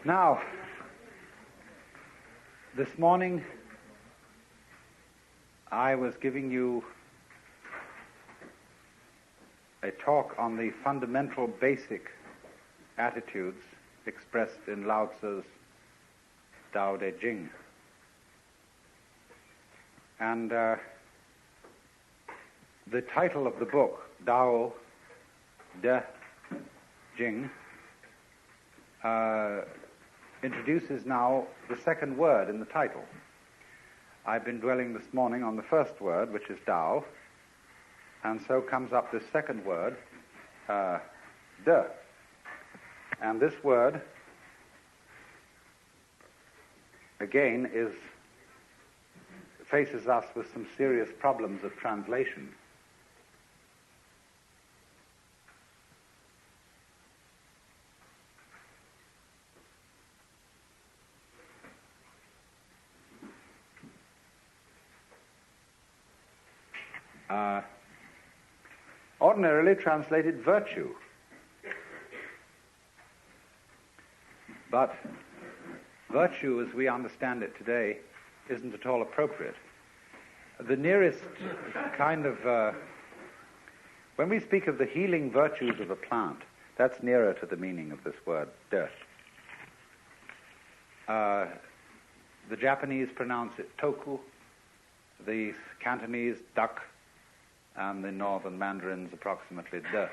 Now, this morning I was giving you a talk on the fundamental basic attitudes expressed in Lao Tzu's Tao Te Ching. And the title of the book, Tao Te Ching, introduces now the second word in the title. I've been dwelling this morning on the first word, which is Tao, and so comes up this second word, De. And this word, again, faces us with some serious problems of translation. Ordinarily translated virtue. But virtue, as we understand it today, isn't at all appropriate. The nearest kind of... when we speak of the healing virtues of a plant, that's nearer to the meaning of this word, de. The Japanese pronounce it toku, the Cantonese dak, and the northern Mandarins approximately de.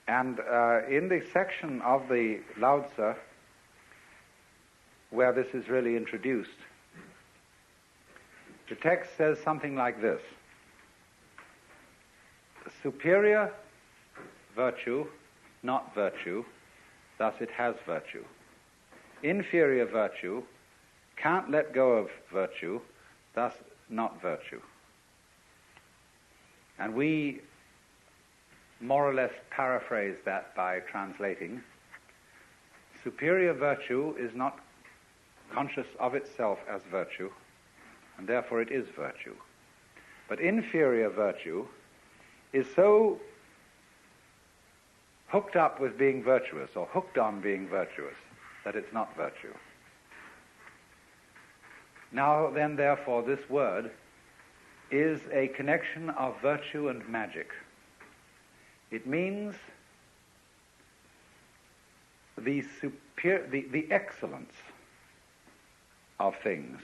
And in the section of the Lao Tzu where this is really introduced, the text says something like this: superior virtue, not virtue, thus it has virtue. Inferior virtue, can't let go of virtue, thus not virtue. And we more or less paraphrase that by translating, superior virtue is not conscious of itself as virtue, and therefore it is virtue. But inferior virtue is so hooked up with being virtuous, or hooked on being virtuous, that it's not virtue. Now then, therefore, this word is a connection of virtue and magic. It means the excellence of things,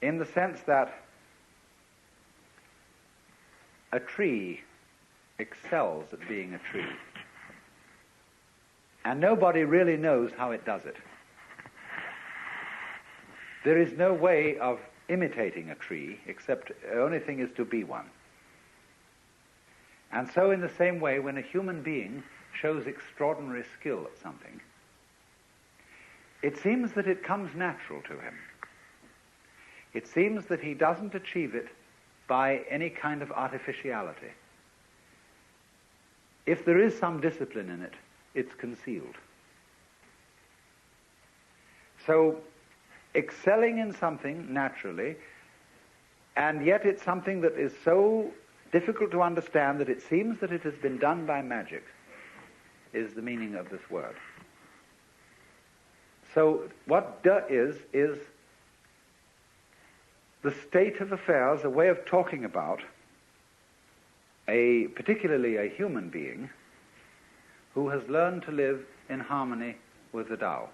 in the sense that a tree excels at being a tree, and nobody really knows how it does it. There is no way of imitating a tree, except the only thing is to be one. And so in the same way, when a human being shows extraordinary skill at something, it seems that it comes natural to him. It seems that he doesn't achieve it by any kind of artificiality. If there is some discipline in it, it's concealed. So, excelling in something naturally, and yet it's something that is so difficult to understand that it seems that it has been done by magic, is the meaning of this word. So what de is the state of affairs, a way of talking about particularly a human being who has learned to live in harmony with the Tao.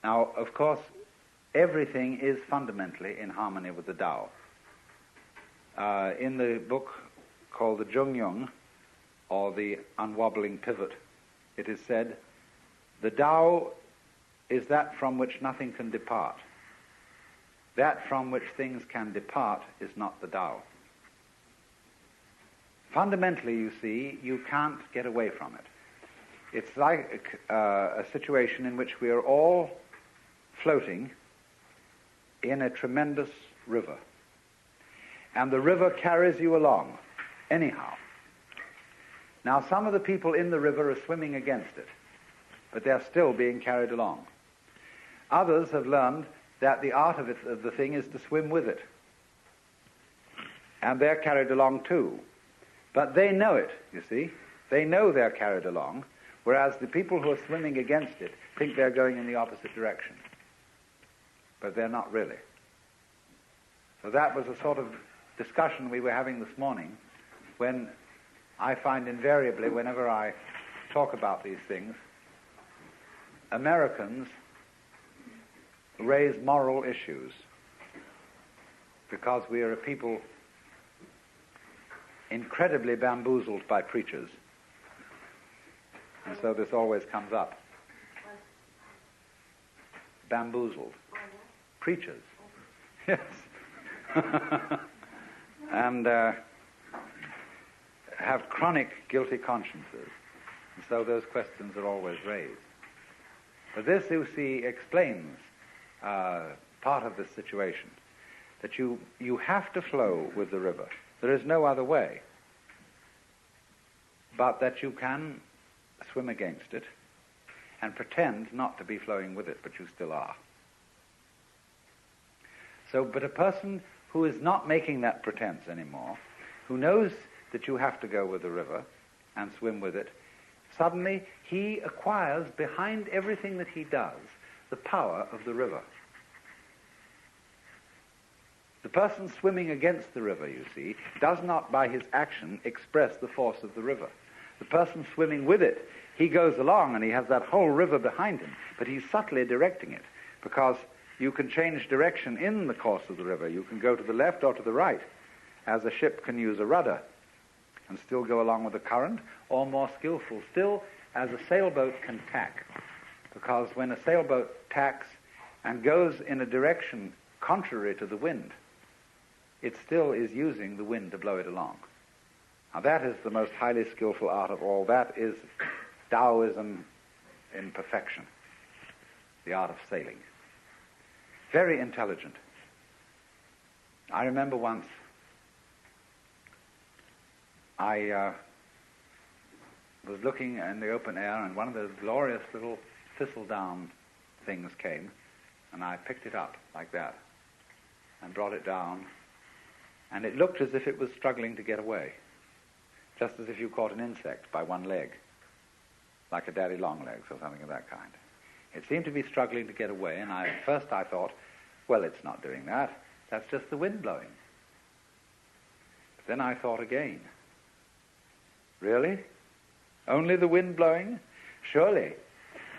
Now, of course, everything is fundamentally in harmony with the Tao. In the book called the Zhongyong, or the Unwobbling Pivot, it is said, the Tao is that from which nothing can depart. That from which things can depart is not the Tao. Fundamentally, you see, you can't get away from it. It's like a situation in which we are all floating in a tremendous river. And the river carries you along, anyhow. Now, some of the people in the river are swimming against it, but they're still being carried along. Others have learned that the art of the thing is to swim with it. And they're carried along too. But they know it, you see. They know they're carried along, whereas the people who are swimming against it think they're going in the opposite direction. But they're not really. So that was a sort of discussion we were having this morning, when I find invariably, whenever I talk about these things, Americans raise moral issues because we are a people incredibly bamboozled by preachers. And so this always comes up. Bamboozled. Preachers. Yes. And have chronic guilty consciences. And so those questions are always raised. But this, you see, explains part of this situation, that you have to flow with the river. There is no other way. But that you can swim against it and pretend not to be flowing with it, but you still are. So, but a person who is not making that pretense anymore, who knows that you have to go with the river and swim with it, suddenly he acquires behind everything that he does the power of the river. The person swimming against the river, you see, does not by his action express the force of the river. The person swimming with it, he goes along and he has that whole river behind him, but he's subtly directing it, because you can change direction in the course of the river. You can go to the left or to the right, as a ship can use a rudder and still go along with the current, or more skillful still, as a sailboat can tack. Because when a sailboat tacks and goes in a direction contrary to the wind, it still is using the wind to blow it along. Now that is the most highly skillful art of all. That is Taoism in perfection, the art of sailing. Very intelligent. I remember once I was looking in the open air, and one of those glorious little thistledown things came, and I picked it up like that and brought it down, and it looked as if it was struggling to get away, just as if you caught an insect by one leg, like a daddy long legs or something of that kind. It seemed to be struggling to get away, and at first I thought, well, it's not doing that. That's just the wind blowing. But then I thought again, really? Only the wind blowing? Surely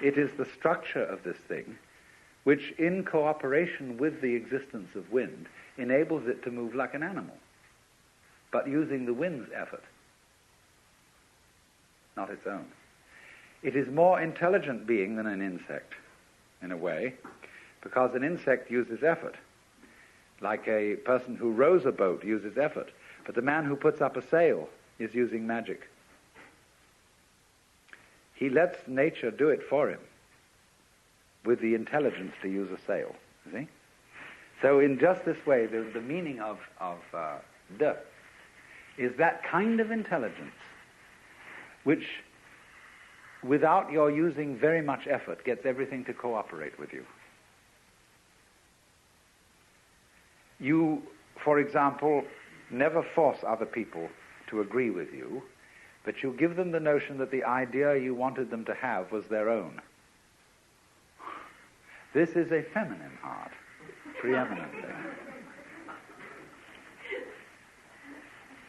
it is the structure of this thing which, in cooperation with the existence of wind, enables it to move like an animal, but using the wind's effort, not its own. It is more intelligent being than an insect, in a way, because an insect uses effort, like a person who rows a boat uses effort, but the man who puts up a sail is using magic. He lets nature do it for him with the intelligence to use a sail, you see? So in just this way, the meaning of de is that kind of intelligence which, without your using very much effort, gets everything to cooperate with you. You, for example, never force other people to agree with you, but you give them the notion that the idea you wanted them to have was their own. This is a feminine heart, preeminently.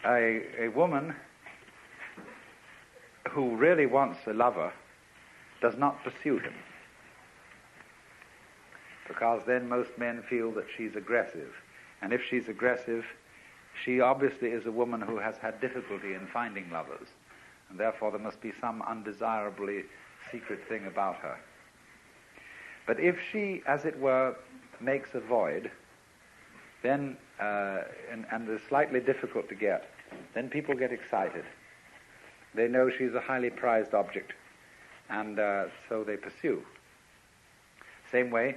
A woman who really wants a lover does not pursue him, because then most men feel that she's aggressive. And if she's aggressive, she obviously is a woman who has had difficulty in finding lovers, and therefore there must be some undesirably secret thing about her. But if she, as it were, makes a void, then, and is slightly difficult to get, then people get excited. They know she's a highly prized object, and so they pursue. Same way,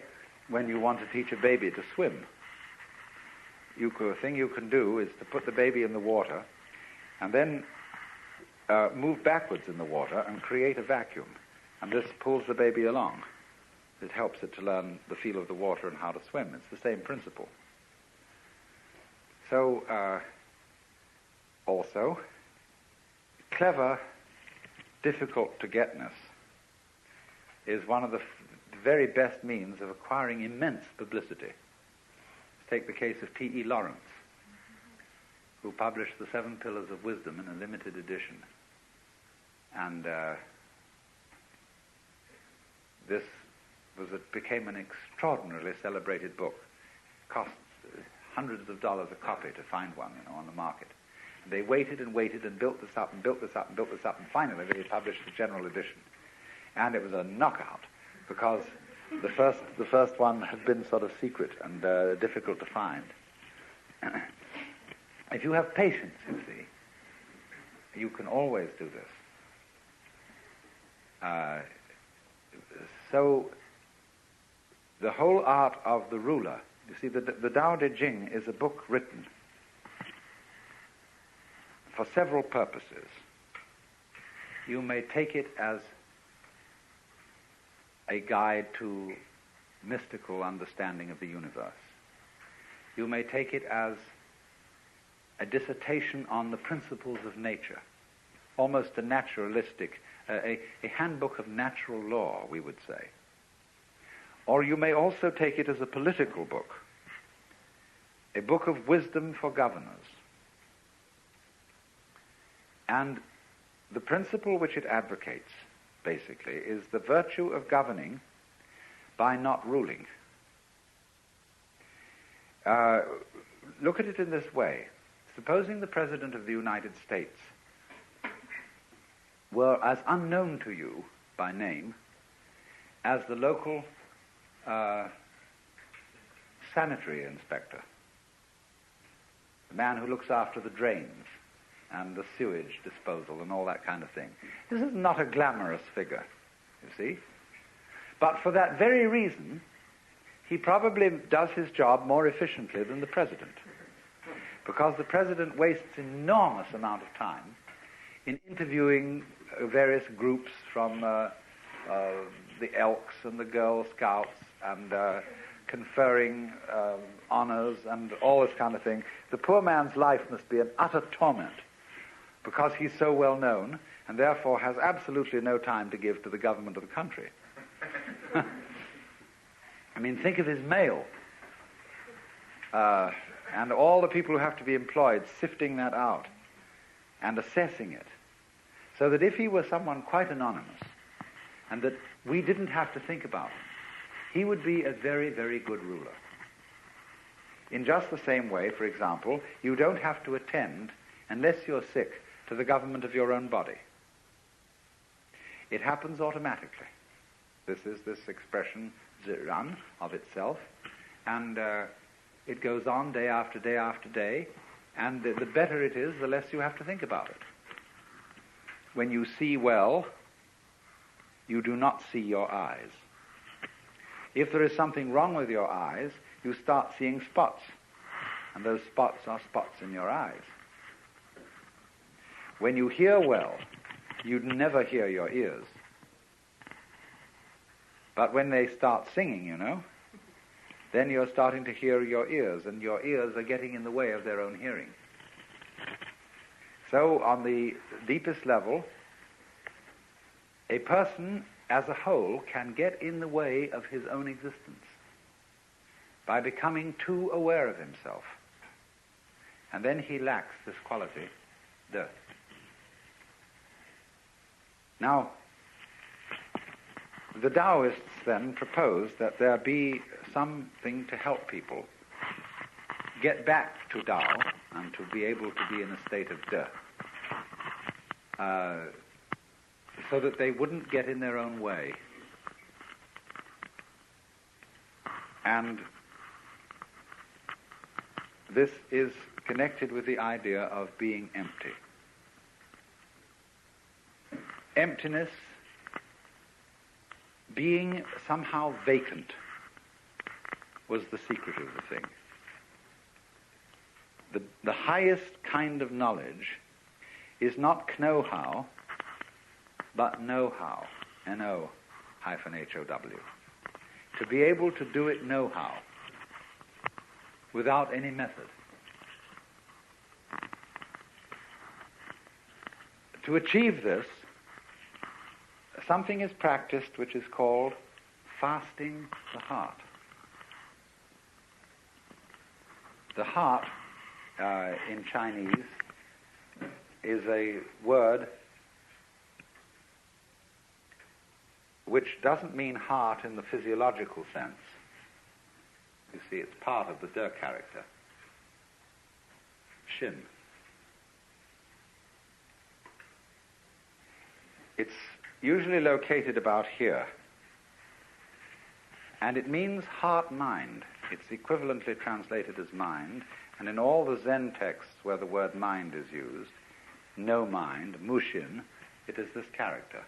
when you want to teach a baby to swim, a thing you can do is to put the baby in the water and then move backwards in the water and create a vacuum. And this pulls the baby along. It helps it to learn the feel of the water and how to swim. It's the same principle. So, also, clever difficult to getness is one of the very best means of acquiring immense publicity. Let's take the case of T.E. Lawrence, who published The Seven Pillars of Wisdom in a limited edition. And this became an extraordinarily celebrated book. It cost hundreds of dollars a copy to find one, on the market. And they waited and waited and built this up and built this up and built this up, and finally they published the general edition. And it was a knockout, because the first one had been sort of secret and difficult to find. If you have patience, you see, you can always do this. So the whole art of the ruler, you see, the Tao Te Ching is a book written for several purposes. You may take it as a guide to mystical understanding of the universe. You may take it as a dissertation on the principles of nature, almost a naturalistic, a handbook of natural law, we would say. Or you may also take it as a political book, a book of wisdom for governors. And the principle which it advocates, basically, is the virtue of governing by not ruling. Look at it in this way. Supposing the President of the United States were as unknown to you by name as the local sanitary inspector, the man who looks after the drains and the sewage disposal and all that kind of thing. This is not a glamorous figure, you see. But for that very reason, he probably does his job more efficiently than the President, because the President wastes enormous amount of time in interviewing various groups from the Elks and the Girl Scouts and conferring honors and all this kind of thing. The poor man's life must be an utter torment, because he's so well known and therefore has absolutely no time to give to the government of the country. I mean, think of his mail and all the people who have to be employed sifting that out and assessing it, so that if he were someone quite anonymous and that we didn't have to think about him, he would be a very, very good ruler. In just the same way, for example, you don't have to attend, unless you're sick, to the government of your own body. It happens automatically. This is this expression, ziran, of itself, and it goes on day after day after day, and the better it is, the less you have to think about it. When you see well, you do not see your eyes. If there is something wrong with your eyes, you start seeing spots, and those spots are spots in your eyes. When you hear well, you never hear your ears. But when they start singing, then you're starting to hear your ears, and your ears are getting in the way of their own hearing. So on the deepest level, a person as a whole can get in the way of his own existence by becoming too aware of himself. And then he lacks this quality, de. Now, the Taoists then propose that there be something to help people get back to Tao and to be able to be in a state of de, so that they wouldn't get in their own way. And this is connected with the idea of being empty. Emptiness, being somehow vacant, was the secret of the thing. The highest kind of knowledge is not know-how, but know-how, N-O-H-O-W. To be able to do it know-how, without any method. To achieve this, something is practiced which is called fasting the heart. The heart, in Chinese, is a word which doesn't mean heart in the physiological sense. You see, it's part of the De character. Shin. It's usually located about here. And it means heart-mind. It's equivalently translated as mind. And in all the Zen texts where the word mind is used, no mind, mushin, it is this character.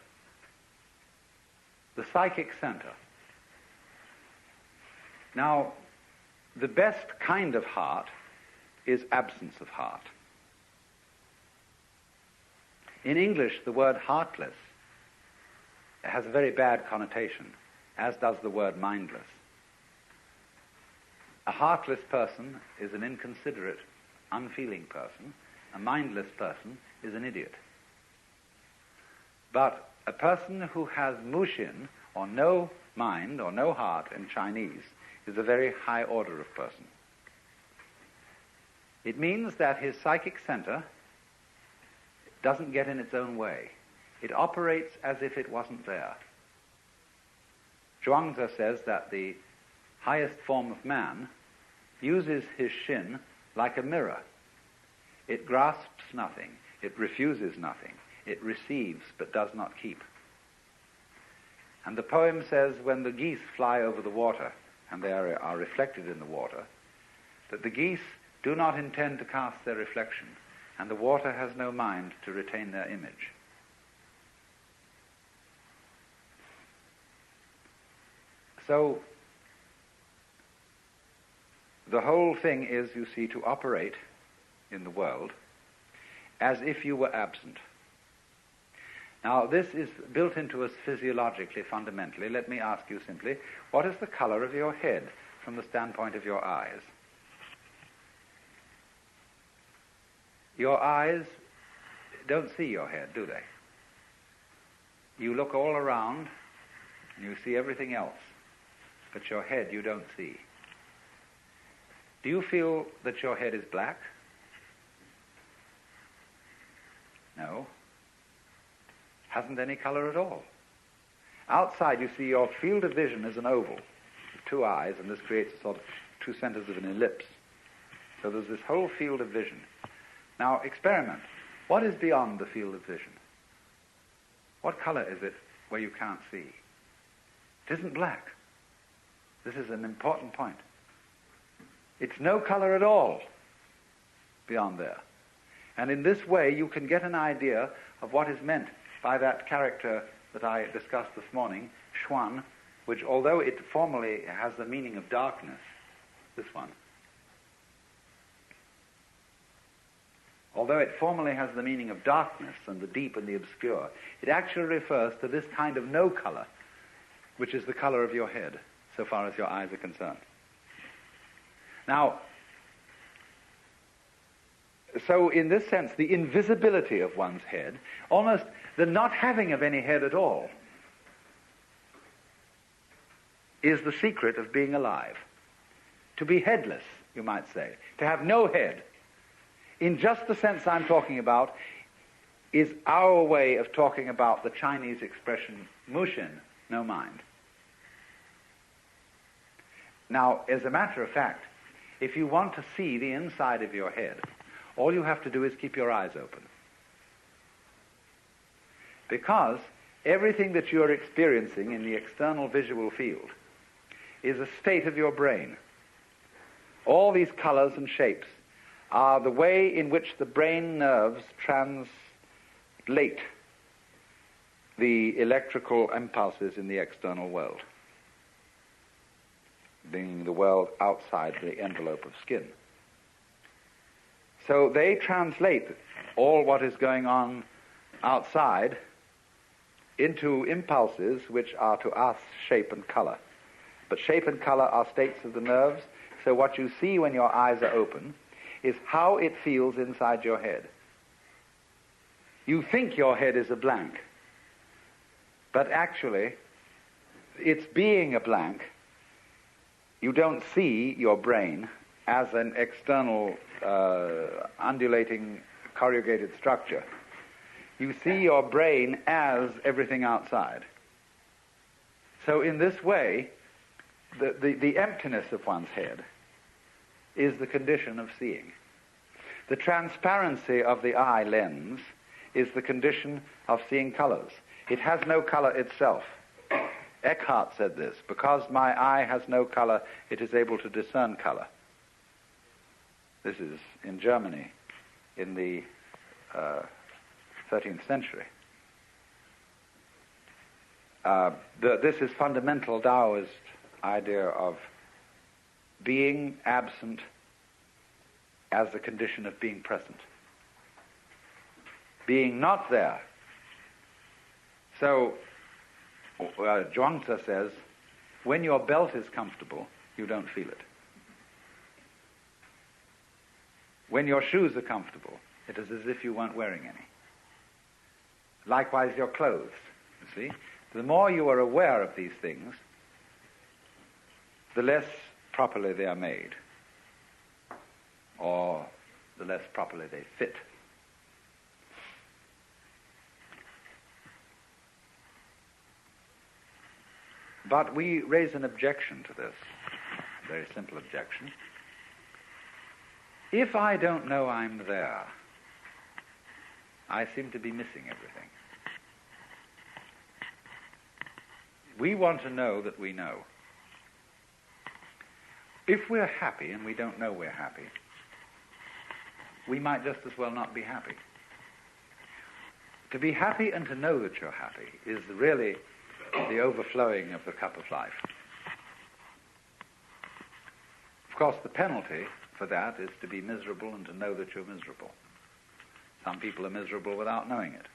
The psychic center. Now, the best kind of heart is absence of heart. In English, the word heartless has a very bad connotation, as does the word mindless. A heartless person is an inconsiderate, unfeeling person. A mindless person is an idiot. But a person who has mushin, or no mind, or no heart in Chinese, is a very high order of person. It means that his psychic center doesn't get in its own way. It operates as if it wasn't there. Zhuangzi says that the highest form of man uses his shin like a mirror. It grasps nothing. It refuses nothing. It receives but does not keep. And the poem says, when the geese fly over the water, and they are reflected in the water, that the geese do not intend to cast their reflection, and the water has no mind to retain their image. So, the whole thing is, you see, to operate in the world as if you were absent. Now, this is built into us physiologically, fundamentally. Let me ask you simply, what is the color of your head from the standpoint of your eyes? Your eyes don't see your head, do they? You look all around and you see everything else, but your head you don't see. Do you feel that your head is black? No. Hasn't any color at all. Outside you see your field of vision is an oval with two eyes, and this creates a sort of two centers of an ellipse. So there's this whole field of vision. Now experiment. What is beyond the field of vision? What color is it where you can't see? It isn't black. This is an important point. It's no color at all beyond there. And in this way you can get an idea of what is meant by that character that I discussed this morning, Xuan, which although it formally has the meaning of darkness, this one, although it formally has the meaning of darkness and the deep and the obscure, it actually refers to this kind of no color, which is the color of your head, so far as your eyes are concerned. Now, so in this sense, the invisibility of one's head, almost the not having of any head at all, is the secret of being alive. To be headless, you might say, to have no head, in just the sense I'm talking about, is our way of talking about the Chinese expression mushin, no mind. Now, as a matter of fact, if you want to see the inside of your head, all you have to do is keep your eyes open. Because everything that you're experiencing in the external visual field is a state of your brain. All these colors and shapes are the way in which the brain nerves translate the electrical impulses in the external world, being the world outside the envelope of skin. So they translate all what is going on outside into impulses which are to us shape and color. But shape and color are states of the nerves, so what you see when your eyes are open is how it feels inside your head. You think your head is a blank, But actually, it's being a blank. You don't see your brain as an external, undulating, corrugated structure. You see your brain as everything outside. So in this way, the emptiness of one's head is the condition of seeing. The transparency of the eye lens is the condition of seeing colors. It has no color itself. Eckhart said this: because my eye has no color, it is able to discern color. This is in Germany in the 13th century. This is fundamental Taoist idea of being absent as the condition of being present. Being not there. So, Zhuangzi says, when your belt is comfortable, you don't feel it. When your shoes are comfortable, it is as if you weren't wearing any. Likewise, your clothes, you see. The more you are aware of these things, the less properly they are made, or the less properly they fit. But we raise an objection to this, a very simple objection. If I don't know I'm there, I seem to be missing everything. We want to know that we know. If we're happy and we don't know we're happy, we might just as well not be happy. To be happy and to know that you're happy is really the overflowing of the cup of life. Of course, the penalty for that is to be miserable and to know that you're miserable. Some people are miserable without knowing it.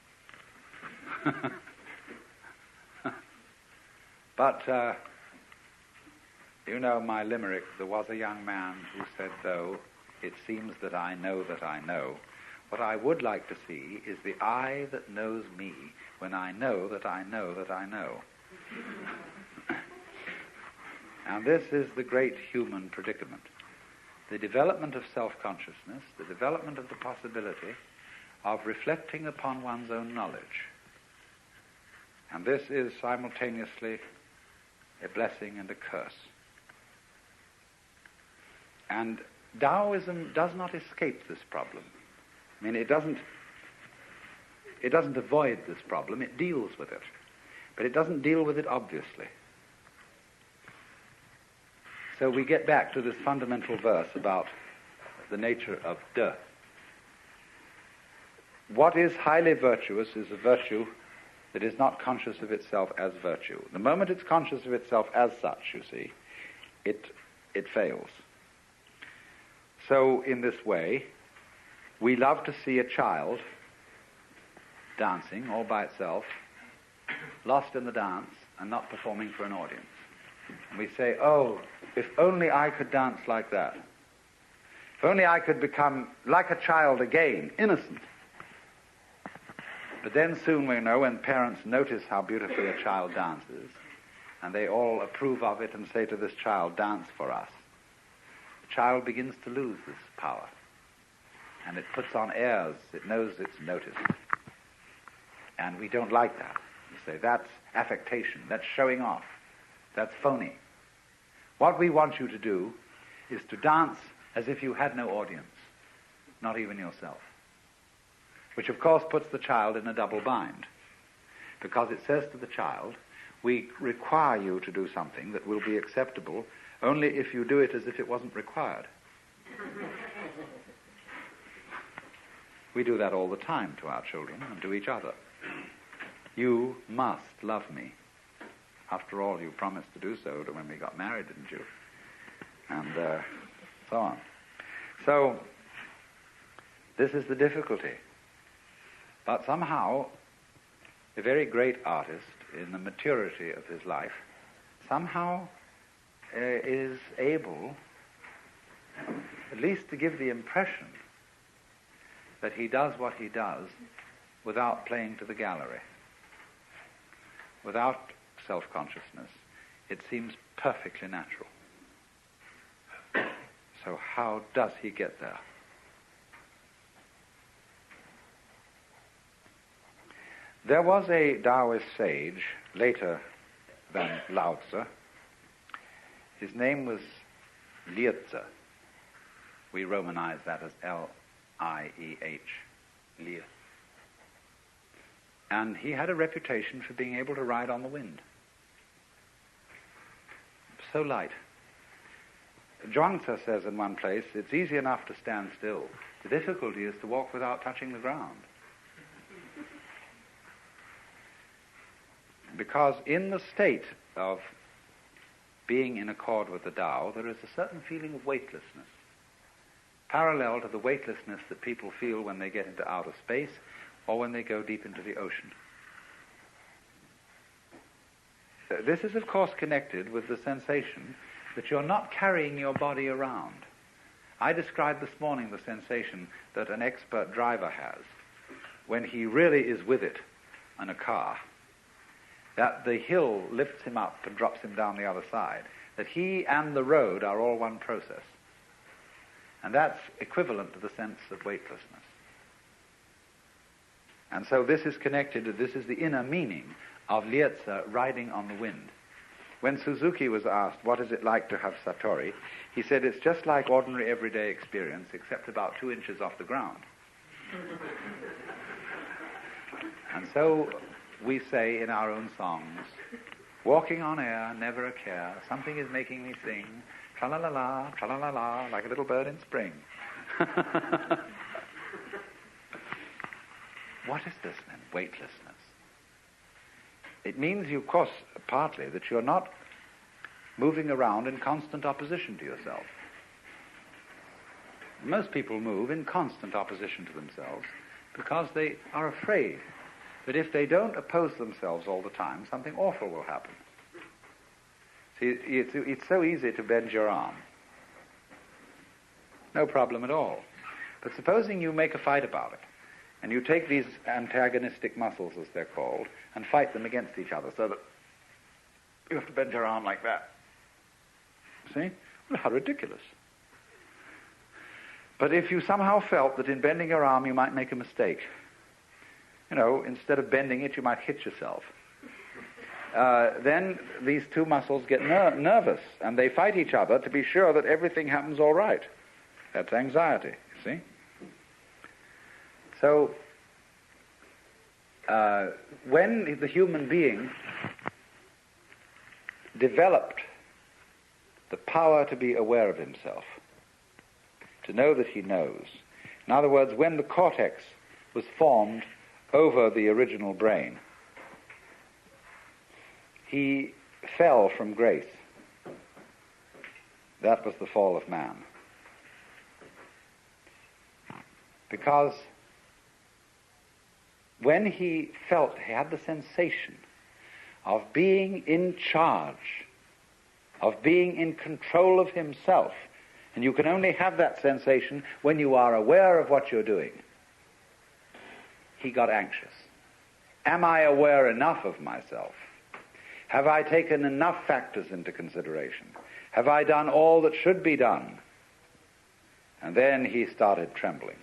But, you know my limerick, there was a young man who said, though it seems that I know, what I would like to see is the eye that knows me when I know that I know that I know. And this is the great human predicament. The development of self-consciousness, the development of the possibility of reflecting upon one's own knowledge. And this is simultaneously a blessing and a curse. And Taoism does not escape this problem. I mean, it doesn't avoid this problem, it deals with it. But it doesn't deal with it obviously. So we get back to this fundamental verse about the nature of de. What is highly virtuous is a virtue that is not conscious of itself as virtue. The moment it's conscious of itself as such, you see, it fails. So in this way, we love to see a child dancing all by itself, lost in the dance and not performing for an audience. And we say, oh, if only I could dance like that. If only I could become like a child again, innocent. But then soon we know when parents notice how beautifully a child dances, and they all approve of it and say to this child, dance for us, the child begins to lose this power. And it puts on airs, it knows it's noticed. And we don't like that. We say, that's affectation, that's showing off, that's phony. What we want you to do is to dance as if you had no audience, not even yourself. Which of course puts the child in a double bind, because it says to the child, we require you to do something that will be acceptable only if you do it as if it wasn't required. We do that all the time to our children and to each other. You must love me. After all, you promised to do so when we got married, didn't you? And so on. So, this is the difficulty. But somehow, a very great artist, in the maturity of his life, somehow is able, at least to give the impression that he does what he does without playing to the gallery. without self-consciousness, it seems perfectly natural. So how does he get there? There was a Taoist sage, later than Lao Tzu. His name was Liezi. We romanize that as L-I-E-H, Liezi. And he had a reputation for being able to ride on the wind. So light. Zhuangzi says in one place, it's easy enough to stand still. The difficulty is to walk without touching the ground. Because in the state of being in accord with the Tao, there is a certain feeling of weightlessness, parallel to the weightlessness that people feel when they get into outer space or when they go deep into the ocean. This is, of course, connected with the sensation that you're not carrying your body around. I described this morning the sensation that an expert driver has when he really is with it in a car, that the hill lifts him up and drops him down the other side, that he and the road are all one process. And that's equivalent to the sense of weightlessness. And so this is connected, this is the inner meaning of Liezi riding on the wind. When Suzuki was asked, what is it like to have Satori, he said, it's just like ordinary everyday experience, except about 2 inches off the ground. And so we say in our own songs, walking on air, never a care, something is making me sing, tra-la-la-la, tra-la-la-la, like a little bird in spring. What is this then, weightlessness? It means, of course, partly that you're not moving around in constant opposition to yourself. Most people move in constant opposition to themselves because they are afraid that if they don't oppose themselves all the time, something awful will happen. See, it's so easy to bend your arm. No problem at all. But supposing you make a fight about it, and you take these antagonistic muscles, as they're called, and fight them against each other, so that you have to bend your arm like that. See? Well, how ridiculous. But if you somehow felt that in bending your arm you might make a mistake, instead of bending it, you might hit yourself. Then these two muscles get nervous, and they fight each other to be sure that everything happens all right. That's anxiety, you see? So, when the human being developed the power to be aware of himself, to know that he knows, in other words, when the cortex was formed over the original brain, he fell from grace. That was the fall of man. Because when he felt, he had the sensation of being in charge, of being in control of himself, and you can only have that sensation when you are aware of what you're doing, he got anxious. Am I aware enough of myself? Have I taken enough factors into consideration? Have I done all that should be done? And then he started trembling.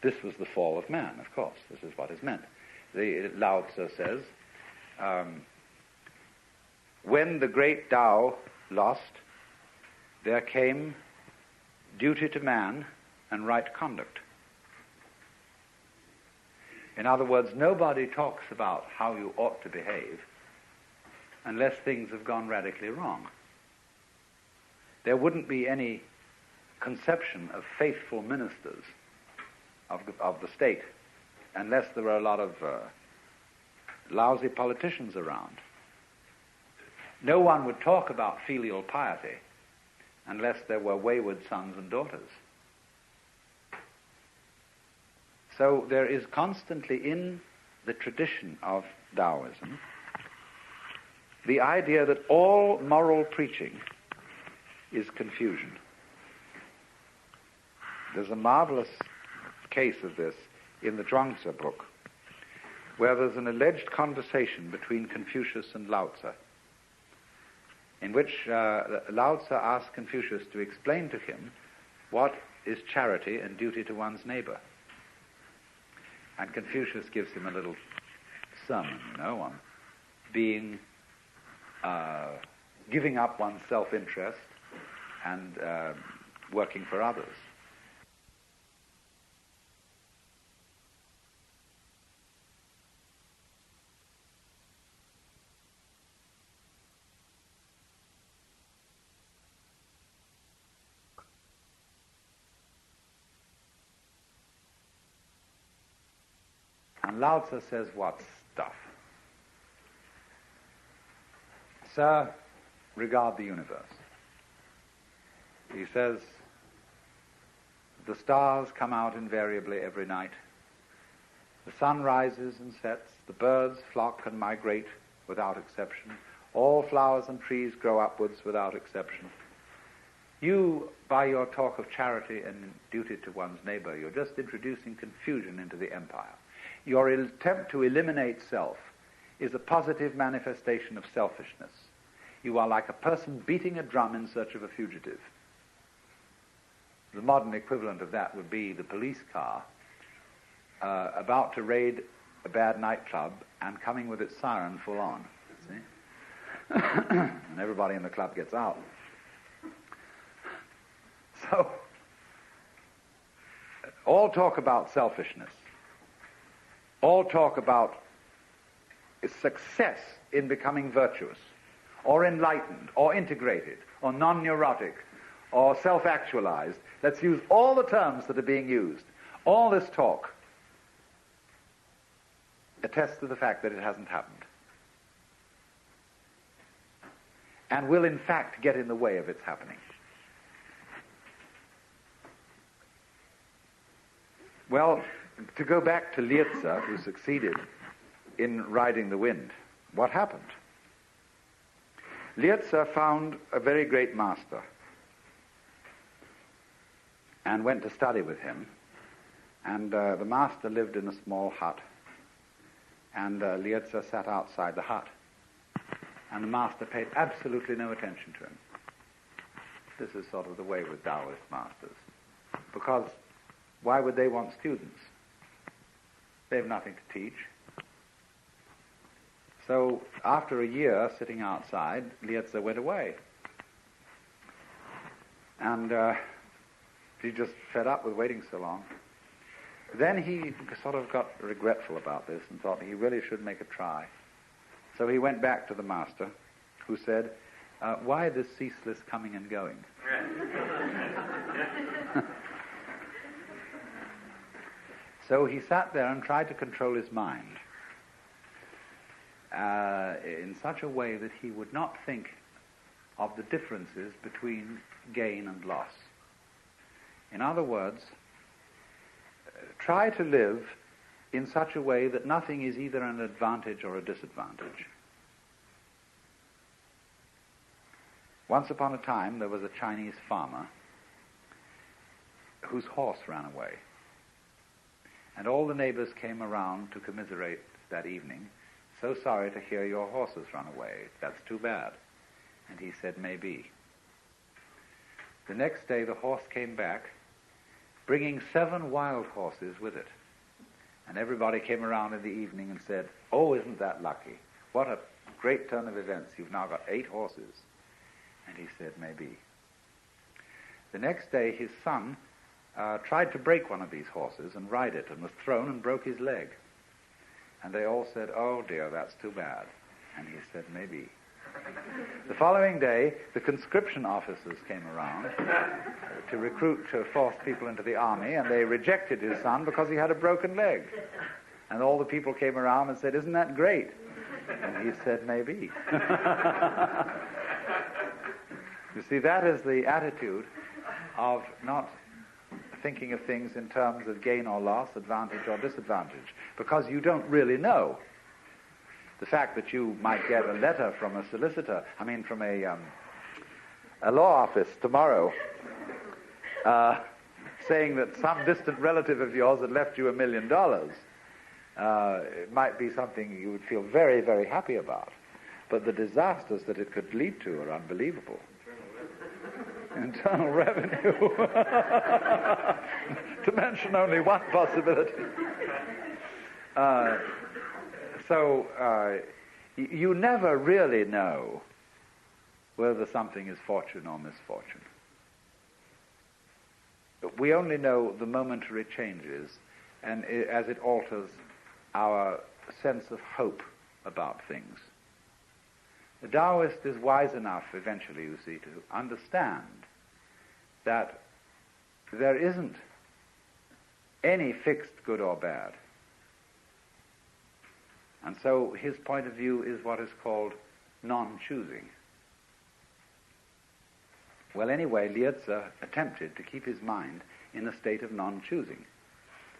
This was the fall of man, of course. This is what is meant. The Lao Tzu says, when the great Tao lost, there came duty to man and right conduct. In other words, nobody talks about how you ought to behave unless things have gone radically wrong. There wouldn't be any conception of faithful ministers of the state unless there were a lot of lousy politicians around. No one would talk about filial piety unless there were wayward sons and daughters. So there is constantly in the tradition of Taoism the idea that all moral preaching is confusion. There's a marvelous case of this in the Zhuangzi book, where there's an alleged conversation between Confucius and Lao Tzu, in which Lao Tzu asks Confucius to explain to him what is charity and duty to one's neighbor. And Confucius gives him a little sermon, on being, giving up one's self-interest and working for others. And Lao Tzu says, what stuff? Sir, regard the universe. He says, the stars come out invariably every night. The sun rises and sets. The birds flock and migrate without exception. All flowers and trees grow upwards without exception. You, by your talk of charity and duty to one's neighbor, you're just introducing confusion into the empire. Your attempt to eliminate self is a positive manifestation of selfishness. You are like a person beating a drum in search of a fugitive. The modern equivalent of that would be the police car about to raid a bad nightclub and coming with its siren full on. See? And everybody in the club gets out. So, all talk about selfishness, all talk about success in becoming virtuous, or enlightened, or integrated, or non-neurotic, or self-actualized. Let's use all the terms that are being used. All this talk attests to the fact that it hasn't happened, and will in fact get in the way of its happening. Well, to go back to Lietze, who succeeded in riding the wind, what happened? Lietze found a very great master and went to study with him. And the master lived in a small hut. And Lietze sat outside the hut. And the master paid absolutely no attention to him. This is sort of the way with Taoist masters. Because why would they want students? They have nothing to teach. So after a year sitting outside, Lietze went away. And he just fed up with waiting so long. Then he sort of got regretful about this and thought he really should make a try. So he went back to the master, who said, why this ceaseless coming and going? So he sat there and tried to control his mind in such a way that he would not think of the differences between gain and loss. In other words, try to live in such a way that nothing is either an advantage or a disadvantage. Once upon a time, there was a Chinese farmer whose horse ran away. And all the neighbors came around to commiserate that evening. So sorry to hear your horse has run away. That's too bad. And he said, maybe. The next day, the horse came back, bringing 7 wild horses with it. And everybody came around in the evening and said, oh, isn't that lucky? What a great turn of events. You've now got 8 horses. And he said, maybe. The next day, his son tried to break one of these horses and ride it, and was thrown and broke his leg. And they all said, oh dear, that's too bad. And he said, maybe. The following day, the conscription officers came around to force people into the army, and they rejected his son because he had a broken leg. And all the people came around and said, isn't that great? And he said, maybe. You see, that is the attitude of not thinking of things in terms of gain or loss, advantage or disadvantage, because you don't really know. The fact that you might get a letter from a solicitor, from a law office tomorrow, saying that some distant relative of yours had left you $1 million, it might be something you would feel very, very happy about. But the disasters that it could lead to are unbelievable. Internal revenue. To mention only one possibility. You never really know whether something is fortune or misfortune. We only know the momentary changes and as it alters our sense of hope about things. The Taoist is wise enough eventually, you see, to understand that there isn't any fixed good or bad. And so his point of view is what is called non-choosing. Well, anyway, Lietze attempted to keep his mind in a state of non-choosing.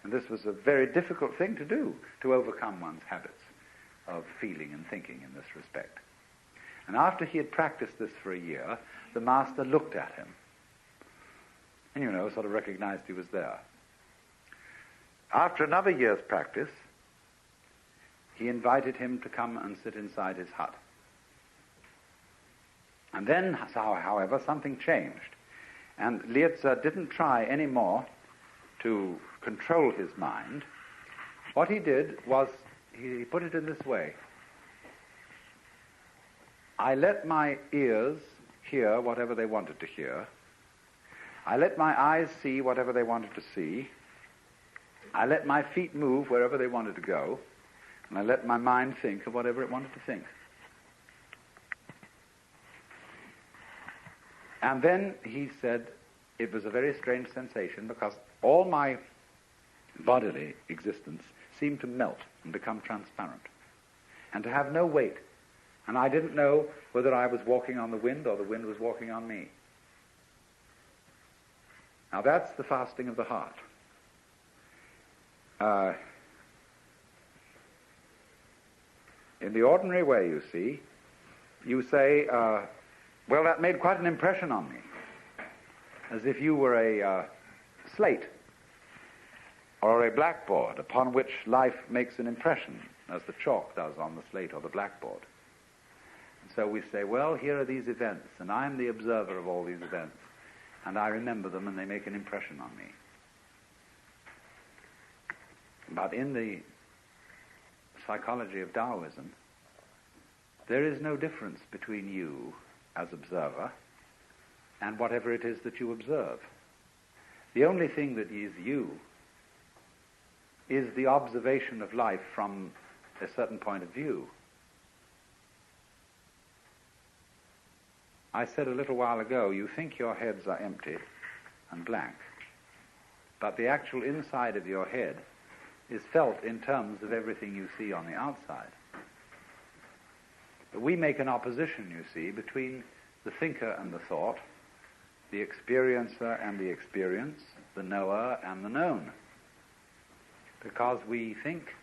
And this was a very difficult thing to do, to overcome one's habits of feeling and thinking in this respect. And after he had practiced this for a year, the master looked at him and, sort of recognized he was there. After another year's practice, he invited him to come and sit inside his hut. And then, however, something changed. And Lietze didn't try anymore to control his mind. What he did was, he put it in this way. I let my ears hear whatever they wanted to hear. I let my eyes see whatever they wanted to see. I let my feet move wherever they wanted to go. And I let my mind think of whatever it wanted to think. And then he said it was a very strange sensation because all my bodily existence seemed to melt and become transparent and to have no weight. And I didn't know whether I was walking on the wind or the wind was walking on me. Now that's the fasting of the heart. In the ordinary way, you see, you say, well, that made quite an impression on me, as if you were a slate or a blackboard upon which life makes an impression, as the chalk does on the slate or the blackboard. And so we say, well, here are these events, and I'm the observer of all these events, and I remember them, and they make an impression on me. But in the psychology of Taoism, there is no difference between you as observer and whatever it is that you observe. The only thing that is you is the observation of life from a certain point of view. I said a little while ago, you think your heads are empty and blank, but the actual inside of your head is felt in terms of everything you see on the outside. But we make an opposition, you see, between the thinker and the thought, the experiencer and the experience, the knower and the known. Because we think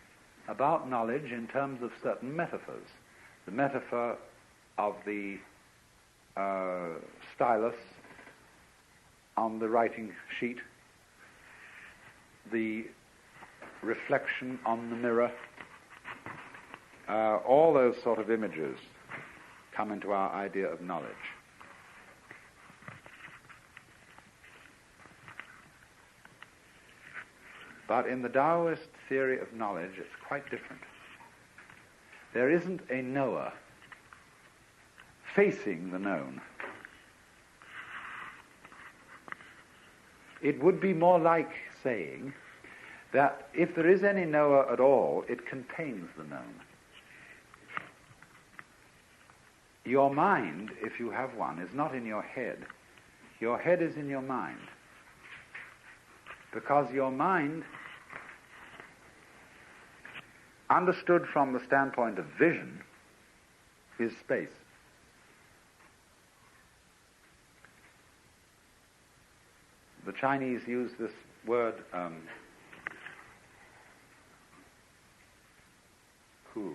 about knowledge in terms of certain metaphors. The metaphor of the stylus on the writing sheet, the reflection on the mirror, all those sort of images come into our idea of knowledge. But in the Taoist theory of knowledge, it's quite different. There isn't a knower facing the known. It would be more like saying that if there is any knower at all, it contains the known. Your mind, if you have one, is not in your head. Your head is in your mind. Because your mind, understood from the standpoint of vision, is space. The Chinese use this word, hu.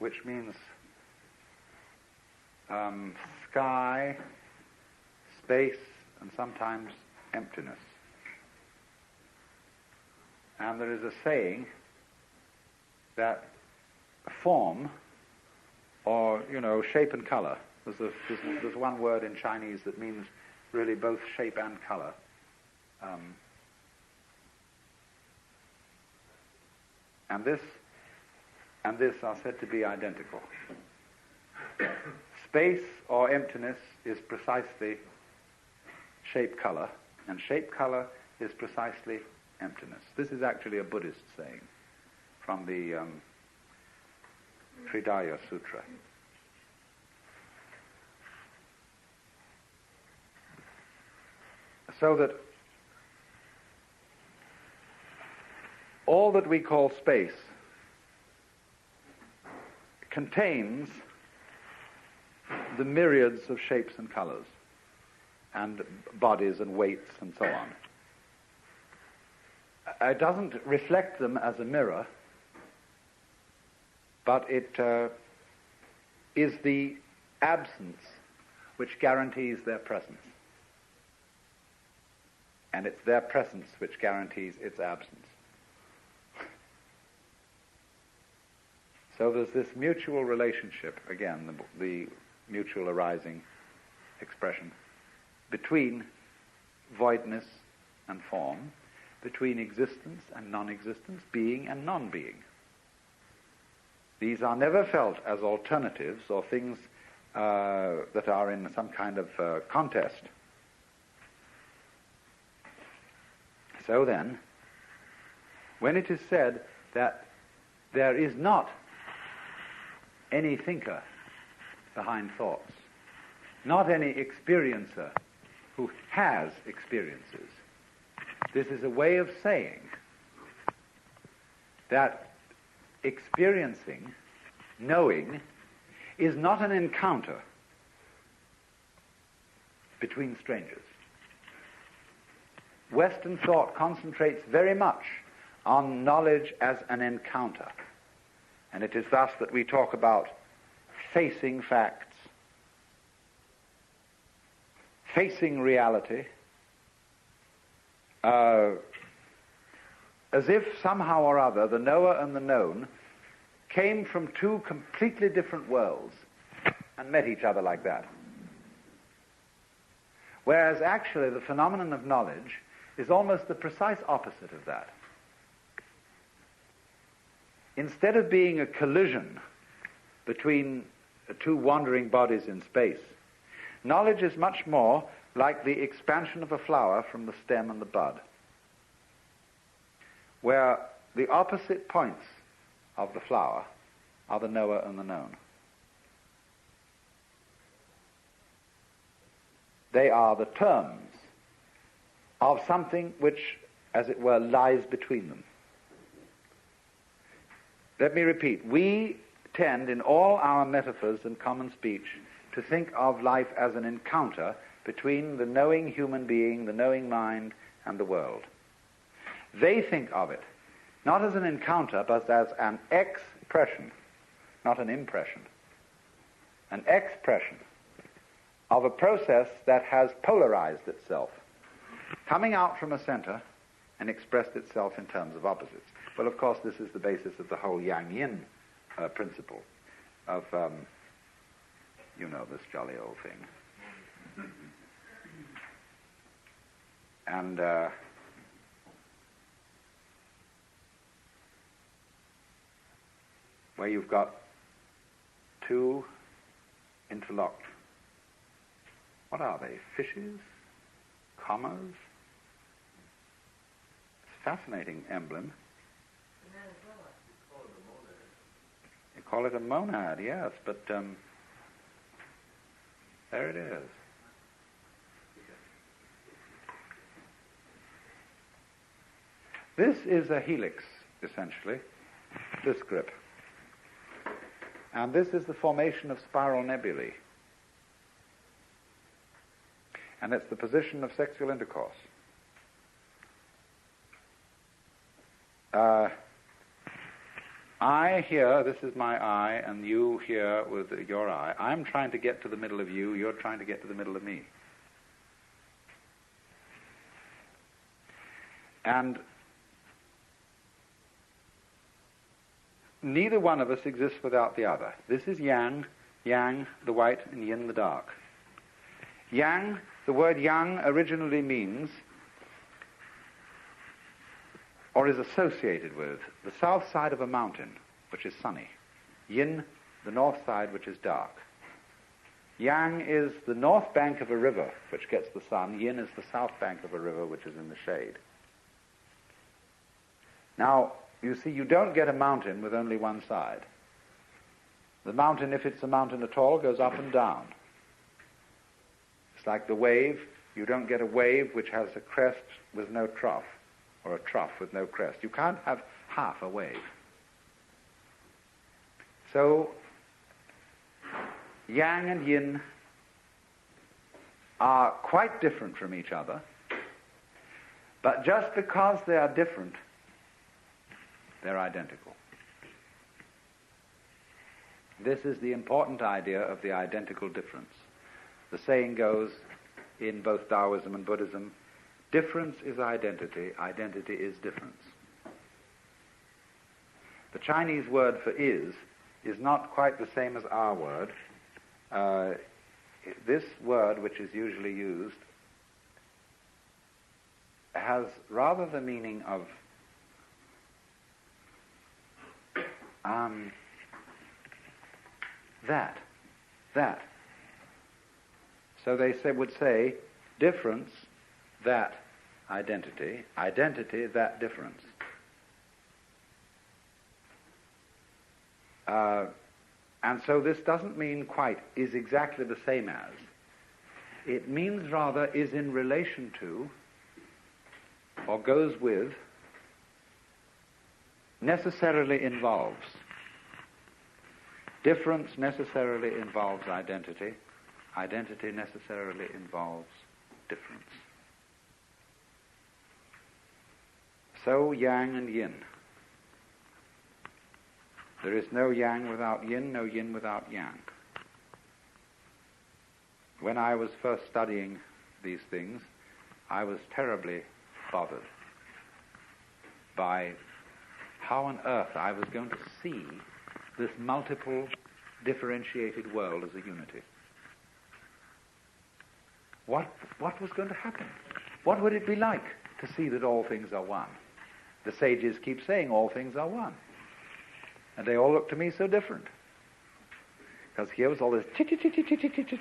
which means sky, space, and sometimes emptiness. And there is a saying that form, or, shape and color, there's one word in Chinese that means really both shape and color. And this are said to be identical. Space or emptiness is precisely shape-color, and shape-color is precisely emptiness. This is actually a Buddhist saying from the Tridaya Sutra. So that all that we call space contains the myriads of shapes and colors and bodies and weights and so on. It doesn't reflect them as a mirror, but it is the absence which guarantees their presence. And it's their presence which guarantees its absence. So there's this mutual relationship, again, the mutual arising expression, between voidness and form, between existence and non-existence, being and non-being. These are never felt as alternatives or things that are in some kind of contest. So then, when it is said that there is not any thinker behind thoughts, not any experiencer who has experiences, this is a way of saying that experiencing, knowing, is not an encounter between strangers. Western thought concentrates very much on knowledge as an encounter. And it is thus that we talk about facing facts, facing reality, as if somehow or other the knower and the known came from two completely different worlds and met each other like that. Whereas actually the phenomenon of knowledge is almost the precise opposite of that. Instead of being a collision between two wandering bodies in space, knowledge is much more like the expansion of a flower from the stem and the bud, where the opposite points of the flower are the knower and the known. They are the terms of something which, as it were, lies between them. Let me repeat, we tend in all our metaphors and common speech to think of life as an encounter between the knowing human being, the knowing mind, and the world. They think of it not as an encounter, but as an expression, not an impression, an expression of a process that has polarized itself, coming out from a center and expressed itself in terms of opposites. Well, of course, this is the basis of the whole Yang-Yin principle of, this jolly old thing. And where you've got two interlocked, what are they, fishes? Commas? It's a fascinating emblem. You call it a monad, yes, but there it is. This is a helix, essentially, this grip. And this is the formation of spiral nebulae. And it's the position of sexual intercourse. I here, this is my eye, and you here with your eye. I'm trying to get to the middle of you, you're trying to get to the middle of me. And neither one of us exists without the other. This is yang, the white, and yin, the dark. Yang, the word yang originally means, or is associated with, the south side of a mountain, which is sunny. Yin, the north side, which is dark. Yang is the north bank of a river, which gets the sun. Yin is the south bank of a river, which is in the shade. Now, you see, you don't get a mountain with only one side. The mountain, if it's a mountain at all, goes up and down. It's like the wave. You don't get a wave which has a crest with no trough, or a trough with no crest. You can't have half a wave. So, yang and yin are quite different from each other, but just because they are different, they're identical. This is the important idea of the identical difference. The saying goes in both Taoism and Buddhism, difference is identity, identity is difference. The Chinese word for is not quite the same as our word. This word, which is usually used, has rather the meaning of that. So they would say, difference, that identity, identity, that difference. And so this doesn't mean quite is exactly the same as. It means rather is in relation to, or goes with, necessarily involves. Difference necessarily involves identity. Identity necessarily involves difference. So yang and yin. There is no yang without yin, no yin without yang. When I was first studying these things, I was terribly bothered by how on earth I was going to see this multiple, differentiated world as a unity. What was going to happen? What would it be like to see that all things are one? The sages keep saying all things are one. And they all look to me so different. Because here was all this chit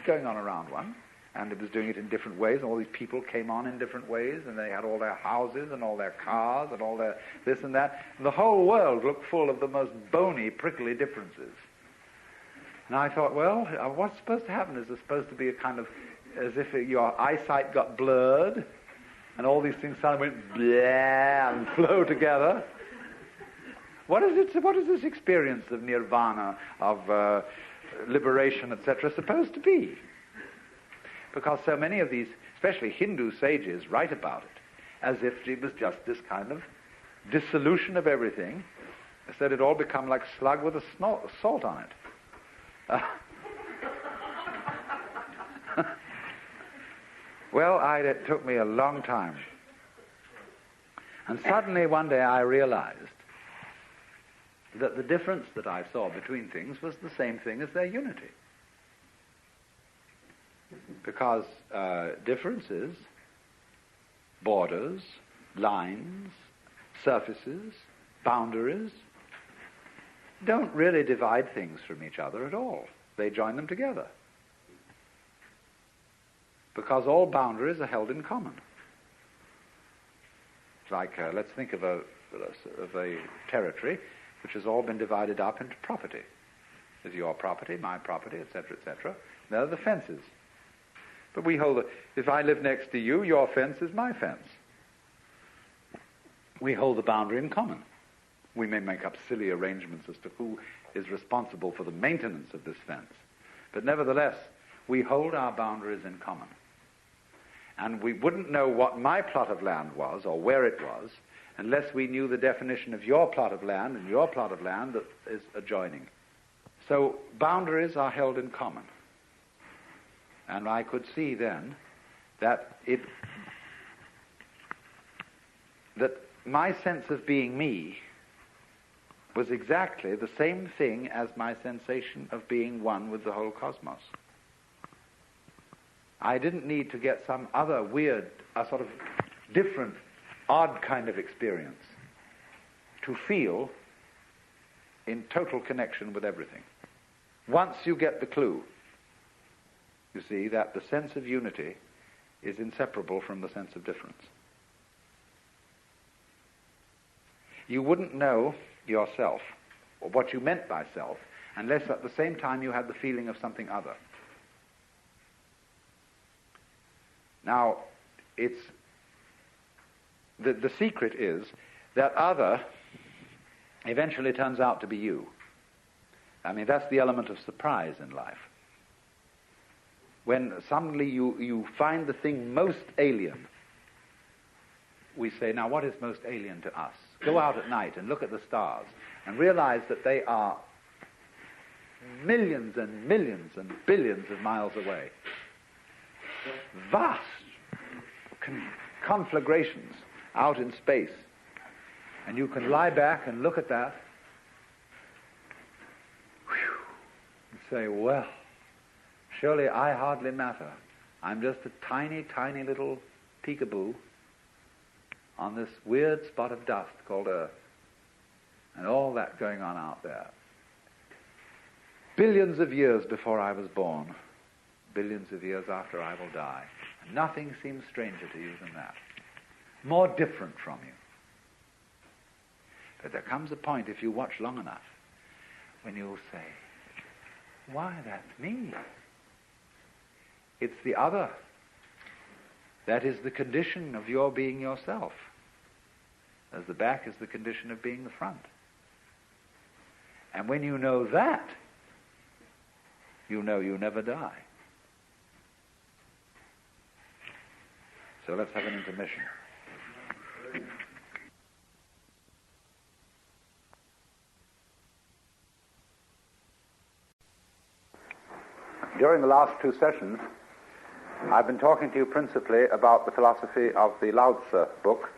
going on around one, and it was doing it in different ways, and all these people came on in different ways, and they had all their houses and all their cars and all their this and that. And the whole world looked full of the most bony, prickly differences. And I thought, well, what's supposed to happen? Is there supposed to be a kind of, as if your eyesight got blurred, and all these things suddenly went blah and flow together? What is it? What is this experience of nirvana, of liberation, etc., supposed to be? Because so many of these, especially Hindu sages, write about it as if it was just this kind of dissolution of everything. They said it all become like slug with a salt on it. Well, it took me a long time. And suddenly one day I realized that the difference that I saw between things was the same thing as their unity. Because differences, borders, lines, surfaces, boundaries, don't really divide things from each other at all. They join them together. Because all boundaries are held in common. It's like, let's think of a territory which has all been divided up into property. There's your property, my property, etc., etc. There are the fences. But we hold if I live next to you, your fence is my fence. We hold the boundary in common. We may make up silly arrangements as to who is responsible for the maintenance of this fence. But nevertheless, we hold our boundaries in common. And we wouldn't know what my plot of land was or where it was unless we knew the definition of your plot of land and your plot of land that is adjoining. So boundaries are held in common. And I could see then that my sense of being me was exactly the same thing as my sensation of being one with the whole cosmos. I didn't need to get some other weird, sort of different, odd kind of experience to feel in total connection with everything. Once you get the clue, you see that the sense of unity is inseparable from the sense of difference. You wouldn't know yourself, or what you meant by self, unless at the same time you had the feeling of something other. Now, it's the secret is that other eventually turns out to be you. I mean, that's the element of surprise in life. When suddenly you find the thing most alien, we say, now what is most alien to us? Go out at night and look at the stars and realize that they are millions and millions and billions of miles away. Vast conflagrations out in space. And you can lie back and look at that and say, well, surely I hardly matter. I'm just a tiny, tiny little peekaboo on this weird spot of dust called Earth, and all that going on out there. Billions of years before I was born, billions of years after I will die. And nothing seems stranger to you than that. More different from you. But there comes a point, if you watch long enough, when you'll say, why, that's me. It's the other. That is the condition of your being yourself, as the back is the condition of being the front. And when you know that, you know you never die. So let's have an intermission. During the last two sessions, I've been talking to you principally about the philosophy of the Lao Tzu book,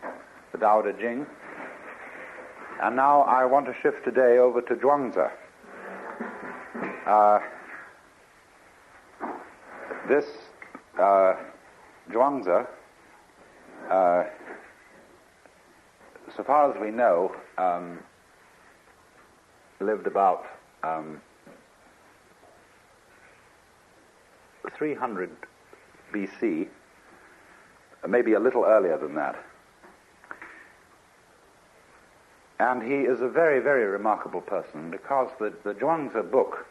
the Tao Te Ching. And now I want to shift today over to Zhuangzi. This Zhuangzi, so far as we know, lived about 300 BC, maybe a little earlier than that. And he is a very, very remarkable person because the Zhuangzi book,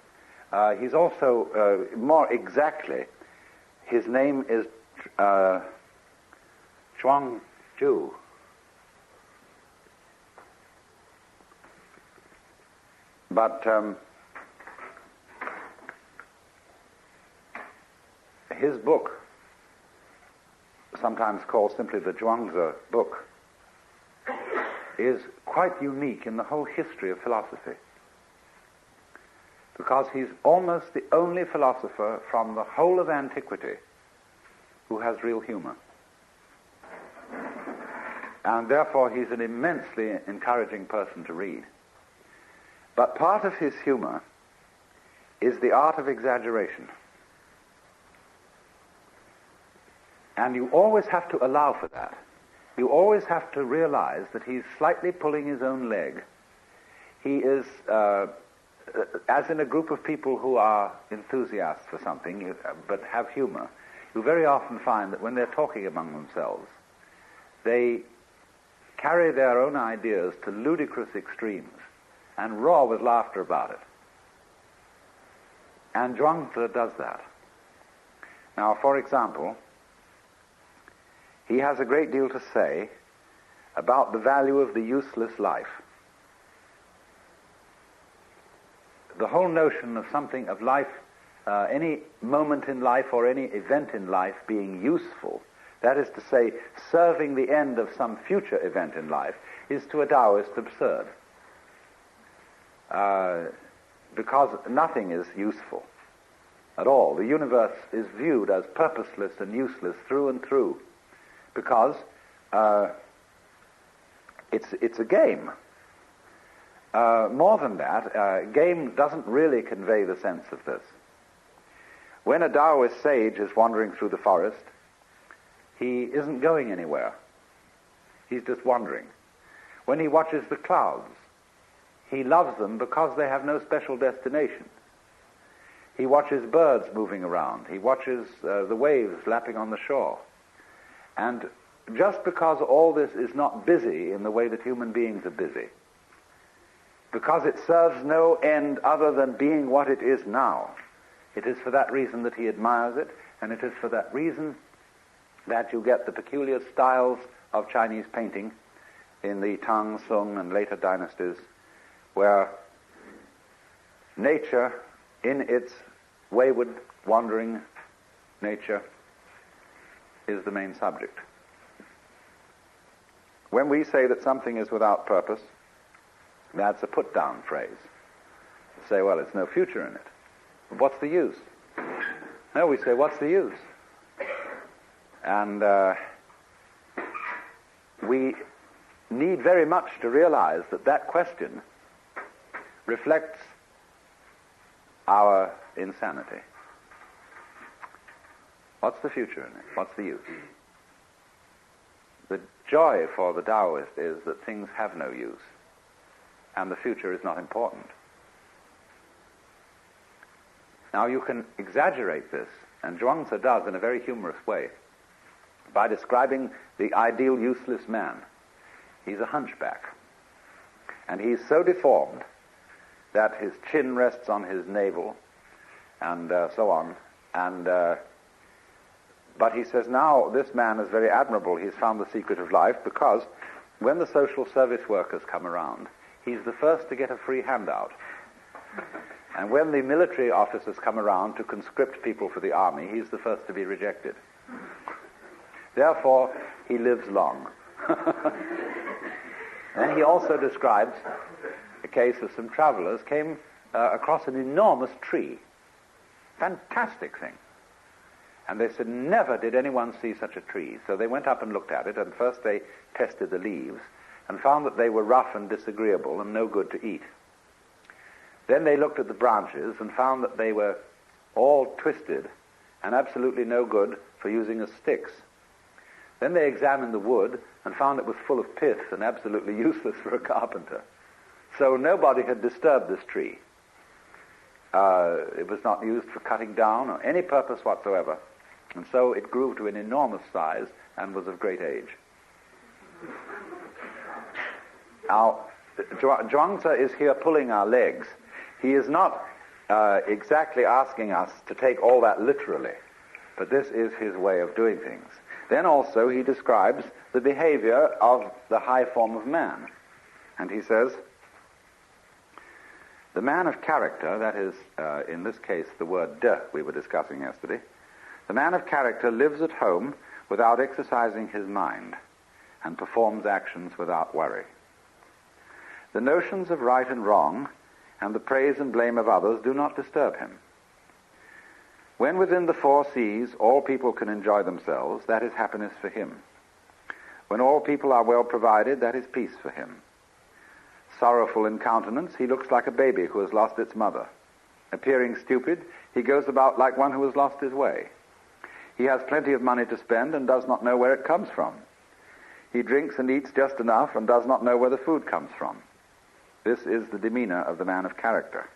he's also, more exactly, his name is Zhuangzhu. But his book, sometimes called simply the Zhuangzi book, is quite unique in the whole history of philosophy, because he's almost the only philosopher from the whole of antiquity who has real humor. And therefore he's an immensely encouraging person to read. But part of his humor is the art of exaggeration. And you always have to allow for that. You always have to realize that he's slightly pulling his own leg. He is, as in a group of people who are enthusiasts for something, but have humor, you very often find that when they're talking among themselves, they carry their own ideas to ludicrous extremes and roar with laughter about it. And Zhuangzi does that. Now, for example, he has a great deal to say about the value of the useless life. The whole notion of something of life, any moment in life or any event in life being useful, that is to say, serving the end of some future event in life, is to a Taoist absurd. Because nothing is useful at all. The universe is viewed as purposeless and useless through and through, because it's a game. More than that, game doesn't really convey the sense of this. When a Taoist sage is wandering through the forest, he isn't going anywhere. He's just wandering. When he watches the clouds, he loves them because they have no special destination. He watches birds moving around. He watches the waves lapping on the shore. And just because all this is not busy in the way that human beings are busy, because it serves no end other than being what it is now, it is for that reason that he admires it, and it is for that reason that you get the peculiar styles of Chinese painting in the Tang, Sung, and later dynasties, where nature, in its wayward, wandering nature, is the main subject. When we say that something is without purpose, that's a put-down phrase. Say, well, it's no future in it. But what's the use? No, we say, what's the use? And we need very much to realize that that question reflects our insanity. What's the future in it? What's the use? The joy for the Taoist is that things have no use, and the future is not important. Now you can exaggerate this, and Zhuangzi does in a very humorous way, by describing the ideal useless man. He's a hunchback, and he's so deformed that his chin rests on his navel, and so on, and but he says, now this man is very admirable. He's found the secret of life, because when the social service workers come around, he's the first to get a free handout. And when the military officers come around to conscript people for the army, he's the first to be rejected. Therefore, he lives long. And he also describes a case of some travelers came across an enormous tree. Fantastic thing. And they said, never did anyone see such a tree. So they went up and looked at it, and first they tested the leaves and found that they were rough and disagreeable and no good to eat. Then they looked at the branches and found that they were all twisted and absolutely no good for using as sticks. Then they examined the wood and found it was full of pith and absolutely useless for a carpenter. So nobody had disturbed this tree. It was not used for cutting down or any purpose whatsoever. And so it grew to an enormous size and was of great age. Now, Zhuangzi is here pulling our legs. He is not exactly asking us to take all that literally, but this is his way of doing things. Then also he describes the behavior of the high form of man. And he says, the man of character, that is, in this case, the word de we were discussing yesterday, the man of character lives at home without exercising his mind and performs actions without worry. The notions of right and wrong and the praise and blame of others do not disturb him. When within the four seas all people can enjoy themselves, that is happiness for him. When all people are well provided, that is peace for him. Sorrowful in countenance, he looks like a baby who has lost its mother. Appearing stupid, he goes about like one who has lost his way. He has plenty of money to spend and does not know where it comes from. He drinks and eats just enough and does not know where the food comes from. This is the demeanor of the man of character.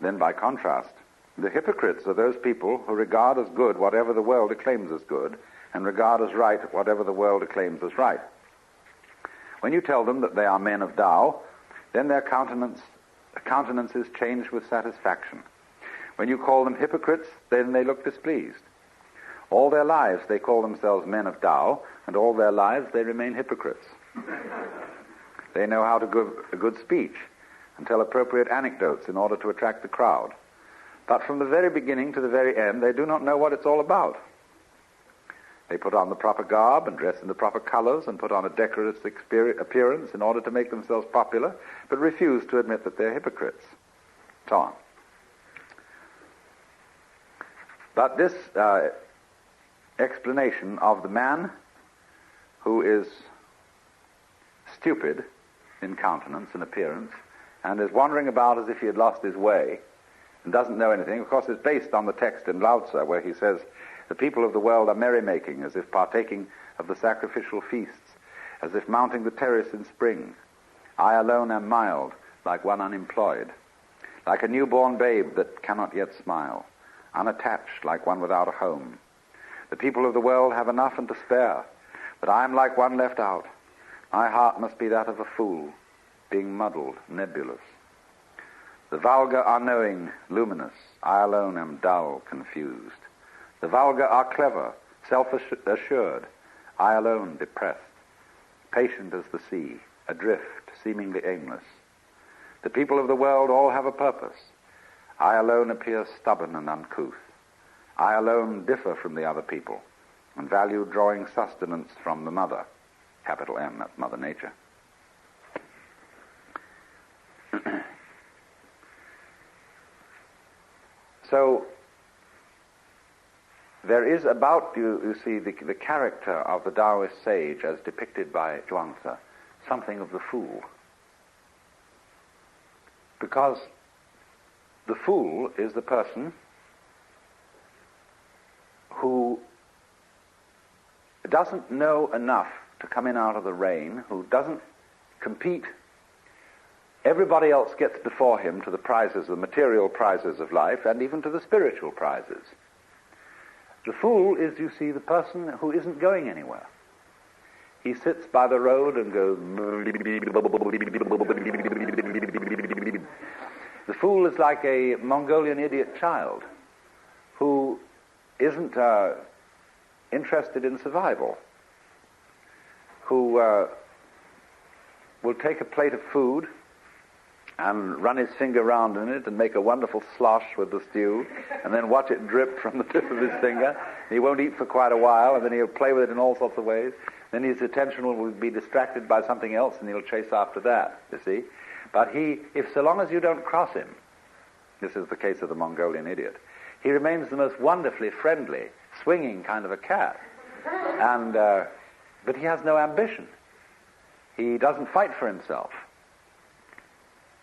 Then by contrast, the hypocrites are those people who regard as good whatever the world acclaims as good, and regard as right whatever the world acclaims as right. When you tell them that they are men of Tao, then their countenances change with satisfaction. When you call them hypocrites, then they look displeased. All their lives they call themselves men of Tao, and all their lives they remain hypocrites. They know how to give a good speech and tell appropriate anecdotes in order to attract the crowd. But from the very beginning to the very end, they do not know what it's all about. They put on the proper garb and dress in the proper colors and put on a decorous appearance in order to make themselves popular, but refuse to admit that they're hypocrites. So on. But this explanation of the man who is stupid in countenance and appearance and is wandering about as if he had lost his way and doesn't know anything, of course, is based on the text in Lao Tzu where he says, the people of the world are merrymaking as if partaking of the sacrificial feasts, as if mounting the terrace in spring. I alone am mild, like one unemployed, like a newborn babe that cannot yet smile, unattached like one without a home. The people of the world have enough and to spare, but I am like one left out. My heart must be that of a fool, being muddled, nebulous. The vulgar are knowing, luminous. I alone am dull, confused. The vulgar are clever, self-assured. I alone depressed, patient as the sea, adrift, seemingly aimless. The people of the world all have a purpose. I alone appear stubborn and uncouth. I alone differ from the other people and value drawing sustenance from the mother. Capital M, that's Mother Nature. So, there is about, you see, the character of the Taoist sage as depicted by Zhuangzi, something of the fool. Because the fool is the person who doesn't know enough to come in out of the rain, who doesn't compete. Everybody else gets before him to the prizes, the material prizes of life, and even to the spiritual prizes. The fool is, you see, the person who isn't going anywhere. He sits by the road and goes... The fool is like a Mongolian idiot child who isn't interested in survival, who will take a plate of food and run his finger round in it and make a wonderful slosh with the stew, and then watch it drip from the tip of his finger. He won't eat for quite a while, and then he'll play with it in all sorts of ways. Then his attention will be distracted by something else, and he'll chase after that, you see. But so long as you don't cross him, this is the case of the Mongolian idiot, he remains the most wonderfully friendly, swinging kind of a cat. But he has no ambition. He doesn't fight for himself.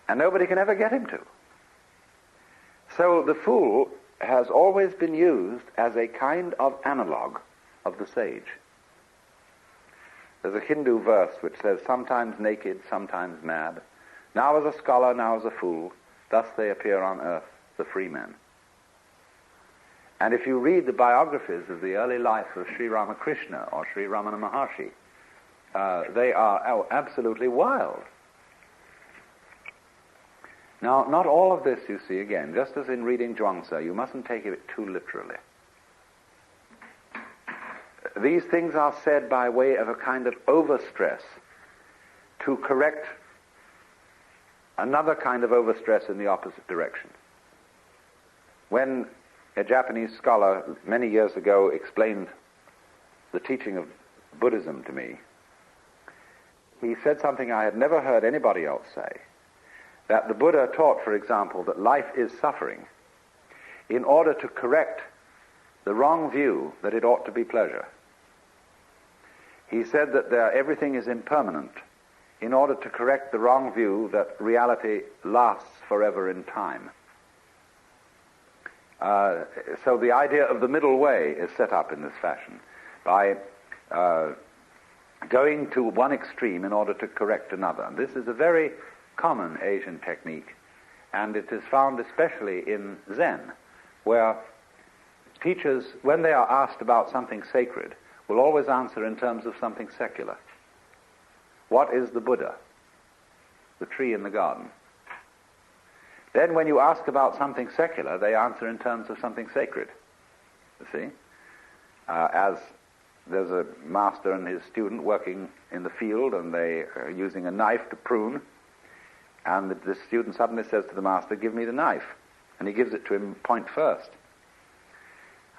And nobody can ever get him to. So the fool has always been used as a kind of analog of the sage. There's a Hindu verse which says, sometimes naked, sometimes mad, now as a scholar, now as a fool, thus they appear on earth, the free men. And if you read the biographies of the early life of Sri Ramakrishna or Sri Ramana Maharshi, they are absolutely wild. Now, not all of this, you see, again, just as in reading Zhuangzi, you mustn't take it too literally. These things are said by way of a kind of overstress to correct another kind of overstress in the opposite direction. When a Japanese scholar many years ago explained the teaching of Buddhism to me, he said something I had never heard anybody else say, that the Buddha taught, for example, that life is suffering in order to correct the wrong view that it ought to be pleasure. He said that everything is impermanent in order to correct the wrong view that reality lasts forever in time. So the idea of the middle way is set up in this fashion, by going to one extreme in order to correct another. And this is a very common Asian technique, and it is found especially in Zen, where teachers, when they are asked about something sacred, will always answer in terms of something secular. What is the Buddha? The tree in the garden. Then when you ask about something secular, they answer in terms of something sacred. You see? As there's a master and his student working in the field, and they are using a knife to prune, and the student suddenly says to the master, "Give me the knife." And he gives it to him point first.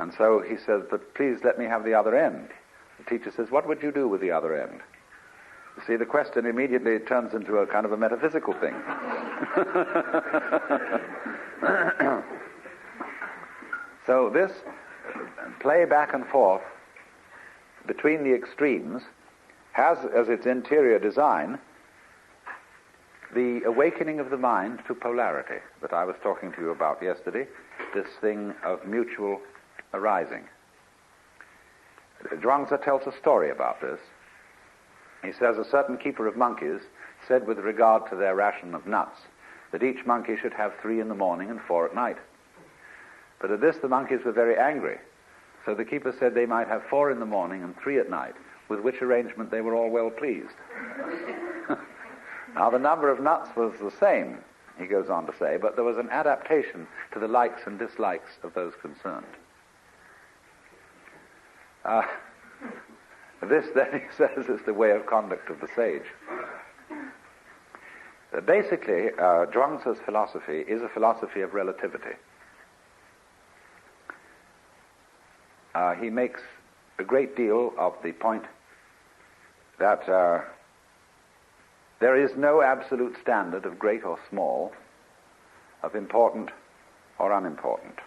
And so he says, but please let me have the other end. The teacher says, what would you do with the other end? You see, the question immediately turns into a kind of a metaphysical thing. So this play back and forth between the extremes has as its interior design the awakening of the mind to polarity that I was talking to you about yesterday, this thing of mutual arising. Zhuangzi tells a story about this. He says a certain keeper of monkeys said with regard to their ration of nuts that each monkey should have 3 in the morning and 4 at night. But at this the monkeys were very angry. So the keeper said they might have 4 in the morning and 3 at night, with which arrangement they were all well pleased. Now the number of nuts was the same, he goes on to say, but there was an adaptation to the likes and dislikes of those concerned. This, then, he says, is the way of conduct of the sage. Basically, Zhuangzi's philosophy is a philosophy of relativity. He makes a great deal of the point that there is no absolute standard of great or small, of important or unimportant.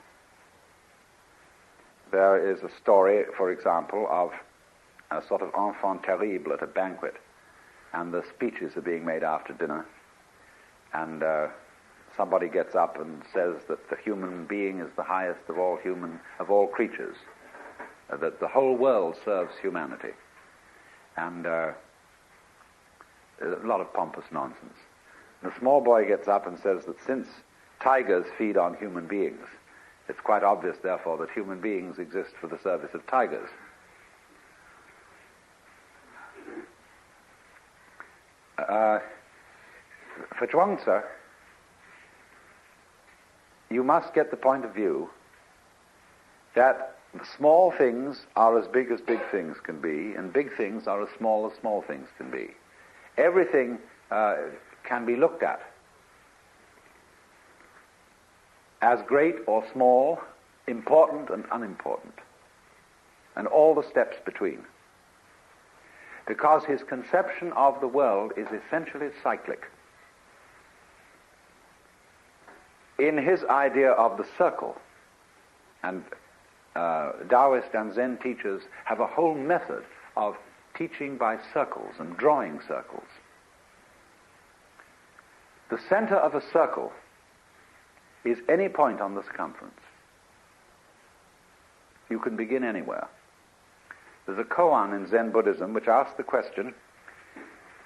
There is a story, for example, of a sort of enfant terrible at a banquet, and the speeches are being made after dinner, and somebody gets up and says that the human being is the highest of all creatures, that the whole world serves humanity, and a lot of pompous nonsense. And the small boy gets up and says that since tigers feed on human beings, it's quite obvious, therefore, that human beings exist for the service of tigers. For Zhuangzi, you must get the point of view that small things are as big things can be, and big things are as small things can be. Everything can be looked at as great or small, important and unimportant, and all the steps between. Because his conception of the world is essentially cyclic. In his idea of the circle, and Taoist and Zen teachers have a whole method of teaching by circles and drawing circles. The center of a circle is any point on the circumference. You can begin anywhere. There's a koan in Zen Buddhism which asks the question,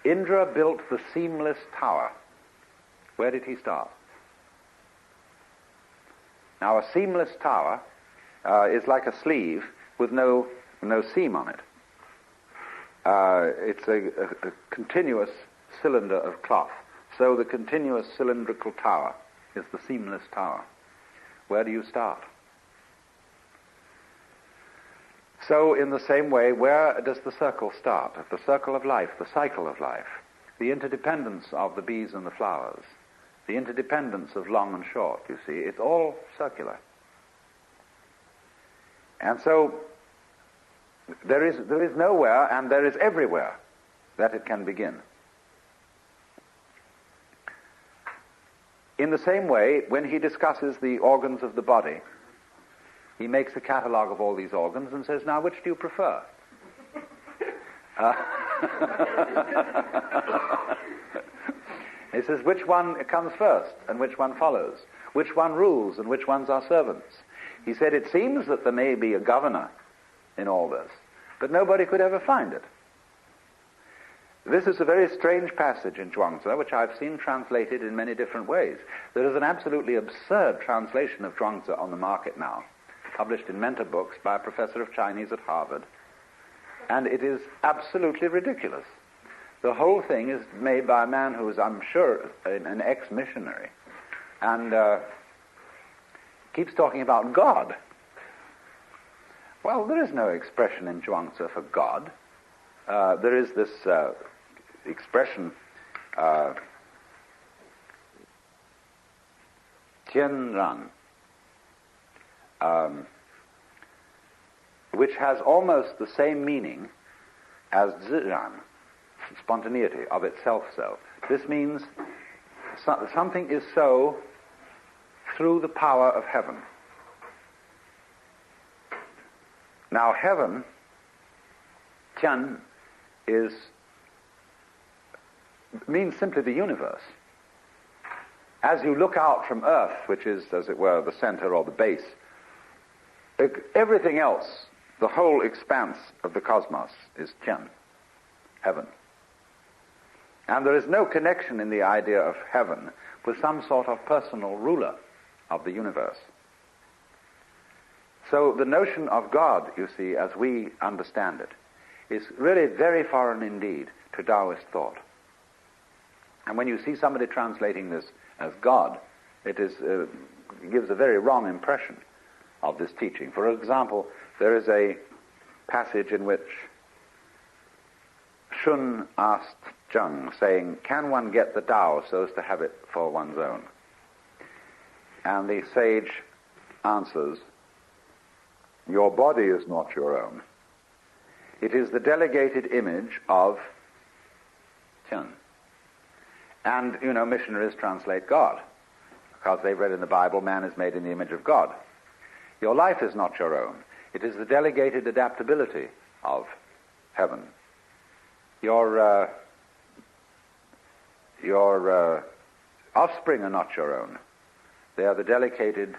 Indra built the seamless tower. Where did he start? Now a seamless tower is like a sleeve with no seam on it. It's a continuous cylinder of cloth. So the continuous cylindrical tower is the seamless tower. Where do you start? So in the same way, where does the circle start? At the circle of life, the cycle of life, the interdependence of the bees and the flowers, the interdependence of long and short, you see, it's all circular. And so there is nowhere and there is everywhere that it can begin. In the same way, when he discusses the organs of the body, he makes a catalogue of all these organs and says, now, which do you prefer? He says, which one comes first and which one follows? Which one rules and which ones are servants? He said, it seems that there may be a governor in all this, but nobody could ever find it. This is a very strange passage in Zhuangzi, which I've seen translated in many different ways. There is an absolutely absurd translation of Zhuangzi on the market now, published in mentor books by a professor of Chinese at Harvard, and it is absolutely ridiculous. The whole thing is made by a man who is, I'm sure, an ex-missionary, and keeps talking about God. Well, there is no expression in Zhuangzi for God. There is this expression, Tianran, which has almost the same meaning as ziran, spontaneity, of itself so. This means something is so through the power of heaven. Now heaven, Tian, means simply the universe. As you look out from Earth, which is, as it were, the center or the base, everything else, the whole expanse of the cosmos, is Tian, heaven. And there is no connection in the idea of heaven with some sort of personal ruler of the universe. So the notion of God, you see, as we understand it, is really very foreign indeed to Taoist thought. And when you see somebody translating this as God, it gives a very wrong impression of this teaching. For example, there is a passage in which Shun asked Zheng, saying, "Can one get the Tao so as to have it for one's own?" And the sage answers, "Your body is not your own. It is the delegated image of Tian." And, missionaries translate God, because they've read in the Bible, man is made in the image of God. Your life is not your own. It is the delegated adaptability of heaven. Your offspring are not your own. They are the delegated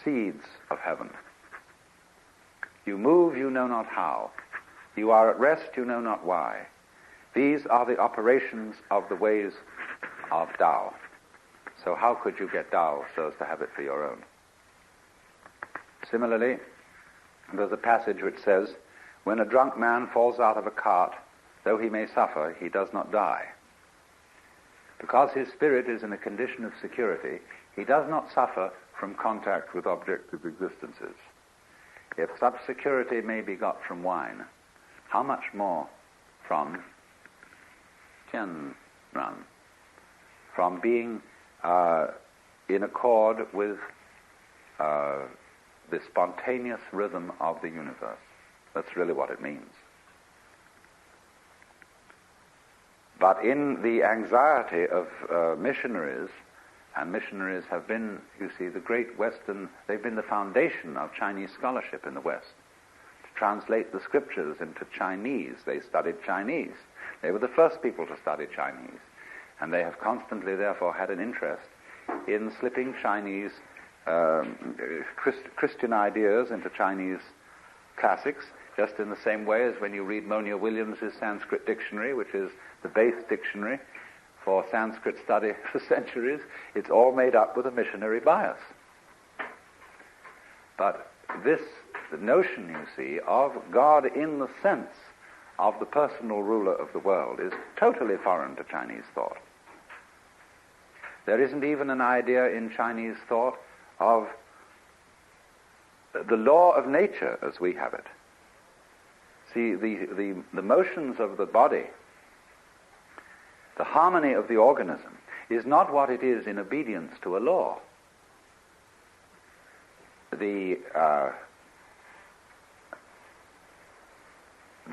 seeds of heaven. You move, you know not how. You are at rest, you know not why. These are the operations of the ways of Tao. So how could you get Tao so as to have it for your own? Similarly, there's a passage which says, "When a drunk man falls out of a cart, though he may suffer, he does not die. Because his spirit is in a condition of security, he does not suffer from contact with objective existences. If such security may be got from wine, how much more from Tianran, from being in accord with the spontaneous rhythm of the universe." That's really what it means. But in the anxiety of missionaries, and missionaries have been, you see, the great Western, they've been the foundation of Chinese scholarship in the West. To translate the scriptures into Chinese, they studied Chinese. They were the first people to study Chinese. And they have constantly, therefore, had an interest in slipping Chinese Christian ideas into Chinese classics, just in the same way as when you read Monia Williams's Sanskrit dictionary, which is the base dictionary for Sanskrit study for centuries, it's all made up with a missionary bias. But this notion, you see, of God in the sense of the personal ruler of the world is totally foreign to Chinese thought. There isn't even an idea in Chinese thought of the law of nature as we have it. See, the motions of the body, the harmony of the organism, is not what it is in obedience to a law. The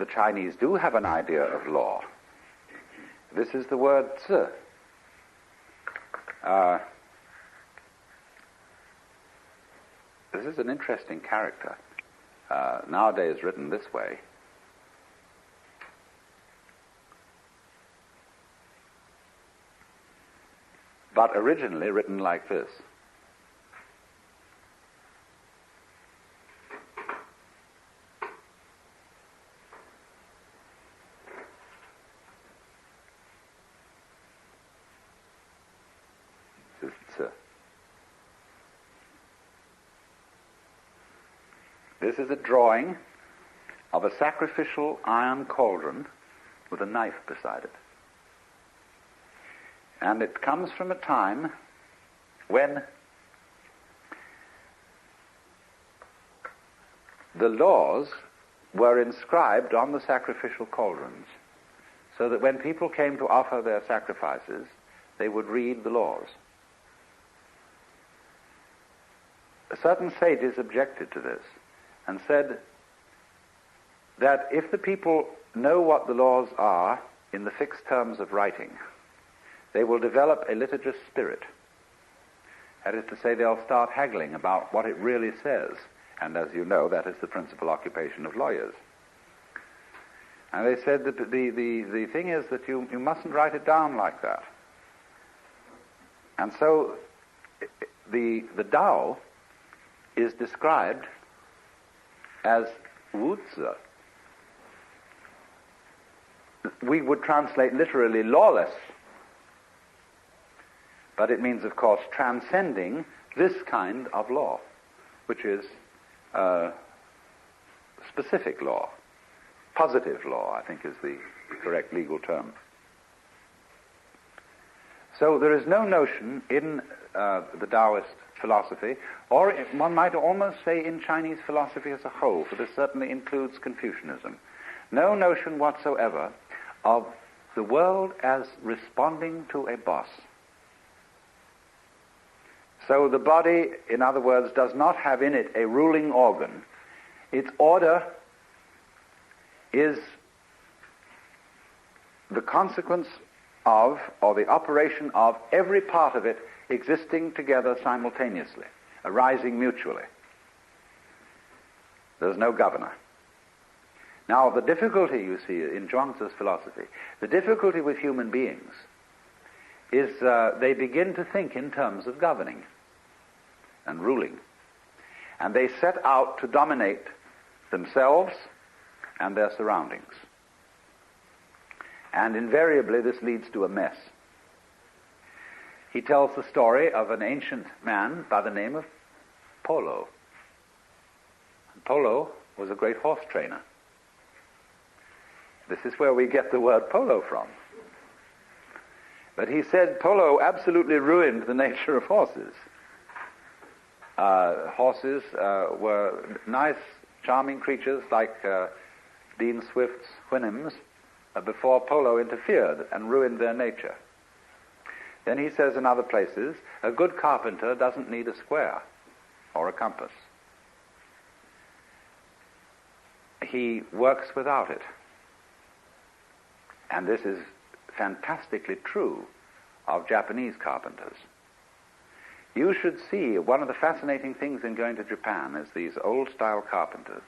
Chinese do have an idea of law. This is the word zi. This is an interesting character, nowadays written this way. But originally written like this. This is a drawing of a sacrificial iron cauldron with a knife beside it. And it comes from a time when the laws were inscribed on the sacrificial cauldrons, so that when people came to offer their sacrifices, they would read the laws. certain sages objected to this and said that if the people know what the laws are in the fixed terms of writing, they will develop a litigious spirit. That is to say, they'll start haggling about what it really says. And as you know, that is the principal occupation of lawyers. And they said that the thing is that you mustn't write it down like that. And so the Tao is described as Wuzi. We would translate literally lawless, but it means, of course, transcending this kind of law, which is specific law. Positive law, I think, is the correct legal term. So there is no notion in the Taoist philosophy, or one might almost say in Chinese philosophy as a whole, for this certainly includes Confucianism, no notion whatsoever of the world as responding to a boss. So the body, in other words, does not have in it a ruling organ. Its order is the consequence of, or the operation of, every part of it existing together simultaneously, arising mutually. There's no governor. Now, the difficulty, you see, in Zhuangzi's philosophy, the difficulty with human beings is they begin to think in terms of governing and ruling. And they set out to dominate themselves and their surroundings. And invariably this leads to a mess. He tells the story of an ancient man by the name of Polo. And Polo was a great horse trainer. This is where we get the word polo from. But he said Polo absolutely ruined the nature of horses. Horses were nice, charming creatures like Dean Swift's Houyhnhnms before Polo interfered and ruined their nature. Then he says in other places, a good carpenter doesn't need a square or a compass. He works without it. And this is fantastically true of Japanese carpenters. You should see, one of the fascinating things in going to Japan is these old-style carpenters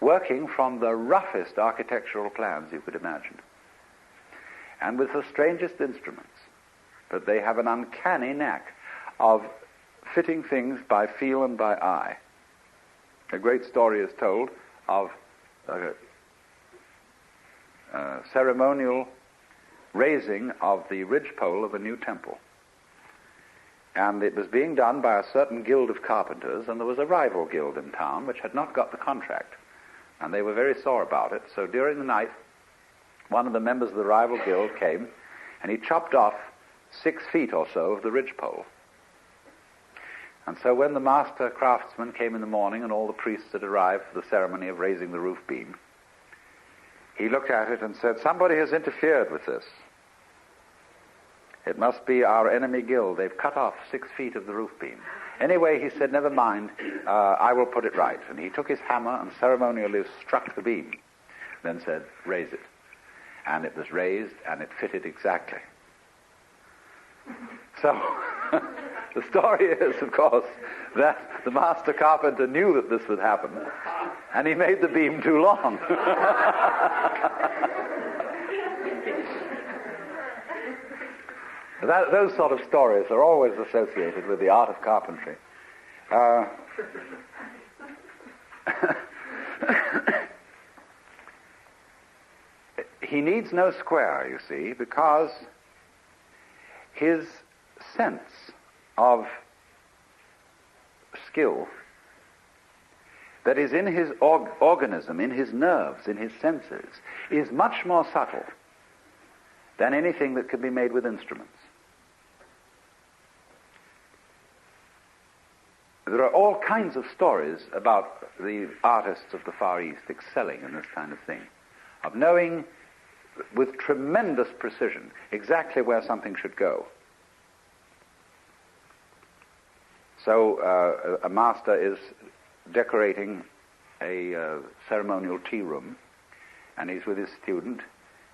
working from the roughest architectural plans you could imagine, and with the strangest instruments. But they have an uncanny knack of fitting things by feel and by eye. A great story is told of ceremonial raising of the ridgepole of a new temple. And it was being done by a certain guild of carpenters, and there was a rival guild in town which had not got the contract. And they were very sore about it. So during the night, one of the members of the rival guild came, and he chopped off 6 feet or so of the ridgepole. And so when the master craftsman came in the morning and all the priests had arrived for the ceremony of raising the roof beam, he looked at it and said, somebody has interfered with this. It must be our enemy guild. They've cut off 6 feet of the roof beam. Anyway, he said, never mind, I will put it right. And he took his hammer and ceremonially struck the beam, then said, raise it. And it was raised, and it fitted exactly. So, the story is, of course, that the master carpenter knew that this would happen, and he made the beam too long. Those sort of stories are always associated with the art of carpentry. He needs no square, you see, because his sense of skill that is in his organism, in his nerves, in his senses, is much more subtle than anything that can be made with instruments. There are all kinds of stories about the artists of the Far East excelling in this kind of thing, of knowing with tremendous precision exactly where something should go. So a master is decorating a ceremonial tea room, and he's with his student,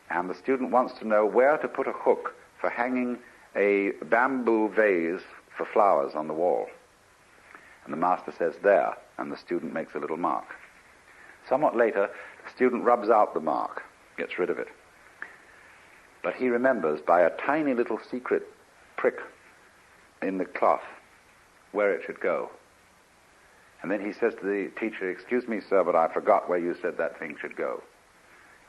and the student wants to know where to put a hook for hanging a bamboo vase for flowers on the wall. And the master says, there, and the student makes a little mark. Somewhat later, the student rubs out the mark, gets rid of it. But he remembers by a tiny little secret prick in the cloth where it should go. And then he says to the teacher, excuse me, sir, but I forgot where you said that thing should go.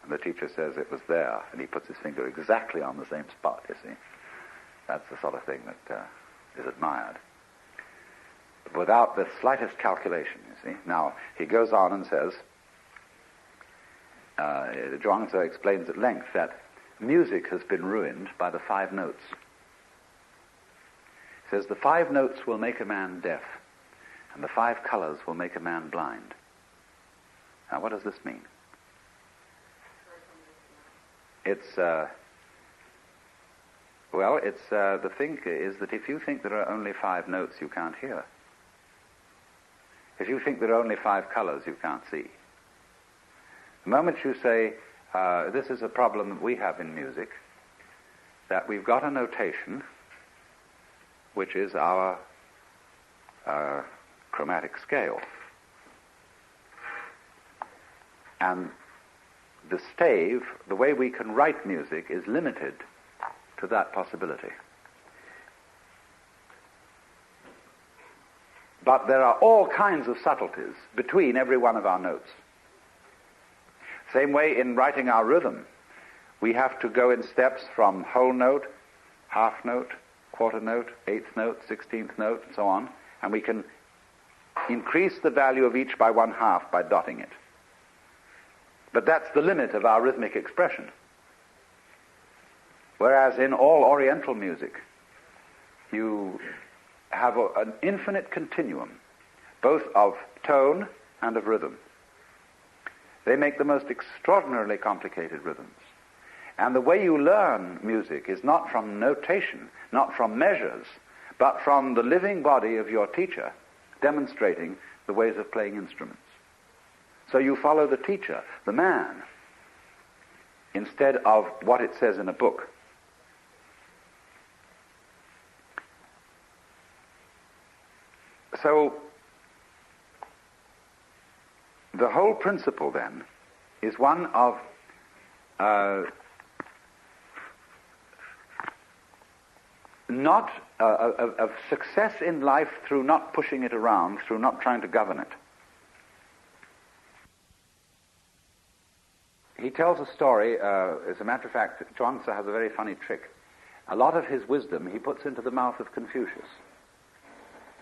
And the teacher says it was there, and he puts his finger exactly on the same spot, you see. That's the sort of thing that is admired, without the slightest calculation, you see. Now, he goes on and says, Zhuangzi explains at length that music has been ruined by the 5 notes. He says the 5 notes will make a man deaf, and the 5 colors will make a man blind. Now, what does this mean? It's, the thing is that if you think there are only 5 notes, you can't hear. If you think there are only 5 colors, you can't see. The moment you say, this is a problem that we have in music, that we've got a notation, which is our chromatic scale. And the stave, the way we can write music, is limited to that possibility. But there are all kinds of subtleties between every one of our notes. Same way in writing our rhythm, we have to go in steps from whole note, half note, quarter note, 8th note, 16th note, and so on, and we can increase the value of each by 1/2 by dotting it. But that's the limit of our rhythmic expression. Whereas in all Oriental music, you have an infinite continuum, both of tone and of rhythm. They make the most extraordinarily complicated rhythms. And the way you learn music is not from notation, not from measures, but from the living body of your teacher demonstrating the ways of playing instruments. So you follow the teacher, the man, instead of what it says in a book. So the whole principle then is one of of success in life through not pushing it around, through not trying to govern it. He tells a story, as a matter of fact, Zhuangzi has a very funny trick. A lot of his wisdom he puts into the mouth of Confucius.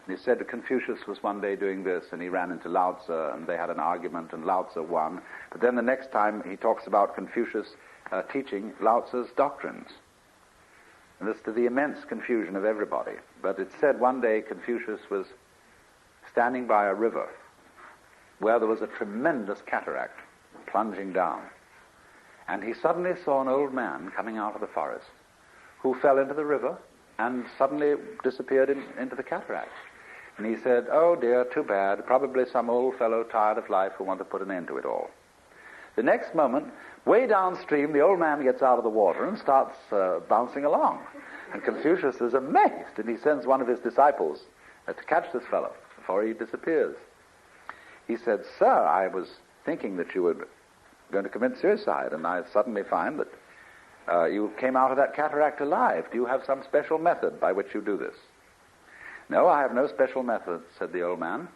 He said that Confucius was one day doing this, and he ran into Lao Tzu, and they had an argument, and Lao Tzu won. But then the next time he talks about Confucius teaching Lao Tzu's doctrines. And this to the immense confusion of everybody. But it said one day Confucius was standing by a river where there was a tremendous cataract plunging down. And he suddenly saw an old man coming out of the forest who fell into the river and suddenly disappeared into the cataract. And he said, oh dear, too bad, probably some old fellow tired of life who wanted to put an end to it all. The next moment, way downstream, the old man gets out of the water and starts bouncing along. And Confucius is amazed, and he sends one of his disciples to catch this fellow before he disappears. He said, sir, I was thinking that you were going to commit suicide, and I suddenly find that you came out of that cataract alive. Do you have some special method by which you do this? No, I have no special method, said the old man.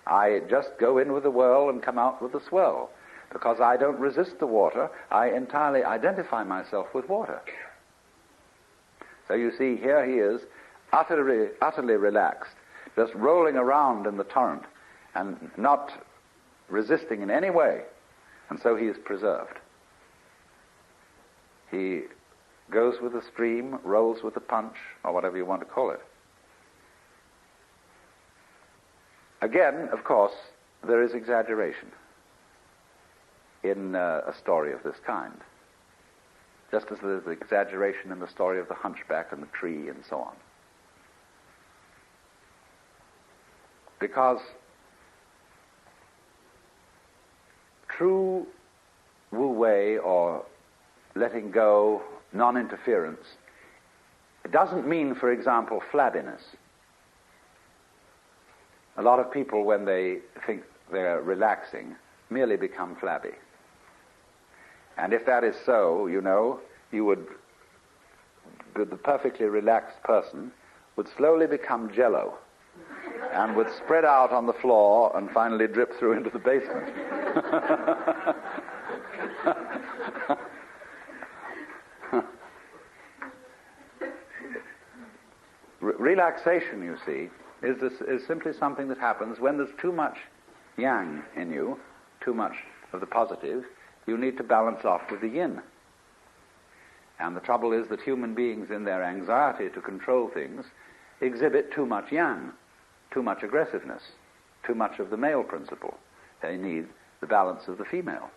I just go in with the whirl and come out with the swirl. Because I don't resist the water, I entirely identify myself with water. So you see, here he is, utterly relaxed, just rolling around in the torrent and not resisting in any way. And so he is preserved. He goes with the stream, rolls with the punch, or whatever you want to call it. Again, of course, there is exaggeration in a story of this kind. Just as there's exaggeration in the story of the hunchback and the tree and so on. Because true Wu Wei, or letting go, non-interference, it doesn't mean, for example, flabbiness. A lot of people, when they think they're relaxing, merely become flabby. And if that is so, the perfectly relaxed person would slowly become jello and would spread out on the floor and finally drip through into the basement. Relaxation, you see, is simply something that happens when there's too much yang in you, too much of the positive. You need to balance off with the yin. And the trouble is that human beings, in their anxiety to control things, exhibit too much yang, too much aggressiveness, too much of the male principle. They need the balance of the female.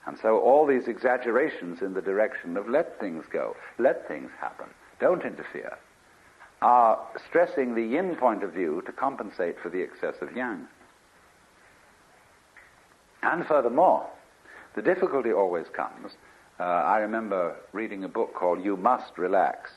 And so all these exaggerations in the direction of let things go, let things happen, don't interfere, are stressing the yin point of view to compensate for the excess of yang. And furthermore, the difficulty always comes. I remember reading a book called You Must Relax.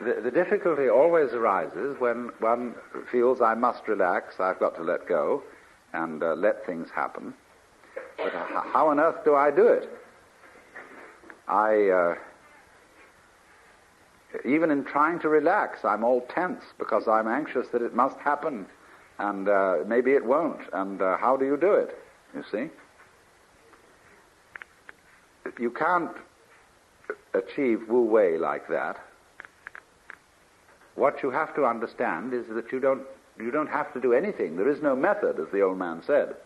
The difficulty always arises when one feels I must relax, I've got to let go, and let things happen. But how on earth do I do it? Even in trying to relax, I'm all tense because I'm anxious that it must happen, and maybe it won't, and how do you do it, you see? You can't achieve Wu Wei like that. What you have to understand is that you don't have to do anything. There is no method, as the old man said.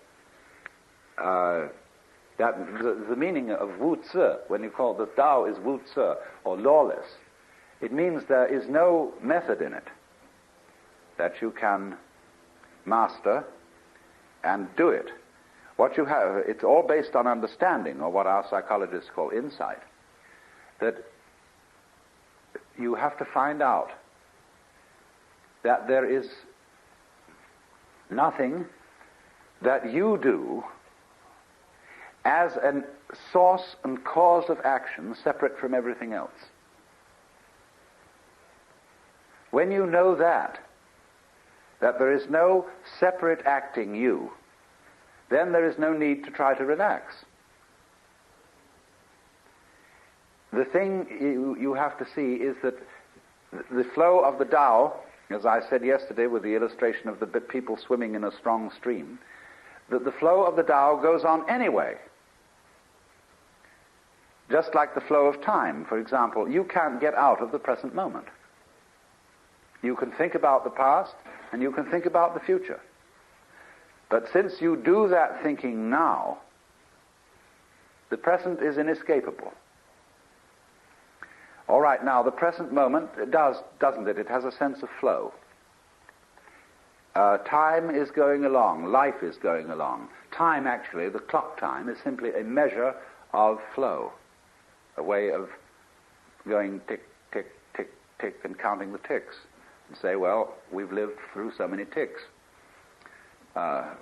That the meaning of Wu Zi, when you call the Tao is Wu Zi, or lawless, it means there is no method in it that you can master and do it. What you have, it's all based on understanding, or what our psychologists call insight, that you have to find out that there is nothing that you do as a source and cause of action separate from everything else. When you know that there is no separate acting you, then there is no need to try to relax. The thing you have to see is that the flow of the Tao, as I said yesterday with the illustration of the people swimming in a strong stream, that the flow of the Tao goes on anyway. Just like the flow of time, for example, you can't get out of the present moment. You can think about the past, and you can think about the future. But since you do that thinking now, the present is inescapable. All right, now the present moment doesn't it? It has a sense of flow. Time is going along, life is going along. Time, actually, the clock time, is simply a measure of flow, a way of going tick, tick, tick, tick, and counting the ticks. And say, well, we've lived through so many ticks. But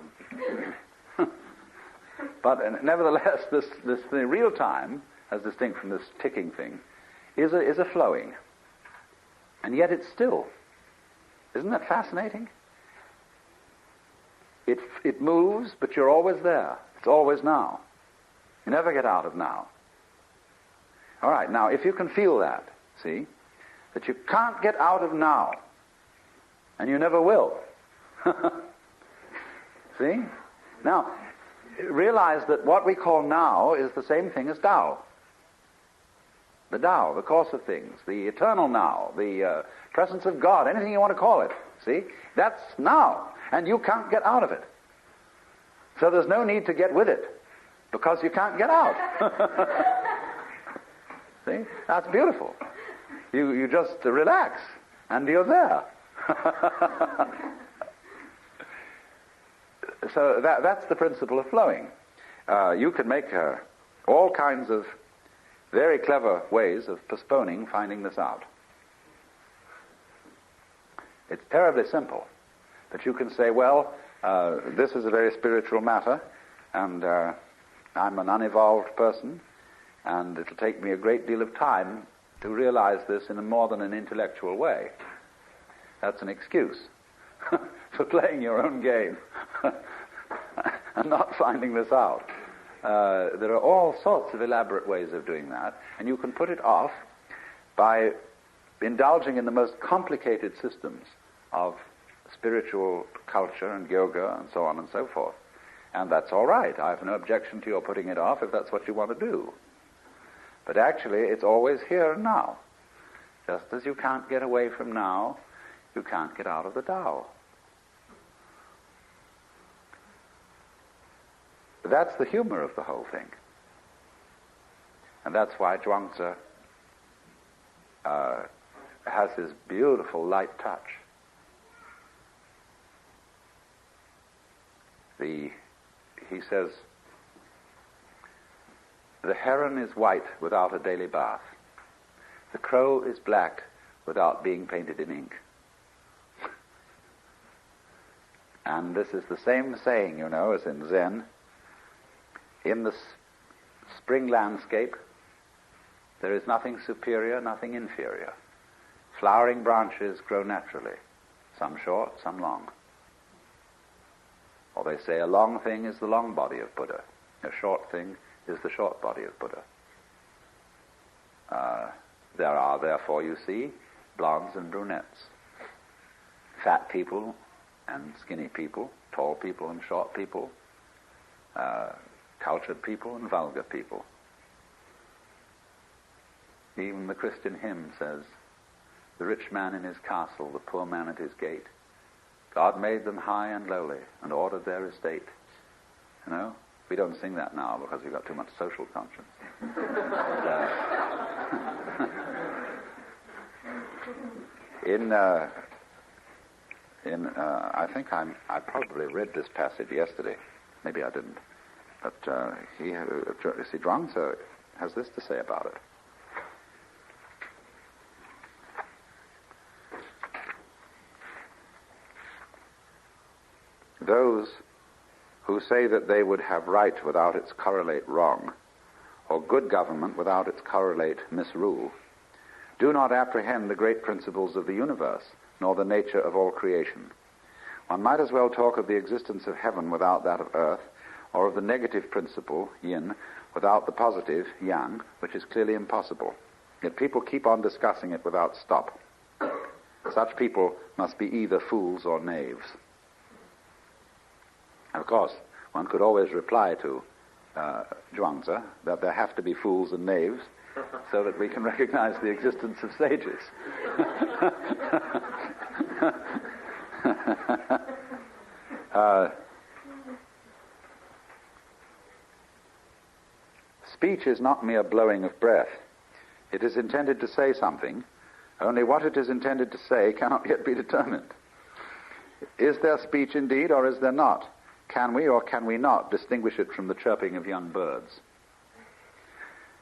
nevertheless, this the real time, as distinct from this ticking thing, is a flowing. And yet it's still. Isn't that fascinating? It moves, but you're always there. It's always now. You never get out of now. All right, now, if you can feel that, see, that you can't get out of now, and you never will. See? Now, realize that what we call now is the same thing as Tao. The Tao, the course of things, the eternal now, the presence of God, anything you want to call it. See? That's now, and you can't get out of it. So there's no need to get with it, because you can't get out. See? That's beautiful. You just relax, and you're there. So that's the principle of flowing. You can make all kinds of very clever ways of postponing finding this out. It's terribly simple. But you can say, well, this is a very spiritual matter, and I'm an unevolved person, and it'll take me a great deal of time to realize this in a more than an intellectual way. That's an excuse for playing your own game and not finding this out. There are all sorts of elaborate ways of doing that, and you can put it off by indulging in the most complicated systems of spiritual culture and yoga and so on and so forth. And that's all right. I have no objection to your putting it off if that's what you want to do. But actually, it's always here and now. Just as you can't get away from now, you can't get out of the Tao. That's the humor of the whole thing. And that's why Zhuangzi has his beautiful light touch. He says, the heron is white without a daily bath. The crow is black without being painted in ink. And this is the same saying, as in Zen. In the spring landscape, there is nothing superior, nothing inferior. Flowering branches grow naturally, some short, some long. Or they say a long thing is the long body of Buddha. A short thing is the short body of Buddha. There are, therefore, you see, blondes and brunettes, fat people and skinny people, tall people and short people, cultured people and vulgar people. Even the Christian hymn says, the rich man in his castle, the poor man at his gate. God made them high and lowly and ordered their estate. We don't sing that now because we've got too much social conscience. I think I probably read this passage yesterday. Maybe I didn't. But Zhuangzi has this to say about it. Those who say that they would have right without its correlate wrong, or good government without its correlate misrule, do not apprehend the great principles of the universe, nor the nature of all creation. One might as well talk of the existence of heaven without that of earth, or of the negative principle, yin, without the positive, yang, which is clearly impossible. Yet people keep on discussing it without stop. Such people must be either fools or knaves. Of course, one could always reply to Zhuangzi that there have to be fools and knaves so that we can recognize the existence of sages. Speech is not mere blowing of breath. It is intended to say something, only what it is intended to say cannot yet be determined. Is there speech indeed, or is there not? Can we or can we not distinguish it from the chirping of young birds?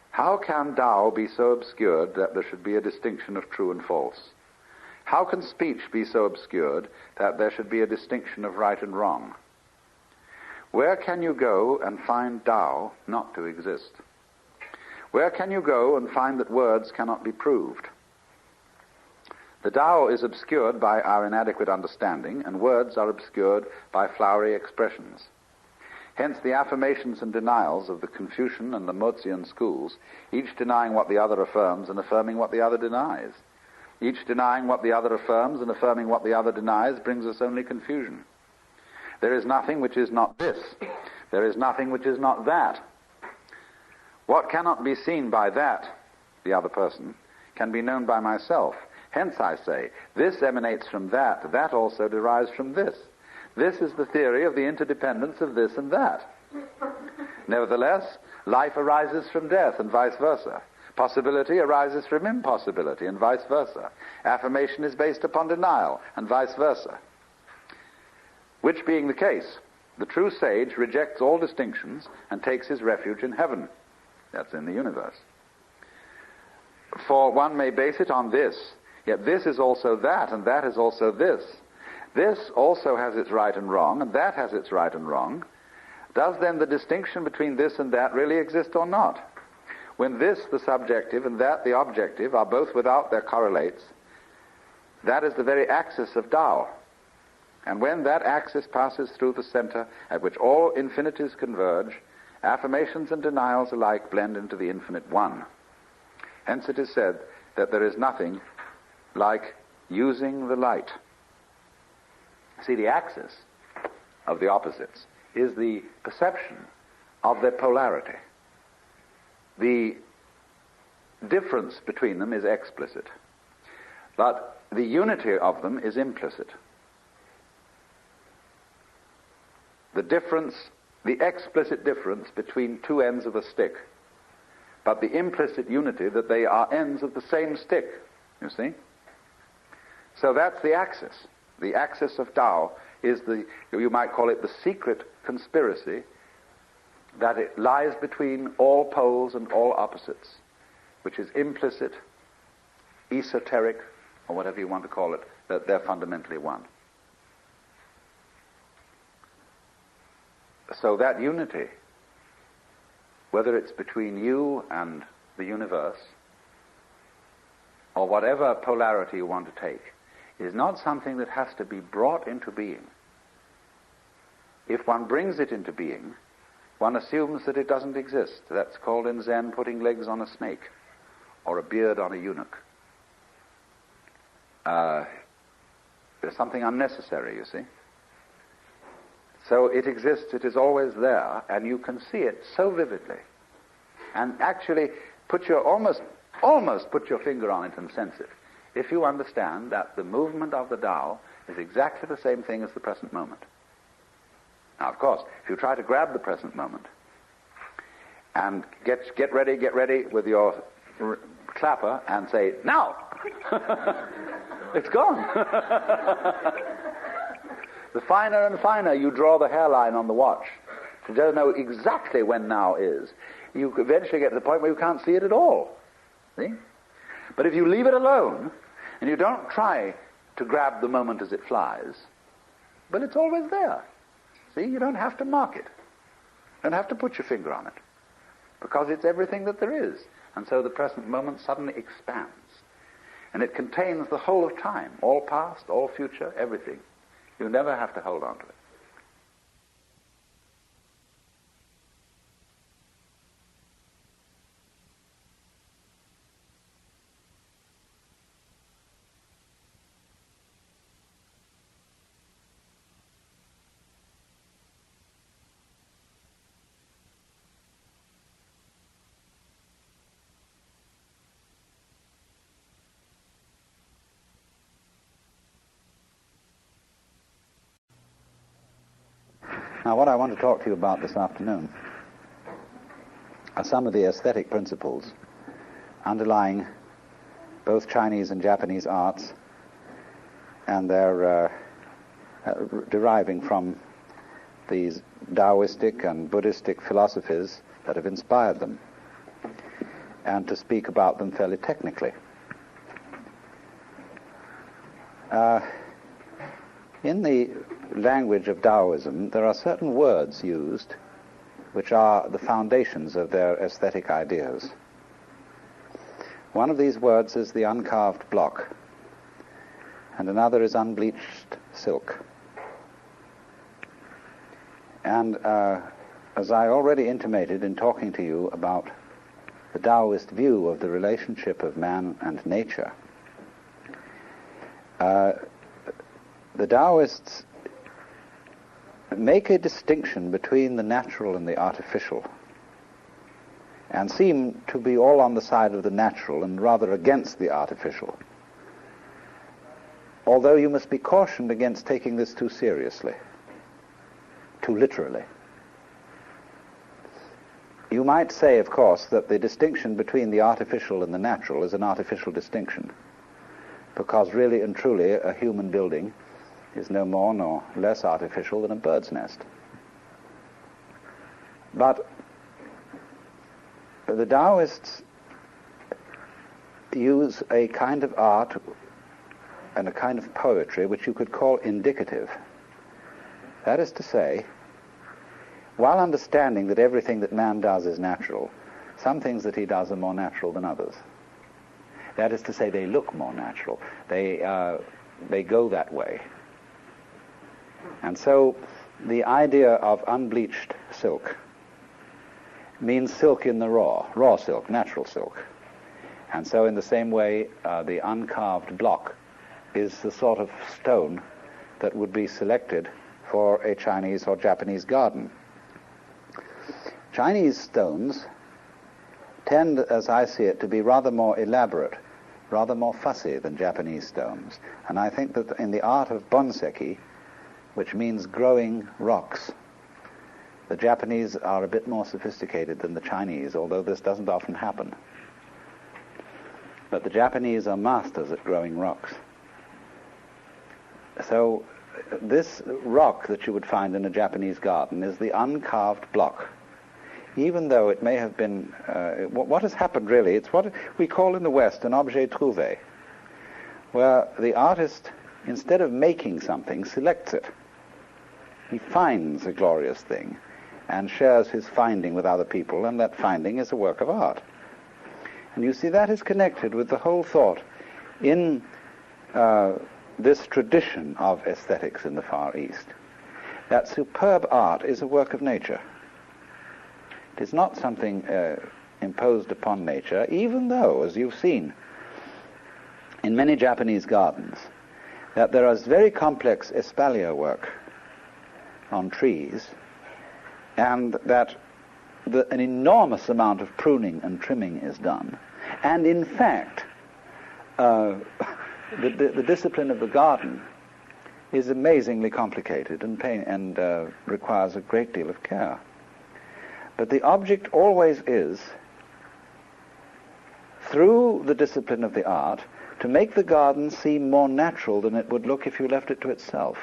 How can Tao be so obscured that there should be a distinction of true and false? How can speech be so obscured that there should be a distinction of right and wrong? Where can you go and find Tao not to exist? Where can you go and find that words cannot be proved? The Tao is obscured by our inadequate understanding, and words are obscured by flowery expressions. Hence the affirmations and denials of the Confucian and the Mozian schools, each denying what the other affirms and affirming what the other denies. Each denying what the other affirms and affirming what the other denies brings us only confusion. There is nothing which is not this. There is nothing which is not that. What cannot be seen by that, the other person, can be known by myself. Hence I say, this emanates from that, that also derives from this. This is the theory of the interdependence of this and that. Nevertheless, life arises from death and vice versa. Possibility arises from impossibility and vice versa. Affirmation is based upon denial and vice versa. Which being the case, the true sage rejects all distinctions and takes his refuge in heaven. That's in the universe. For one may base it on this: Yet this is also that, and that is also this. This also has its right and wrong, and that has its right and wrong. Does then the distinction between this and that really exist or not? When this, the subjective, and that, the objective, are both without their correlates, that is the very axis of Tao. And when that axis passes through the center at which all infinities converge, affirmations and denials alike blend into the infinite one. Hence it is said that there is nothing like using the light. See, the axis of the opposites is the perception of their polarity. The difference between them is explicit, but the unity of them is implicit. The difference, the explicit difference between two ends of a stick, but the implicit unity that they are ends of the same stick, you see? So that's the axis. The axis of Tao is you might call it the secret conspiracy that it lies between all poles and all opposites, which is implicit, esoteric, or whatever you want to call it, that they're fundamentally one. So that unity, whether it's between you and the universe, or whatever polarity you want to take, is not something that has to be brought into being. If one brings it into being, one assumes that it doesn't exist. That's called in Zen putting legs on a snake, or a beard on a eunuch. There's something unnecessary, you see. So it exists, it is always there, and you can see it so vividly. And actually almost put your finger on it and sense it, if you understand that the movement of the Tao is exactly the same thing as the present moment. Now, of course, if you try to grab the present moment and get ready with your clapper and say, now! It's gone. The finer and finer you draw the hairline on the watch to know exactly when now is, you eventually get to the point where you can't see it at all. See? But if you leave it alone, and you don't try to grab the moment as it flies, but it's always there. See, you don't have to mark it. You don't have to put your finger on it, because it's everything that there is. And so the present moment suddenly expands. And it contains the whole of time, all past, all future, everything. You never have to hold on to it. Now, what I want to talk to you about this afternoon are some of the aesthetic principles underlying both Chinese and Japanese arts, and they're deriving from these Taoistic and Buddhistic philosophies that have inspired them, and to speak about them fairly technically. In the language of Taoism, there are certain words used which are the foundations of their aesthetic ideas. One of these words is the uncarved block, and another is unbleached silk. And as I already intimated in talking to you about the Taoist view of the relationship of man and nature, the Taoists make a distinction between the natural and the artificial, and seem to be all on the side of the natural and rather against the artificial. Although you must be cautioned against taking this too seriously, too literally. You might say, of course, that the distinction between the artificial and the natural is an artificial distinction, because really and truly a human building is no more nor less artificial than a bird's nest. But the Taoists use a kind of art and a kind of poetry which you could call indicative. That is to say, while understanding that everything that man does is natural, some things that he does are more natural than others. That is to say, they look more natural. They go that way. And so the idea of unbleached silk means silk in the raw silk, natural silk. And so in the same way, the uncarved block is the sort of stone that would be selected for a Chinese or Japanese garden. Chinese stones tend, as I see it, to be rather more elaborate, rather more fussy than Japanese stones. And I think that in the art of bonseki, which means growing rocks, the Japanese are a bit more sophisticated than the Chinese, although this doesn't often happen. But the Japanese are masters at growing rocks. So this rock that you would find in a Japanese garden is the uncarved block. Even though it may have been, what has happened really, it's what we call in the West an objet trouvé, where the artist, instead of making something, selects it. He finds a glorious thing and shares his finding with other people, and that finding is a work of art. And you see, that is connected with the whole thought in this tradition of aesthetics in the Far East, that superb art is a work of nature. It is not something imposed upon nature, even though, as you've seen in many Japanese gardens, that there is very complex espalier work on trees, and that an enormous amount of pruning and trimming is done. And in fact, the discipline of the garden is amazingly complicated and requires a great deal of care. But the object always is, through the discipline of the art, to make the garden seem more natural than it would look if you left it to itself.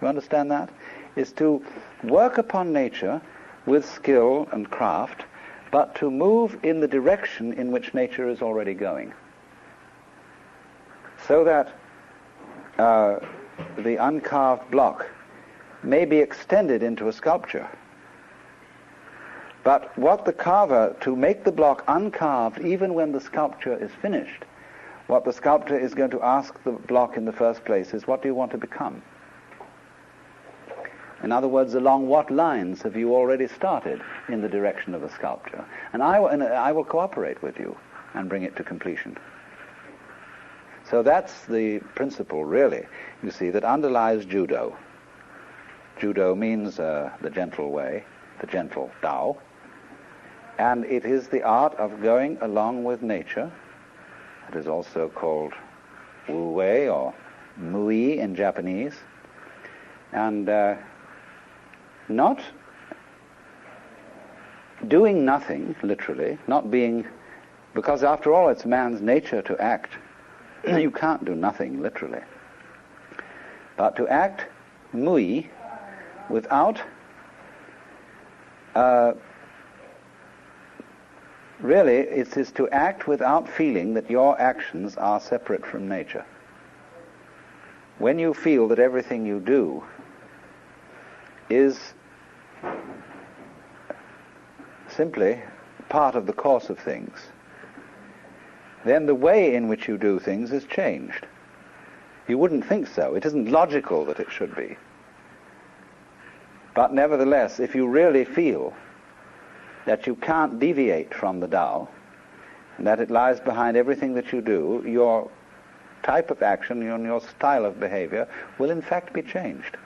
You understand that? Is to work upon nature with skill and craft, but to move in the direction in which nature is already going. So that the uncarved block may be extended into a sculpture. But what the carver, to make the block uncarved even when the sculpture is finished, what the sculptor is going to ask the block in the first place is, what do you want to become? In other words, along what lines have you already started in the direction of the sculpture? And I will cooperate with you and bring it to completion. So that's the principle, really, you see, that underlies judo. Judo means the gentle way, the gentle Tao. And it is the art of going along with nature. It is also called Wu Wei or Mui in Japanese. And not doing nothing, literally, not being, because after all it's man's nature to act. You can't do nothing, literally. But to act mui without really, it is to act without feeling that your actions are separate from nature. When you feel that everything you do is simply part of the course of things, then the way in which you do things is changed. You wouldn't think so. It isn't logical that it should be. But nevertheless, if you really feel that you can't deviate from the Tao, and that it lies behind everything that you do, your type of action and your style of behavior will in fact be changed.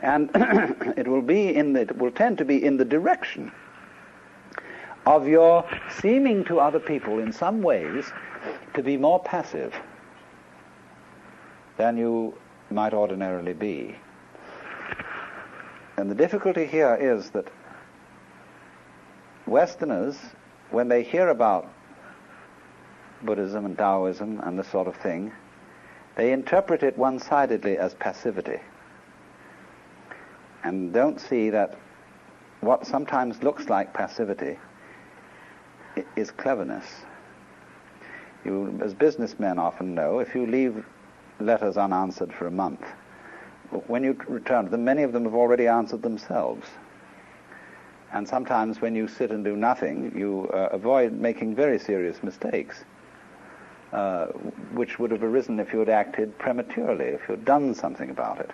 And it will tend to be in the direction of your seeming to other people in some ways to be more passive than you might ordinarily be. And the difficulty here is that Westerners, when they hear about Buddhism and Taoism and this sort of thing, they interpret it one-sidedly as passivity, and don't see that what sometimes looks like passivity is cleverness. You, as businessmen often know, if you leave letters unanswered for a month, when you return to them, many of them have already answered themselves. And sometimes when you sit and do nothing, you avoid making very serious mistakes, which would have arisen if you had acted prematurely, if you had done something about it.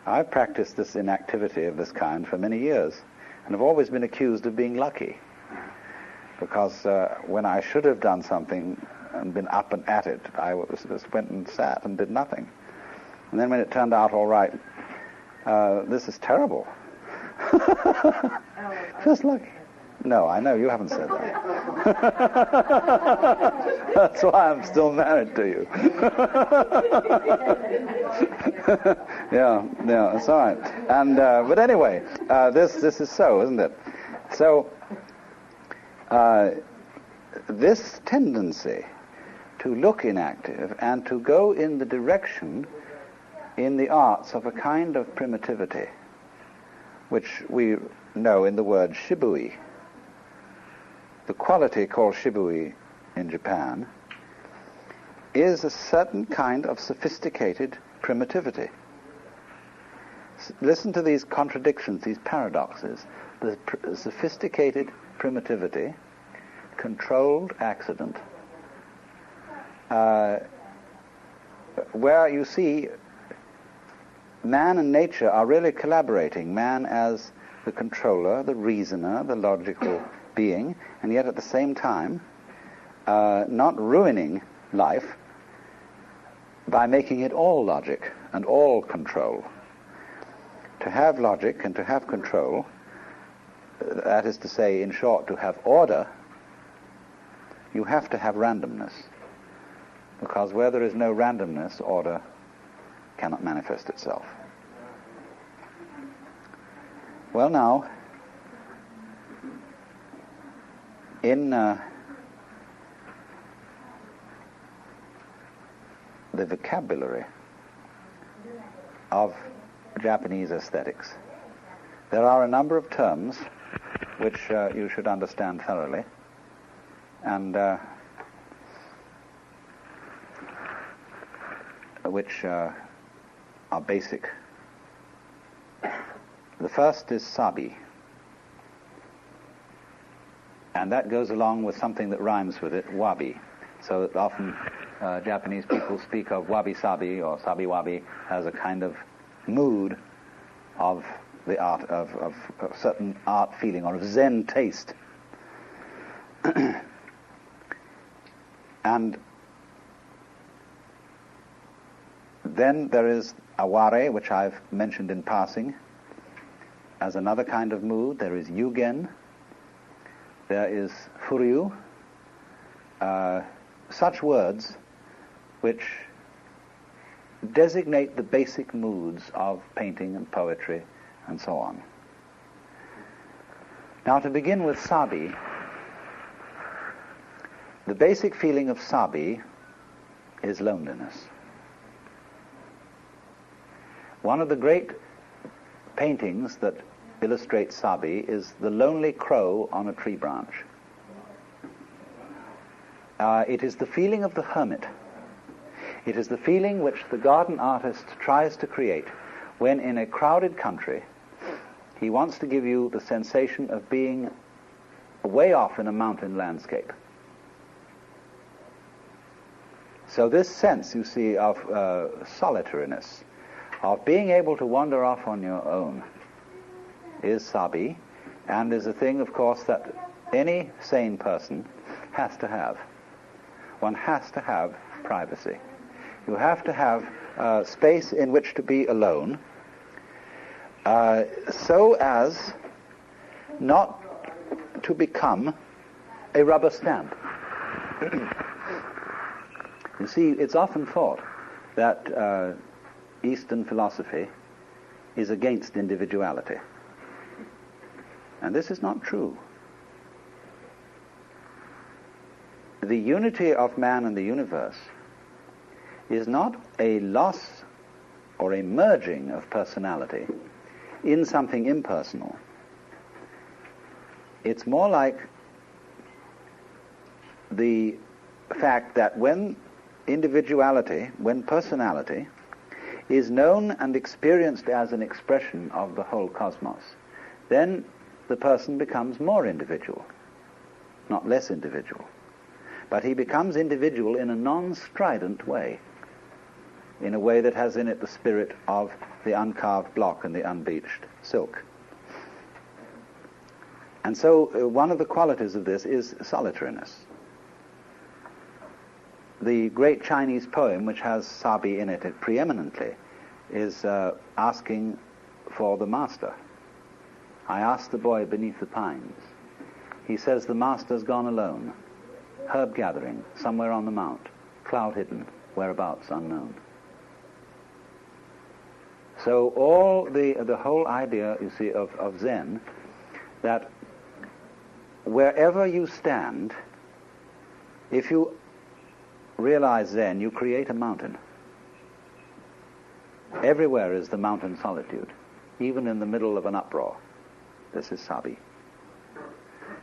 I've practiced this inactivity of this kind for many years, and have always been accused of being lucky, because when I should have done something and been up and at it, I just went and sat and did nothing. And then when it turned out all right, this is terrible. Just lucky. No, I know, you haven't said that. That's why I'm still married to you. Yeah, that's all right. And but anyway, this is so, isn't it? So this tendency to look inactive and to go in the direction in the arts of a kind of primitivity, which we know in the word shibui. The quality called shibui in Japan is a certain kind of sophisticated primitivity. Listen to these contradictions, these paradoxes. The sophisticated primitivity, controlled accident, where you see man and nature are really collaborating, man as the controller, the reasoner, the logical being, and yet at the same time not ruining life by making it all logic and all control. To have logic and to have control, that is to say, in short, to have order, you have to have randomness, because where there is no randomness, order cannot manifest itself. Well, now, in the vocabulary of Japanese aesthetics, there are a number of terms which you should understand thoroughly, and which are basic. The first is sabi, and that goes along with something that rhymes with it, wabi. So that often Japanese people speak of wabi-sabi or sabi-wabi as a kind of mood of the art, of a certain art feeling or of Zen taste. And then there is aware, which I've mentioned in passing, as another kind of mood. There is yugen. There is furyu. Such words which designate the basic moods of painting and poetry and so on. Now, to begin with sabi, the basic feeling of sabi is loneliness. One of the great paintings that illustrates sabi is the lonely crow on a tree branch. It is the feeling of the hermit. It is the feeling which the garden artist tries to create when in a crowded country he wants to give you the sensation of being way off in a mountain landscape. So this sense, you see, of solitariness, of being able to wander off on your own, is sabi, and is a thing, of course, that any sane person has to have. One has to have privacy. You have to have space in which to be alone, so as not to become a rubber stamp. You see, it's often thought that Eastern philosophy is against individuality. And this is not true. The unity of man and the universe is not a loss or a merging of personality in something impersonal. It's more like the fact that when individuality, when personality, is known and experienced as an expression of the whole cosmos, then the person becomes more individual, not less individual. But he becomes individual in a non-strident way, in a way that has in it the spirit of the uncarved block and the unbleached silk. And so one of the qualities of this is solitariness. The great Chinese poem, which has Sabi in it preeminently, is asking for the master. I asked the boy beneath the pines. He says the master's gone alone, herb gathering, somewhere on the mount, cloud hidden, whereabouts unknown. So all the whole idea, you see, of Zen, that wherever you stand, if you realize Zen, you create a mountain. Everywhere is the mountain solitude, even in the middle of an uproar. This is Sabi.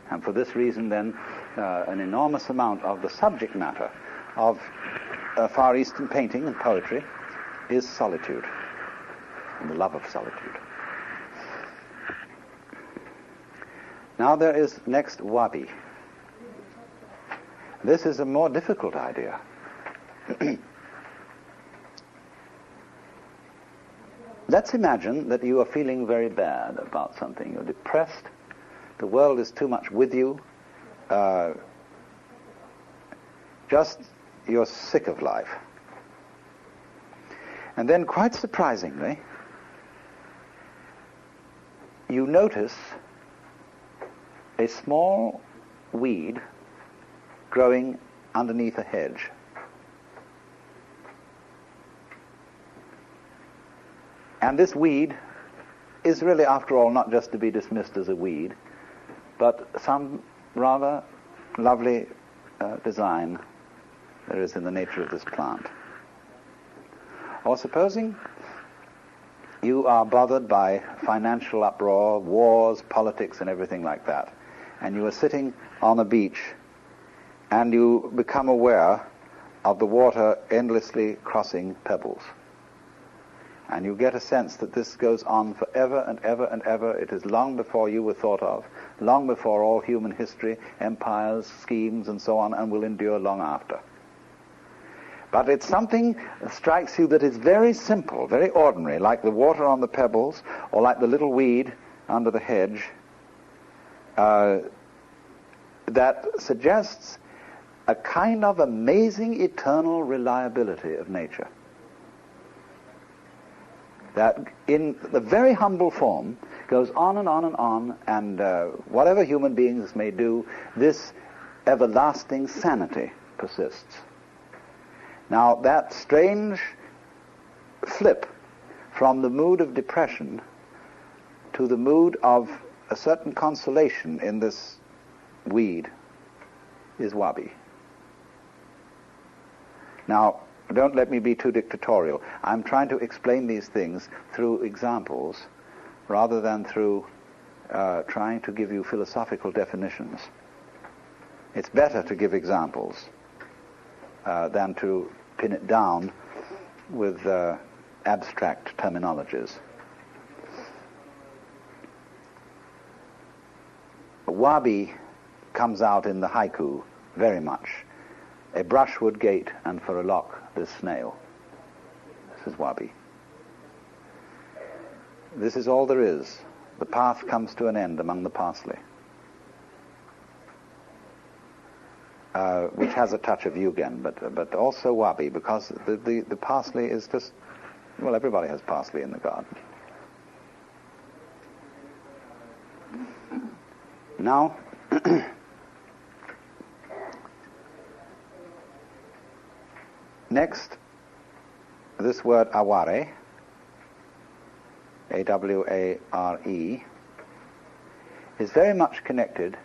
And for this reason, then, an enormous amount of the subject matter of Far Eastern painting and poetry is solitude, and the love of solitude. Now there is next wabi. This is a more difficult idea. Let's imagine that you are feeling very bad about something. You're depressed. The world is too much with you. Just you're sick of life. And then, quite surprisingly, you notice a small weed growing underneath a hedge. And this weed is really, after all, not just to be dismissed as a weed, but some rather lovely design there is in the nature of this plant. Or supposing you are bothered by financial uproar, wars, politics, and everything like that, and you are sitting on a beach, and you become aware of the water endlessly crossing pebbles. And you get a sense that this goes on forever and ever and ever. It is long before you were thought of, long before all human history, empires, schemes, and so on, and will endure long after. But it's something that strikes you that is very simple, very ordinary, like the water on the pebbles, or like the little weed under the hedge, that suggests a kind of amazing eternal reliability of nature. That in the very humble form goes on and on and on, and whatever human beings may do, this everlasting sanity persists. Now, that strange flip from the mood of depression to the mood of a certain consolation in this weed is wabi. Now, don't let me be too dictatorial. I'm trying to explain these things through examples rather than through trying to give you philosophical definitions. It's better to give examples than to pin it down with abstract terminologies. Wabi comes out in the haiku very much. A brushwood gate, and for a lock this snail. This is wabi. This is all there is. The path comes to an end among the parsley, which has a touch of yugen, but also wabi, because the parsley is just, well, everybody has parsley in the garden. Now, next, this word aware, A-W-A-R-E, is very much connected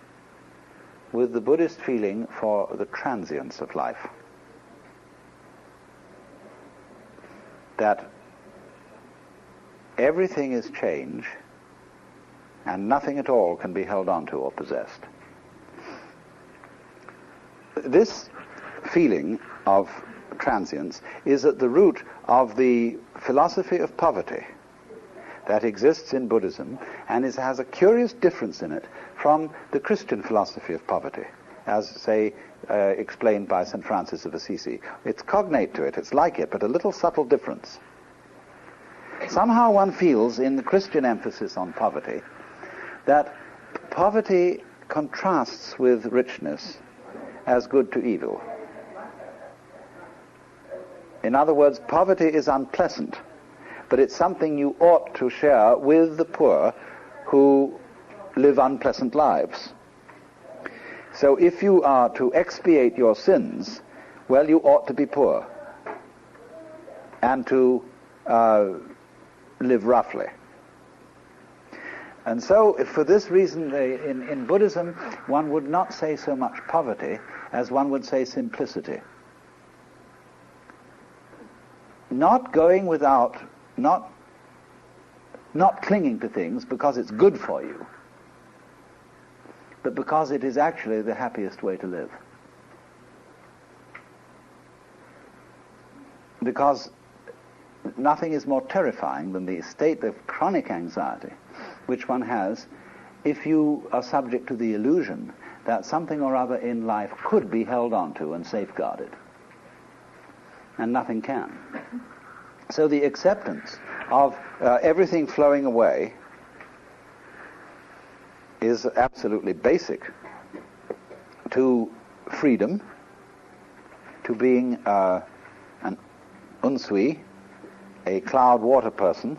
with the Buddhist feeling for the transience of life. That everything is change, and nothing at all can be held on to or possessed. this feeling of transience is at the root of the philosophy of poverty that exists in Buddhism, and has a curious difference in it from the Christian philosophy of poverty, as, say, explained by St. Francis of Assisi. It's cognate to it, it's like it, but a little subtle difference. Somehow one feels in the Christian emphasis on poverty that poverty contrasts with richness as good to evil. In other words, poverty is unpleasant, but it's something you ought to share with the poor who live unpleasant lives. So if you are to expiate your sins, well, you ought to be poor and to live roughly. And so for this reason, in Buddhism, one would not say so much poverty as one would say simplicity. Not going without, not clinging to things because it's good for you, but because it is actually the happiest way to live. Because nothing is more terrifying than the state of chronic anxiety which one has if you are subject to the illusion that something or other in life could be held on to and safeguarded, and nothing can. So the acceptance of everything flowing away is absolutely basic to freedom, to being an unsui, a cloud water person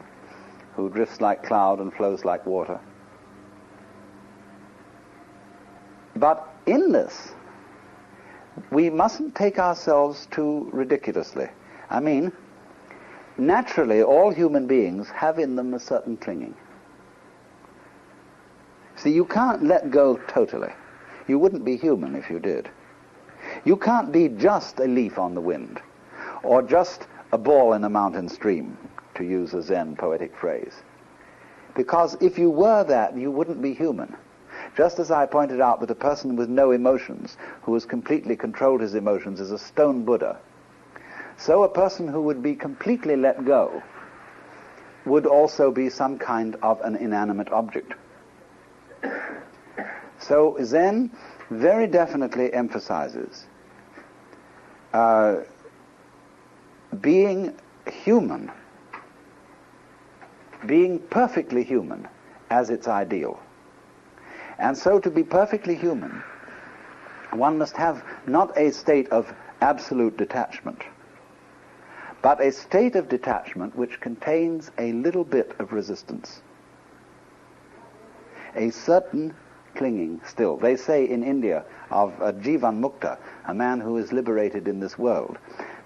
who drifts like cloud and flows like water. But in this, we mustn't take ourselves too ridiculously. I mean, naturally all human beings have in them a certain clinging. See, you can't let go totally. You wouldn't be human if you did. You can't be just a leaf on the wind, or just a ball in a mountain stream, to use a Zen poetic phrase. Because if you were that, you wouldn't be human. Just as I pointed out that a person with no emotions, who has completely controlled his emotions, is a stone Buddha, so a person who would be completely let go would also be some kind of an inanimate object. So Zen very definitely emphasizes being human, being perfectly human as its ideal. And so to be perfectly human, one must have not a state of absolute detachment, but a state of detachment which contains a little bit of resistance, a certain clinging still. They say in India of a Jivan Mukta, a man who is liberated in this world,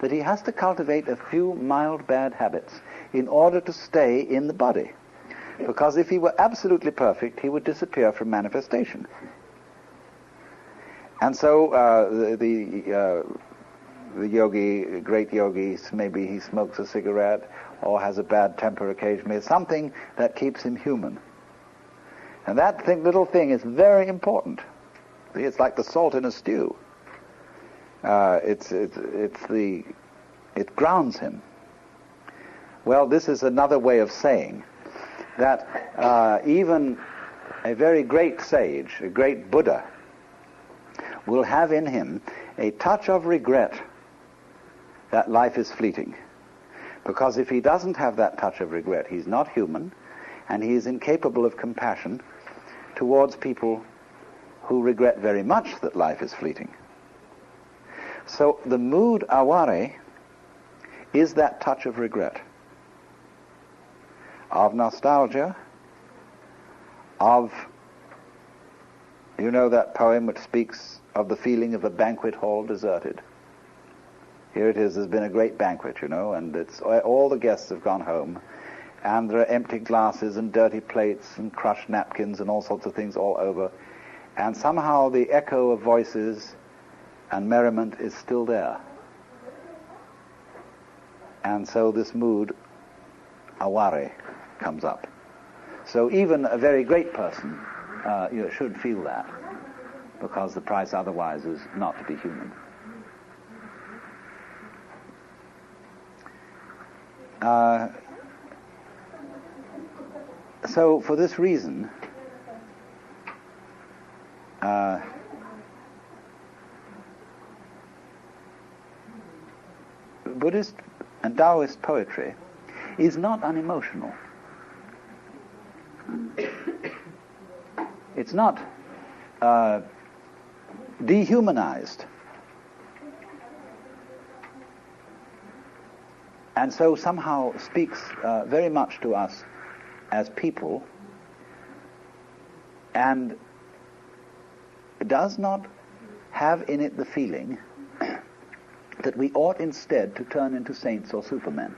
that he has to cultivate a few mild bad habits in order to stay in the body. Because if he were absolutely perfect, he would disappear from manifestation. And so the yogi, great yogi, maybe he smokes a cigarette or has a bad temper occasionally, something that keeps him human. And that little thing is very important. See, it's like the salt in a stew. It grounds him. Well, this is another way of saying that even a very great sage, a great Buddha, will have in him a touch of regret that life is fleeting. Because if he doesn't have that touch of regret, he's not human, and he is incapable of compassion towards people who regret very much that life is fleeting. So the mood aware is that touch of regret, of nostalgia, of, you know that poem which speaks of the feeling of a banquet hall deserted. Here it is, there's been a great banquet, you know, and it's all the guests have gone home, and there are empty glasses and dirty plates and crushed napkins and all sorts of things all over, and somehow the echo of voices and merriment is still there. And so this mood, aware, comes up. So even a very great person should feel that. because the price otherwise is not to be human. So for this reason, Buddhist and Taoist poetry is not unemotional. It's not dehumanized. And so somehow speaks very much to us as people, and does not have in it the feeling that we ought instead to turn into saints or supermen.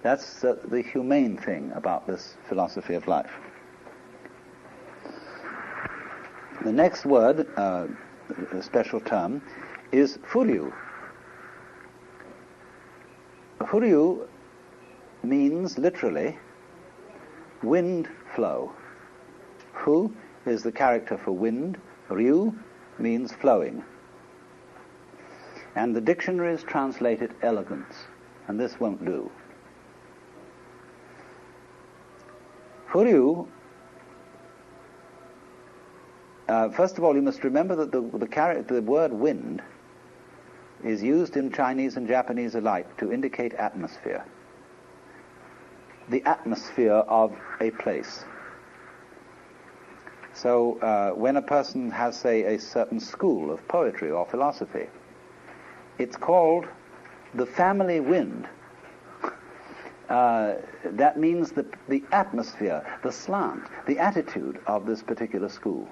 That's the humane thing about this philosophy of life. The next word, a special term, is furyu. Furyu means literally wind flow. Fu is the character for wind, ryu means flowing. And the dictionaries translate it elegance, and this won't do. Furyu, first of all, you must remember that the word wind is used in Chinese and Japanese alike to indicate atmosphere. The atmosphere of a place. So when a person has, say, a certain school of poetry or philosophy, it's called the family wind. That means the atmosphere, the slant, the attitude of this particular school.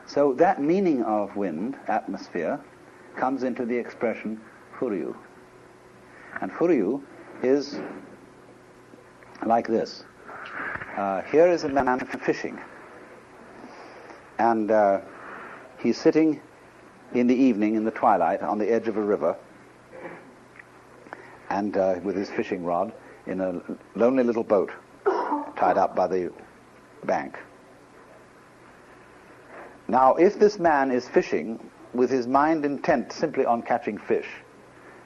So that meaning of wind, atmosphere, comes into the expression furyu. And furyu is like this. Here is a man fishing, and he's sitting in the evening, in the twilight, on the edge of a river, and with his fishing rod in a lonely little boat tied up by the bank. Now, if this man is fishing with his mind intent simply on catching fish,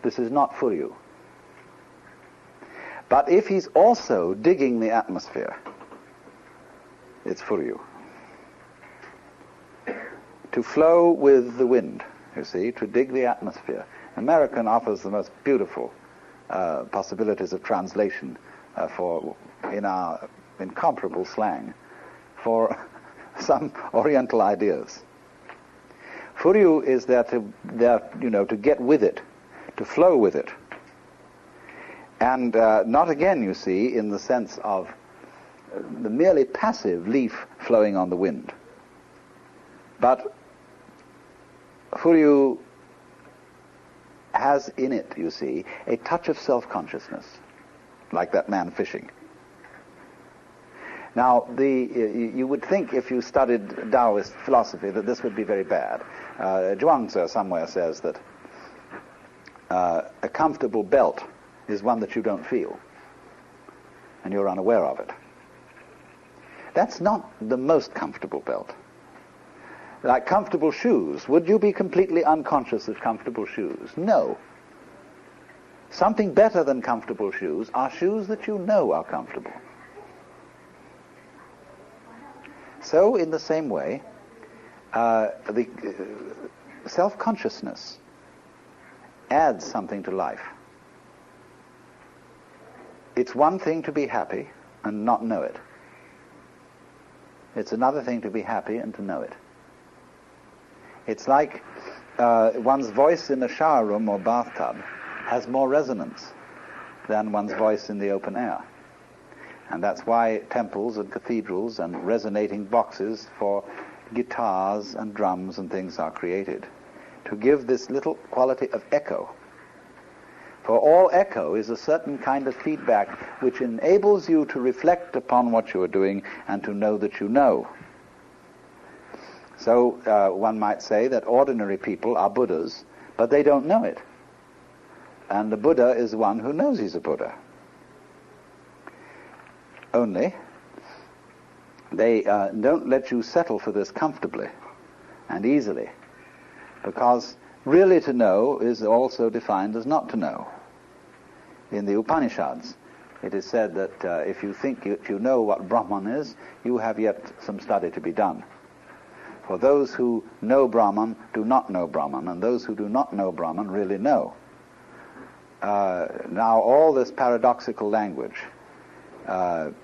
this is not furyu. But if he's also digging the atmosphere, it's furyu. To flow with the wind, you see, to dig the atmosphere. American offers the most beautiful possibilities of translation in our incomparable slang for some Oriental ideas. Furyu is there to get with it, to flow with it. And not again, you see, in the sense of the merely passive leaf flowing on the wind. But furyu has in it, you see, a touch of self-consciousness, like that man fishing. Now, you would think if you studied Taoist philosophy that this would be very bad. Zhuangzi somewhere says that a comfortable belt is one that you don't feel, and you're unaware of it. That's not the most comfortable belt. Like comfortable shoes, would you be completely unconscious of comfortable shoes? No. Something better than comfortable shoes are shoes that you know are comfortable. So, in the same way, the self-consciousness adds something to life. It's one thing to be happy and not know it. It's another thing to be happy and to know it. It's like one's voice in a shower room or bathtub has more resonance than one's voice in the open air. And that's why temples and cathedrals and resonating boxes for guitars and drums and things are created, to give this little quality of echo. For all echo is a certain kind of feedback which enables you to reflect upon what you are doing and to know that you know. So one might say that ordinary people are Buddhas, but they don't know it. And the Buddha is one who knows he's a Buddha. Only, they don't let you settle for this comfortably and easily, because really to know is also defined as not to know. In the Upanishads, it is said that if you think you know what Brahman is, you have yet some study to be done. For those who know Brahman do not know Brahman, and those who do not know Brahman really know. Now, all this paradoxical language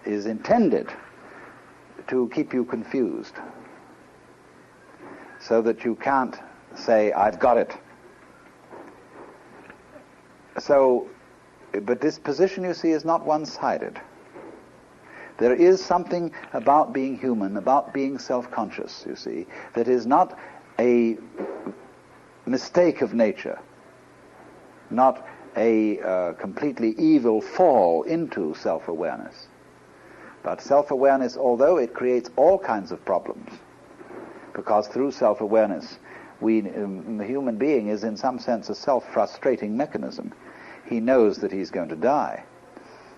is intended to keep you confused, so that you can't say, I've got it. So, but this position, you see, is not one-sided. There is something about being human, about being self-conscious, you see, that is not a mistake of nature, not a completely evil fall into self-awareness. But self-awareness, although it creates all kinds of problems, because through self-awareness, the human being is in some sense a self-frustrating mechanism. He knows that he's going to die.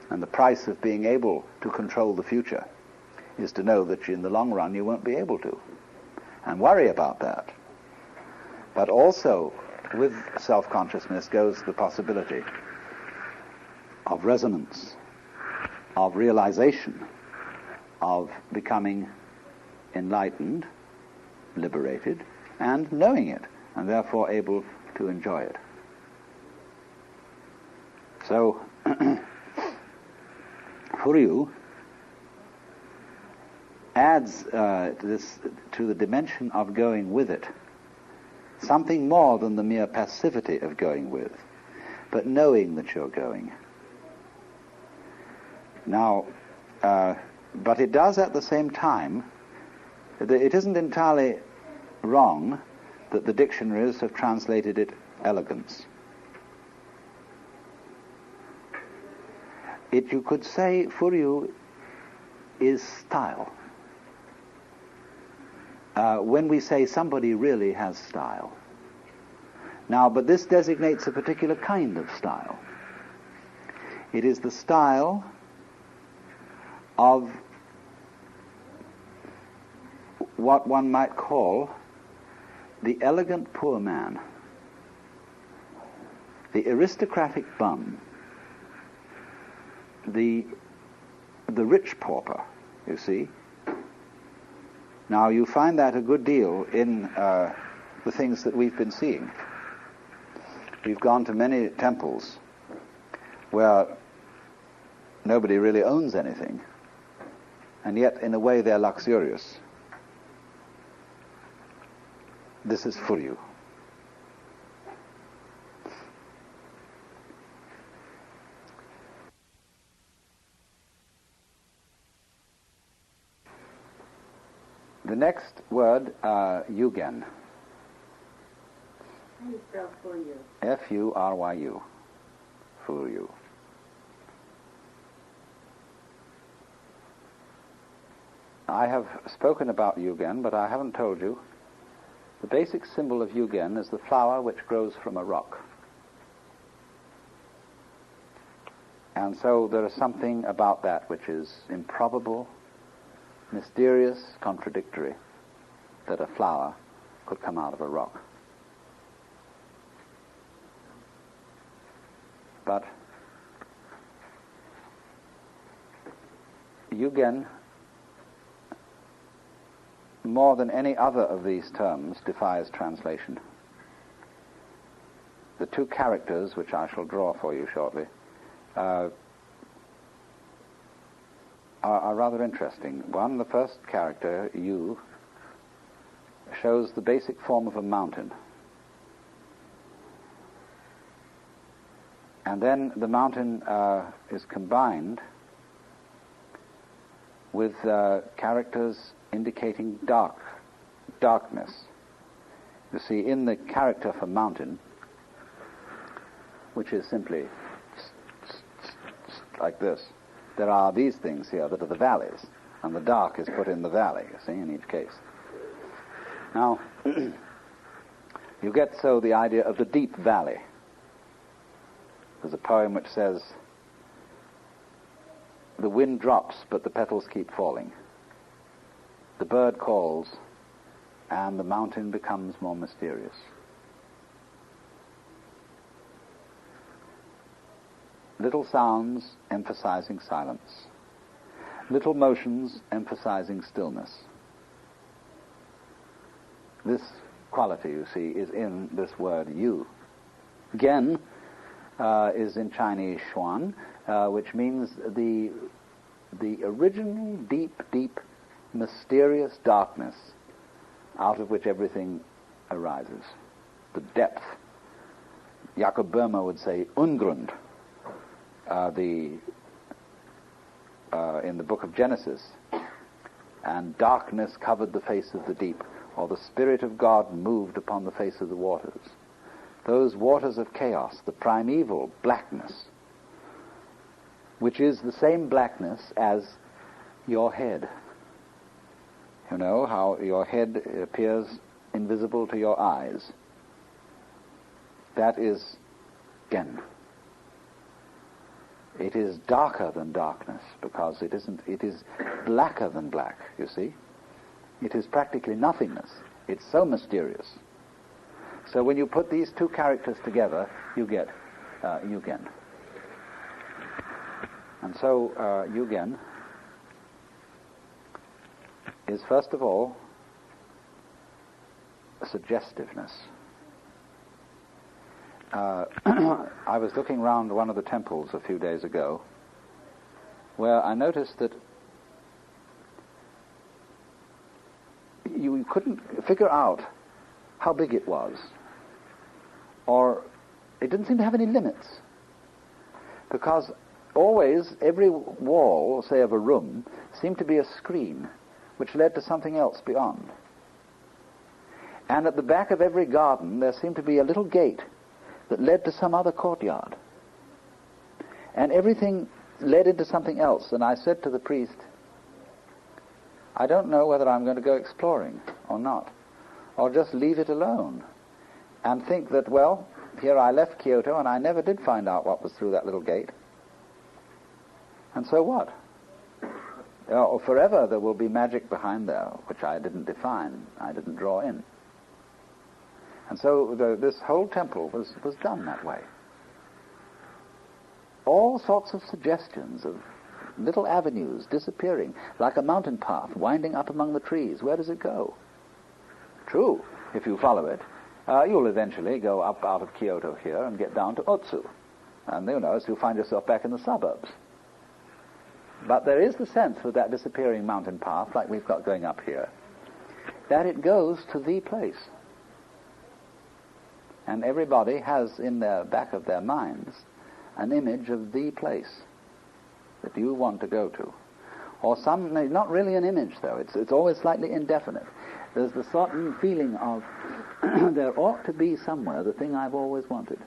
And the price of being able to control the future is to know that in the long run you won't be able to. And worry about that. But also, with self-consciousness goes the possibility of resonance, of realization, of becoming enlightened, liberated, and knowing it, and therefore able to enjoy it. So, Furyu adds to the dimension of going with it something more than the mere passivity of going with, but knowing that you're going. Now, but it does at the same time, it isn't entirely wrong that the dictionaries have translated it elegance. You could say Furyu is style. When we say somebody really has style. Now, but this designates a particular kind of style. It is the style of what one might call the elegant poor man, the aristocratic bum, the rich pauper, you see. Now, you find that a good deal in the things that we've been seeing. We've gone to many temples where nobody really owns anything, and yet, in a way, they're luxurious. This is Furyu. The next word, Yugen. How do you spell Furyu? F-U-R-Y-U. Furyu. I have spoken about Yugen, but I haven't told you. The basic symbol of Yugen is the flower which grows from a rock. And so there is something about that which is improbable, mysterious, contradictory, that a flower could come out of a rock. But Yugen, more than any other of these terms, defies translation. The two characters, which I shall draw for you shortly, are rather interesting. One, the first character, Yu, shows the basic form of a mountain. And then the mountain is combined with characters indicating darkness. You see, in the character for mountain, which is simply like this, there are these things here that are the valleys, and the dark is put in the valley, you see, in each case. Now, you get so the idea of the deep valley. There's a poem which says, the wind drops, but the petals keep falling. the bird calls, and the mountain becomes more mysterious. Little sounds emphasizing silence. Little motions emphasizing stillness. This quality, you see, is in this word yu. Gen is in Chinese xuan, which means the original deep, mysterious darkness out of which everything arises. The depth. Jakob Böhmer would say Ungrund. In the book of Genesis, and darkness covered the face of the deep, or the Spirit of God moved upon the face of the waters. Those waters of chaos, the primeval blackness, which is the same blackness as your head. You know how your head appears invisible to your eyes. That is Gen. It is darker than darkness, because it is blacker than black, you see. It is practically nothingness. It's so mysterious. So when you put these two characters together, you get Yugen. And so Yugen is, first of all, suggestiveness. I was looking round one of the temples a few days ago, where I noticed that you couldn't figure out how big it was, or it didn't seem to have any limits, because always every wall, say of a room, seemed to be a screen which led to something else beyond. And at the back of every garden there seemed to be a little gate that led to some other courtyard. And everything led into something else. And I said to the priest, I don't know whether I'm going to go exploring or not, or just leave it alone and think that, well, here I left Kyoto and I never did find out what was through that little gate. And so what? Forever there will be magic behind there, which I didn't define, I didn't draw in. And so this whole temple was done that way. All sorts of suggestions of little avenues disappearing, like a mountain path winding up among the trees. Where does it go? True, if you follow it, you'll eventually go up out of Kyoto here and get down to Otsu. And so you'll find yourself back in the suburbs. But there is the sense with that disappearing mountain path, like we've got going up here, that it goes to the place. And everybody has in the back of their minds an image of the place that you want to go to. Or not really an image though, it's always slightly indefinite. There's the certain feeling of there ought to be somewhere the thing I've always wanted.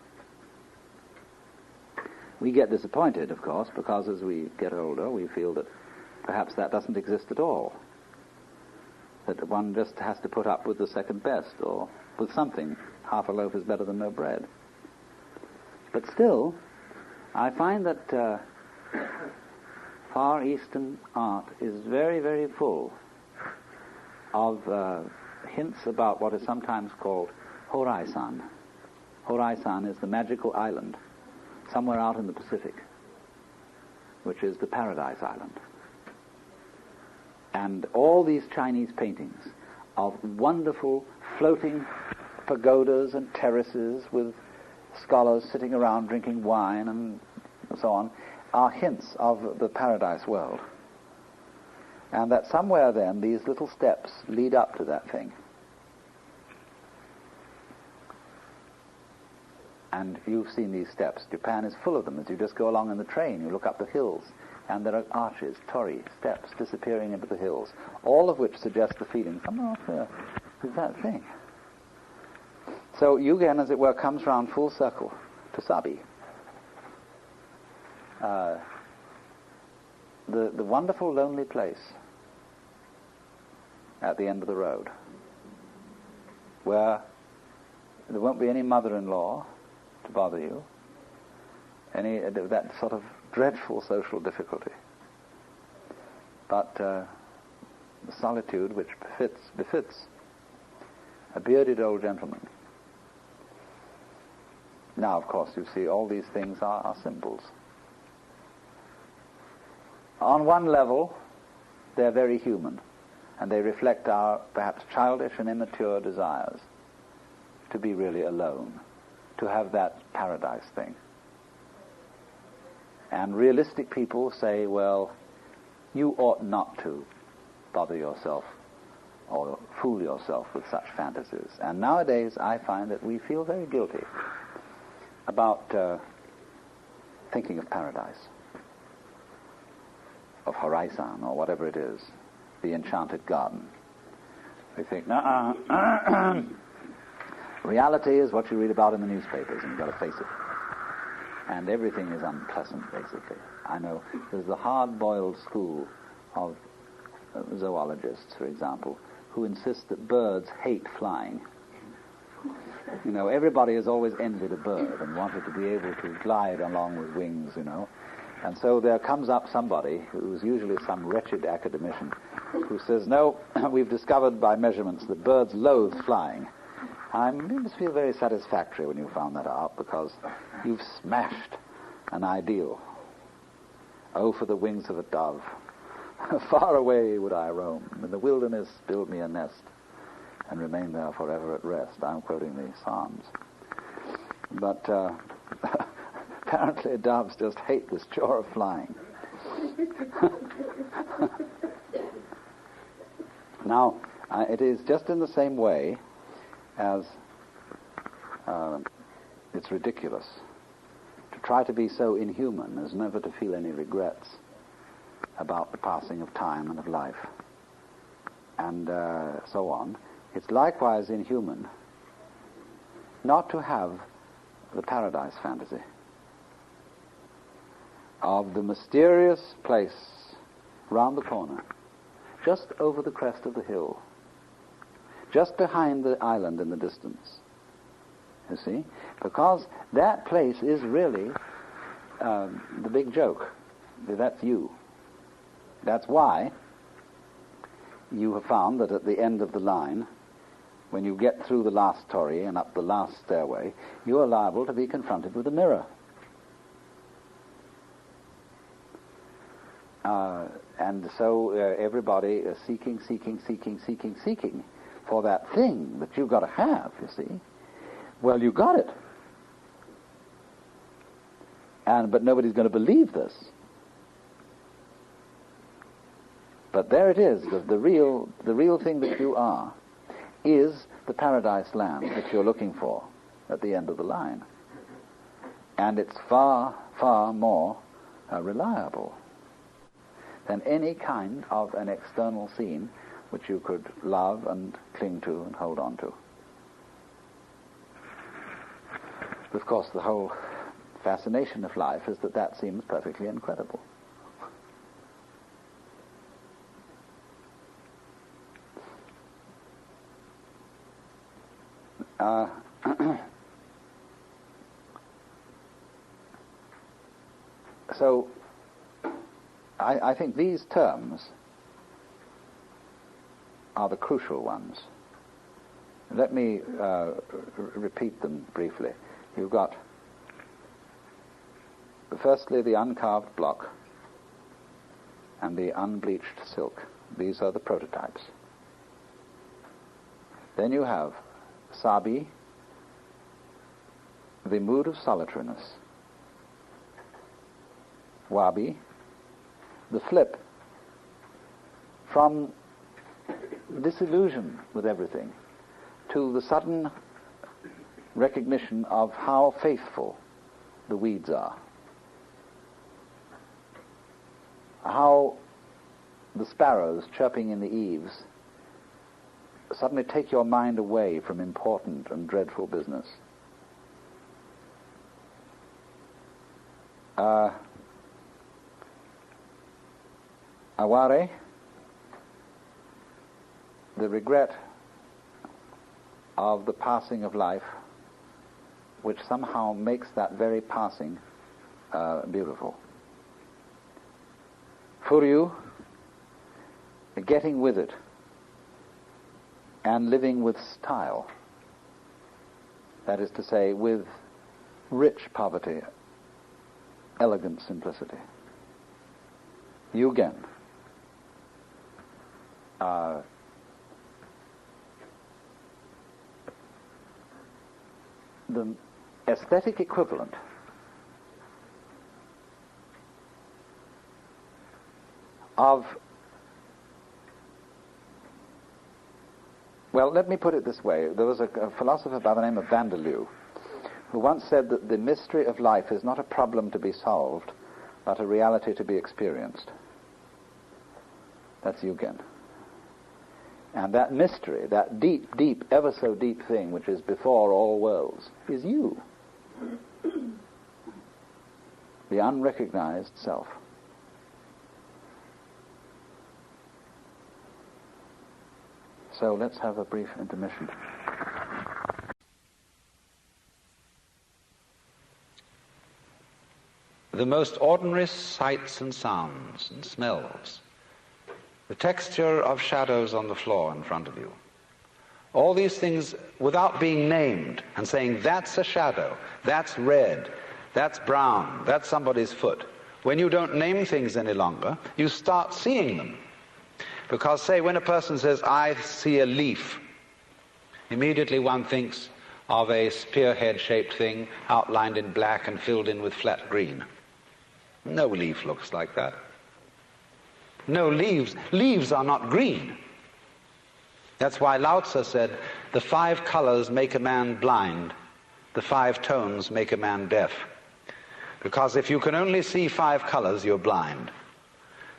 We get disappointed, of course, because as we get older we feel that perhaps that doesn't exist at all. That one just has to put up with the second best, or with something. Half a loaf is better than no bread. But still, I find that Far Eastern art is very, very full of hints about what is sometimes called Horai-san. Horai-san is the magical island somewhere out in the Pacific, which is the Paradise Island. And all these Chinese paintings of wonderful floating pagodas and terraces with scholars sitting around drinking wine and so on are hints of the paradise world. And that somewhere then these little steps lead up to that thing. And you've seen these steps. Japan is full of them. As you just go along in the train, you look up the hills, and there are arches, torii, steps disappearing into the hills, all of which suggest the feeling, somewhere off there is that thing. So Yugen, as it were, comes round full circle to Sabi. The wonderful lonely place at the end of the road, where there won't be any mother-in-law to bother you, any that sort of dreadful social difficulty. But solitude which befits a bearded old gentleman. Now, of course, you see, all these things are symbols. On one level, they're very human, and they reflect our perhaps childish and immature desires to be really alone, to have that paradise thing. And realistic people say, well, you ought not to bother yourself or fool yourself with such fantasies. And nowadays I find that we feel very guilty about thinking of paradise, of Horizon, or whatever it is, the enchanted garden. We think, reality is what you read about in the newspapers, and you've got to face it. And everything is unpleasant, basically. I know there's the hard-boiled school of zoologists, for example, who insist that birds hate flying. You know, everybody has always envied a bird and wanted to be able to glide along with wings, you know. And so there comes up somebody, who's usually some wretched academician, who says, no, we've discovered by measurements that birds loathe flying. You must feel very satisfactory when you found that out, because you've smashed an ideal. Oh, for the wings of a dove. Far away would I roam. In the wilderness build me a nest and remain there forever at rest. I'm quoting the Psalms. But apparently doves just hate this chore of flying. Now, it is just in the same way as it's ridiculous to try to be so inhuman as never to feel any regrets about the passing of time and of life, and so on. It's likewise inhuman not to have the paradise fantasy of the mysterious place round the corner, just over the crest of the hill, just behind the island in the distance. You see? Because that place is really the big joke. That's you. That's why you have found that at the end of the line, when you get through the last torii and up the last stairway, you are liable to be confronted with a mirror. And so everybody is seeking for that thing that you've got to have, you see. Well, you got it. But nobody's going to believe this. But there it is, the real thing that you are is the paradise land that you're looking for at the end of the line. And it's far, far more reliable than any kind of an external scene which you could love and cling to and hold on to. Of course, the whole fascination of life is that seems perfectly incredible. So, I think these terms are the crucial ones. Let me repeat them briefly. You've got, firstly, the uncarved block and the unbleached silk. These are the prototypes. Then you have sabi, the mood of solitariness. Wabi, the flip from disillusion with everything to the sudden recognition of how faithful the weeds are, how the sparrows chirping in the eaves suddenly take your mind away from important and dreadful business. Aware, the regret of the passing of life, which somehow makes that very passing beautiful. Furyu getting with it, and living with style. That is to say, with rich poverty, elegant simplicity. Yugen. The aesthetic equivalent of, well, let me put it this way. There was a philosopher by the name of Vanderloo who once said that the mystery of life is not a problem to be solved, but a reality to be experienced. That's Yugen. And that mystery, that deep, deep, ever so deep thing which is before all worlds, is you. The unrecognized self. So let's have a brief intermission. The most ordinary sights and sounds and smells, the texture of shadows on the floor in front of you, all these things without being named and saying, that's a shadow, that's red, that's brown, that's somebody's foot. When you don't name things any longer, you start seeing them. Because, say, when a person says, I see a leaf, immediately one thinks of a spearhead-shaped thing outlined in black and filled in with flat green. No leaf looks like that. No leaves. Leaves are not green. That's why Lao Tzu said, the 5 colors make a man blind, the 5 tones make a man deaf. Because if you can only see 5 colors, you're blind.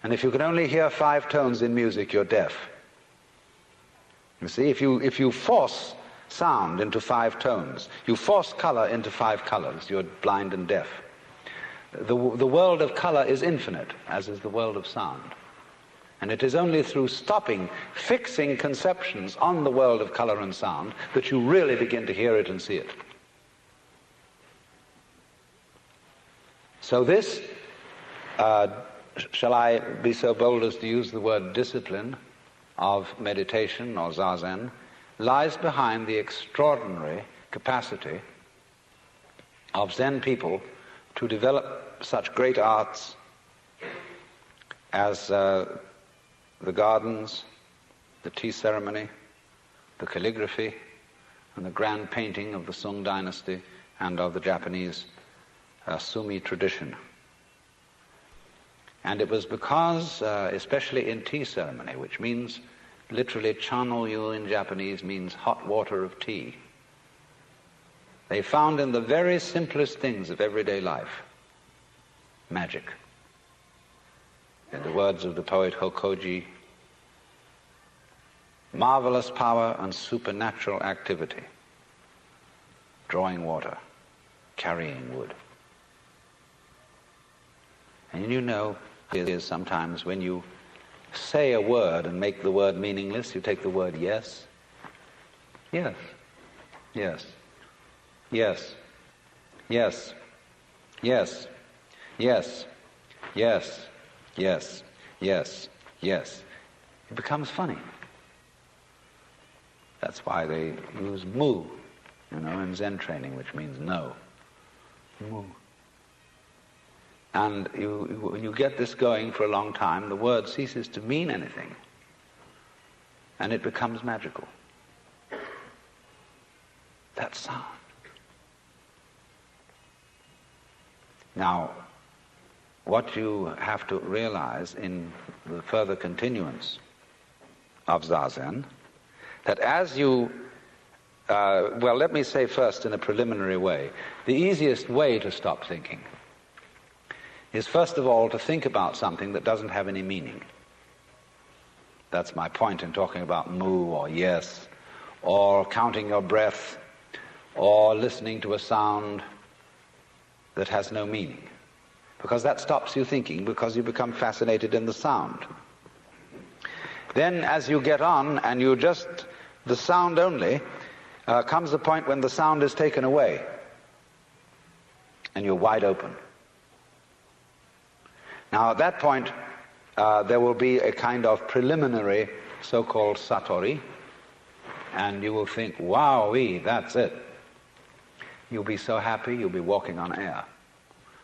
And if you can only hear 5 tones in music, you're deaf. You see, if you force sound into 5 tones, you force color into 5 colors, you're blind and deaf. The world of color is infinite, as is the world of sound. And it is only through stopping, fixing conceptions on the world of color and sound that you really begin to hear it and see it. So this, shall I be so bold as to use the word discipline of meditation or zazen, lies behind the extraordinary capacity of Zen people to develop such great arts as the gardens, the tea ceremony, the calligraphy, and the grand painting of the Sung dynasty and of the Japanese Sumi tradition. And it was because, especially in tea ceremony, which means, literally, chano-yu in Japanese means hot water of tea, they found in the very simplest things of everyday life magic. In the words of the poet Hokoji, marvelous power and supernatural activity, drawing water, carrying wood. And you know, it is sometimes when you say a word and make the word meaningless, you take the word yes. Yes. Yes. Yes. Yes. Yes. Yes. Yes. Yes. Yes. Yes. It becomes funny. That's why they use mu, in Zen training, which means no. Mu. And when you get this going for a long time, the word ceases to mean anything, and it becomes magical. That's sound. Now, what you have to realize in the further continuance of Zazen, that as you, let me say first in a preliminary way, the easiest way to stop thinking is first of all to think about something that doesn't have any meaning. That's my point in talking about mu or yes, or counting your breath, or listening to a sound that has no meaning. Because that stops you thinking, because you become fascinated in the sound. Then as you get on and you just, the sound only, comes a point when the sound is taken away and you're wide open. Now at that point, there will be a kind of preliminary so-called satori, and you will think, wow-wee, that's it. You'll be so happy, you'll be walking on air.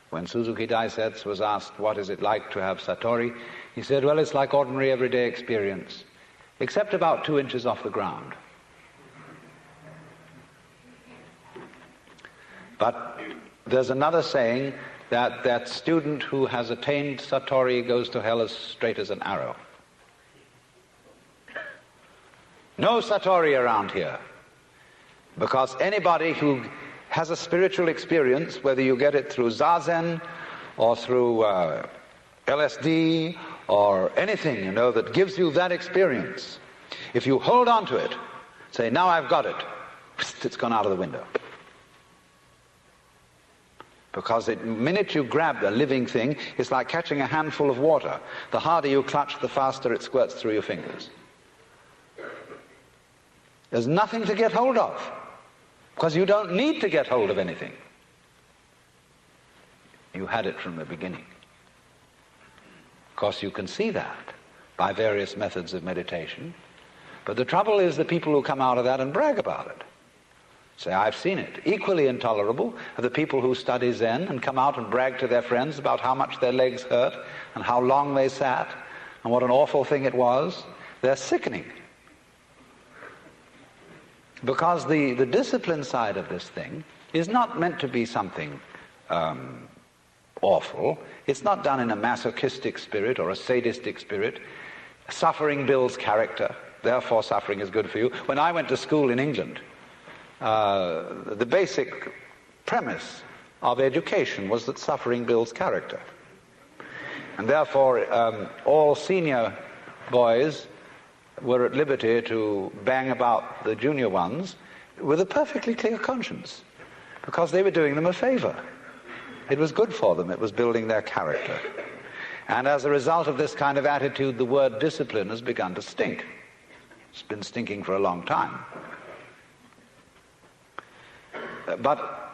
When Suzuki Daisetsu was asked, what is it like to have satori, he said, well, it's like ordinary everyday experience, except about 2 inches off the ground. But there's another saying that student who has attained satori goes to hell as straight as an arrow. No satori around here, because anybody who has a spiritual experience, whether you get it through Zazen or through LSD or anything, that gives you that experience, if you hold on to it, say, now I've got it, it's gone out of the window. Because the minute you grab a living thing, it's like catching a handful of water. The harder you clutch, the faster it squirts through your fingers. There's nothing to get hold of, because you don't need to get hold of anything. You had it from the beginning. Of course, you can see that by various methods of meditation. But the trouble is the people who come out of that and brag about it. Say, I've seen it. Equally intolerable are the people who study Zen and come out and brag to their friends about how much their legs hurt and how long they sat and what an awful thing it was. They're sickening. Because the discipline side of this thing is not meant to be something awful. It's not done in a masochistic spirit or a sadistic spirit. Suffering builds character. Therefore, suffering is good for you. When I went to school in England, the basic premise of education was that suffering builds character. And therefore, all senior boys were at liberty to bang about the junior ones with a perfectly clear conscience, because they were doing them a favor. It was good for them. It was building their character. And as a result of this kind of attitude, the word discipline has begun to stink. It's been stinking for a long time. But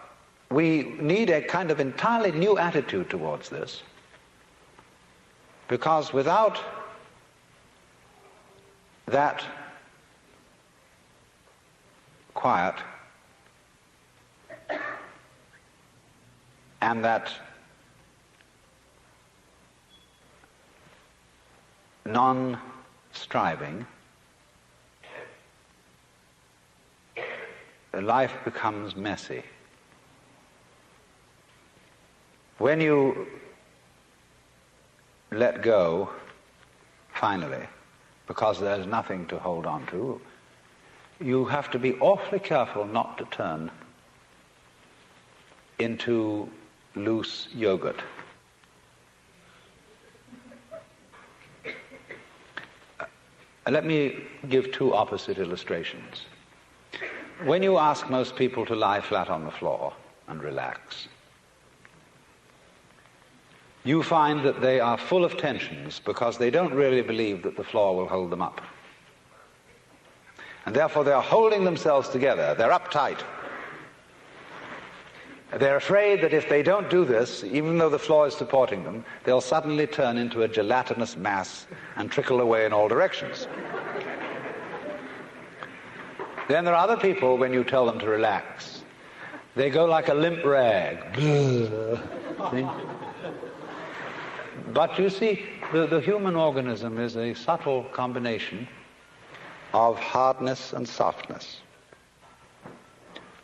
we need a kind of entirely new attitude towards this, because without that quiet and that non-striving, life becomes messy. When you let go, finally, because there's nothing to hold on to, you have to be awfully careful not to turn into loose yogurt. Let me give 2 opposite illustrations. When you ask most people to lie flat on the floor and relax, you find that they are full of tensions because they don't really believe that the floor will hold them up. And therefore they are holding themselves together. They're uptight. They're afraid that if they don't do this, even though the floor is supporting them, they'll suddenly turn into a gelatinous mass and trickle away in all directions. Then there are other people, when you tell them to relax, they go like a limp rag. See? But you see, the human organism is a subtle combination of hardness and softness,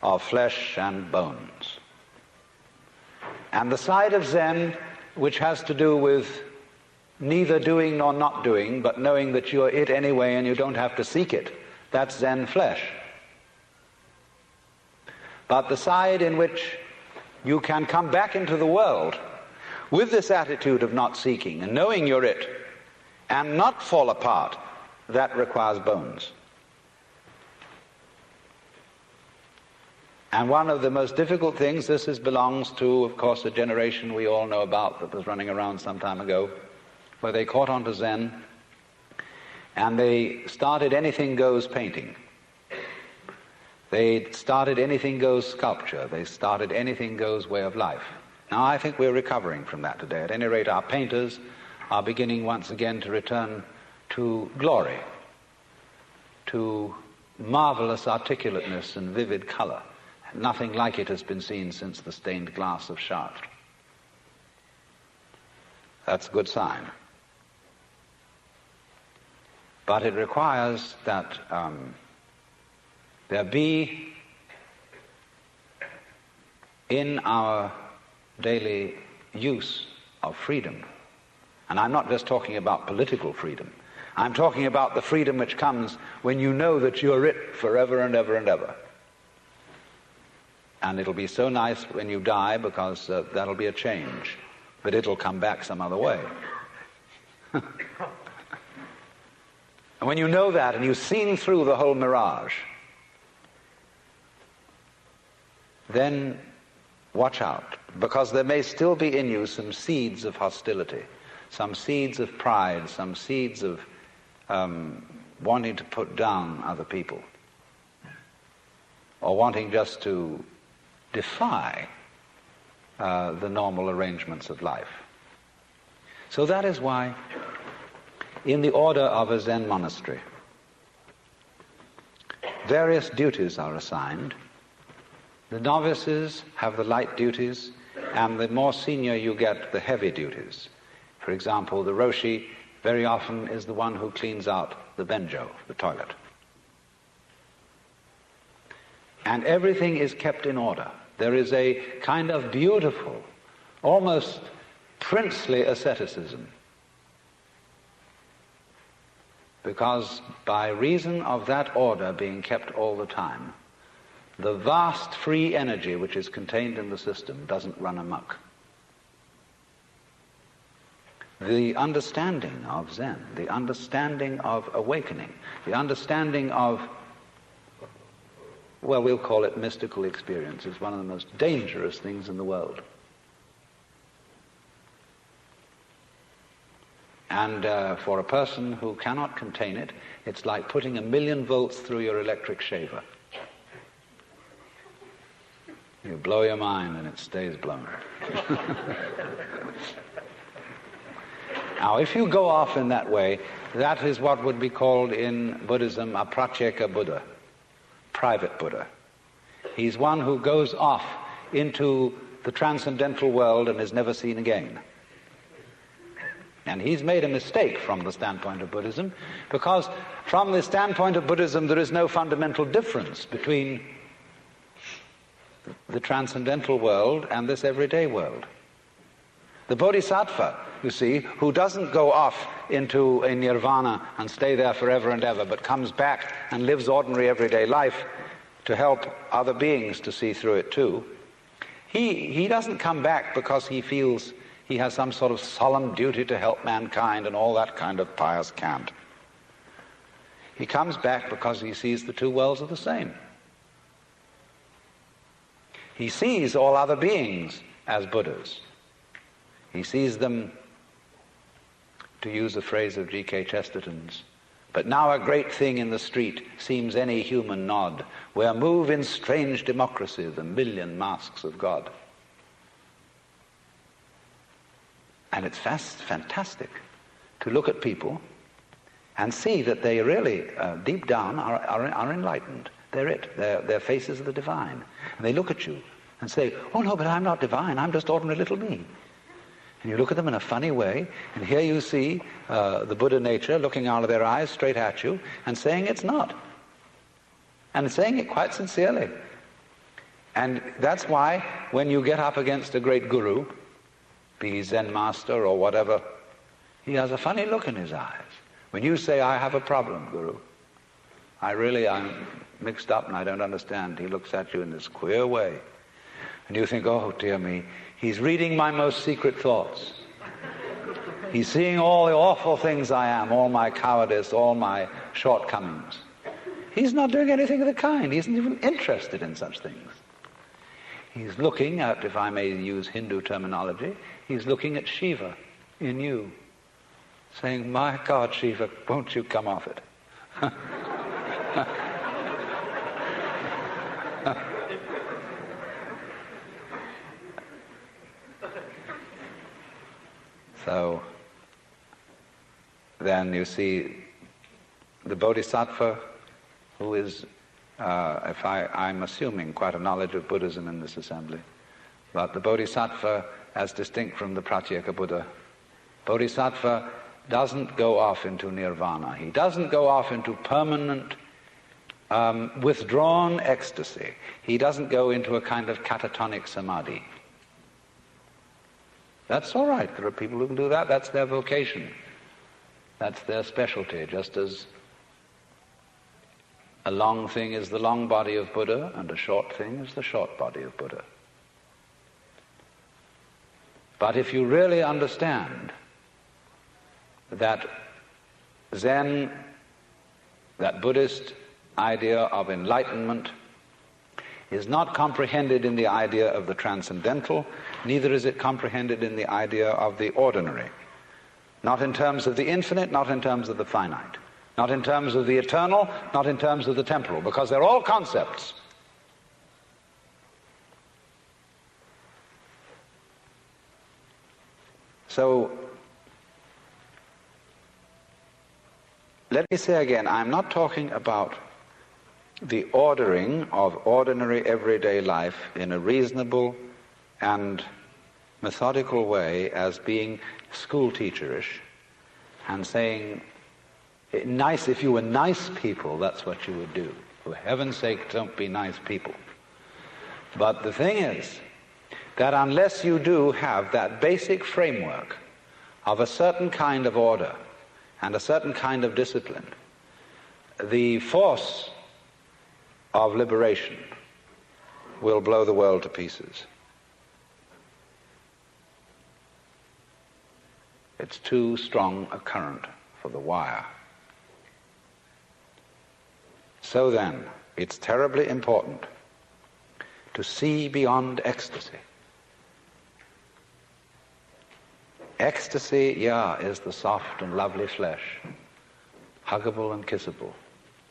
of flesh and bones. And the side of Zen, which has to do with neither doing nor not doing, but knowing that you're it anyway and you don't have to seek it, that's Zen flesh. But the side in which you can come back into the world with this attitude of not seeking and knowing you're it and not fall apart, that requires bones. And one of the most difficult things, belongs to, of course, a generation we all know about that was running around some time ago, where they caught on to Zen and they started anything goes painting. They started anything goes sculpture. They started anything goes way of life. Now I think we're recovering from that today. At any rate, our painters are beginning once again to return to glory, to marvelous articulateness and vivid color. Nothing like it has been seen since the stained glass of Chartres. That's a good sign. But it requires that there be in our daily use of freedom, and I'm not just talking about political freedom, I'm talking about the freedom which comes when you know that you're it forever and ever and ever. And it'll be so nice when you die, because that'll be a change, but it'll come back some other way. And when you know that and you've seen through the whole mirage, then watch out, because there may still be in you some seeds of hostility, some seeds of pride, some seeds of wanting to put down other people, or wanting just to defy the normal arrangements of life. So that is why in the order of a Zen monastery, various duties are assigned. The novices have the light duties, and the more senior you get, the heavy duties. For example, the Roshi very often is the one who cleans out the benjo, the toilet. And everything is kept in order. There is a kind of beautiful, almost princely asceticism, because by reason of that order being kept all the time, the vast free energy which is contained in the system doesn't run amok. The understanding of Zen, the understanding of awakening, the understanding of, well, we'll call it mystical experience, is one of the most dangerous things in the world. And for a person who cannot contain it, it's like putting 1,000,000 volts through your electric shaver. You blow your mind and it stays blown. Now, if you go off in that way, that is what would be called in Buddhism a pratyeka Buddha, private Buddha. He's one who goes off into the transcendental world and is never seen again. And he's made a mistake from the standpoint of Buddhism, because from the standpoint of Buddhism there is no fundamental difference between the transcendental world and this everyday world. The Bodhisattva, you see, who doesn't go off into a nirvana and stay there forever and ever, but comes back and lives ordinary everyday life to help other beings to see through it too, he doesn't come back because he feels he has some sort of solemn duty to help mankind and all that kind of pious cant. He comes back because he sees the two worlds are the same. He sees all other beings as Buddhas. He sees them, to use a phrase of G.K. Chesterton's, but now a great thing in the street seems any human nod, where move in strange democracy the 1,000,000 masks of God. And it's fantastic to look at people and see that they really, deep down, are enlightened. They're it. Their faces are the divine. And they look at you and say, "Oh no, but I'm not divine. I'm just ordinary little me." And you look at them in a funny way, and here you see the Buddha nature looking out of their eyes straight at you and saying it's not. And saying it quite sincerely. And that's why when you get up against a great guru, be he Zen master or whatever, he has a funny look in his eyes. When you say, "I have a problem, Guru. I'm mixed up and I don't understand," he looks at you in this queer way. And you think, "Oh, dear me, he's reading my most secret thoughts. He's seeing all the awful things I am, all my cowardice, all my shortcomings." He's not doing anything of the kind. He isn't even interested in such things. He's looking at, if I may use Hindu terminology, he's looking at Shiva in you, saying, "My God, Shiva, won't you come off it?" So then you see the Bodhisattva, who is, I'm assuming quite a knowledge of Buddhism in this assembly, but the Bodhisattva, as distinct from the Pratyeka Buddha, Bodhisattva doesn't go off into nirvana. He doesn't go off into permanent withdrawn ecstasy. He doesn't go into a kind of catatonic samadhi. That's all right. There are people who can do that. That's their vocation. That's their specialty, just as a long thing is the long body of Buddha and a short thing is the short body of Buddha. But if you really understand that Zen, that Buddhist idea of enlightenment, is not comprehended in the idea of the transcendental, neither is it comprehended in the idea of the ordinary. Not in terms of the infinite, not in terms of the finite. Not in terms of the eternal, not in terms of the temporal, because they're all concepts. So, let me say again, I'm not talking about the ordering of ordinary everyday life in a reasonable and methodical way as being school teacherish and saying, nice, if you were nice people, that's what you would do. For heaven's sake, don't be nice people. But the thing is that unless you do have that basic framework of a certain kind of order and a certain kind of discipline, the force of liberation will blow the world to pieces. It's too strong a current for the wire. So then, it's terribly important to see beyond ecstasy. Ecstasy, is the soft and lovely flesh, huggable and kissable,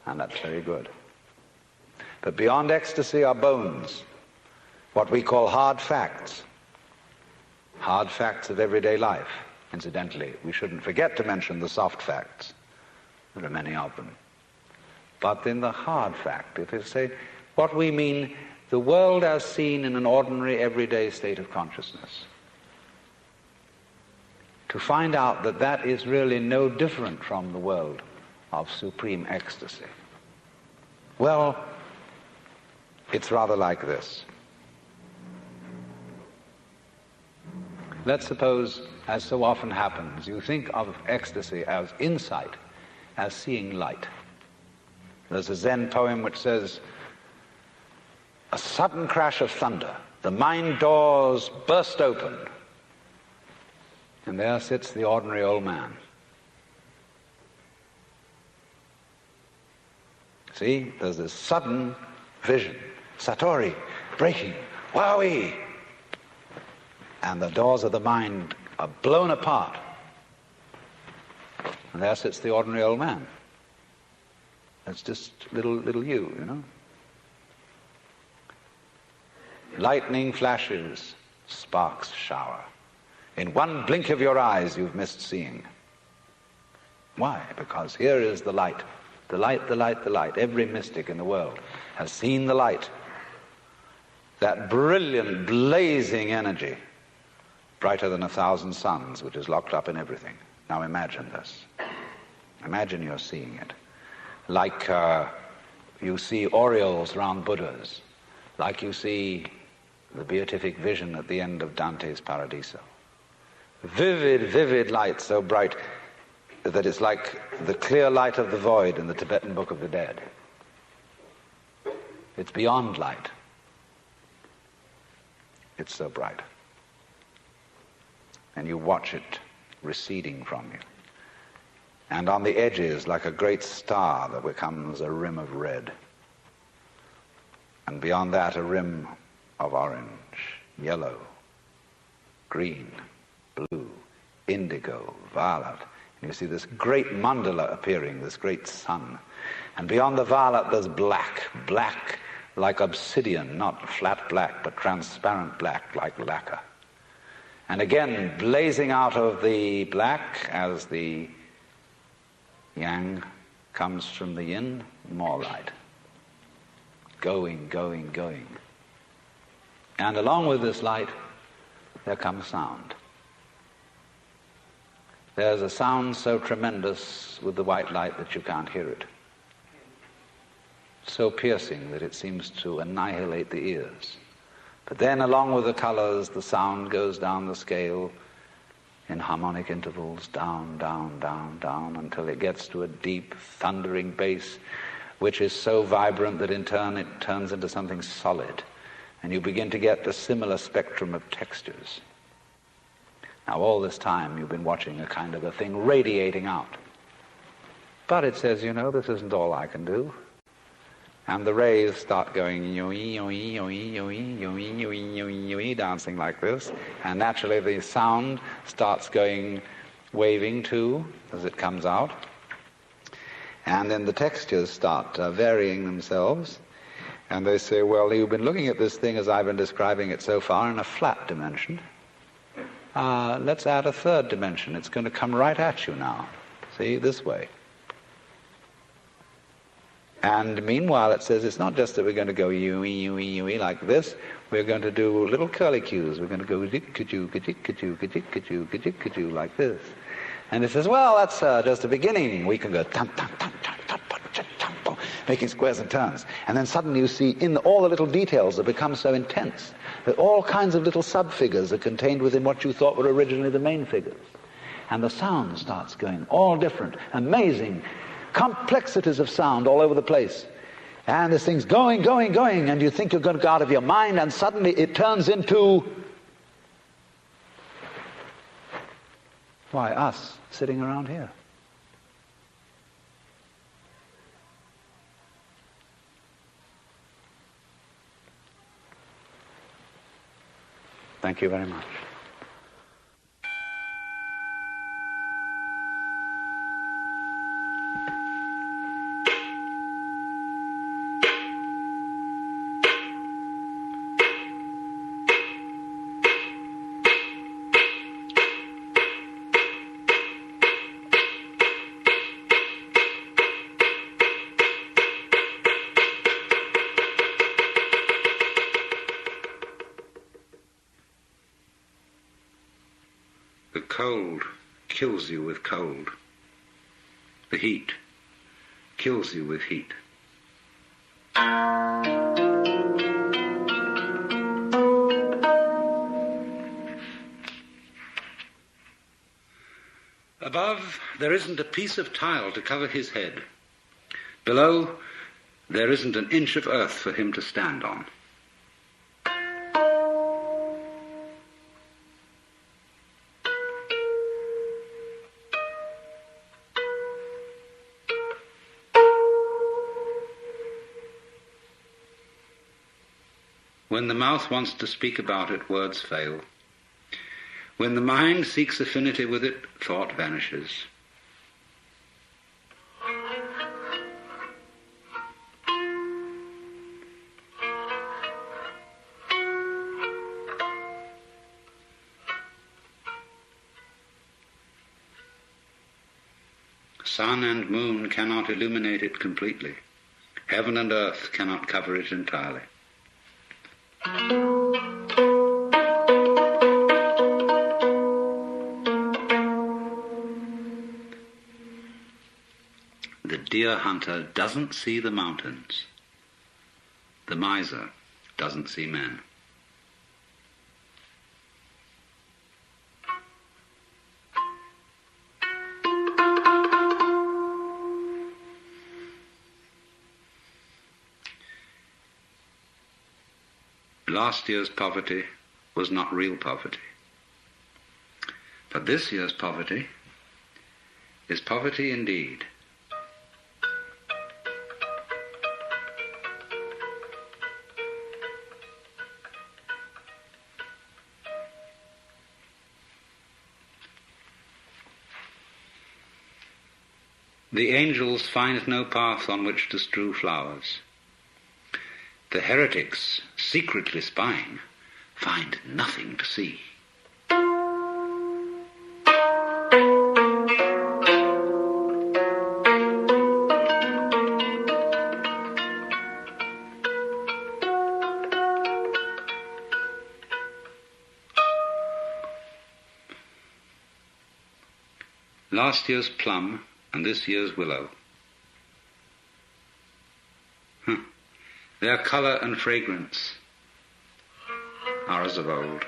and that's very good. But beyond ecstasy are bones, what we call hard facts of everyday life. Incidentally, we shouldn't forget to mention the soft facts. There are many of them. But in the hard fact, it is, say, what we mean, the world as seen in an ordinary, everyday state of consciousness. To find out that that is really no different from the world of supreme ecstasy. Well, it's rather like this. Let's suppose, as so often happens, you think of ecstasy as insight, as seeing light. There's a Zen poem which says, a sudden crash of thunder, the mind doors burst open, and there sits the ordinary old man. See, there's this sudden vision, Satori, breaking, wowie, and the doors of the mind are blown apart, and there sits the ordinary old man. That's just little you, you know. Lightning flashes, sparks shower. In one blink of your eyes, you've missed seeing. Why? Because here is the light. The light, the light, the light. Every mystic in the world has seen the light. That brilliant, blazing energy, brighter than 1,000 suns, which is locked up in everything. Now imagine this. Imagine you're seeing it. Like you see aureoles round Buddhas, like you see the beatific vision at the end of Dante's Paradiso. Vivid, vivid light, so bright that it's like the clear light of the void in the Tibetan Book of the Dead. It's beyond light. It's so bright. And you watch it receding from you. And on the edges, like a great star that becomes a rim of red. And beyond that, a rim of orange, yellow, green, blue, indigo, violet. And you see this great mandala appearing, this great sun. And beyond the violet, there's black, black like obsidian, not flat black, but transparent black like lacquer. And again, blazing out of the black as the Yang comes from the yin, more light. Going, going, going. And along with this light, there comes sound. There's a sound so tremendous with the white light that you can't hear it. So piercing that it seems to annihilate the ears. But then along with the colors, the sound goes down the scale in harmonic intervals, down, down, down, down, until it gets to a deep, thundering bass, which is so vibrant that in turn it turns into something solid. And you begin to get the similar spectrum of textures. Now all this time you've been watching a kind of a thing radiating out. But it says, this isn't all I can do. And the rays start going yo-ee, yo-ee, yo-ee, yo-ee, yo-ee, yo-ee, yo-ee, yo-ee, dancing like this. And naturally the sound starts going, waving too, as it comes out. And then the textures start varying themselves. And they say, well, you've been looking at this thing as I've been describing it so far in a flat dimension. Let's add a third dimension. It's going to come right at you now. See, this way. And meanwhile, it says it's not just that we're going to go yoo-ee, yoo-ee, yoo-ee like this. We're going to do little curly cues. We're going to go ka-jik-ka-joo, ka-jik-ka-joo, ka-jik-ka-joo, ka-jik-ka-joo like this. And it says, well, that's just the beginning. We can go tam-tam-tam-tam-tam-tam-tam, making squares and turns. And then suddenly you see in all the little details that become so intense that all kinds of little sub-figures are contained within what you thought were originally the main figures. And the sound starts going, all different, amazing complexities of sound all over the place. And this thing's going, going, going, and you think you're going to go out of your mind, and suddenly it turns into, why, us sitting around here. Thank you very much. The cold kills you with cold. The heat kills you with heat. Above, there isn't a piece of tile to cover his head. Below, there isn't an inch of earth for him to stand on. When the mouth wants to speak about it, words fail. When the mind seeks affinity with it, thought vanishes. Sun and moon cannot illuminate it completely. Heaven and earth cannot cover it entirely. The deer hunter doesn't see the mountains. The miser doesn't see men. Last year's poverty was not real poverty. But this year's poverty is poverty indeed. The angels find no path on which to strew flowers. The heretics, secretly spying, find nothing to see. last year's plum and this year's willow. Their colour and fragrance are as of old.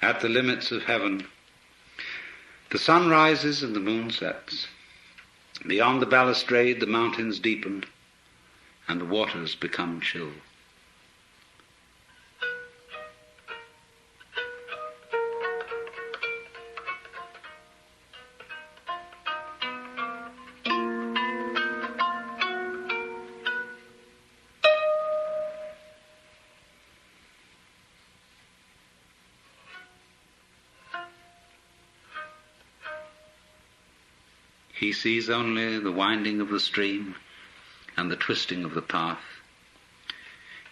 At the limits of heaven, the sun rises and the moon sets. Beyond the balustrade, the mountains deepen and the waters become chill. He sees only the winding of the stream and the twisting of the path.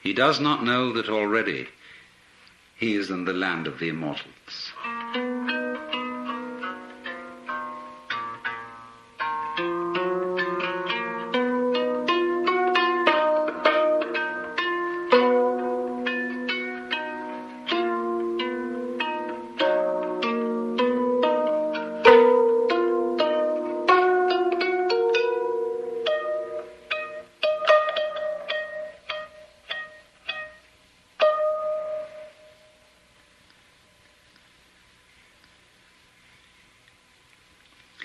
He does not know that already he is in the land of the immortals.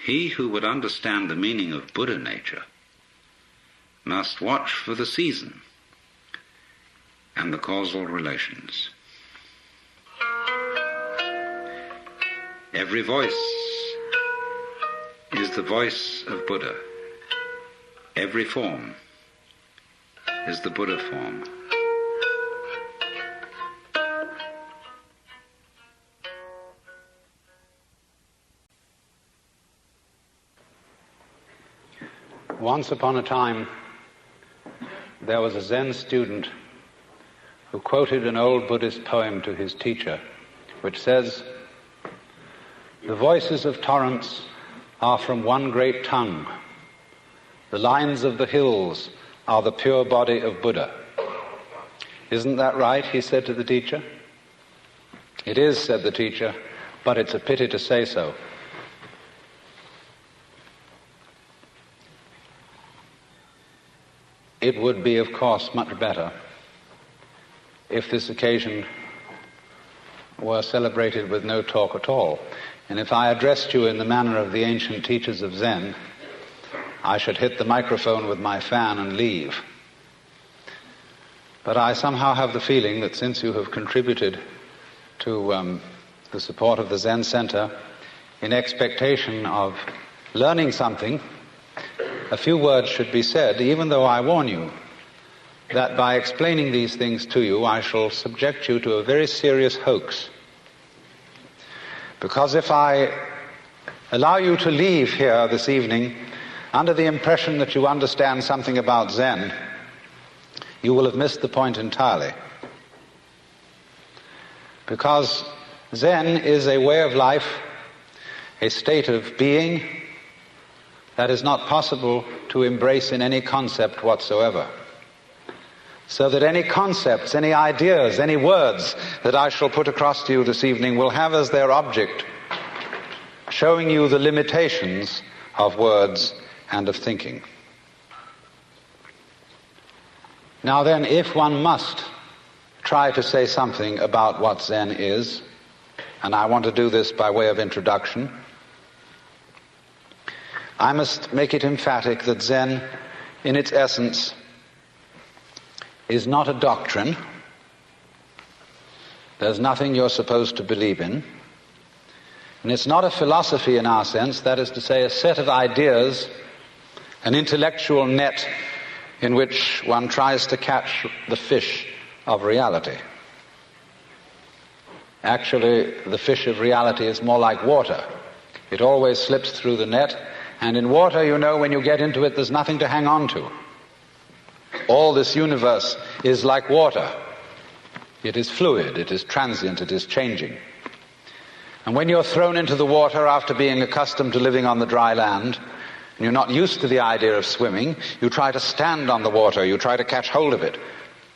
He who would understand the meaning of Buddha nature must watch for the season and the causal relations. Every voice is the voice of Buddha. Every form is the Buddha form. Once upon a time, there was a Zen student who quoted an old Buddhist poem to his teacher, which says, "The voices of torrents are from one great tongue. The lines of the hills are the pure body of Buddha." "Isn't that right?" he said to the teacher. "It is," said the teacher, "but it's a pity to say so." It would be, of course, much better if this occasion were celebrated with no talk at all. And if I addressed you in the manner of the ancient teachers of Zen, I should hit the microphone with my fan and leave. But I somehow have the feeling that since you have contributed to the support of the Zen Center in expectation of learning something, a few words should be said, even though I warn you that by explaining these things to you, I shall subject you to a very serious hoax. Because if I allow you to leave here this evening under the impression that you understand something about Zen, you will have missed the point entirely. Because Zen is a way of life, a state of being, that is not possible to embrace in any concept whatsoever. So that any concepts, any ideas, any words that I shall put across to you this evening will have as their object showing you the limitations of words and of thinking. Now then, if one must try to say something about what Zen is, and I want to do this by way of introduction, I must make it emphatic that Zen, in its essence, is not a doctrine. There's nothing you're supposed to believe in. And it's not a philosophy in our sense, that is to say, a set of ideas, an intellectual net in which one tries to catch the fish of reality. Actually, the fish of reality is more like water. It always slips through the net. And in water, you know, when you get into it, there's nothing to hang on to. All this universe is like water. It is fluid, it is transient, it is changing. And when you're thrown into the water after being accustomed to living on the dry land, and you're not used to the idea of swimming, you try to stand on the water, you try to catch hold of it,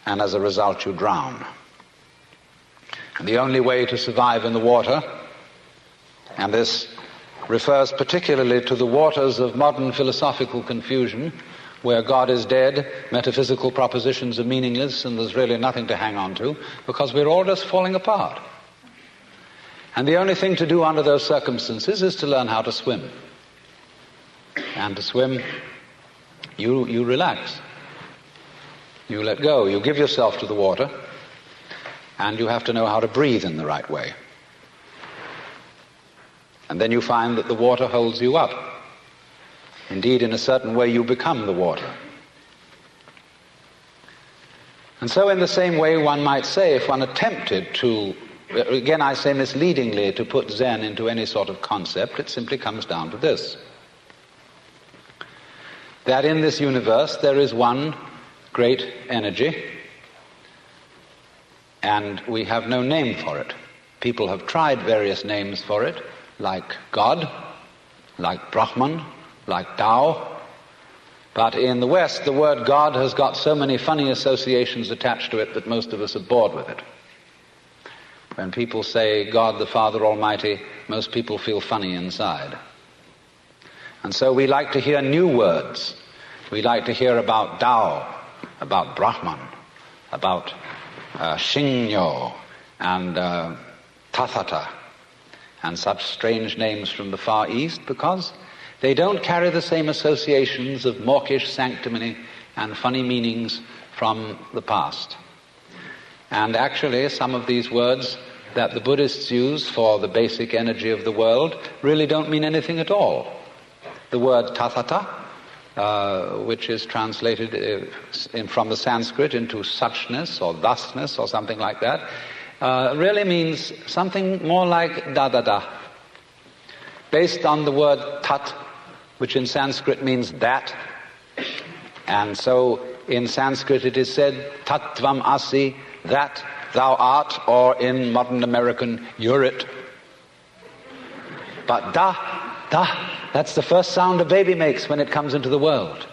and as a result you drown. And the only way to survive in the water, and this refers particularly to the waters of modern philosophical confusion, where God is dead, metaphysical propositions are meaningless, and there's really nothing to hang on to, because we're all just falling apart. And the only thing to do under those circumstances is to learn how to swim. And to swim, you relax. You let go. You give yourself to the water, and you have to know how to breathe in the right way. And then you find that the water holds you up. Indeed, in a certain way, you become the water. And so in the same way, one might say, if one attempted to, again I say misleadingly, to put Zen into any sort of concept, it simply comes down to this: that in this universe there is one great energy, and we have no name for it. People have tried various names for it, like God, like Brahman, like Tao. But in the West, the word God has got so many funny associations attached to it that most of us are bored with it. When people say God the Father Almighty, most people feel funny inside. And so we like to hear new words. We like to hear about Tao, about Brahman, about Shinyo and Tathata, and such strange names from the Far East, because they don't carry the same associations of mawkish sanctimony and funny meanings from the past. And actually, some of these words that the Buddhists use for the basic energy of the world really don't mean anything at all. The word Tathata, which is translated from the Sanskrit into suchness or thusness or something like that, really means something more like dadada, based on the word tat, which in Sanskrit means that. And so in Sanskrit it is said tattvam asi, that thou art, or in modern American, you're it. But da, that's the first sound a baby makes when it comes into the world,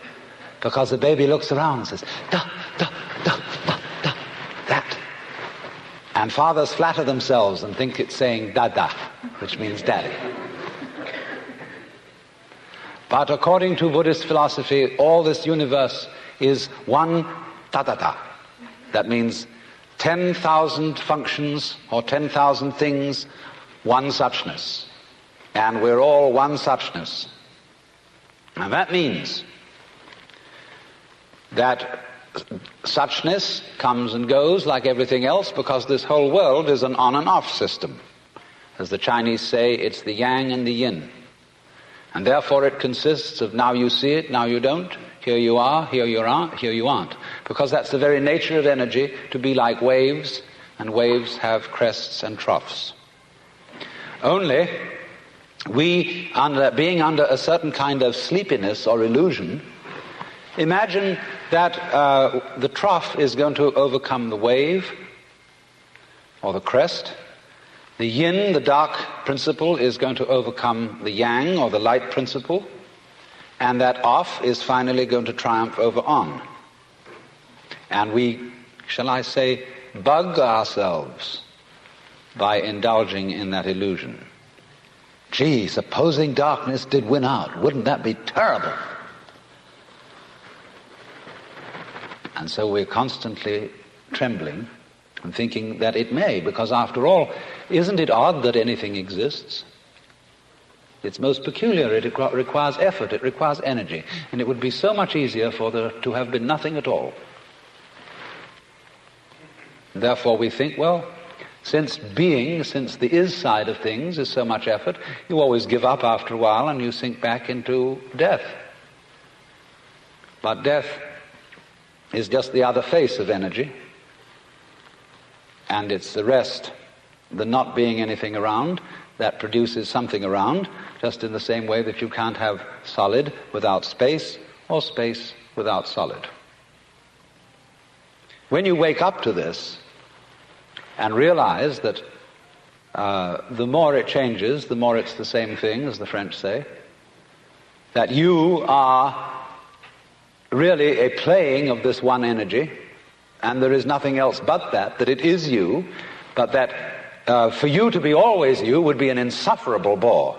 because the baby looks around and says da, that. And fathers flatter themselves and think it's saying dada, which means daddy. But according to Buddhist philosophy, all this universe is one tathata. That means 10,000 functions or 10,000 things, one suchness. And we're all one suchness. And that means that suchness comes and goes like everything else, because this whole world is an on and off system. As the Chinese say, it's the yang and the yin. And therefore it consists of now you see it, now you don't, here you are, here you aren't, here you aren't. Because that's the very nature of energy, to be like waves, and waves have crests and troughs. Only we, being under a certain kind of sleepiness or illusion, imagine that the trough is going to overcome the wave or the crest. The yin, the dark principle, is going to overcome the yang, or the light principle, and that off is finally going to triumph over on. And we, shall I say, bug ourselves by indulging in that illusion. Gee, supposing darkness did win out, wouldn't that be terrible? And so we're constantly trembling and thinking that it may, because after all, isn't it odd that anything exists? It's most peculiar. It requires effort, it requires energy, and it would be so much easier for there to have been nothing at all. Therefore we think, well, since the is side of things is so much effort, you always give up after a while and you sink back into death. But death is just the other face of energy, and it's the rest, the not being anything around, that produces something around, just in the same way that you can't have solid without space, or space without solid. When you wake up to this and realize that the more it changes, the more it's the same thing, as the French say, that you are really a playing of this one energy, and there is nothing else but that it is you, but that for you to be always you would be an insufferable bore.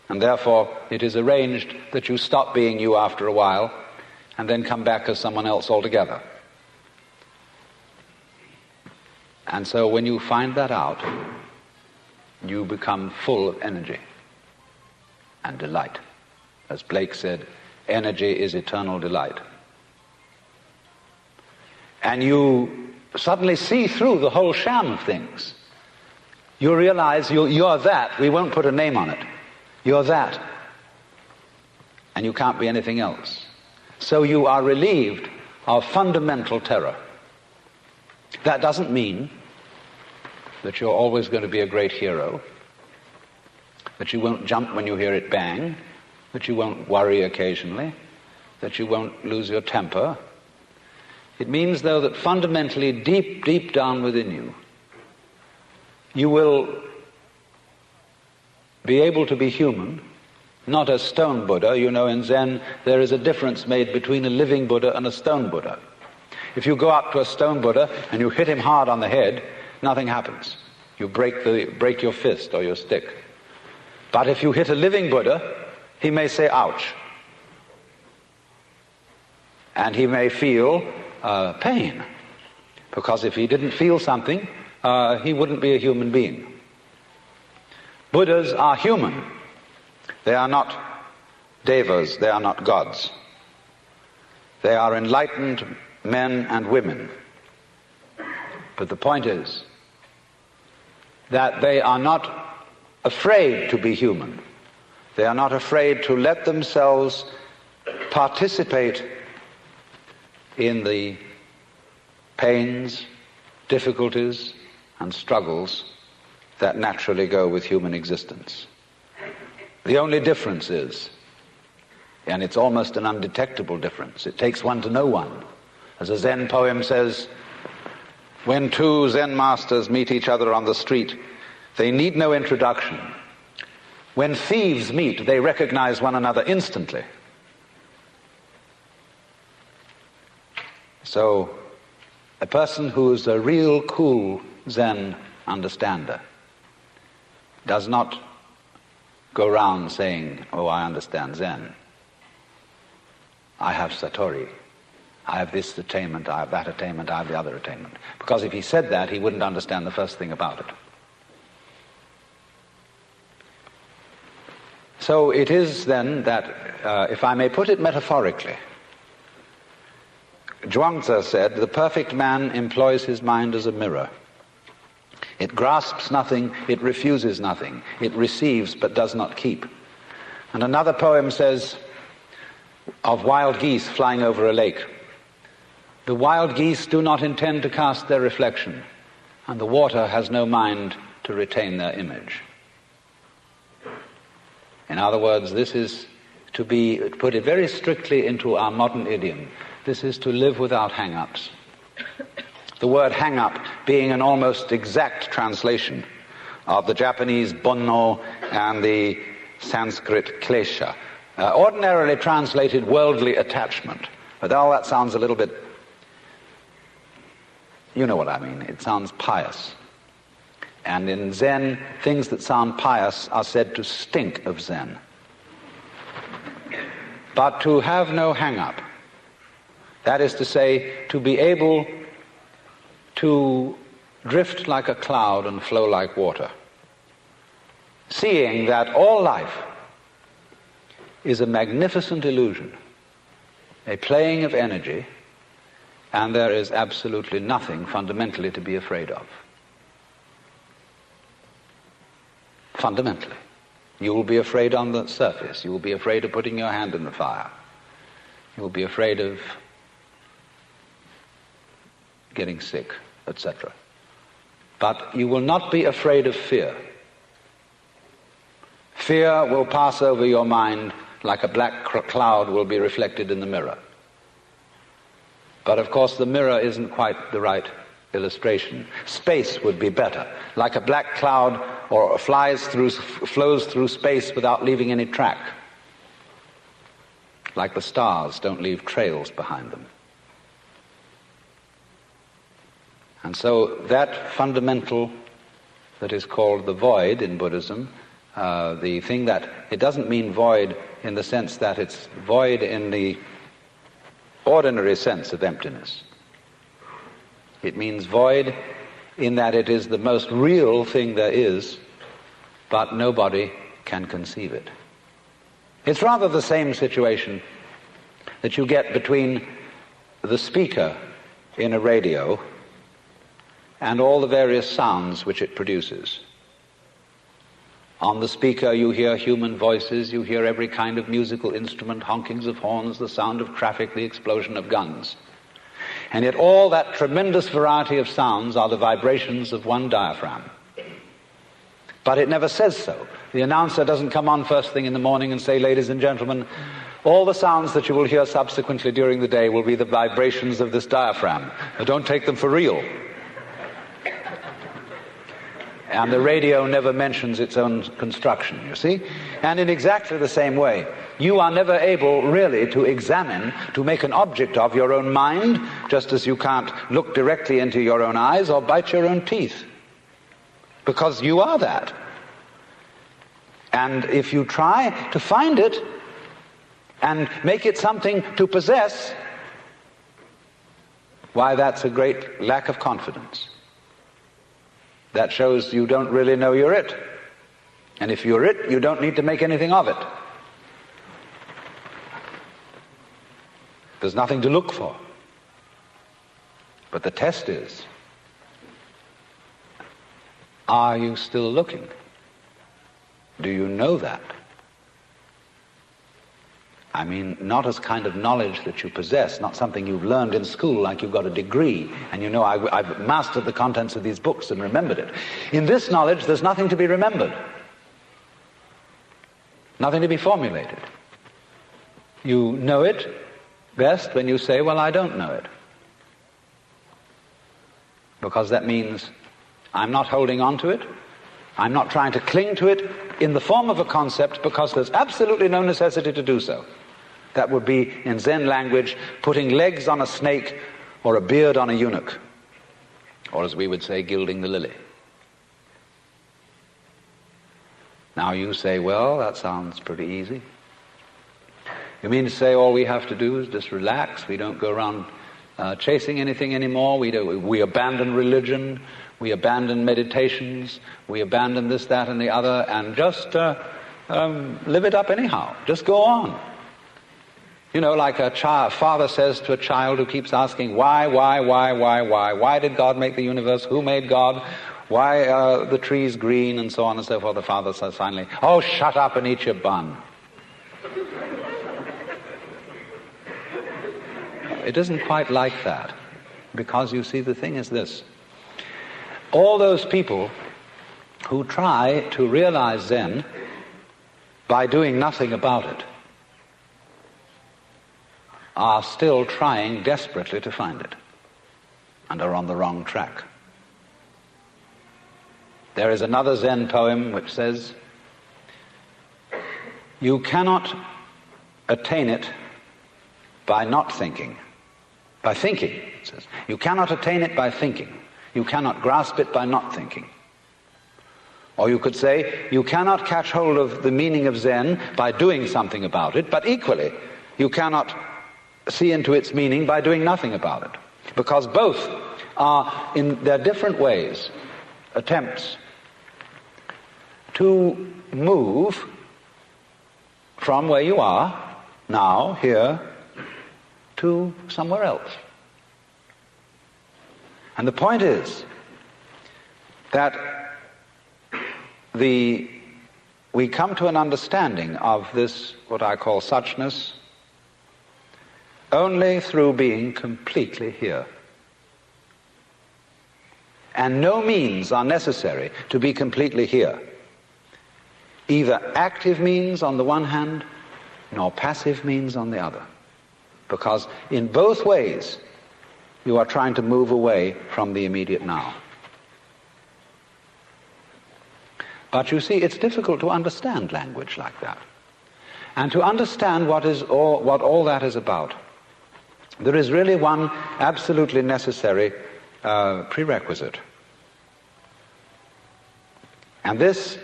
And therefore it is arranged that you stop being you after a while and then come back as someone else altogether. And so when you find that out, you become full of energy and delight. As Blake said, energy is eternal delight. And you suddenly see through the whole sham of things. You realize you're that. We won't put a name on it. You're that. And you can't be anything else. So you are relieved of fundamental terror. That doesn't mean that you're always going to be a great hero, that you won't jump when you hear it bang, that you won't worry occasionally, that you won't lose your temper. It means, though, that fundamentally, deep, deep down within you, you will be able to be human, not a stone Buddha. You know, in Zen, there is a difference made between a living Buddha and a stone Buddha. If you go up to a stone Buddha and you hit him hard on the head, nothing happens. You break your fist or your stick. But if you hit a living Buddha, he may say, ouch. And he may feel pain. Because if he didn't feel something, he wouldn't be a human being. Buddhas are human. They are not devas, they are not gods. They are enlightened men and women. But the point is that they are not afraid to be human. They are not afraid to let themselves participate in the pains, difficulties, and struggles that naturally go with human existence. The only difference is, and it's almost an undetectable difference, it takes one to know one. As a Zen poem says, when two Zen masters meet each other on the street, they need no introduction. When thieves meet, they recognize one another instantly. So, a person who's a real cool Zen understander does not go around saying, oh, I understand Zen. I have Satori. I have this attainment, I have that attainment, I have the other attainment. Because if he said that, he wouldn't understand the first thing about it. So it is then that, if I may put it metaphorically, Zhuangzi said, the perfect man employs his mind as a mirror. It grasps nothing, it refuses nothing. It receives but does not keep. And another poem says of wild geese flying over a lake, the wild geese do not intend to cast their reflection, and the water has no mind to retain their image. In other words, this is to put it very strictly into our modern idiom, this is to live without hang-ups. The word hang-up being an almost exact translation of the Japanese bonno and the Sanskrit klesha. Ordinarily translated worldly attachment. But all that sounds a little bit, you know what I mean, it sounds pious. And in Zen, things that sound pious are said to stink of Zen. But to have no hang-up, that is to say, to be able to drift like a cloud and flow like water, seeing that all life is a magnificent illusion, a playing of energy, and there is absolutely nothing fundamentally to be afraid of. Fundamentally. You will be afraid on the surface. You will be afraid of putting your hand in the fire. You will be afraid of getting sick, etc. But you will not be afraid of fear. Fear will pass over your mind like a black cloud will be reflected in the mirror. But of course the mirror isn't quite the right illustration. Space would be better. Like a black cloud or flows through space without leaving any track. like the stars don't leave trails behind them. And so that fundamental that is called the void in Buddhism, the thing that, it doesn't mean void in the sense that it's void in the ordinary sense of emptiness. It means void in that it is the most real thing there is, but nobody can conceive it. It's rather the same situation that you get between the speaker in a radio and all the various sounds which it produces. On the speaker you hear human voices, you hear every kind of musical instrument, honkings of horns, the sound of traffic, the explosion of guns. And yet all that tremendous variety of sounds are the vibrations of one diaphragm. But it never says so. The announcer doesn't come on first thing in the morning and say, ladies and gentlemen, all the sounds that you will hear subsequently during the day will be the vibrations of this diaphragm. Now, don't take them for real. And the radio never mentions its own construction, you see? And in exactly the same way, you are never able really to examine, to make an object of your own mind, just as you can't look directly into your own eyes or bite your own teeth. Because you are that. And if you try to find it and make it something to possess, why, that's a great lack of confidence. That shows you don't really know you're it. And if you're it, you don't need to make anything of it. There's nothing to look for. But the test is, are you still looking? Do you know that? I mean, not as kind of knowledge that you possess, not something you've learned in school like you've got a degree and you know I've mastered the contents of these books and remembered it. In this knowledge, there's nothing to be remembered. Nothing to be formulated. You know it best when you say, well, I don't know it. Because that means I'm not holding on to it. I'm not trying to cling to it in the form of a concept because there's absolutely no necessity to do so. That would be, in Zen language, putting legs on a snake or a beard on a eunuch. Or as we would say, gilding the lily. Now you say, well, that sounds pretty easy. You mean to say all we have to do is just relax? We don't go around chasing anything anymore? We abandon religion? We abandon meditations, we abandon this, that, and the other, and just live it up anyhow. Just go on. You know, like a father says to a child who keeps asking, why? Why did God make the universe? Who made God? Why are the trees green? And so on and so forth. The father says finally, oh, shut up and eat your bun. It isn't quite like that, because you see, the thing is this. All those people who try to realize Zen by doing nothing about it are still trying desperately to find it and are on the wrong track. There is another Zen poem which says, you cannot attain it by not thinking. By thinking, it says. You cannot attain it by thinking. You cannot grasp it by not thinking. Or you could say, you cannot catch hold of the meaning of Zen by doing something about it, but equally, you cannot see into its meaning by doing nothing about it. Because both are, in their different ways, attempts to move from where you are, now, here, to somewhere else. And the point is that we come to an understanding of this, what I call suchness, only through being completely here. And no means are necessary to be completely here. Either active means on the one hand, nor passive means on the other. Because in both ways, you are trying to move away from the immediate now. But you see, it's difficult to understand language like that. And to understand what all that is about, there is really one absolutely necessary prerequisite. And this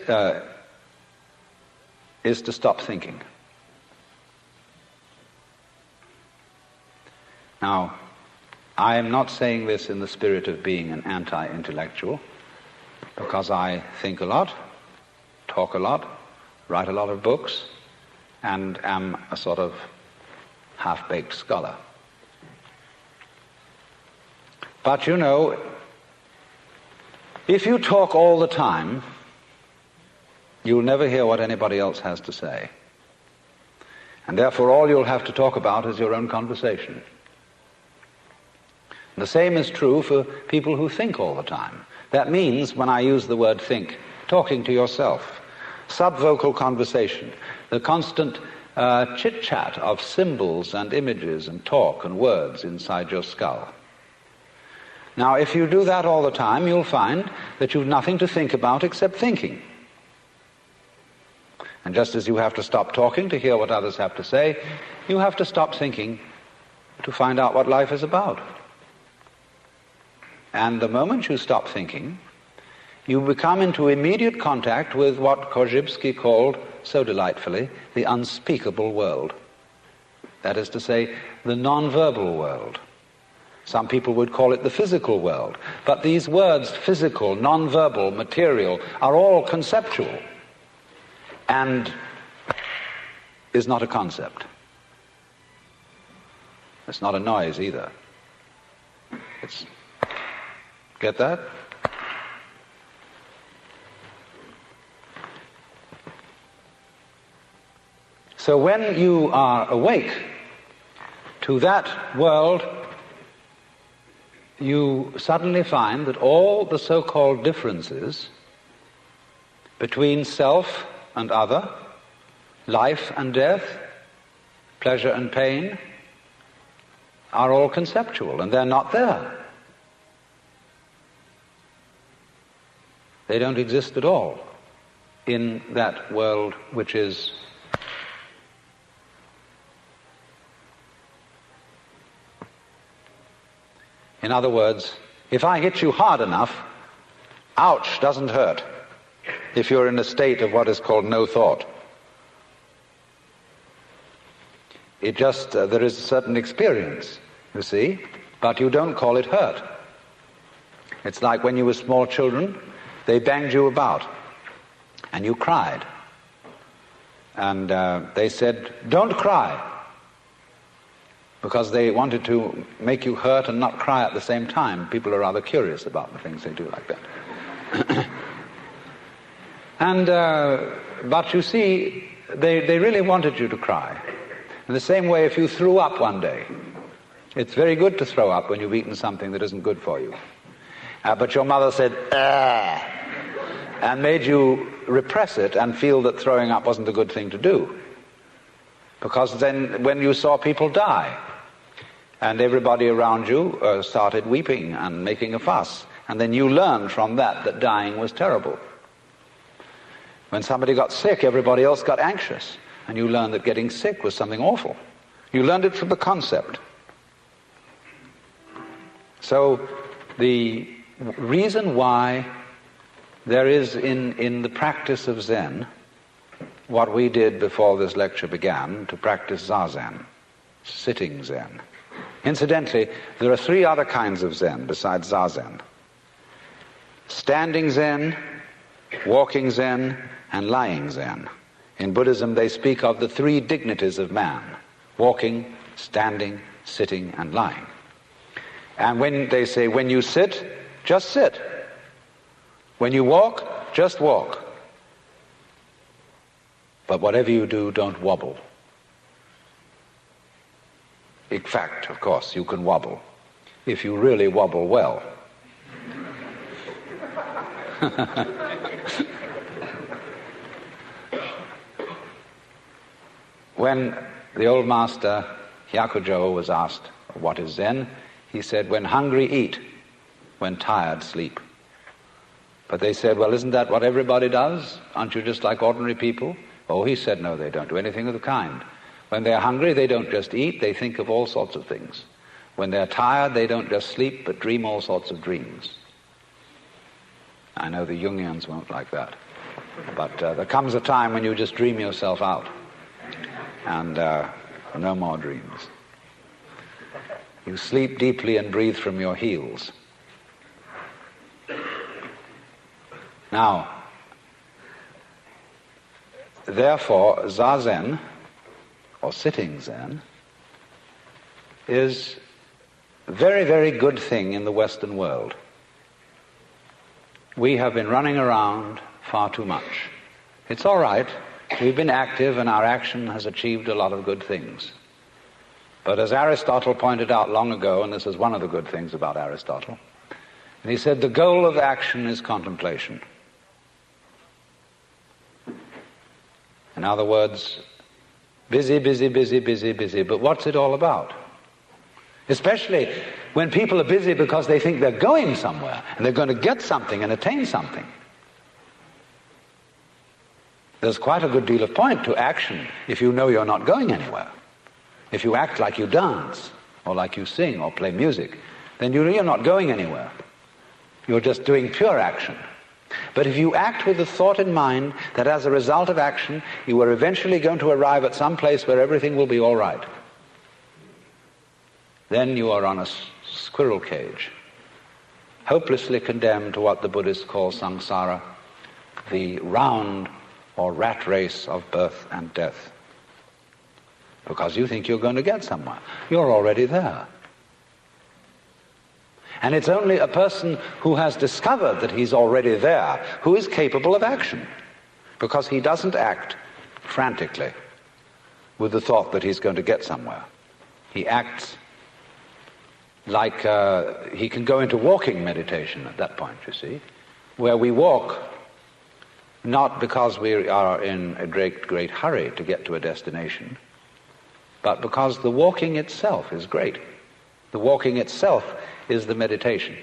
is to stop thinking. Now, I am not saying this in the spirit of being an anti-intellectual, because I think a lot, talk a lot, write a lot of books, and am a sort of half-baked scholar. But you know, if you talk all the time, you'll never hear what anybody else has to say. And therefore all you'll have to talk about is your own conversation. The same is true for people who think all the time. That means, when I use the word think, talking to yourself, subvocal conversation, the constant chit-chat of symbols and images and talk and words inside your skull. Now, if you do that all the time, you'll find that you've nothing to think about except thinking. And just as you have to stop talking to hear what others have to say, you have to stop thinking to find out what life is about. And the moment you stop thinking, you become into immediate contact with what Korzybski called, so delightfully, the unspeakable world. That is to say, the non-verbal world. Some people would call it the physical world. But these words, physical, non-verbal, material, are all conceptual, and is not a concept. It's not a noise either. Get that? So when you are awake to that world, you suddenly find that all the so-called differences between self and other, life and death, pleasure and pain, are all conceptual, and they're not there. They don't exist at all in that world which is in other words, if I hit you hard enough, ouch doesn't hurt if you're in a state of what is called no thought. It just, there is a certain experience, you see, but you don't call it hurt. It's like when you were small children, they banged you about, and you cried. And they said, don't cry, because they wanted to make you hurt and not cry at the same time. People are rather curious about the things they do like that. And but you see, they really wanted you to cry. In the same way, if you threw up one day, it's very good to throw up when you've eaten something that isn't good for you. But your mother said, and made you repress it and feel that throwing up wasn't a good thing to do. Because then when you saw people die, and everybody around you started weeping and making a fuss, and then you learned from that dying was terrible. When somebody got sick, everybody else got anxious, and you learned that getting sick was something awful. You learned it from the concept. So the reason why there is in the practice of Zen what we did before this lecture began, to practice Zazen, sitting Zen. Incidentally, there are three other kinds of Zen besides Zazen: standing Zen, walking Zen, and lying Zen. In Buddhism, they speak of the three dignities of man: walking, standing, sitting, and lying. And when they say, when you sit, just sit. When you walk, just walk. But whatever you do, don't wobble. In fact, of course, you can wobble, if you really wobble well. When the old master Hyakujo was asked, what is Zen? He said, when hungry, eat. When tired, sleep. But they said, well, isn't that what everybody does? Aren't you just like ordinary people? Oh, he said, no, they don't do anything of the kind. When they're hungry, they don't just eat, they think of all sorts of things. When they're tired, they don't just sleep, but dream all sorts of dreams. I know the Jungians won't like that. But there comes a time when you just dream yourself out. And no more dreams. You sleep deeply and breathe from your heels. Now, therefore, Zazen, or sitting Zen, is a very, very good thing in the Western world. We have been running around far too much. It's all right. We've been active and our action has achieved a lot of good things. But as Aristotle pointed out long ago, and this is one of the good things about Aristotle, and he said the goal of action is contemplation. In other words, busy, busy, busy, busy, busy. But what's it all about? Especially when people are busy because they think they're going somewhere and they're going to get something and attain something. There's quite a good deal of point to action if you know you're not going anywhere. If you act like you dance or like you sing or play music, then you're not going anywhere. You're just doing pure action. But if you act with the thought in mind that as a result of action you are eventually going to arrive at some place where everything will be all right, then you are on a squirrel cage, hopelessly condemned to what the Buddhists call samsara, the round or rat race of birth and death. Because you think you're going to get somewhere. You're already there. And it's only a person who has discovered that he's already there who is capable of action. Because he doesn't act frantically with the thought that he's going to get somewhere. He acts like he can go into walking meditation at that point, you see, where we walk not because we are in a great, great hurry to get to a destination, but because the walking itself is great. The walking itself is the meditation.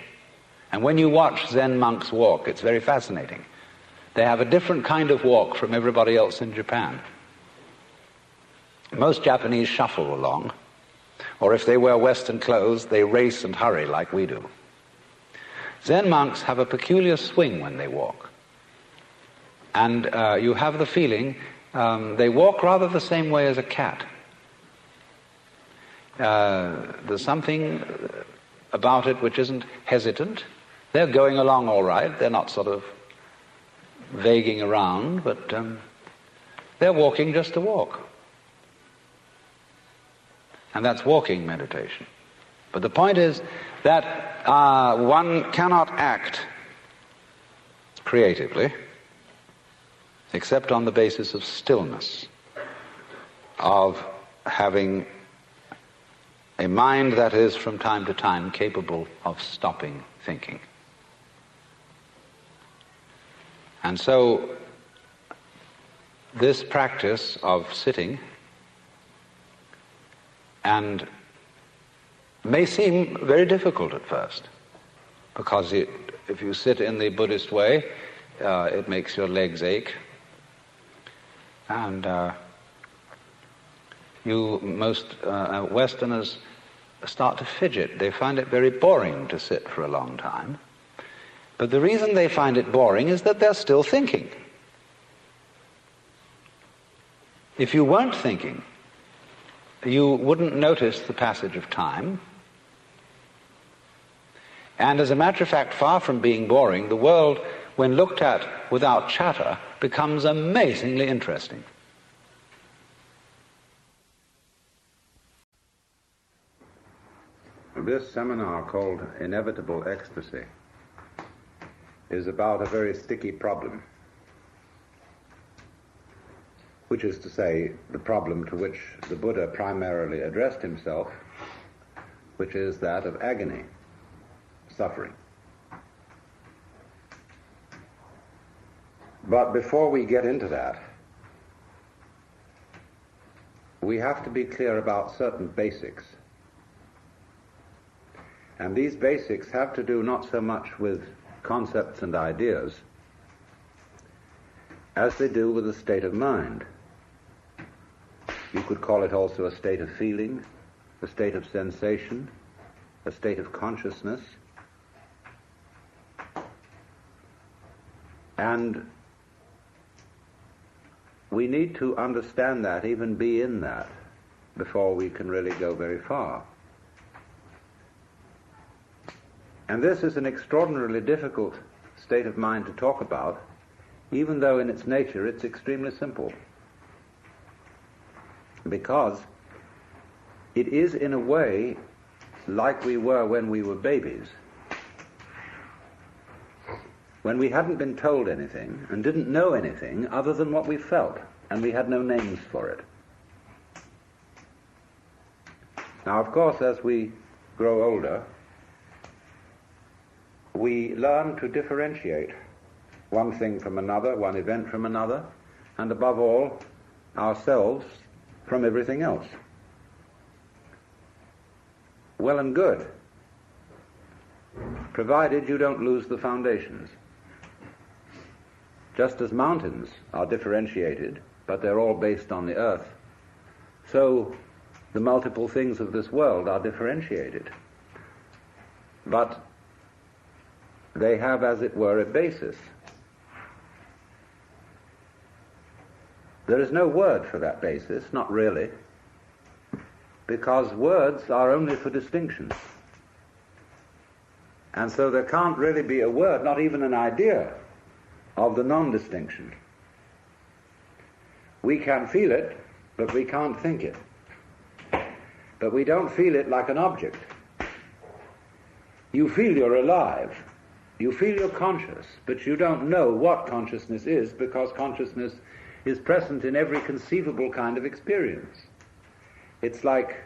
And when you watch Zen monks walk, it's very fascinating. They have a different kind of walk from everybody else in Japan. Most Japanese shuffle along, or if they wear Western clothes, they race and hurry like we do. Zen monks have a peculiar swing when they walk. And you have the feeling they walk rather the same way as a cat. There's something about it which isn't hesitant. They're going along all right. They're not sort of vaguing around, but they're walking just to walk. And that's walking meditation. But the point is that one cannot act creatively except on the basis of stillness, of having a mind that is from time to time capable of stopping thinking. And so this practice of sitting and may seem very difficult at first, because if you sit in the Buddhist way, it makes your legs ache, and most Westerners start to fidget. They find it very boring to sit for a long time. But the reason they find it boring is that they're still thinking. If you weren't thinking, you wouldn't notice the passage of time. And as a matter of fact, far from being boring, the world, when looked at without chatter, becomes amazingly interesting. This seminar, called Inevitable Ecstasy, is about a very sticky problem, which is to say, the problem to which the Buddha primarily addressed himself, which is that of agony, suffering. But before we get into that, we have to be clear about certain basics. And these basics have to do not so much with concepts and ideas as they do with a state of mind. You could call it also a state of feeling, a state of sensation, a state of consciousness. And we need to understand that, even be in that, before we can really go very far. And this is an extraordinarily difficult state of mind to talk about, even though in its nature it's extremely simple. Because it is, in a way, like we were when we were babies, when we hadn't been told anything and didn't know anything other than what we felt, and we had no names for it. Now, of course, as we grow older, we learn to differentiate one thing from another, one event from another, and above all, ourselves from everything else. Well and good, provided you don't lose the foundations. Just as mountains are differentiated, but they're all based on the earth, so the multiple things of this world are differentiated. But they have, as it were, a basis. There is no word for that basis, not really, because words are only for distinction. And so there can't really be a word, not even an idea, of the non-distinction. We can feel it, but we can't think it. But we don't feel it like an object. You feel you're alive. You feel you're conscious, but you don't know what consciousness is, because consciousness is present in every conceivable kind of experience. It's like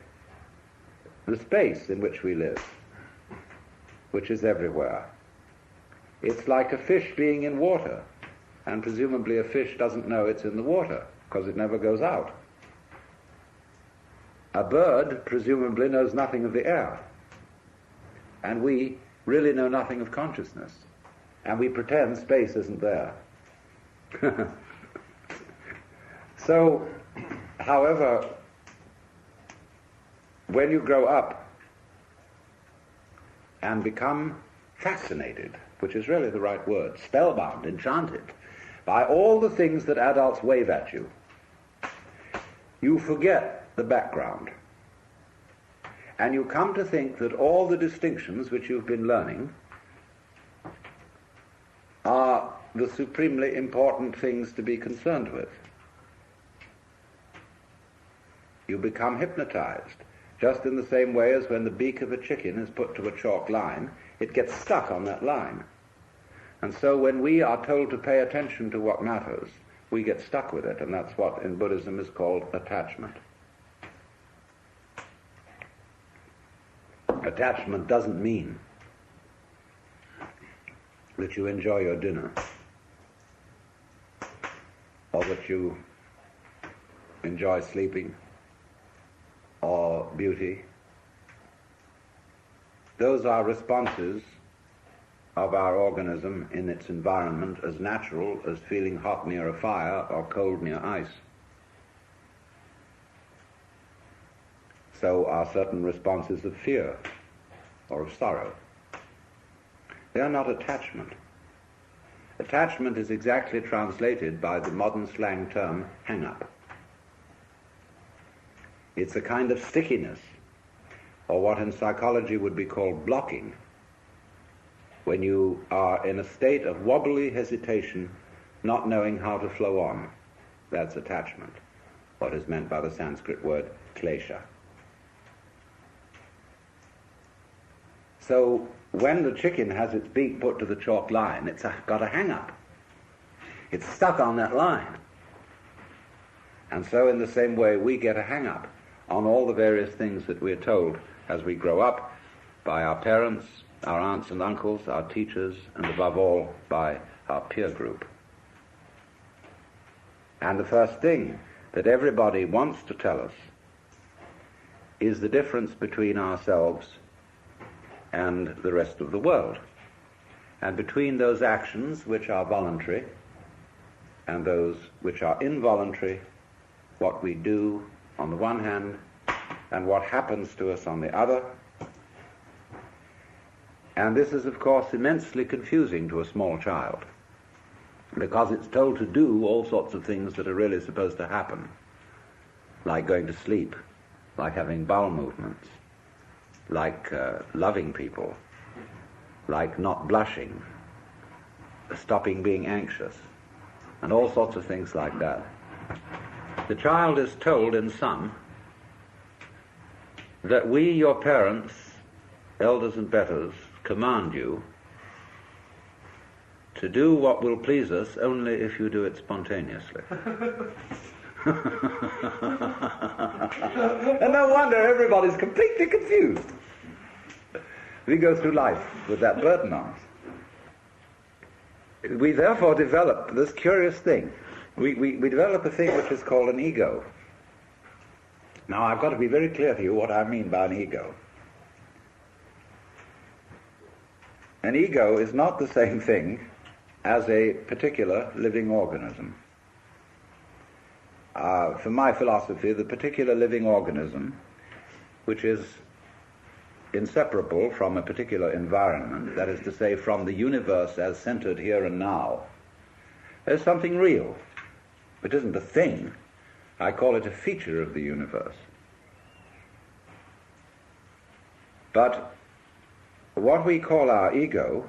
the space in which we live, which is everywhere. It's like a fish being in water, and presumably a fish doesn't know it's in the water, because it never goes out. A bird presumably knows nothing of the air, and we really know nothing of consciousness, and we pretend space isn't there. So, however, when you grow up and become fascinated, which is really the right word, spellbound, enchanted, by all the things that adults wave at you, you forget the background. And you come to think that all the distinctions which you've been learning are the supremely important things to be concerned with. You become hypnotized, just in the same way as when the beak of a chicken is put to a chalk line, it gets stuck on that line. And so when we are told to pay attention to what matters, we get stuck with it, and that's what in Buddhism is called attachment. Attachment doesn't mean that you enjoy your dinner, or that you enjoy sleeping, or beauty. Those are responses of our organism in its environment, as natural as feeling hot near a fire or cold near ice. So are certain responses of fear or of sorrow. They are not attachment. Attachment is exactly translated by the modern slang term hang-up. It's a kind of stickiness, or what in psychology would be called blocking, when you are in a state of wobbly hesitation, not knowing how to flow on. That's attachment, what is meant by the Sanskrit word klesha. So when the chicken has its beak put to the chalk line, it's got a hang-up. It's stuck on that line. And so in the same way, we get a hang-up on all the various things that we're told as we grow up by our parents, our aunts and uncles, our teachers, and above all, by our peer group. And the first thing that everybody wants to tell us is the difference between ourselves and the rest of the world, and between those actions which are voluntary and those which are involuntary, what we do on the one hand and what happens to us on the other. And this is, of course, immensely confusing to a small child, because it's told to do all sorts of things that are really supposed to happen, like going to sleep, like having bowel movements, like loving people, like not blushing, stopping being anxious, and all sorts of things like that. The child is told in sum that we, your parents, elders and betters, command you to do what will please us only if you do it spontaneously. And no wonder everybody's completely confused. We go through life with that burden on us. We therefore develop this curious thing. We develop a thing which is called an ego. Now, I've got to be very clear to you what I mean by an ego. An ego is not the same thing as a particular living organism. For my philosophy, the particular living organism, which is inseparable from a particular environment, that is to say, from the universe as centered here and now, is something real. It isn't a thing. I call it a feature of the universe. But what we call our ego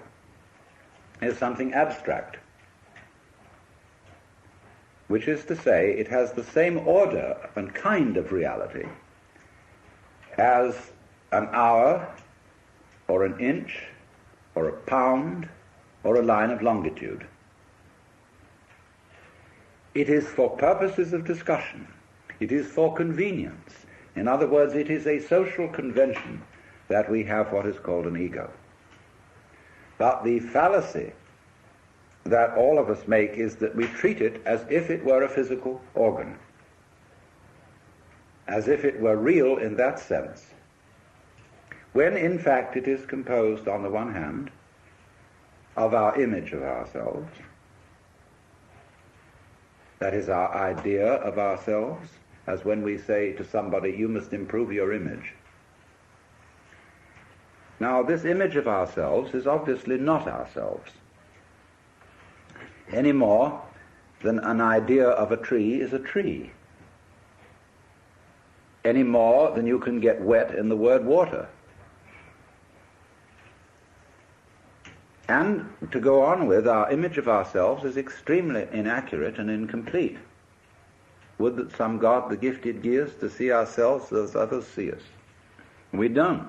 is something abstract, which is to say, it has the same order and kind of reality as an hour, or an inch, or a pound, or a line of longitude. It is for purposes of discussion. It is for convenience. In other words, it is a social convention that we have what is called an ego. But the fallacy that all of us make is that we treat it as if it were a physical organ, as if it were real in that sense, when in fact it is composed, on the one hand, of our image of ourselves, that is our idea of ourselves, as when we say to somebody, you must improve your image. Now, this image of ourselves is obviously not ourselves, any more than an idea of a tree is a tree, any more than you can get wet in the word water. And to go on with, our image of ourselves is extremely inaccurate and incomplete. Would that some God the gifted give us to see ourselves as others see us. We don't.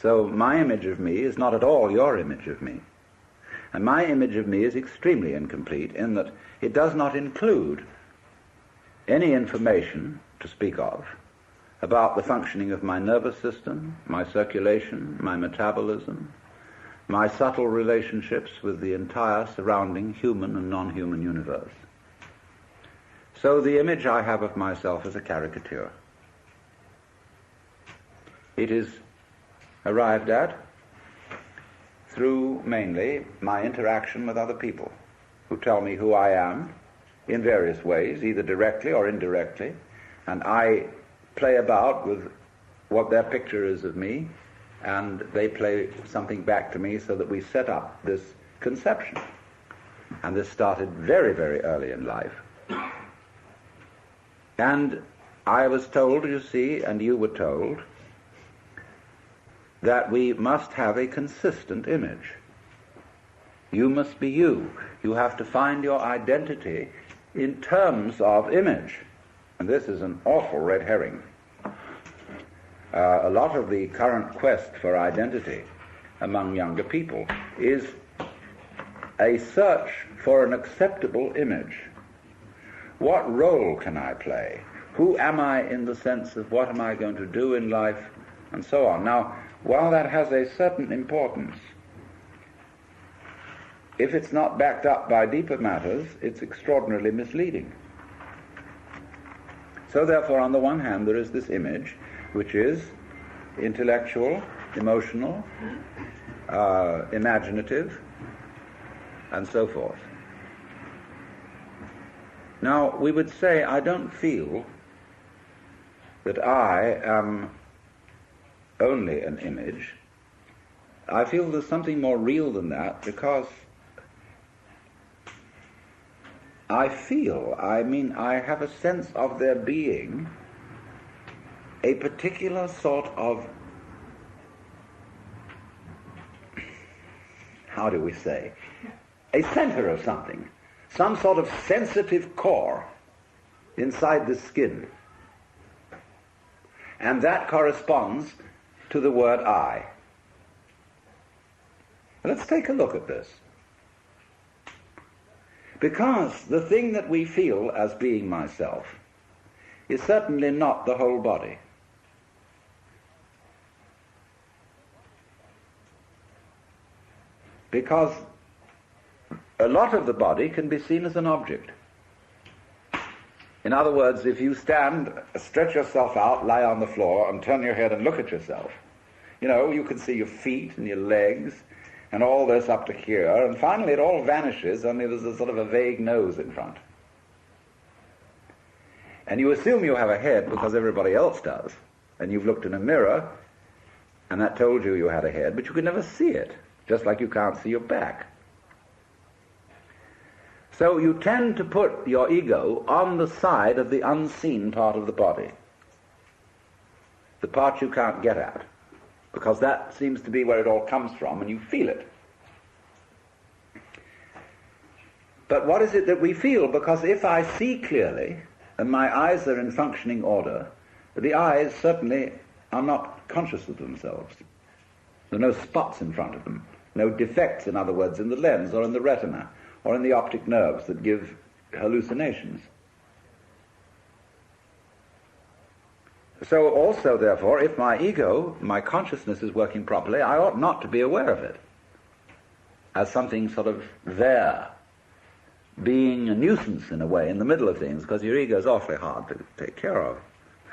So my image of me is not at all your image of me. And my image of me is extremely incomplete in that it does not include any information to speak of about the functioning of my nervous system, my circulation, my metabolism, my subtle relationships with the entire surrounding human and non-human universe. So the image I have of myself is a caricature. It is arrived at through mainly my interaction with other people who tell me who I am in various ways, either directly or indirectly, and I play about with what their picture is of me, and they play something back to me so that we set up this conception. And this started very, very early in life. And I was told, you see, and you were told, that we must have a consistent image. You must be you. You have to find your identity in terms of image. And this is an awful red herring. A lot of the current quest for identity among younger people is a search for an acceptable image. What role can I play? Who am I in the sense of what am I going to do in life, and so on. Now, while that has a certain importance, if it's not backed up by deeper matters, it's extraordinarily misleading. So therefore, on the one hand, there is this image, which is intellectual, emotional, imaginative, and so forth. Now, we would say, I don't feel that I am only an image. I feel there's something more real than that, because I have a sense of there being a particular sort of, how do we say, a center of something, some sort of sensitive core inside the skin. And that corresponds to the word I. Let's take a look at this. Because the thing that we feel as being myself is certainly not the whole body. Because a lot of the body can be seen as an object. In other words, if you stand, stretch yourself out, lie on the floor, and turn your head and look at yourself, you can see your feet and your legs and all this up to here, and finally it all vanishes, only there's a sort of a vague nose in front. And you assume you have a head because everybody else does, and you've looked in a mirror, and that told you you had a head, but you could never see it, just like you can't see your back. So you tend to put your ego on the side of the unseen part of the body, the part you can't get at, because that seems to be where it all comes from, and you feel it. But what is it that we feel? Because if I see clearly, and my eyes are in functioning order, the eyes certainly are not conscious of themselves. There are no spots in front of them, no defects, in other words, in the lens or in the retina or in the optic nerves that give hallucinations. So also, therefore, if my ego, my consciousness is working properly, I ought not to be aware of it as something sort of there, being a nuisance in a way in the middle of things, because your ego is awfully hard to take care of.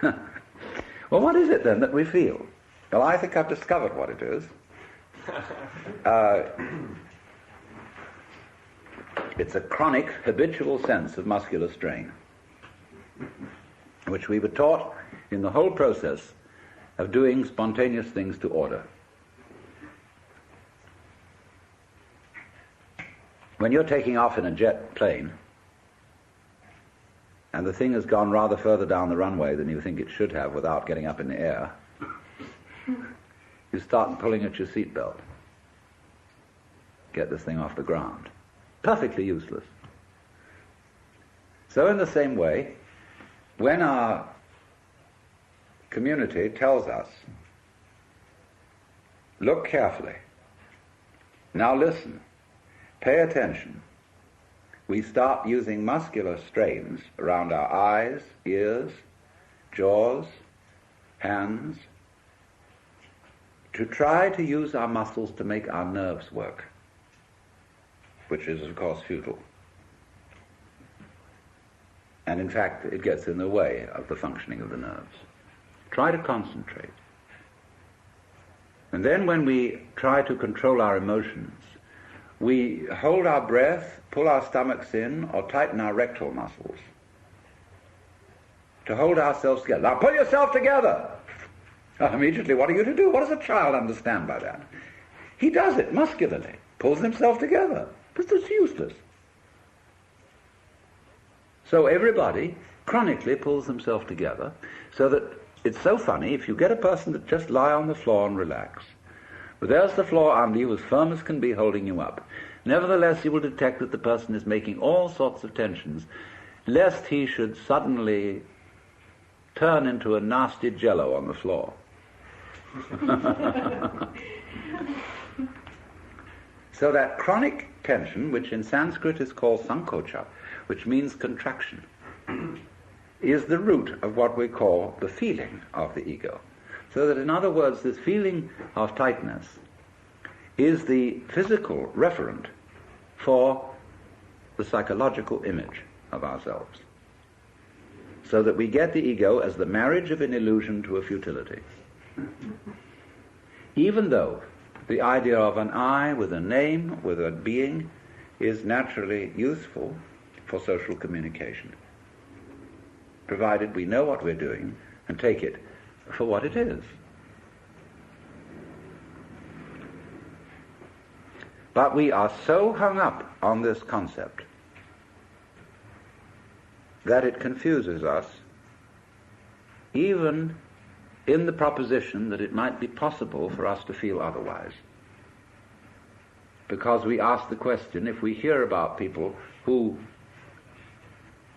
Well, what is it then that we feel? Well, I think I've discovered what it is. It's a chronic, habitual sense of muscular strain, which we were taught in the whole process of doing spontaneous things to order. When you're taking off in a jet plane, and the thing has gone rather further down the runway than you think it should have without getting up in the air, you start pulling at your seatbelt. Get this thing off the ground. Perfectly useless. So in the same way, when our community tells us, look carefully, now listen, pay attention, we start using muscular strains around our eyes, ears, jaws, hands, to try to use our muscles to make our nerves work, which is, of course, futile. And in fact, it gets in the way of the functioning of the nerves. Try to concentrate. And then when we try to control our emotions, we hold our breath, pull our stomachs in, or tighten our rectal muscles to hold ourselves together. Now pull yourself together! Immediately, what are you to do? What does a child understand by that? He does it muscularly, pulls himself together. But it's useless. So everybody chronically pulls themselves together, so that it's so funny, if you get a person that just lie on the floor and relax, but there's the floor under you as firm as can be holding you up. Nevertheless, you will detect that the person is making all sorts of tensions, lest he should suddenly turn into a nasty jello on the floor. So that chronic tension, which in Sanskrit is called sankocha, which means contraction, is the root of what we call the feeling of the ego. So that, in other words, this feeling of tightness is the physical referent for the psychological image of ourselves. So that we get the ego as the marriage of an illusion to a futility. Even though the idea of an I with a name, with a being, is naturally useful, for social communication, provided we know what we're doing and take it for what it is. But we are so hung up on this concept that it confuses us, even in the proposition that it might be possible for us to feel otherwise. Because we ask the question, if we hear about people who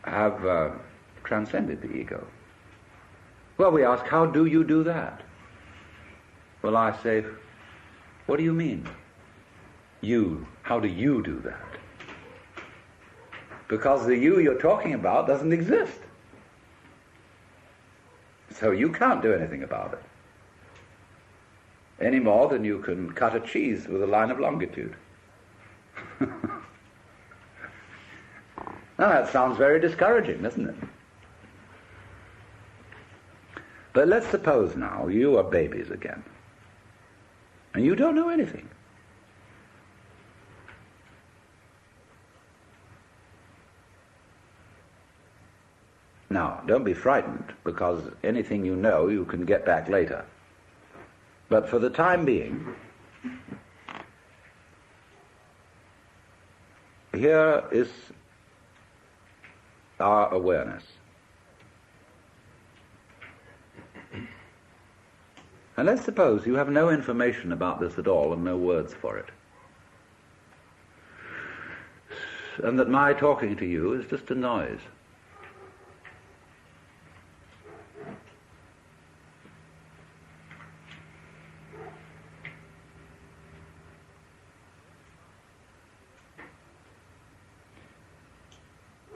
have transcended the ego, well, we ask, how do you do that? Well, I say, what do you mean? You, how do you do that? Because the you you're talking about doesn't exist. So you can't do anything about it. Any more than you can cut a cheese with a line of longitude. Now that sounds very discouraging, doesn't it? But let's suppose now you are babies again, and you don't know anything. Now, don't be frightened, because anything you know you can get back later. But for the time being, here is our awareness. And let's suppose you have no information about this at all and no words for it. And that my talking to you is just a noise.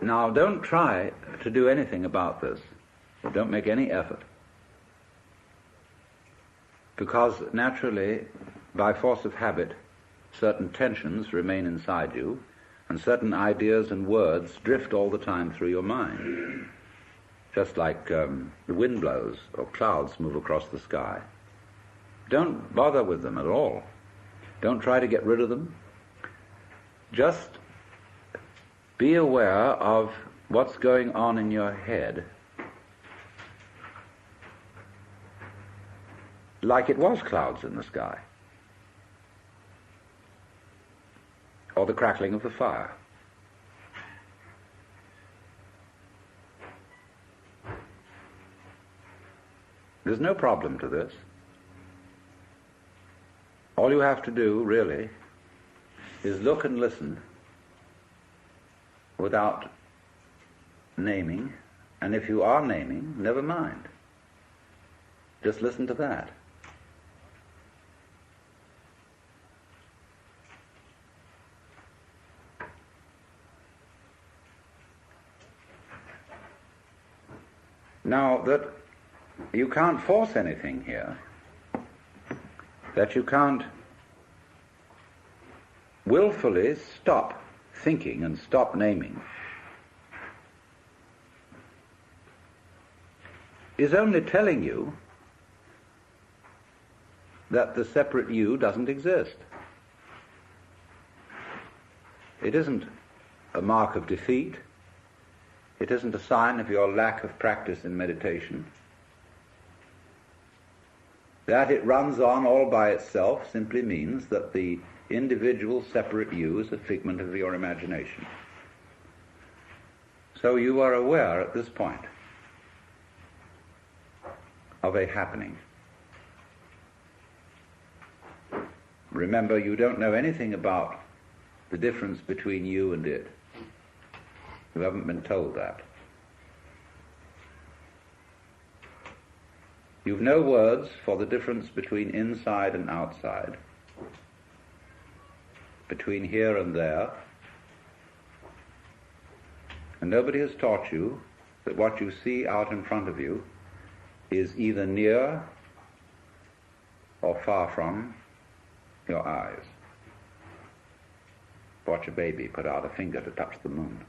Now, don't try to do anything about this. Don't make any effort. Because naturally, by force of habit, certain tensions remain inside you, and certain ideas and words drift all the time through your mind. Just like the wind blows or clouds move across the sky. Don't bother with them at all. Don't try to get rid of them. Just be aware of what's going on in your head, like it was clouds in the sky, or the crackling of the fire. There's no problem to this. All you have to do, really, is look and listen without naming, and if you are naming, never mind. Just listen to that. Now that you can't force anything here, that you can't willfully stop thinking and stop naming, is only telling you that the separate you doesn't exist. It isn't a mark of defeat. It isn't a sign of your lack of practice in meditation. That it runs on all by itself simply means that the individual separate you is a figment of your imagination. So you are aware at this point of a happening. Remember, you don't know anything about the difference between you and it. You haven't been told that. You've no words for the difference between inside and outside, between here and there, and nobody has taught you that what you see out in front of you is either near or far from your eyes. Watch a baby put out a finger to touch the moon.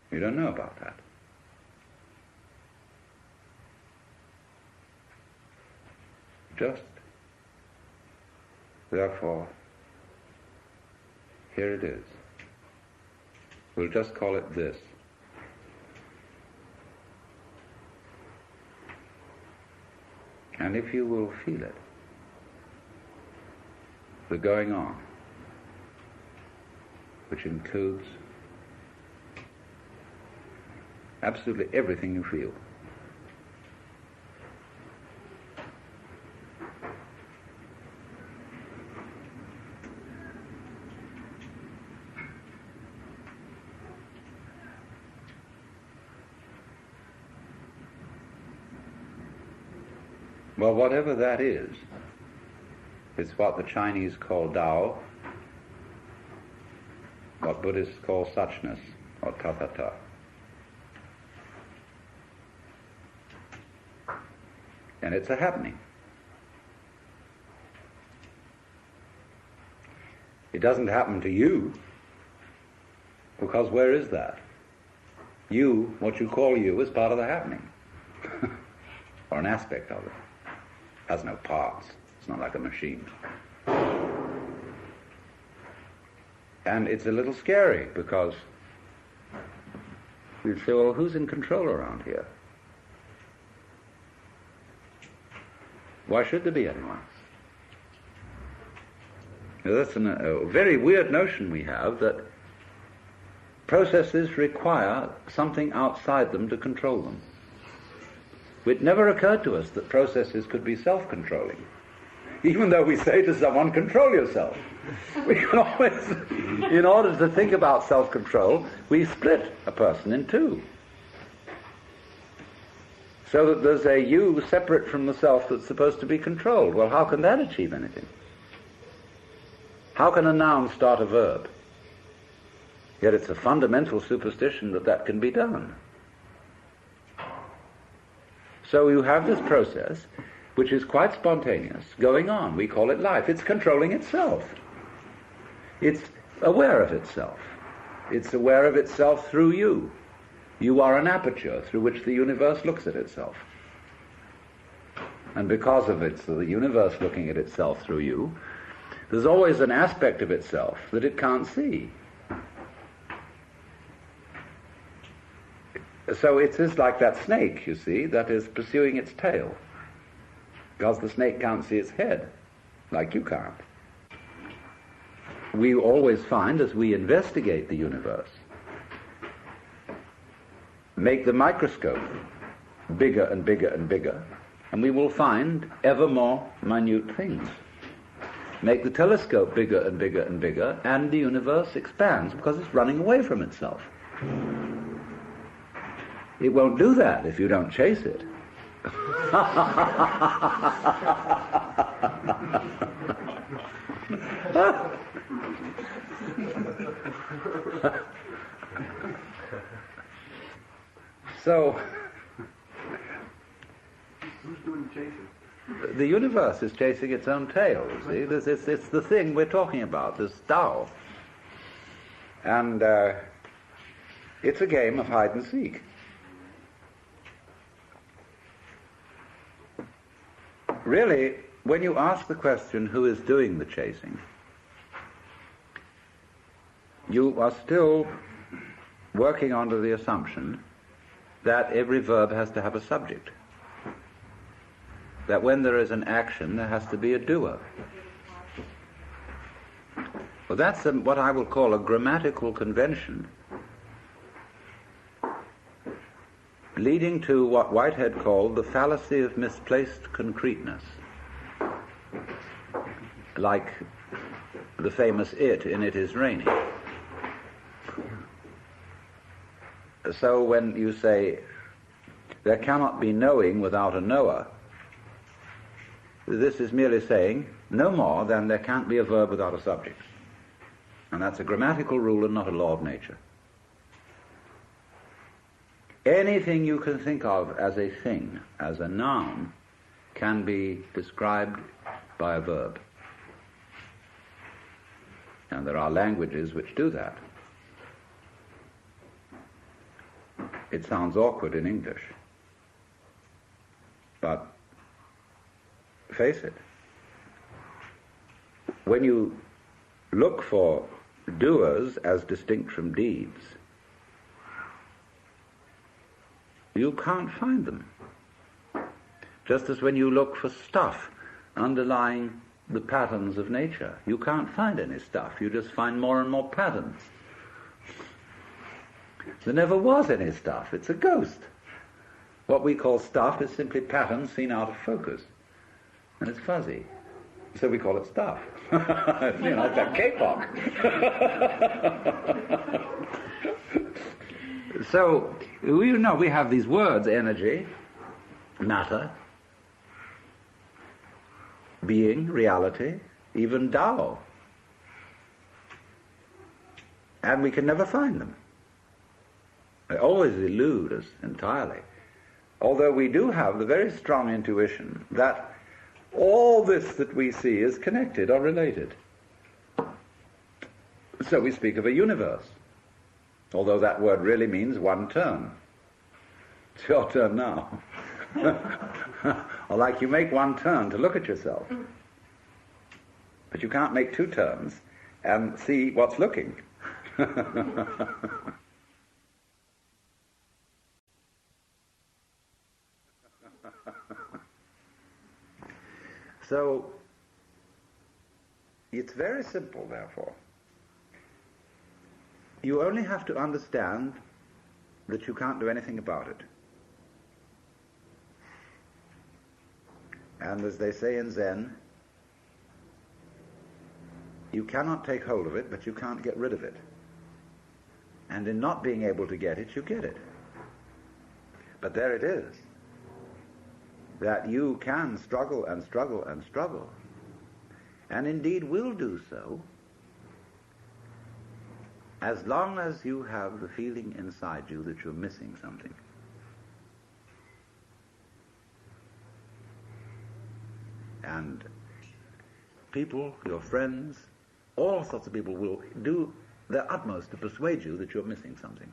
You don't know about that. Just, therefore, Here it is. We'll just call it this. And if you will feel it, the going on, which includes absolutely everything you feel. Well, whatever that is, it's what the Chinese call Tao, what Buddhists call suchness, or tathata. And it's a happening. It doesn't happen to you, because where is that? You, what you call you, is part of the happening, or an aspect of it. Has no parts. It's not like a machine. And it's a little scary because you say, well, who's in control around here? Why should there be anyone? Now, that's a very weird notion we have, that processes require something outside them to control them. It never occurred to us that processes could be self-controlling, even though we say to someone, control yourself. We can always, in order to think about self-control, we split a person in two, so that there's a you separate from the self that's supposed to be controlled. Well, how can that achieve anything? How can a noun start a verb? Yet it's a fundamental superstition that that can be done. So you have this process, which is quite spontaneous, going on. We call it life. It's controlling itself. It's aware of itself. It's aware of itself through you. You are an aperture through which the universe looks at itself. And because of it, so the universe looking at itself through you, there's always an aspect of itself that it can't see. So it is like that snake, you see, that is pursuing its tail, because the snake can't see its head, like you can't. We always find, as we investigate the universe, make the microscope bigger and bigger and bigger, and we will find ever more minute things. Make the telescope bigger and bigger and bigger, and the universe expands because it's running away from itself. It won't do that if you don't chase it. So, who's doing the chasing? The universe is chasing its own tail, you see. It's the thing we're talking about, this Tao. And it's a game of hide and seek. Really, when you ask the question, who is doing the chasing, you are still working under the assumption that every verb has to have a subject. That when there is an action, there has to be a doer. Well, that's what I will call a grammatical convention, leading to what Whitehead called the fallacy of misplaced concreteness. Like the famous "It" in "It Is Raining." So when you say, there cannot be knowing without a knower, this is merely saying no more than there can't be a verb without a subject. And that's a grammatical rule and not a law of nature. Anything you can think of as a thing, as a noun, can be described by a verb. And there are languages which do that. It sounds awkward in English, but face it. When you look for doers as distinct from deeds, you can't find them. Just as when you look for stuff underlying the patterns of nature, you can't find any stuff, you just find more and more patterns. There never was any stuff, it's a ghost. What we call stuff is simply patterns seen out of focus, and it's fuzzy. So we call it stuff. It's like K-pop. So, we have these words: energy, matter, being, reality, even Tao. And we can never find them. They always elude us entirely. Although we do have the very strong intuition that all this that we see is connected or related. So we speak of a universe, although that word really means one turn. It's your turn now. Or like you make one turn to look at yourself, but you can't make two turns and see what's looking. So, it's very simple, therefore. You only have to understand that you can't do anything about it. And as they say in Zen, you cannot take hold of it, but you can't get rid of it. And in not being able to get it, you get it. But there it is. That you can struggle and struggle and struggle, and indeed will do so, as long as you have the feeling inside you that you're missing something. And people, your friends, all sorts of people will do their utmost to persuade you that you're missing something.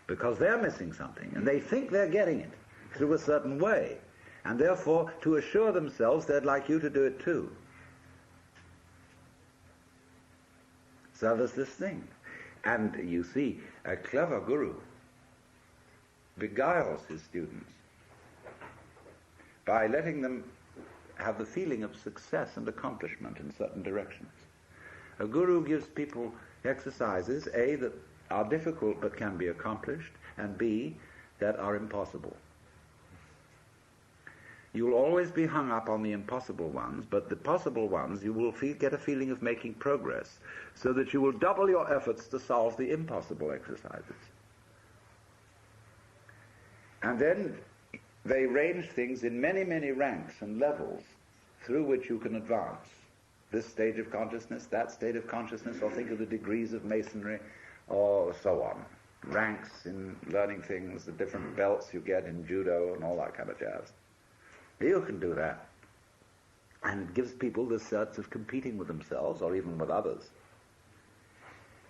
Because they're missing something, and they think they're getting it through a certain way, and therefore to assure themselves they'd like you to do it too. So there's this thing. And you see, a clever guru beguiles his students by letting them have the feeling of success and accomplishment in certain directions. A guru gives people exercises, A, that are difficult but can be accomplished, and B, that are impossible. You'll always be hung up on the impossible ones, but the possible ones you will get a feeling of making progress, so that you will double your efforts to solve the impossible exercises. And then they range things in many, many ranks and levels through which you can advance. This stage of consciousness, that state of consciousness, or think of the degrees of masonry, or so on. Ranks in learning things, the different belts you get in judo and all that kind of jazz. You can do that. And it gives people this sense of competing with themselves or even with others,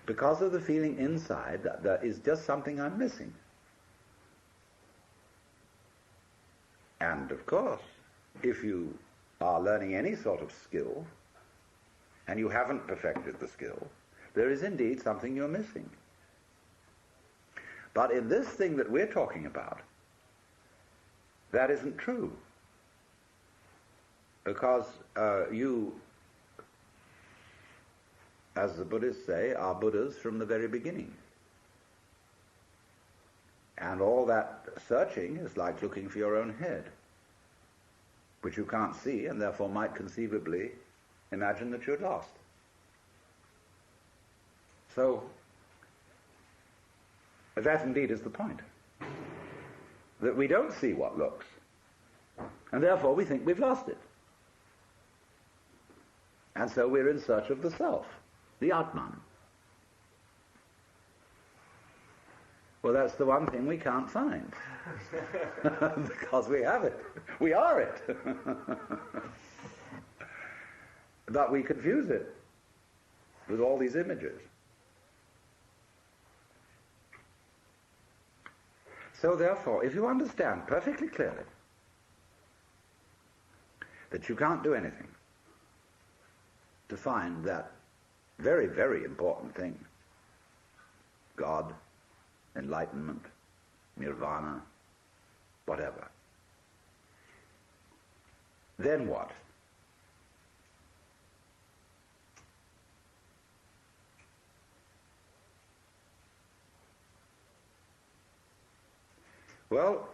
because of the feeling inside that there is just something I'm missing. And of course, if you are learning any sort of skill and you haven't perfected the skill, there is indeed something you're missing. But in this thing that we're talking about, that isn't true. Because you, as the Buddhists say, are Buddhas from the very beginning. And all that searching is like looking for your own head, which you can't see and therefore might conceivably imagine that you're lost. So, that indeed is the point. That we don't see what looks, and therefore we think we've lost it. And so we're in search of the self, the Atman. Well, that's the one thing we can't find. Because we have it. We are it. But we confuse it with all these images. So therefore, if you understand perfectly clearly that you can't do anything to find that Very, very important thing. God, enlightenment, nirvana, whatever. Then what? Well,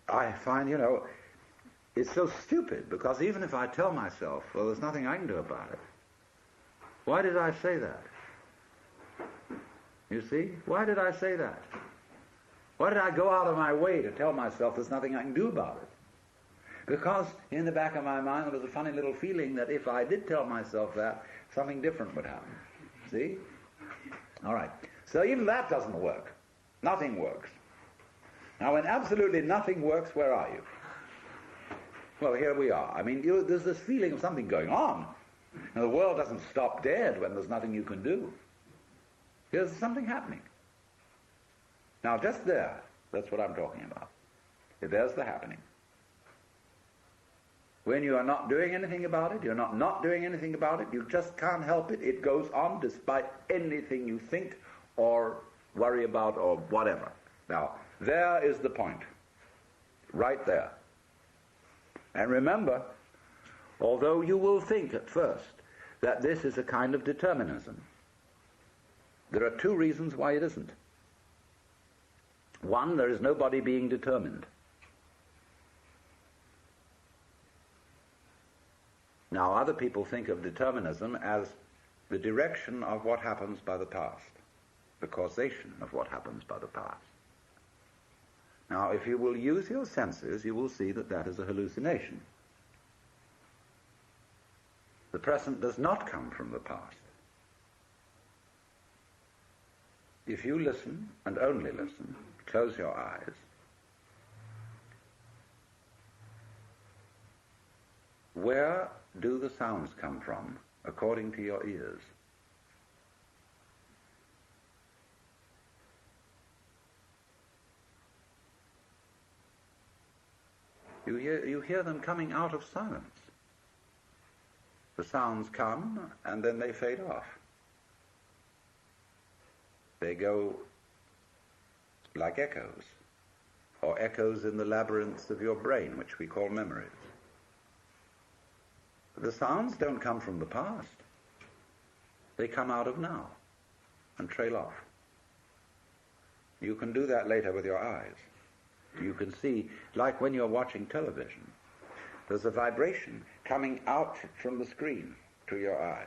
I find, it's so stupid, because even if I tell myself, well, there's nothing I can do about it, why did I say that? You see? Why did I say that? Why did I go out of my way to tell myself there's nothing I can do about it? Because in the back of my mind there was a funny little feeling that if I did tell myself that, something different would happen. See? All right. So even that doesn't work. Nothing works. Now, when absolutely nothing works, where are you? Well, here we are. I mean, there's this feeling of something going on. Now, the world doesn't stop dead when there's nothing you can do. There's something happening. Now, just there, that's what I'm talking about. There's the happening. When you are not doing anything about it, you're not doing anything about it, you just can't help it. It goes on despite anything you think or worry about or whatever. Now, there is the point. Right there. And remember, although you will think at first that this is a kind of determinism, there are two reasons why it isn't. One, there is nobody being determined. Now, other people think of determinism as the direction of what happens by the past, the causation of what happens by the past. Now, if you will use your senses, you will see that that is a hallucination. The present does not come from the past. If you listen, and only listen, close your eyes, where do the sounds come from according to your ears? You hear them coming out of silence. The sounds come and then they fade off. They go like echoes, or echoes in the labyrinths of your brain, which we call memories. The sounds don't come from the past. They come out of now and trail off. You can do that later with your eyes. You can see, like when you're watching television, there's a vibration coming out from the screen to your eyes.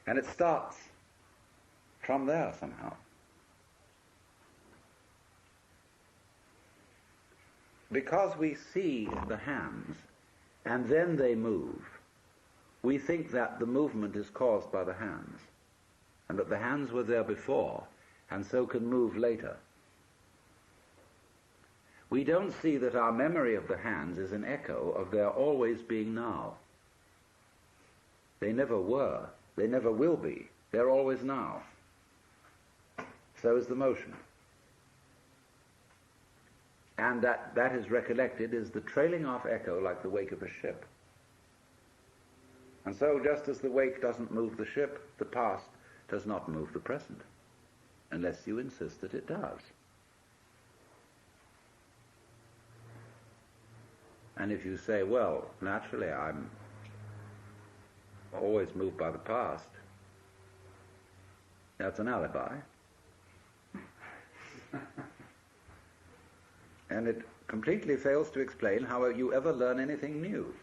And it starts from there somehow. Because we see the hands and then they move, we think that the movement is caused by the hands, and that the hands were there before and so can move later. We don't see that our memory of the hands is an echo of their always being now. They never were, they never will be, they're always now. So is the motion. And that is recollected is the trailing off echo like the wake of a ship. And so just as the wake doesn't move the ship, the past does not move the present, unless you insist that it does. And if you say, well, naturally I'm always moved by the past, that's an alibi. And it completely fails to explain how you ever learn anything new.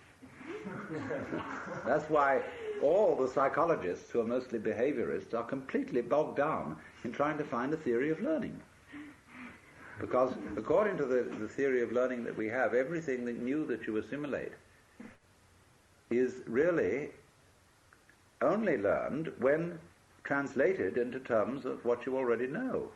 That's why all the psychologists who are mostly behaviorists are completely bogged down in trying to find a theory of learning. Because according to the theory of learning that we have, everything that new that you assimilate is really only learned when translated into terms of what you already know.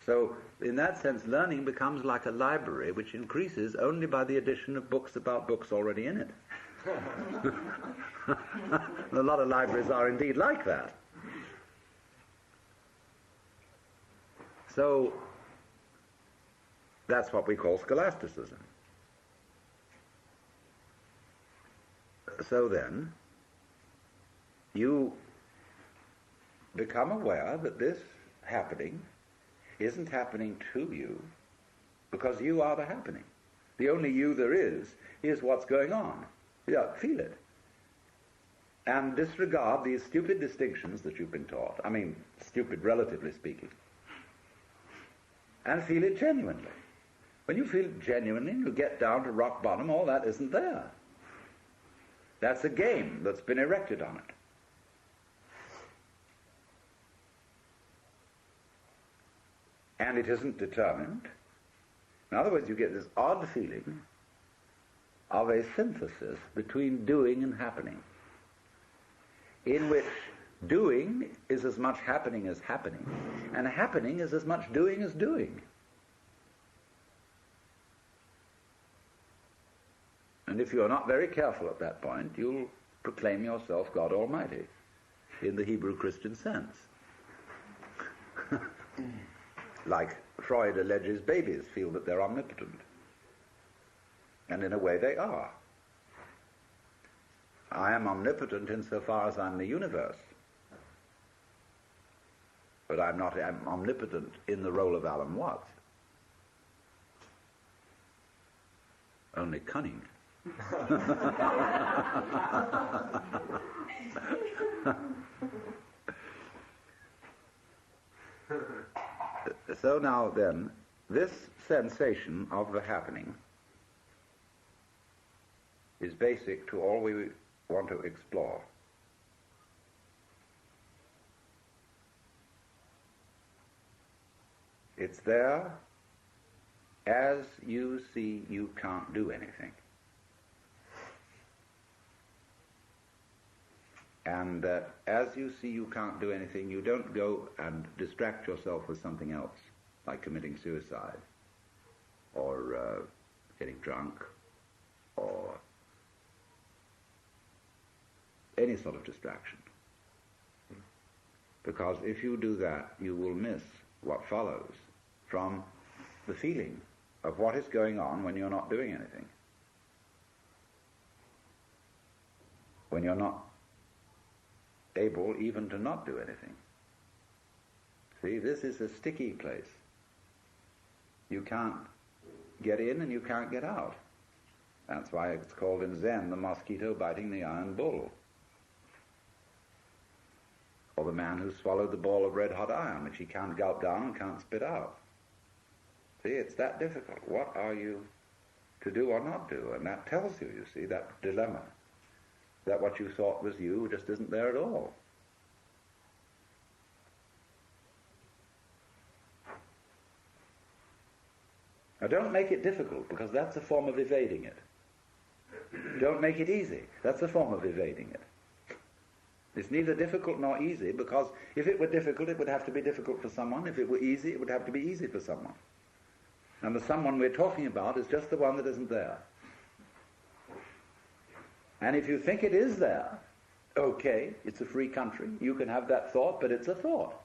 So in that sense, learning becomes like a library which increases only by the addition of books about books already in it. A lot of libraries are indeed like that. So that's what we call scholasticism. So then, you become aware that this happening isn't happening to you because you are the happening. The only you there is what's going on. Yeah, feel it. And disregard these stupid distinctions that you've been taught. I mean, stupid relatively speaking. And feel it genuinely. When you feel it genuinely, you get down to rock bottom, all that isn't there. That's a game that's been erected on it. And it isn't determined. In other words, you get this odd feeling of a synthesis between doing and happening, in which doing is as much happening as happening, and happening is as much doing as doing. And if you are not very careful at that point, you'll proclaim yourself God Almighty, in the Hebrew Christian sense. Like Freud alleges babies feel that they're omnipotent. And in a way they are. I am omnipotent insofar as I'm the universe. But I'm not omnipotent in the role of Alan Watts. Only cunning. So now then, this sensation of the happening is basic to all we want to explore. It's there as you see you can't do anything. And as you see you can't do anything, you don't go and distract yourself with something else, like committing suicide, or getting drunk, or any sort of distraction. Because if you do that, you will miss what follows from the feeling of what is going on when you're not doing anything. When you're not able even to not do anything. See, this is a sticky place. You can't get in and you can't get out. That's why it's called in Zen the mosquito biting the iron bull. Or the man who swallowed the ball of red hot iron, which he can't gulp down and can't spit out. See, it's that difficult. What are you to do or not do? And that tells you, you see, that dilemma. That what you thought was you just isn't there at all. Now don't make it difficult, because that's a form of evading it. Don't make it easy. That's a form of evading it. It's neither difficult nor easy, because if it were difficult, it would have to be difficult for someone. If it were easy, it would have to be easy for someone. And the someone we're talking about is just the one that isn't there. And if you think it is there, okay, it's a free country. You can have that thought, but it's a thought.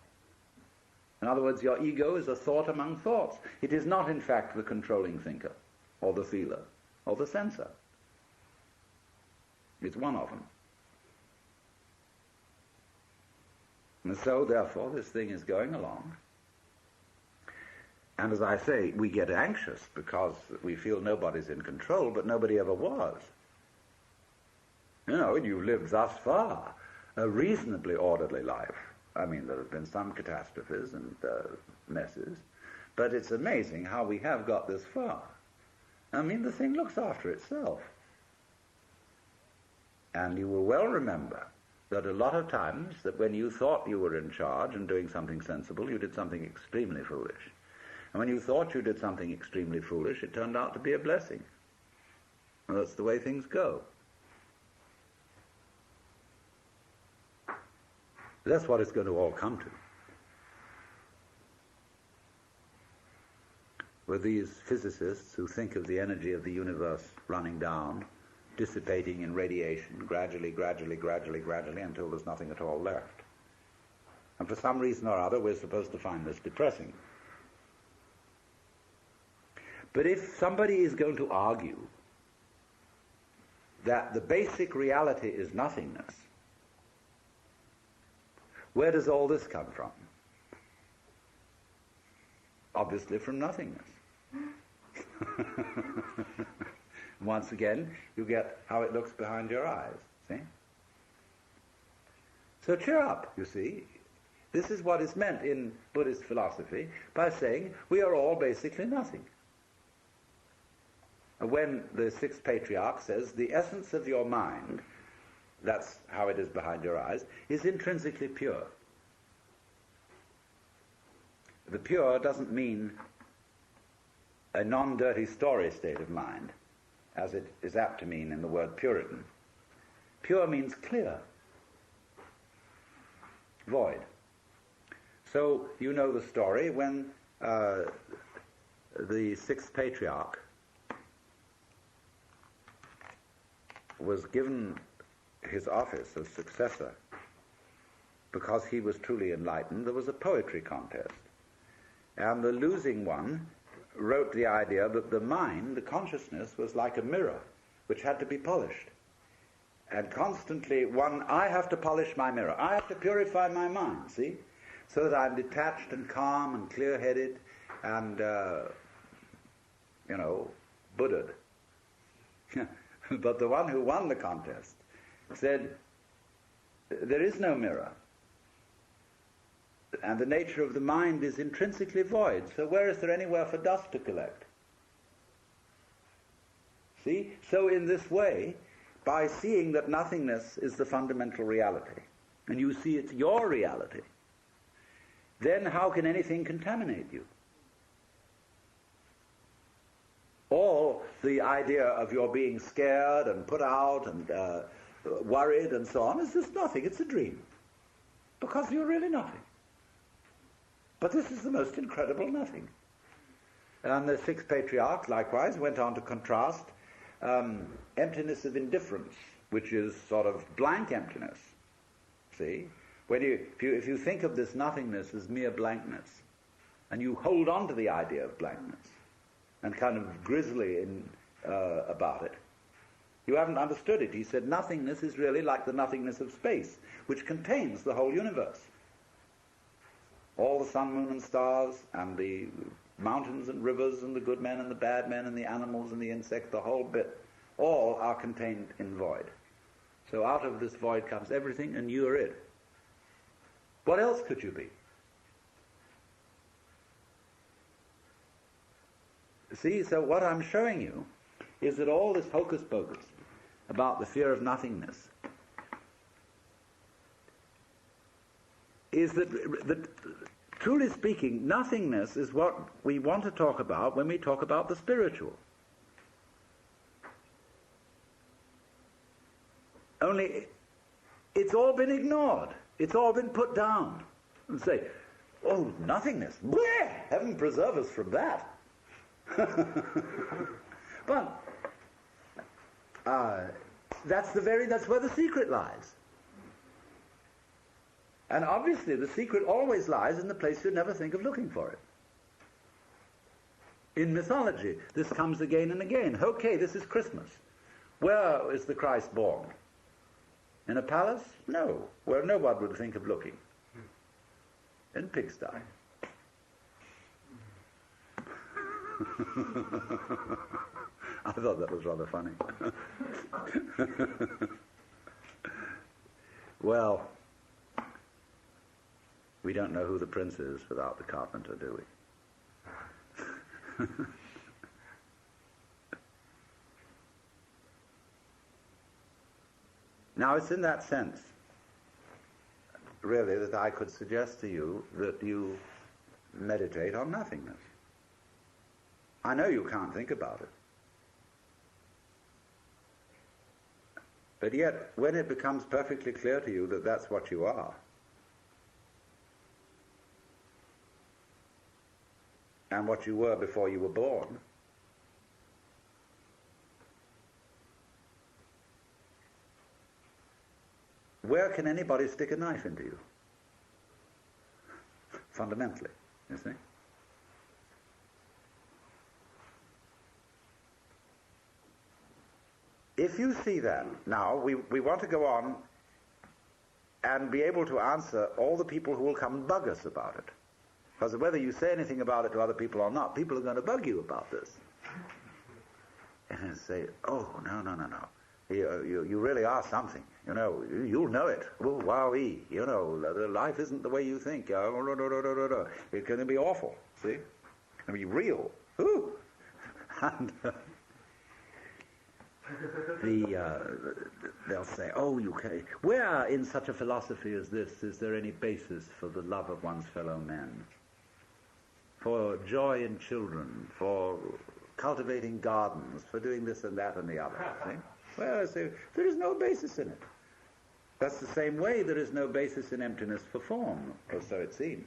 In other words, your ego is a thought among thoughts. It is not, in fact, the controlling thinker, or the feeler, or the sensor. It's one of them. And so, therefore, this thing is going along. And as I say, we get anxious because we feel nobody's in control, but nobody ever was. You know, and you've lived thus far a reasonably orderly life. I mean, there have been some catastrophes and messes, but it's amazing how we have got this far. I mean, the thing looks after itself. And you will well remember that a lot of times that when you thought you were in charge and doing something sensible, you did something extremely foolish. And when you thought you did something extremely foolish, it turned out to be a blessing. And that's the way things go. That's what it's going to all come to. With these physicists who think of the energy of the universe running down, dissipating in radiation, gradually, until there's nothing at all left. And for some reason or other, we're supposed to find this depressing. But if somebody is going to argue that the basic reality is nothingness, Where does all this come from? Obviously from nothingness. Once again, you get how it looks behind your eyes, see? So cheer up, you see. This is what is meant in Buddhist philosophy by saying we are all basically nothing. When the sixth patriarch says the essence of your mind, that's how it is behind your eyes, is intrinsically pure. The pure doesn't mean a non-dirty story state of mind, as it is apt to mean in the word Puritan. Pure means clear, void. So you know the story when the sixth patriarch was given his office as successor because he was truly enlightened. There was a poetry contest, and the losing one wrote the idea that the mind, the consciousness, was like a mirror which had to be polished. And constantly I have to polish my mirror. I have to purify my mind, see? So that I'm detached and calm and clear-headed and, Buddha'd. But the one who won the contest said, there is no mirror. And the nature of the mind is intrinsically void. So where is there anywhere for dust to collect? See? So in this way, by seeing that nothingness is the fundamental reality, and you see it's your reality, then how can anything contaminate you? All the idea of your being scared and put out and worried and so on is just nothing. It's a dream. Because you're really nothing. But this is the most incredible nothing. And the sixth patriarch, likewise, went on to contrast emptiness of indifference, which is sort of blank emptiness. See? If you think of this nothingness as mere blankness, and you hold on to the idea of blankness, and kind of grisly about it, you haven't understood it. He said nothingness is really like the nothingness of space, which contains the whole universe. All the sun, moon, and stars, and the mountains and rivers, and the good men and the bad men, and the animals and the insects, the whole bit, all are contained in void. So out of this void comes everything, and you are it. What else could you be? See, so what I'm showing you is that all this hocus pocus about the fear of nothingness is that truly speaking, nothingness is what we want to talk about when we talk about the spiritual. Only it's all been ignored. It's all been put down. And say, oh, nothingness. Bleh! Heaven preserve us from that. But that's where the secret lies. And obviously the secret always lies in the place you never think of looking for it. In mythology, this comes again and again. Okay, this is Christmas. Where is the Christ born? In a palace? No. Where no one would think of looking. In pigsty. I thought that was rather funny. Well, we don't know who the prince is without the carpenter, do we? Now, it's in that sense, really, that I could suggest to you that you meditate on nothingness. I know you can't think about it. But yet, when it becomes perfectly clear to you that that's what you are, and what you were before you were born, where can anybody stick a knife into you? Fundamentally, you see? If you see that, now we want to go on and be able to answer all the people who will come and bug us about it. Because whether you say anything about it to other people or not, people are going to bug you about this. And say, oh, no. You really are something. You'll know it. Oh, wowee. Life isn't the way you think. It's going to be awful. See? It's going to be real. Ooh. And they'll say, oh, where in such a philosophy as this is there any basis for the love of one's fellow men? For joy in children, for cultivating gardens, for doing this and that and the other. See? Well, I say, there is no basis in it. That's the same way there is no basis in emptiness for form, or so it seems.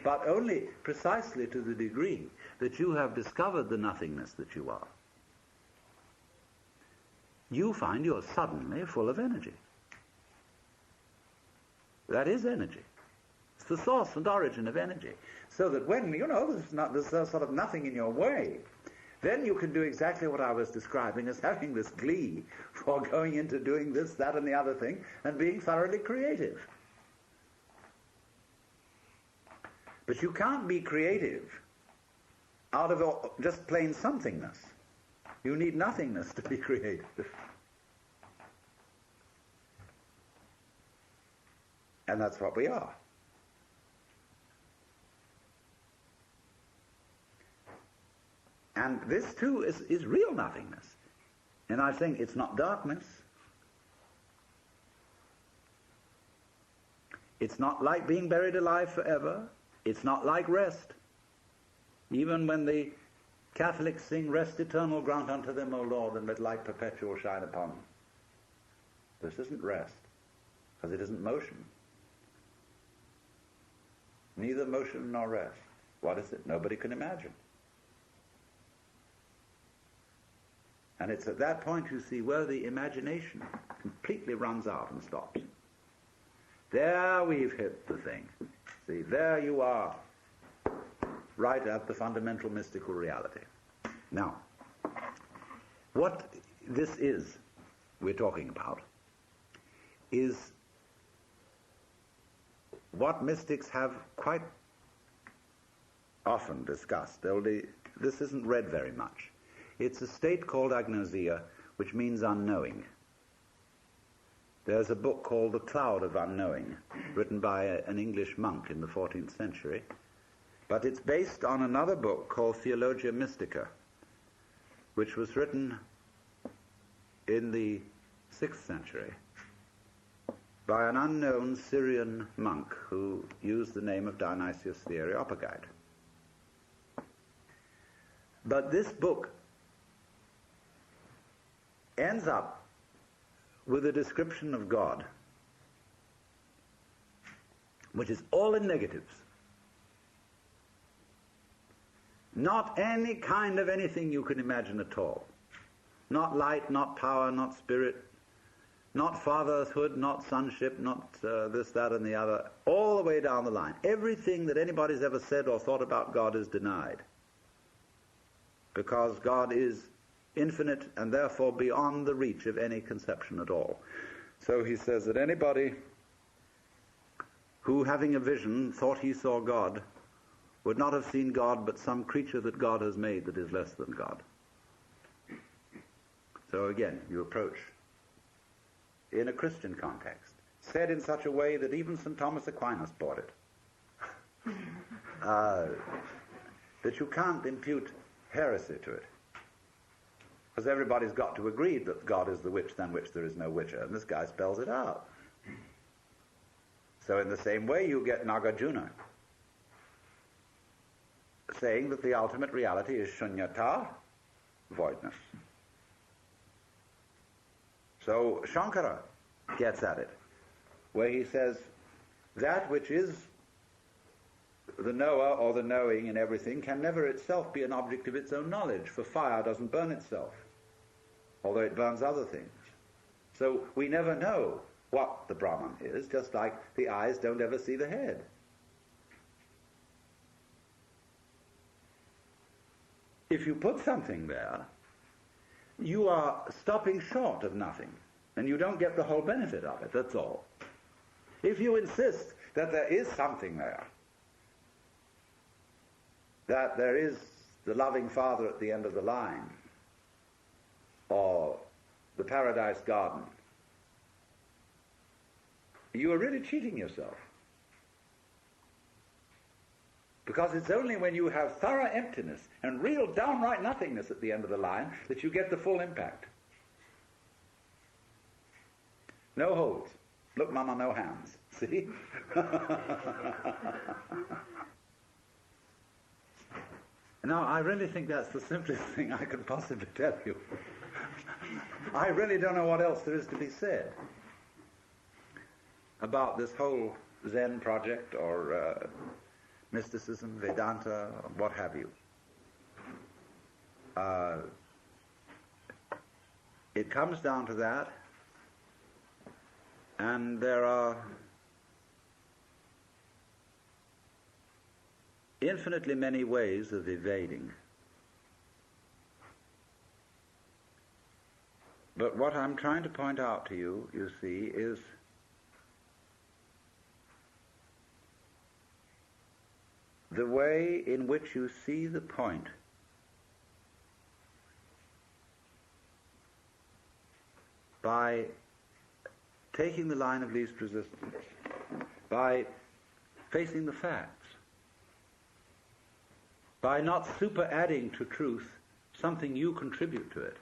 But only precisely to the degree that you have discovered the nothingness that you are, you find you're suddenly full of energy. That is energy. It's the source and origin of energy. So that when, there's sort of nothing in your way, then you can do exactly what I was describing as having this glee for going into doing this, that, and the other thing, and being thoroughly creative. But you can't be creative out of just plain somethingness. You need nothingness to be creative. And that's what we are. And this too is real nothingness. And I think it's not darkness. It's not like being buried alive forever. It's not like rest. Even when the Catholics sing, rest eternal grant unto them, O Lord, and let light perpetual shine upon them. This isn't rest, because it isn't motion. Neither motion nor rest. What is it? Nobody can imagine. And it's at that point, you see, where the imagination completely runs out and stops. There we've hit the thing. See, there you are, right at the fundamental mystical reality. Now, what this is we're talking about is what mystics have quite often discussed. This isn't read very much. It's a state called agnosia, which means unknowing. There's a book called The Cloud of Unknowing, written by an English monk in the 14th century. But it's based on another book called Theologia Mystica, which was written in the 6th century by an unknown Syrian monk who used the name of Dionysius the Areopagite. But this book ends up with a description of God, which is all in negatives. Not any kind of anything you can imagine at all. Not light, not power, not spirit, not fatherhood, not sonship, not this, that, and the other, all the way down the line. Everything that anybody's ever said or thought about God is denied, because God is infinite and therefore beyond the reach of any conception at all. So he says that anybody who, having a vision, thought he saw God, would not have seen God but some creature that God has made that is less than God. So again, you approach in a Christian context, said in such a way that even St. Thomas Aquinas bought it. That you can't impute heresy to it. Because everybody's got to agree that God is the which than which there is no whicher, and this guy spells it out. So in the same way you get Nagarjuna saying that the ultimate reality is shunyata, voidness. So Shankara gets at it, where he says that which is the knower or the knowing in everything can never itself be an object of its own knowledge, for fire doesn't burn itself, although it burns other things. So we never know what the Brahman is, just like the eyes don't ever see the head. If you put something there, you are stopping short of nothing, and you don't get the whole benefit of it, that's all. If you insist that there is something there, that there is the loving Father at the end of the line, or the paradise garden, you are really cheating yourself. Because it's only when you have thorough emptiness and real downright nothingness at the end of the line that you get the full impact. No holes. Look, Mama, no hands. See? Now, I really think that's the simplest thing I can possibly tell you. I really don't know what else there is to be said about this whole Zen project or mysticism, Vedanta, what have you. It comes down to that, and there are infinitely many ways of evading. But what I'm trying to point out to you, you see, is the way in which you see the point by taking the line of least resistance, by facing the facts, by not super-adding to truth something you contribute to it,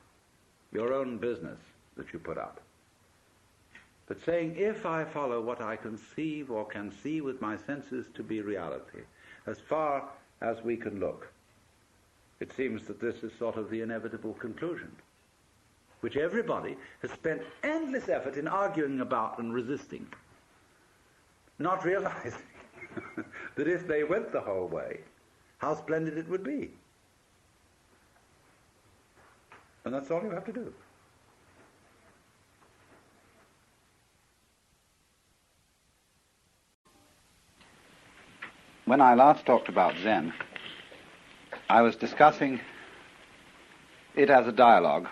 your own business that you put up. But saying, if I follow what I conceive or can see with my senses to be reality, as far as we can look, it seems that this is sort of the inevitable conclusion, which everybody has spent endless effort in arguing about and resisting, not realizing that if they went the whole way, how splendid it would be. And that's all you have to do. When I last talked about Zen, I was discussing it as a dialogue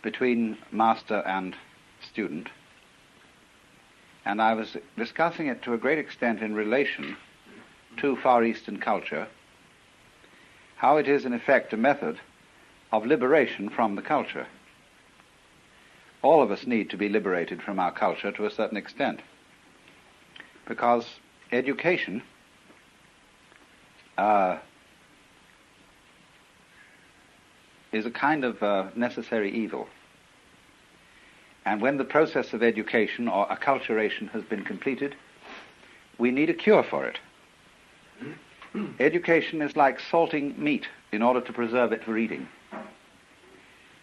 between master and student, and I was discussing it to a great extent in relation to Far Eastern culture, how it is in effect a method of liberation from the culture. All of us need to be liberated from our culture to a certain extent, because education is a kind of necessary evil. And when the process of education or acculturation has been completed, we need a cure for it. Education is like salting meat in order to preserve it for eating.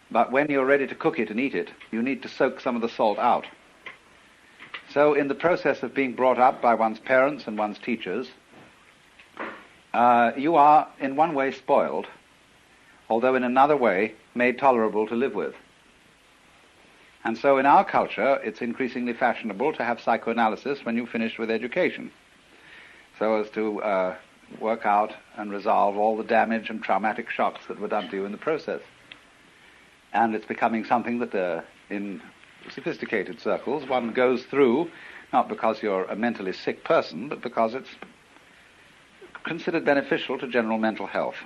But when you're ready to cook it and eat it, you need to soak some of the salt out. So in the process of being brought up by one's parents and one's teachers, you are in one way spoiled, although in another way made tolerable to live with. And so in our culture, it's increasingly fashionable to have psychoanalysis when you've finished with education, so as to work out and resolve all the damage and traumatic shocks that were done to you in the process. And it's becoming something that in sophisticated circles one goes through, not because you're a mentally sick person, but because it's considered beneficial to general mental health.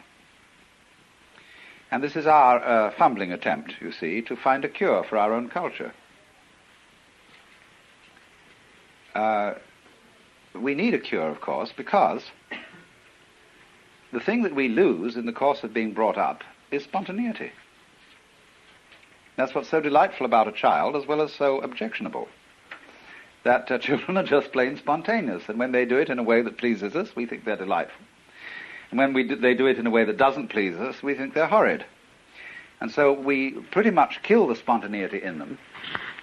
And this is our fumbling attempt, you see, to find a cure for our own culture. We need a cure, of course, because the thing that we lose in the course of being brought up is spontaneity. That's what's so delightful about a child, as well as so objectionable. That children are just plain spontaneous, and when they do it in a way that pleases us, we think they're delightful. And when they do it in a way that doesn't please us, we think they're horrid. And so we pretty much kill the spontaneity in them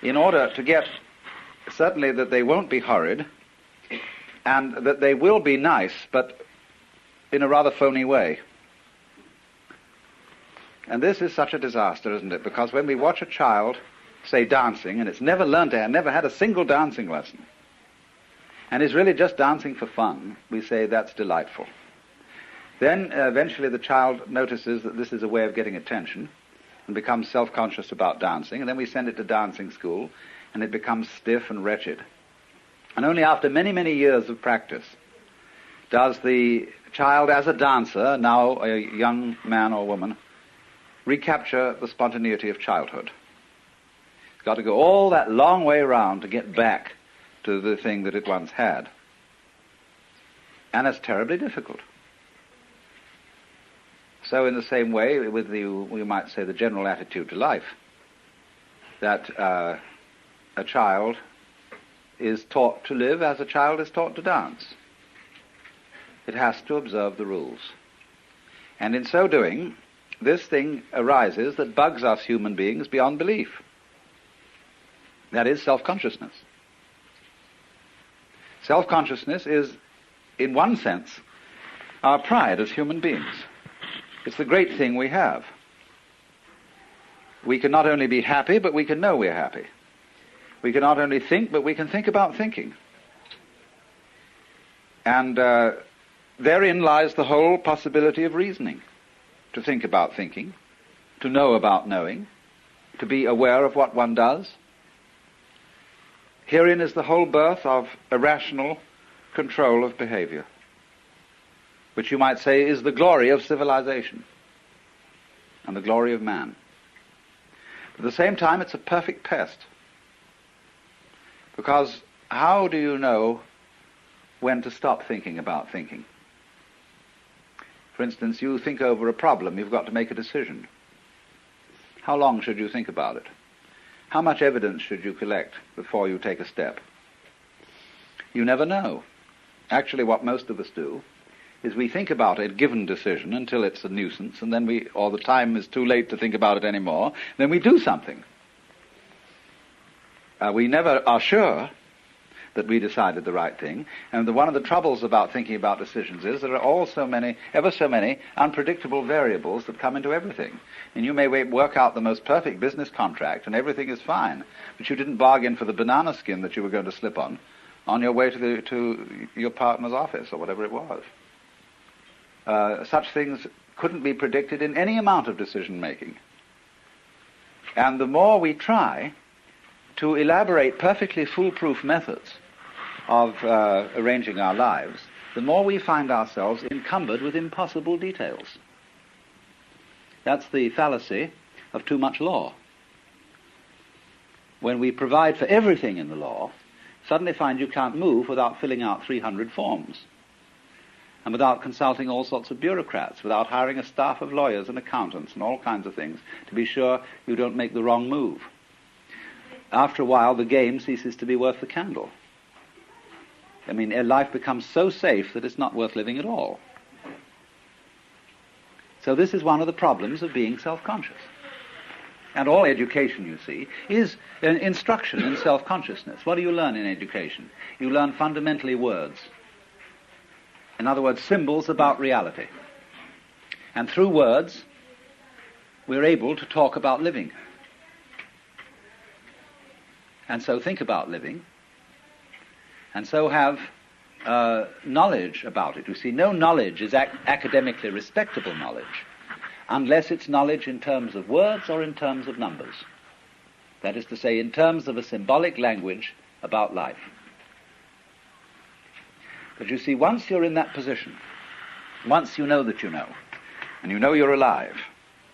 in order to get, certainly, that they won't be horrid, and that they will be nice, but in a rather phony way. And this is such a disaster, isn't it? Because when we watch a child, say, dancing, and it's never learned it, never had a single dancing lesson, and is really just dancing for fun, we say that's delightful. Then eventually the child notices that this is a way of getting attention and becomes self-conscious about dancing, and then we send it to dancing school, and it becomes stiff and wretched. And only after many, many years of practice does the child, as a dancer, now a young man or woman, recapture the spontaneity of childhood. It's got to go all that long way round to get back to the thing that it once had. And it's terribly difficult. So in the same way, with we might say, the general attitude to life, that a child is taught to live as a child is taught to dance. It has to observe the rules. And in so doing, this thing arises that bugs us human beings beyond belief. That is self-consciousness. Self-consciousness is, in one sense, our pride as human beings. It's the great thing we have. We can not only be happy, but we can know we're happy. We can not only think, but we can think about thinking. And therein lies the whole possibility of reasoning. To think about thinking, to know about knowing, to be aware of what one does. Herein is the whole birth of a rational control of behavior, which you might say is the glory of civilization and the glory of man. At the same time, it's a perfect pest. Because how do you know when to stop thinking about thinking? For instance, you think over a problem, you've got to make a decision. How long should you think about it? How much evidence should you collect before you take a step? You never know. Actually, what most of us do is we think about a given decision until it's a nuisance, and then or the time is too late to think about it anymore, then we do something. We never are sure that we decided the right thing, and one of the troubles about thinking about decisions is there are ever so many unpredictable variables that come into everything. And you may work out the most perfect business contract and everything is fine, but you didn't bargain for the banana skin that you were going to slip on your way to your partner's office or whatever it was. Such things couldn't be predicted in any amount of decision making. And the more we try to elaborate perfectly foolproof methods of arranging our lives, the more we find ourselves encumbered with impossible details. That's the fallacy of too much law. When we provide for everything in the law, suddenly find you can't move without filling out 300 forms, and without consulting all sorts of bureaucrats, without hiring a staff of lawyers and accountants and all kinds of things to be sure you don't make the wrong move. After a while, the game ceases to be worth the candle. I mean, life becomes so safe that it's not worth living at all. So this is one of the problems of being self-conscious. And all education, you see, is an instruction in self-consciousness. What do you learn in education? You learn fundamentally words. In other words, symbols about reality. And through words, we're able to talk about living. And so think about living, and so have knowledge about it. You see, no knowledge is academically respectable knowledge unless it's knowledge in terms of words or in terms of numbers. That is to say, in terms of a symbolic language about life. But you see, once you're in that position, once you know that you know, and you know you're alive,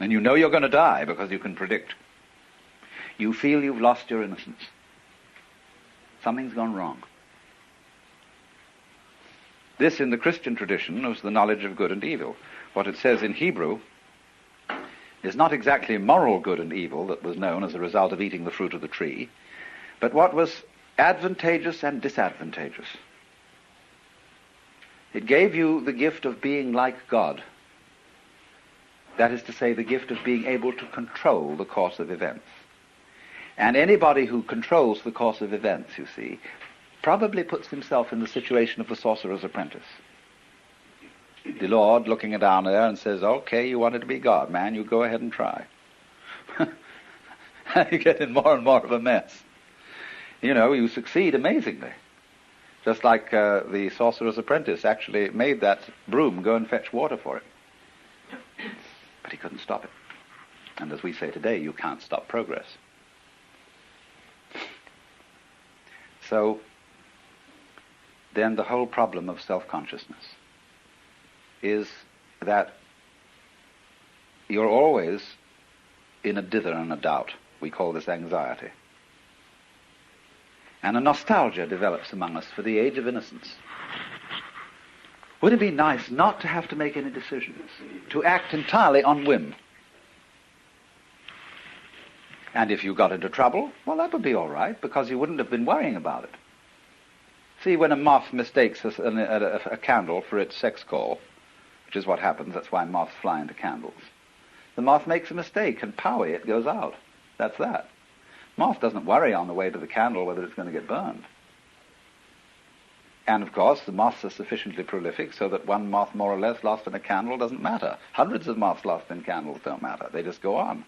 and you know you're going to die because you can predict, you feel you've lost your innocence. Something's gone wrong. This, in the Christian tradition, was the knowledge of good and evil. What it says in Hebrew is not exactly moral good and evil that was known as a result of eating the fruit of the tree, but what was advantageous and disadvantageous. It gave you the gift of being like God. That is to say, the gift of being able to control the course of events. And anybody who controls the course of events, you see, probably puts himself in the situation of the sorcerer's apprentice. The Lord looking down there and says, okay, you wanted to be God, man, you go ahead and try. You get in more and more of a mess. You know, you succeed amazingly. Just like the sorcerer's apprentice actually made that broom go and fetch water for him. But he couldn't stop it. And as we say today, you can't stop progress. So then the whole problem of self-consciousness is that you're always in a dither and a doubt. We call this anxiety. And a nostalgia develops among us for the age of innocence. Would it be nice not to have to make any decisions, to act entirely on whim? And if you got into trouble, well, that would be all right, because you wouldn't have been worrying about it. See, when a moth mistakes a candle for its sex call, which is what happens, that's why moths fly into candles, the moth makes a mistake, and powie, it goes out. That's that. Moth doesn't worry on the way to the candle whether it's going to get burned. And, of course, the moths are sufficiently prolific so that one moth more or less lost in a candle doesn't matter. Hundreds of moths lost in candles don't matter. They just go on.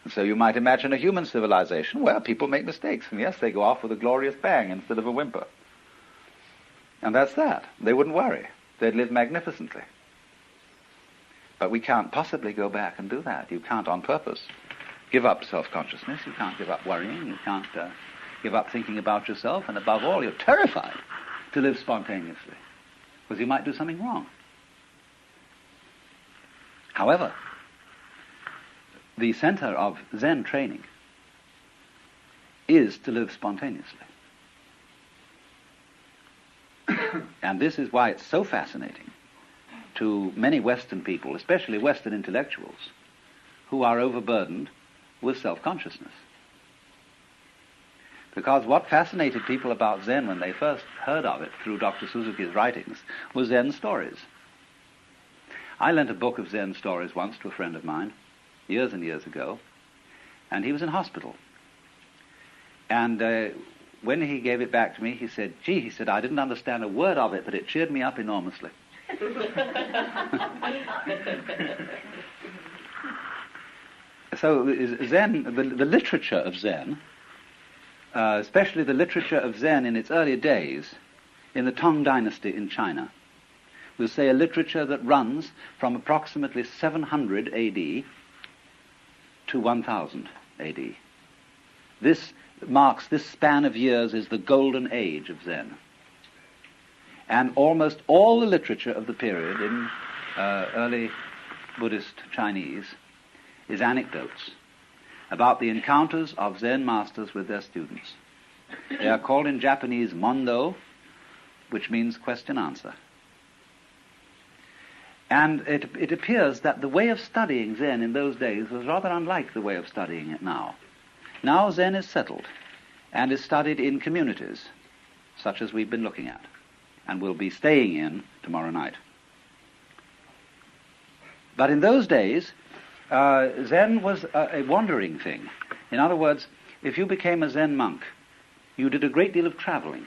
And so you might imagine a human civilization where people make mistakes. And, yes, they go off with a glorious bang instead of a whimper. And that's that. They wouldn't worry. They'd live magnificently. But we can't possibly go back and do that. You can't on purpose give up self-consciousness. You can't give up worrying. You can't give up thinking about yourself. And above all, you're terrified to live spontaneously, because you might do something wrong. However, the center of Zen training is to live spontaneously. And this is why it's so fascinating to many Western people, especially Western intellectuals, who are overburdened with self-consciousness. Because what fascinated people about Zen when they first heard of it through Dr. Suzuki's writings was Zen stories. I lent a book of Zen stories once to a friend of mine, years and years ago, and he was in hospital. And when he gave it back to me, he said, "Gee," he said, "I didn't understand a word of it, but it cheered me up enormously." So Zen, the literature of Zen, especially the literature of Zen in its earlier days, in the Tang Dynasty in China, we'll say a literature that runs from approximately 700 AD to 1000 AD. This span of years is the golden age of Zen. And almost all the literature of the period in early Buddhist Chinese is anecdotes about the encounters of Zen masters with their students. They are called in Japanese mondo, which means question-answer. And it appears that the way of studying Zen in those days was rather unlike the way of studying it now. Now Zen is settled and is studied in communities, such as we've been looking at, and will be staying in tomorrow night. But in those days, Zen was a wandering thing. In other words, if you became a Zen monk, you did a great deal of traveling.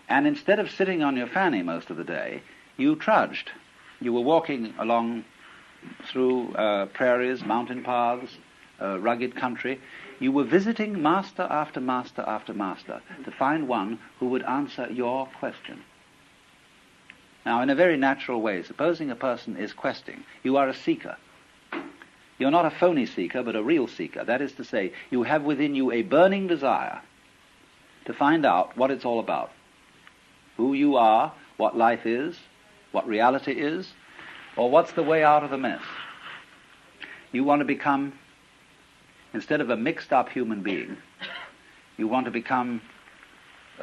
And instead of sitting on your fanny most of the day, you trudged. You were walking along through prairies, mountain paths, rugged country. You were visiting master after master after master to find one who would answer your question. Now, in a very natural way, supposing a person is questing, you are a seeker. You're not a phony seeker, but a real seeker. That is to say, you have within you a burning desire to find out what it's all about. Who you are, what life is, what reality is, or what's the way out of the mess. You want to become, instead of a mixed-up human being, you want to become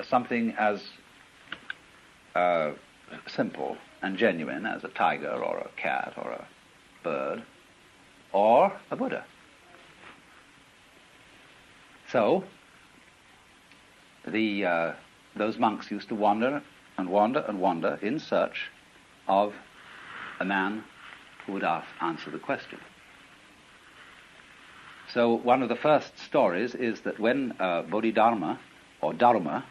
something as simple and genuine as a tiger or a cat or a bird or a Buddha. So, those monks used to wander and wander and wander in search of a man who would answer the question. So one of the first stories is that when Bodhidharma, or Dharma,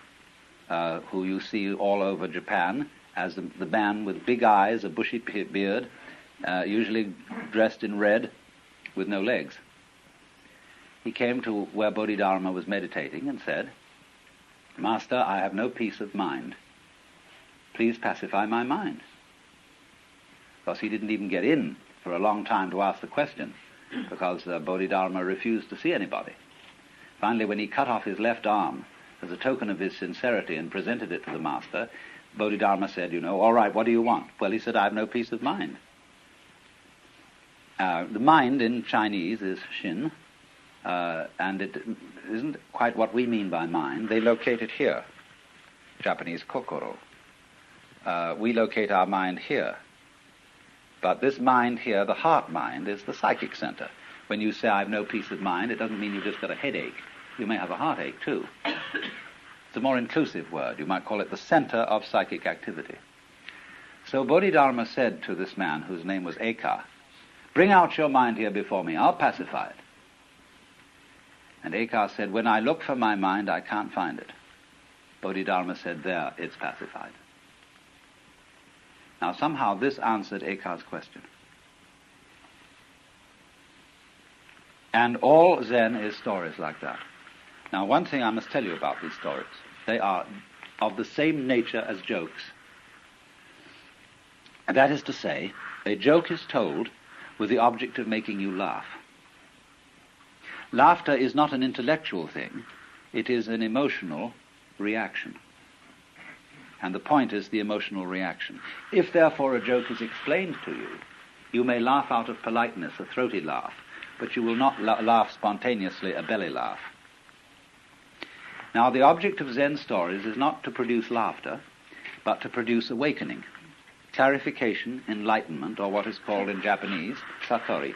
who you see all over Japan as the man with big eyes, a bushy beard, usually dressed in red with no legs, he came to where Bodhidharma was meditating and said, "Master, I have no peace of mind. Please pacify my mind." Of course, he didn't even get in for a long time to ask the question, because Bodhidharma refused to see anybody. Finally, when he cut off his left arm as a token of his sincerity and presented it to the master, Bodhidharma said, all right, what do you want? Well, he said, I have no peace of mind. The mind in Chinese is Shin, and it isn't quite what we mean by mind. They locate it here, Japanese kokoro. We locate our mind here. But this mind here, the heart mind, is the psychic center. When you say I have no peace of mind, it doesn't mean you've just got a headache. You may have a heartache too. It's a more inclusive word. You might call it the center of psychic activity. So Bodhidharma said to this man, whose name was Eka, bring out your mind here before me, I'll pacify it. And Eka said, when I look for my mind, I can't find it. Bodhidharma said, there, it's pacified. Now somehow this answered Eka's question. And all Zen is stories like that. Now one thing I must tell you about these stories. They are of the same nature as jokes. And that is to say, a joke is told with the object of making you laugh. Laughter is not an intellectual thing. It is an emotional reaction. And the point is the emotional reaction. If, therefore, a joke is explained to you, you may laugh out of politeness, a throaty laugh, but you will not laugh spontaneously, a belly laugh. Now, the object of Zen stories is not to produce laughter, but to produce awakening, clarification, enlightenment, or what is called in Japanese, satori.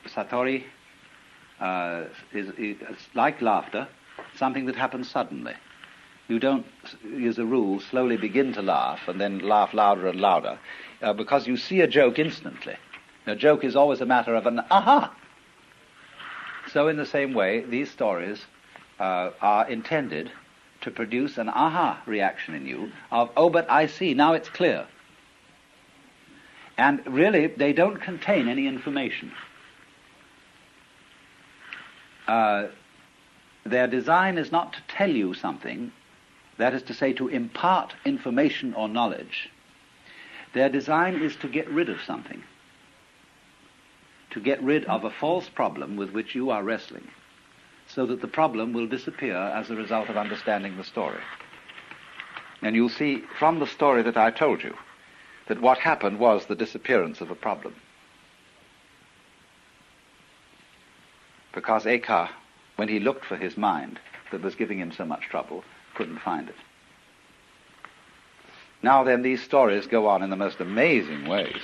Satori is like laughter, something that happens suddenly. You don't, as a rule, slowly begin to laugh and then laugh louder and louder because you see a joke instantly. A joke is always a matter of an aha. So in the same way, these stories are intended to produce an aha reaction in you of, oh, but I see, now it's clear. And really, they don't contain any information. Their design is not to tell you something, that is to say, to impart information or knowledge. Their design is to get rid of something, to get rid of a false problem with which you are wrestling, so that the problem will disappear as a result of understanding the story. And you'll see from the story that I told you that what happened was the disappearance of a problem. Because Eka, when he looked for his mind that was giving him so much trouble, couldn't find it. Now then, these stories go on in the most amazing ways.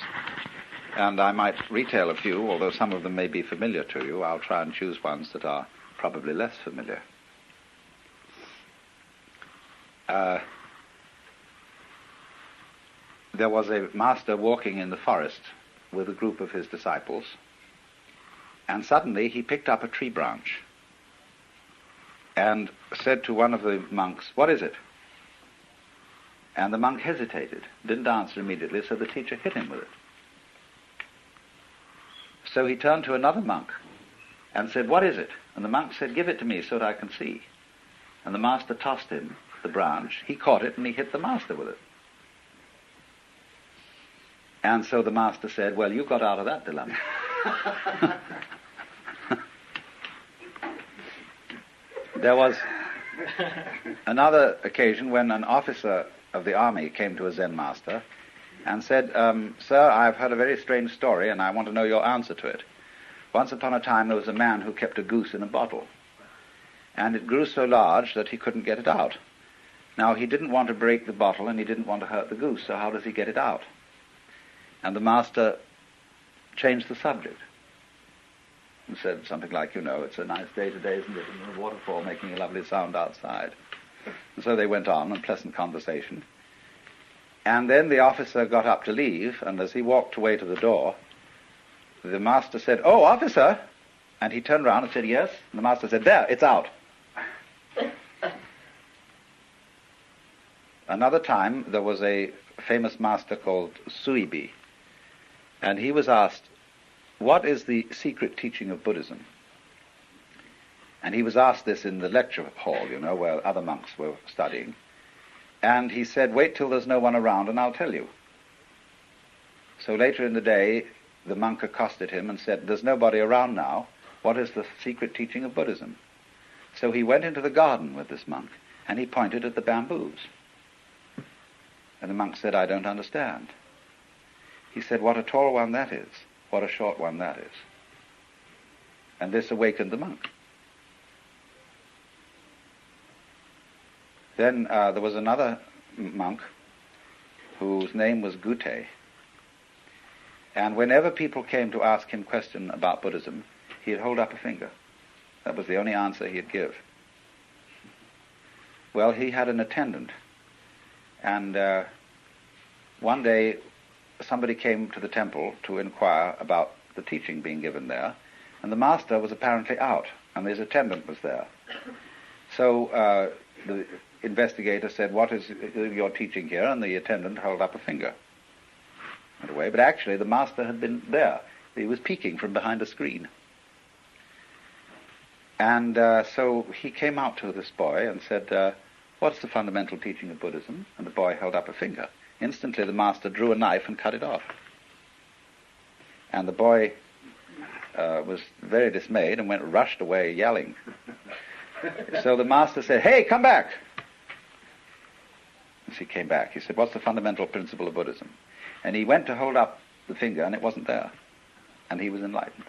And I might retail a few, although some of them may be familiar to you. I'll try and choose ones that are probably less familiar. There was a master walking in the forest with a group of his disciples, and suddenly he picked up a tree branch and said to one of the monks, "What is it?" And the monk hesitated, didn't answer immediately, so the teacher hit him with it. So he turned to another monk and said, "What is it?" And the monk said, "Give it to me so that I can see." And the master tossed him the branch. He caught it and he hit the master with it. And so the master said, "Well, you got out of that dilemma." There was another occasion when an officer of the army came to a Zen master and said, "Sir, I've heard a very strange story and I want to know your answer to it. Once upon a time there was a man who kept a goose in a bottle, and it grew so large that he couldn't get it out. Now, he didn't want to break the bottle and he didn't want to hurt the goose, so how does he get it out?" And the master changed the subject and said something like, "It's a nice day today, isn't it? And the waterfall making a lovely sound outside." And so they went on in pleasant conversation. And then the officer got up to leave, and as he walked away to the door, the master said, "Oh, officer!" And he turned around and said, "Yes?" And the master said, "There, it's out." Another time, there was a famous master called Suibi, and he was asked, "What is the secret teaching of Buddhism?" And he was asked this in the lecture hall, where other monks were studying. And he said, "Wait till there's no one around and I'll tell you." So later in the day, the monk accosted him and said, "There's nobody around now, what is the secret teaching of Buddhism? So he went into the garden with this monk, and he pointed at the bamboos. And the monk said, I don't understand. He said, what a tall one that is, what a short one that is. And this awakened the monk. Then there was another monk whose name was Gute. And whenever people came to ask him questions about Buddhism, he'd hold up a finger. That was the only answer he'd give. Well, he had an attendant, and one day somebody came to the temple to inquire about the teaching being given there, and the master was apparently out, and his attendant was there. So the investigator said, what is your teaching here? And the attendant held up a finger. Went away, but actually the master had been there. He was peeking from behind a screen. And so he came out to this boy and said, what's the fundamental teaching of Buddhism? And the boy held up a finger. Instantly the master drew a knife and cut it off. And the boy was very dismayed and rushed away yelling. So the master said, hey, come back. As he came back, he said, what's the fundamental principle of Buddhism? And he went to hold up the finger, and it wasn't there. And he was enlightened.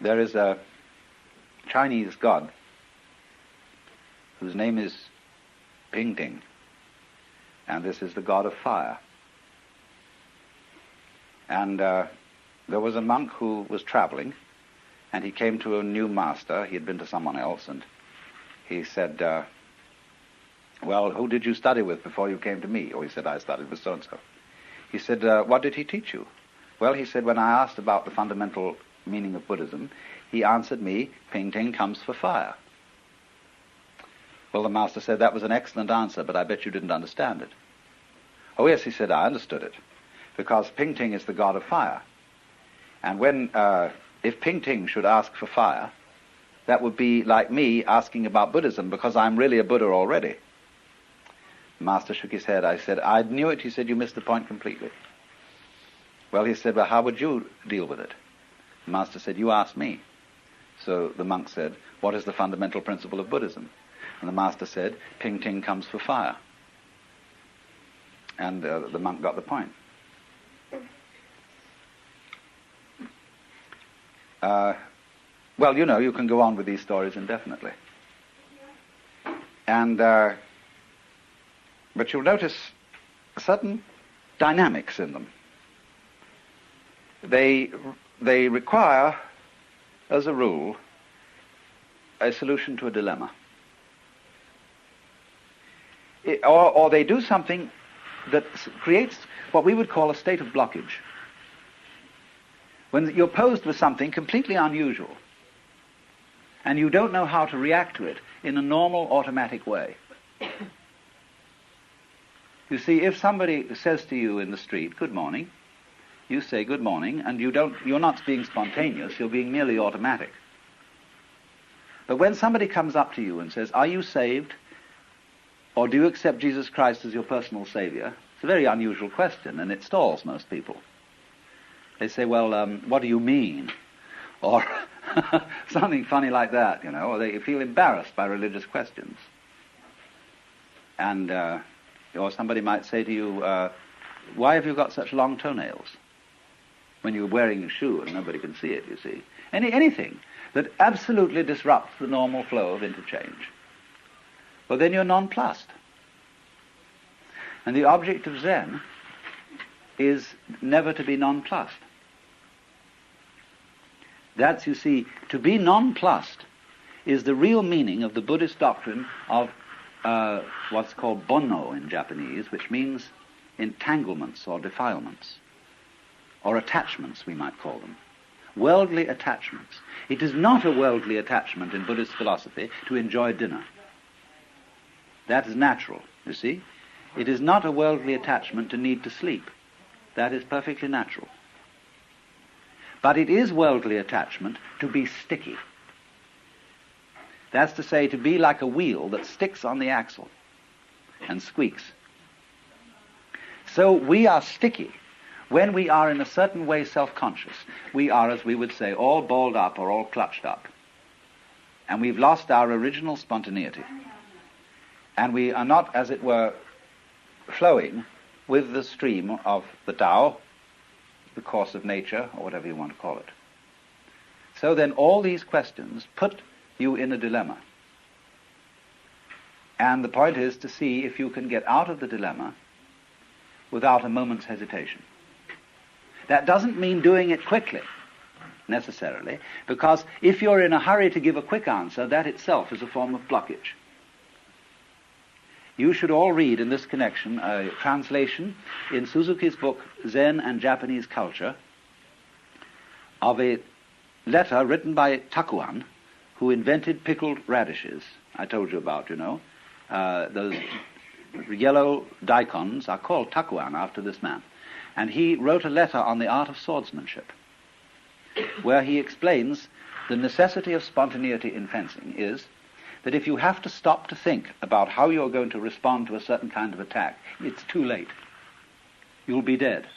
There is a Chinese god whose name is Ping-Ting, and this is the god of fire. And there was a monk who was traveling, and he came to a new master. He had been to someone else, and he said, well, who did you study with before you came to me? Or he said, I studied with so-and-so. He said, what did he teach you? Well, he said, when I asked about the fundamental meaning of Buddhism, he answered me, Ping-Ting comes for fire. Well, the master said, that was an excellent answer, but I bet you didn't understand it. Oh, yes, he said, I understood it, because Ping-Ting is the god of fire. And when, if Ping-Ting should ask for fire, that would be like me asking about Buddhism, because I'm really a Buddha already. The master shook his head. I said, I knew it. He said, you missed the point completely. Well, he said, well, how would you deal with it? The master said, you ask me. So the monk said, what is the fundamental principle of Buddhism? And the master said, Ping-Ting comes for fire. And the monk got the point. Well, you know, you can go on with these stories indefinitely. And, but you'll notice certain dynamics in them. They require, as a rule, a solution to a dilemma. Or they do something that creates what we would call a state of blockage. When you're posed with something completely unusual, and you don't know how to react to it in a normal, automatic way. You see, if somebody says to you in the street, good morning, you say good morning, and you're not being spontaneous, you're being merely automatic. But when somebody comes up to you and says, are you saved? Or do you accept Jesus Christ as your personal savior? It's a very unusual question, and it stalls most people. They say, well, what do you mean? Or something funny like that, you know, or they feel embarrassed by religious questions. And, or somebody might say to you, why have you got such long toenails? When you're wearing a shoe and nobody can see it, you see. Anything that absolutely disrupts the normal flow of interchange. Well, then you're nonplussed. And the object of Zen is never to be nonplussed. That's, you see, to be nonplussed is the real meaning of the Buddhist doctrine of what's called bonno in Japanese, which means entanglements or defilements, or attachments, we might call them. Worldly attachments. It is not a worldly attachment in Buddhist philosophy to enjoy dinner. That is natural, you see. It is not a worldly attachment to need to sleep. That is perfectly natural. But it is worldly attachment to be sticky. That's to say, to be like a wheel that sticks on the axle and squeaks. So we are sticky when we are in a certain way self-conscious. We are, as we would say, all balled up or all clutched up. And we've lost our original spontaneity. And we are not, as it were, flowing with the stream of the Tao, the course of nature, or whatever you want to call it. So then all these questions put you in a dilemma. And the point is to see if you can get out of the dilemma without a moment's hesitation. That doesn't mean doing it quickly, necessarily, because if you're in a hurry to give a quick answer, that itself is a form of blockage. You should all read in this connection a translation in Suzuki's book, Zen and Japanese Culture, of a letter written by Takuan, who invented pickled radishes. I told you about, those yellow daikons are called Takuan after this man. And he wrote a letter on the art of swordsmanship, where he explains the necessity of spontaneity in fencing is that if you have to stop to think about how you're going to respond to a certain kind of attack, it's too late. You'll be dead.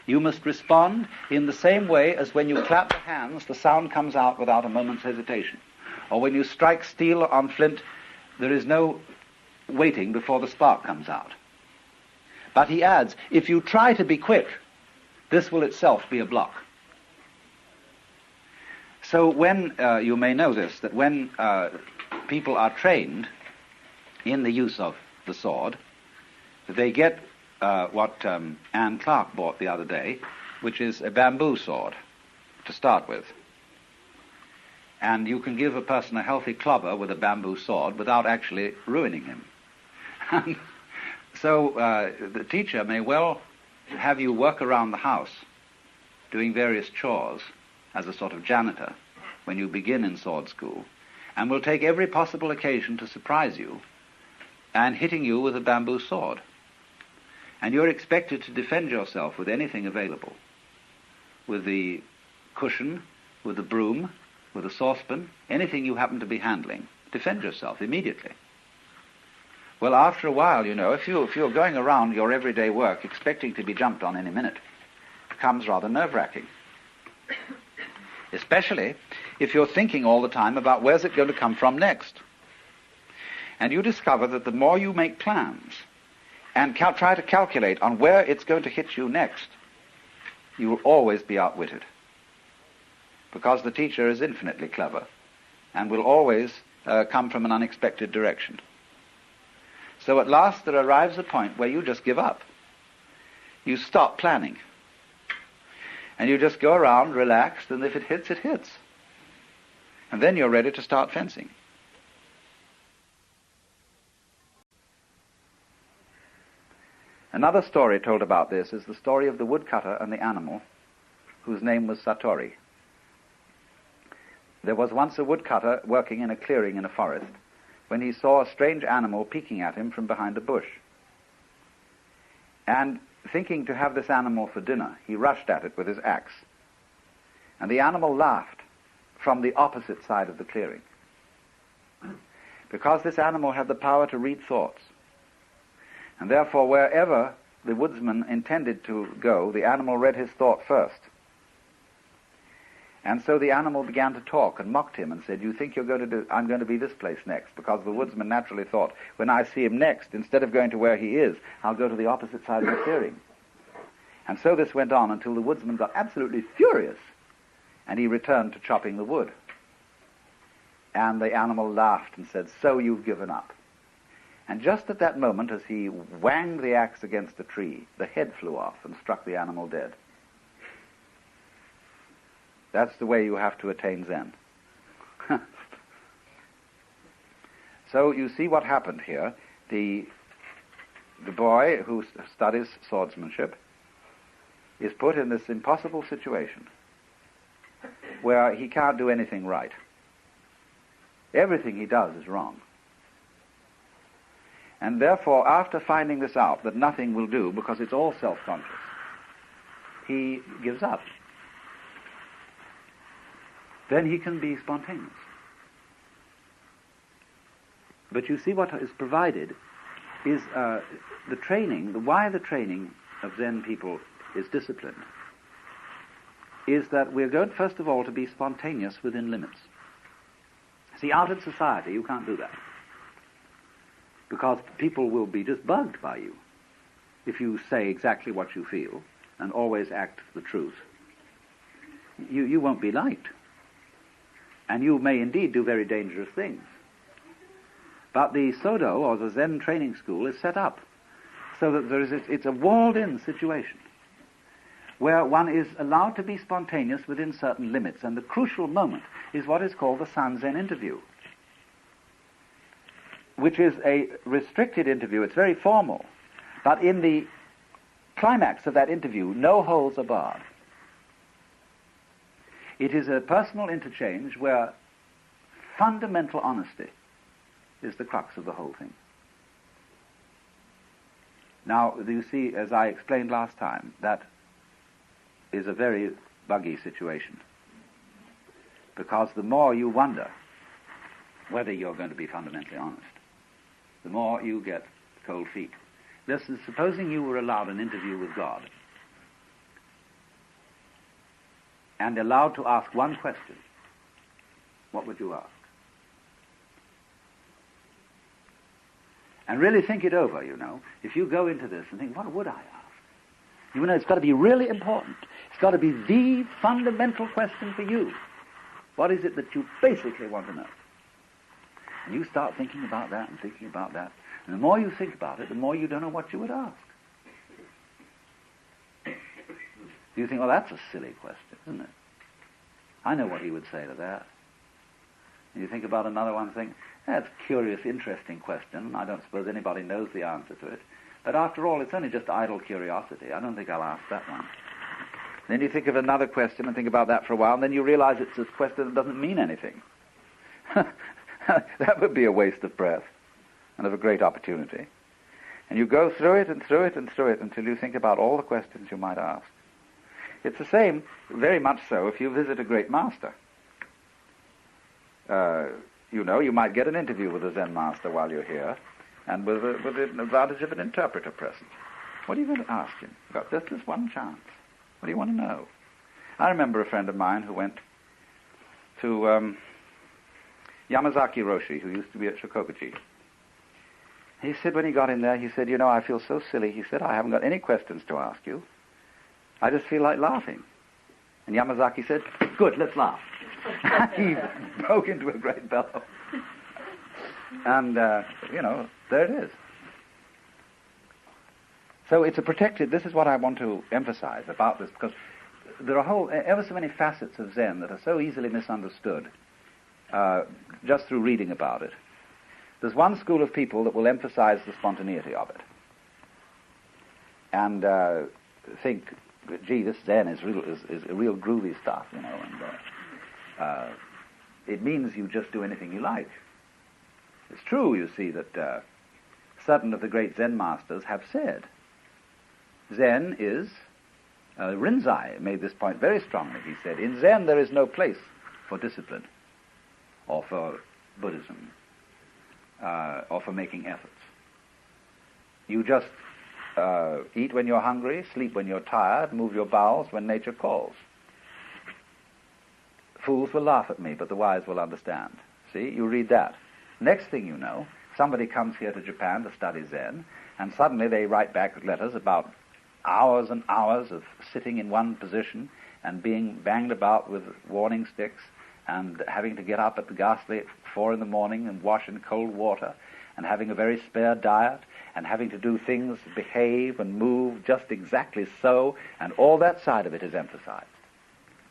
You must respond in the same way as when you clap your hands, the sound comes out without a moment's hesitation. Or when you strike steel on flint, there is no waiting before the spark comes out. But he adds, if you try to be quick, this will itself be a block. So when, you may know this, that when people are trained in the use of the sword, they get what Anne Clark bought the other day, which is a bamboo sword to start with. And you can give a person a healthy clobber with a bamboo sword without actually ruining him. So the teacher may well have you work around the house doing various chores as a sort of janitor when you begin in sword school, and will take every possible occasion to surprise you and hitting you with a bamboo sword. And you're expected to defend yourself with anything available, with the cushion, with the broom, with a saucepan, anything you happen to be handling. Defend yourself immediately. Well, after a while, if you're going around your everyday work expecting to be jumped on any minute, it becomes rather nerve-wracking. Especially if you're thinking all the time about where's it going to come from next. And you discover that the more you make plans and try to calculate on where it's going to hit you next, you will always be outwitted. Because the teacher is infinitely clever and will always come from an unexpected direction. So at last there arrives a point where you just give up. You stop planning. And you just go around relaxed, and if it hits, it hits. And then you're ready to start fencing. Another story told about this is the story of the woodcutter and the animal whose name was Satori. There was once a woodcutter working in a clearing in a forest when he saw a strange animal peeking at him from behind a bush. And thinking to have this animal for dinner, he rushed at it with his axe. And the animal laughed from the opposite side of the clearing, because this animal had the power to read thoughts. And therefore, wherever the woodsman intended to go, the animal read his thought first. And so the animal began to talk and mocked him and said, "You think I'm going to be this place next," because the woodsman naturally thought, when I see him next, instead of going to where he is, I'll go to the opposite side of the clearing. And so this went on until the woodsman got absolutely furious, and he returned to chopping the wood. And the animal laughed and said, "So you've given up." And just at that moment, as he whanged the axe against a tree, the head flew off and struck the animal dead. That's the way you have to attain Zen. So you see what happened here. The boy who studies swordsmanship is put in this impossible situation where he can't do anything right. Everything he does is wrong. And therefore, after finding this out, that nothing will do because it's all self-conscious, he gives up. Then he can be spontaneous. But you see, what is provided is the training. Why the training of Zen people is disciplined is that we're going, first of all, to be spontaneous within limits. See, out in society, you can't do that, because people will be just bugged by you if you say exactly what you feel and always act the truth. You won't be liked, and you may indeed do very dangerous things. But the Sodo, or the Zen training school, is set up so that it's a walled-in situation where one is allowed to be spontaneous within certain limits, and the crucial moment is what is called the Sanzen interview, which is a restricted interview. It's very formal, but in the climax of that interview, no holds are barred. It is a personal interchange where fundamental honesty is the crux of the whole thing. Now, you see, as I explained last time, that is a very buggy situation, because the more you wonder whether you're going to be fundamentally honest, the more you get cold feet. Listen, supposing you were allowed an interview with God and allowed to ask one question, what would you ask? And really think it over, you know. If you go into this and think, what would I ask? You know, it's got to be really important. It's got to be the fundamental question for you. What is it that you basically want to know? And you start thinking about that and thinking about that. And the more you think about it, the more you don't know what you would ask. You think, well, that's a silly question, isn't it? I know what he would say to that. And you think about another one, think, that's a curious, interesting question. I don't suppose anybody knows the answer to it. But after all, it's only just idle curiosity. I don't think I'll ask that one. Then you think of another question and think about that for a while, and then you realize it's a question that doesn't mean anything. That would be a waste of breath and of a great opportunity. And you go through it and through it and through it until you think about all the questions you might ask. It's the same, very much so, if you visit a great master. You know, you might get an interview with a Zen master while you're here, and with the advantage of an interpreter present. What are you going to ask him? You've got just this one chance. What do you want to know? I remember a friend of mine who went to Yamazaki Roshi, who used to be at Shokoguchi. He said when he got in there, he said, you know, I feel so silly. He said, I haven't got any questions to ask you. I just feel like laughing. And Yamazaki said, good, let's laugh. He broke into a great bellow. And, you know, there it is. So it's a protected, this is what I want to emphasize about this, because there are ever so many facets of Zen that are so easily misunderstood just through reading about it. There's one school of people that will emphasize the spontaneity of it and think, gee, this Zen is real groovy stuff, you know, and it means you just do anything you like. It's true, you see, that certain of the great Zen masters have said Zen is, Rinzai made this point very strongly. He said, in Zen there is no place for discipline or for Buddhism or for making efforts. You just eat when you're hungry, sleep when you're tired, move your bowels when nature calls. Fools will laugh at me, but the wise will understand. See, you read that. Next thing you know, somebody comes here to Japan to study Zen, and suddenly they write back letters about hours and hours of sitting in one position and being banged about with warning sticks and having to get up at the ghastly 4 a.m. and wash in cold water and having a very spare diet and having to do things, behave and move just exactly so, and all that side of it is emphasized.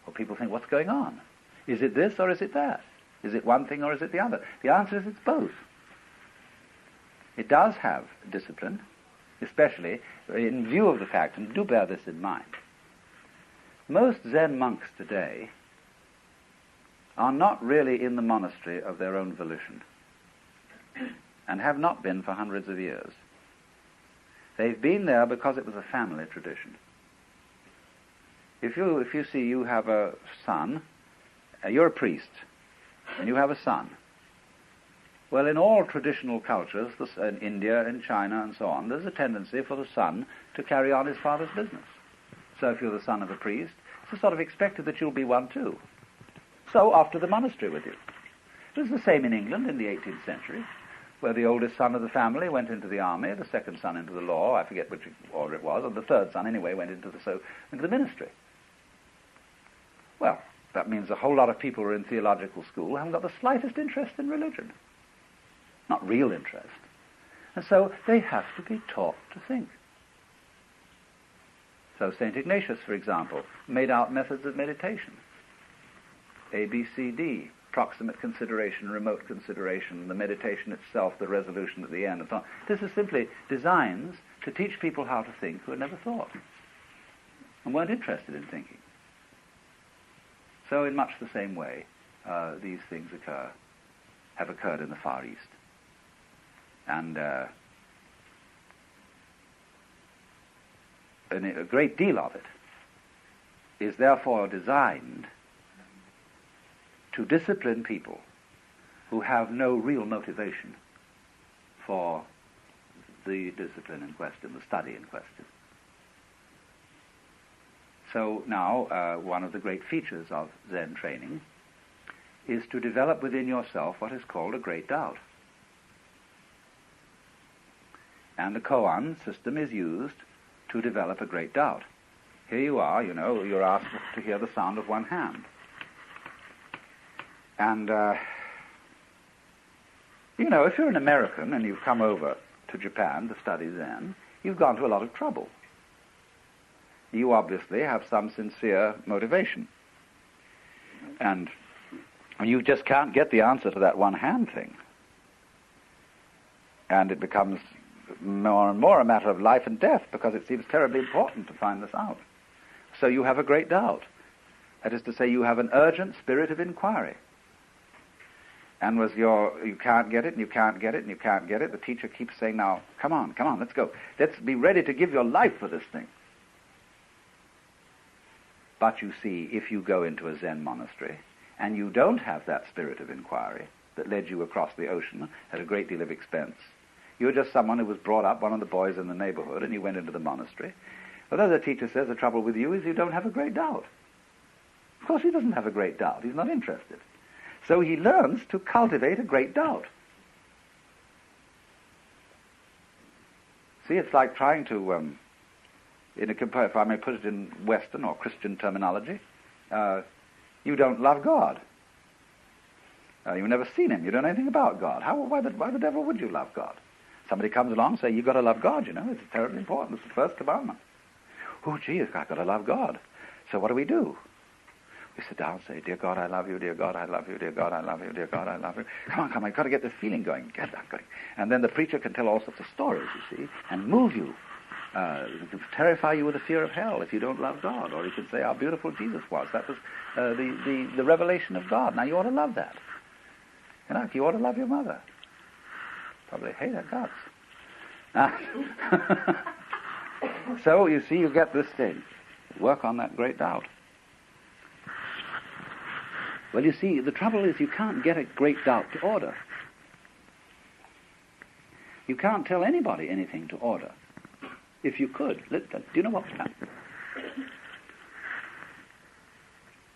Well, people think, what's going on? Is it this or is it that? Is it one thing or is it the other? The answer is it's both. It does have discipline, especially in view of the fact, and do bear this in mind, most Zen monks today are not really in the monastery of their own volition and have not been for hundreds of years. They've been there because it was a family tradition. If you see you have a son, you're a priest, and you have a son, Well, in all traditional cultures, in India, in China, and so on, there's a tendency for the son to carry on his father's business. So if you're the son of a priest, it's sort of expected that you'll be one too. So off to the monastery with you. It was the same in England in the 18th century, where the oldest son of the family went into the army, the second son into the law, I forget which order it was, and the third son anyway went into the ministry. Well, that means a whole lot of people who are in theological school haven't got the slightest interest in religion. Not real interest. And so they have to be taught to think. So St. Ignatius, for example, made out methods of meditation. A, B, C, D, proximate consideration, remote consideration, the meditation itself, the resolution at the end, and so on. This is simply designs to teach people how to think who had never thought and weren't interested in thinking. So in much the same way, these things have occurred in the Far East. And a great deal of it is therefore designed to discipline people who have no real motivation for the discipline in question, the study in question. So now, one of the great features of Zen training is to develop within yourself what is called a great doubt. And the koan system is used to develop a great doubt. Here you are, you're asked to hear the sound of one hand. And, if you're an American and you've come over to Japan to study Zen, you've gone to a lot of trouble. You obviously have some sincere motivation. And you just can't get the answer to that one hand thing. And it becomes more and more a matter of life and death because it seems terribly important to find this out. So you have a great doubt. That is to say, you have an urgent spirit of inquiry. And you can't get it, and you can't get it, and you can't get it. The teacher keeps saying, now, come on, let's go. Let's be ready to give your life for this thing. But you see, if you go into a Zen monastery, and you don't have that spirit of inquiry that led you across the ocean at a great deal of expense, you're just someone who was brought up, one of the boys in the neighborhood, and you went into the monastery. Although the teacher says the trouble with you is you don't have a great doubt. Of course he doesn't have a great doubt. He's not interested. So he learns to cultivate a great doubt. See, it's like trying to, if I may put it in Western or Christian terminology, you don't love God. You've never seen him. You don't know anything about God. Why the devil would you love God? Somebody comes along and says, you've got to love God, It's terribly important. It's the first commandment. Oh, gee, I've got to love God. So what do? We sit down and say, dear God, I love you, dear God, I love you, dear God, I love you, dear God, I love you. Come on, I've got to get this feeling going. And then the preacher can tell all sorts of stories, you see, and move you. He can terrify you with the fear of hell if you don't love God. Or he can say how beautiful Jesus was. That was the revelation of God. Now you ought to love that. You ought to love your mother. Probably hate her guts. So, you see, you get this thing. Work on that great doubt. Well, you see, the trouble is you can't get a great doubt to order. You can't tell anybody anything to order. If you could, do you know what would happen?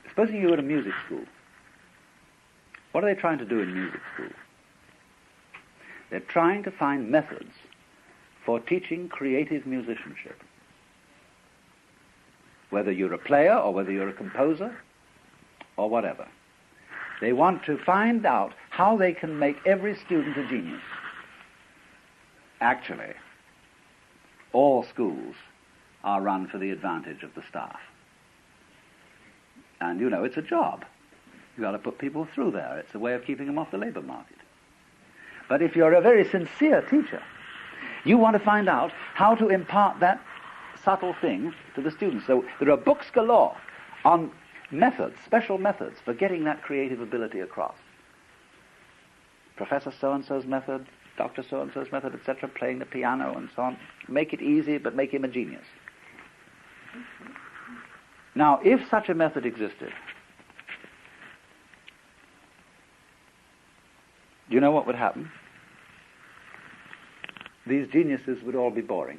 Supposing you were at a music school. What are they trying to do in music school? They're trying to find methods for teaching creative musicianship. Whether you're a player or whether you're a composer or whatever. They want to find out how they can make every student a genius. Actually, all schools are run for the advantage of the staff. And it's a job. You've got to put people through there. It's a way of keeping them off the labor market. But if you're a very sincere teacher, you want to find out how to impart that subtle thing to the students. So there are books galore on methods, special methods for getting that creative ability across. Professor so-and-so's method, Dr. so-and-so's method, etc., playing the piano and so on. Make it easy, but make him a genius. Now, if such a method existed, you know what would happen? These geniuses would all be boring,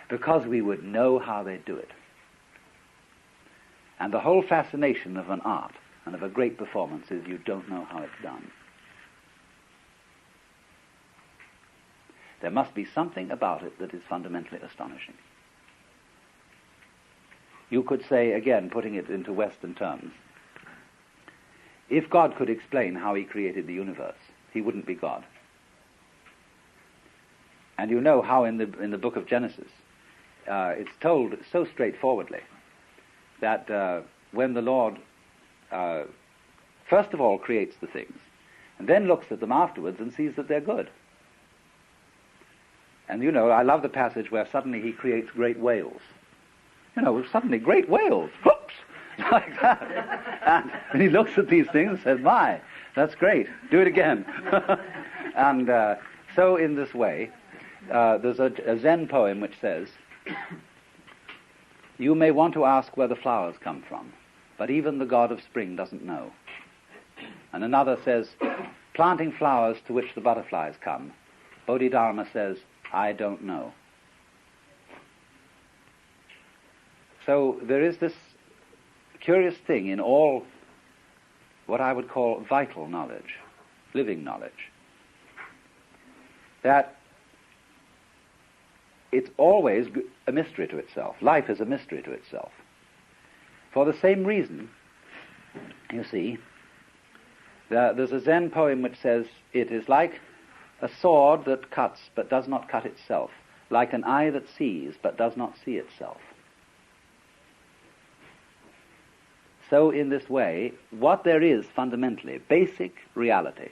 because we would know how they do it. And the whole fascination of an art and of a great performance is you don't know how it's done. There must be something about it that is fundamentally astonishing. You could say, again, putting it into Western terms, if God could explain how he created the universe, he wouldn't be God. And you know how in the book of Genesis, it's told so straightforwardly that when the Lord first of all creates the things, and then looks at them afterwards and sees that they're good. And you know, I love the passage where suddenly he creates great whales. You know, suddenly great whales, whoops, like that. And he looks at these things and says, my, that's great, do it again. And so in this way, there's a Zen poem which says, you may want to ask where the flowers come from, but even the god of spring doesn't know. And another says, planting flowers to which the butterflies come, Bodhidharma says, I don't know. So there is this curious thing in all what I would call vital knowledge, living knowledge, that it's always a mystery to itself. Life is a mystery to itself. For the same reason, you see, there's a Zen poem which says, it is like a sword that cuts but does not cut itself, like an eye that sees but does not see itself. So in this way, what there is fundamentally, basic reality,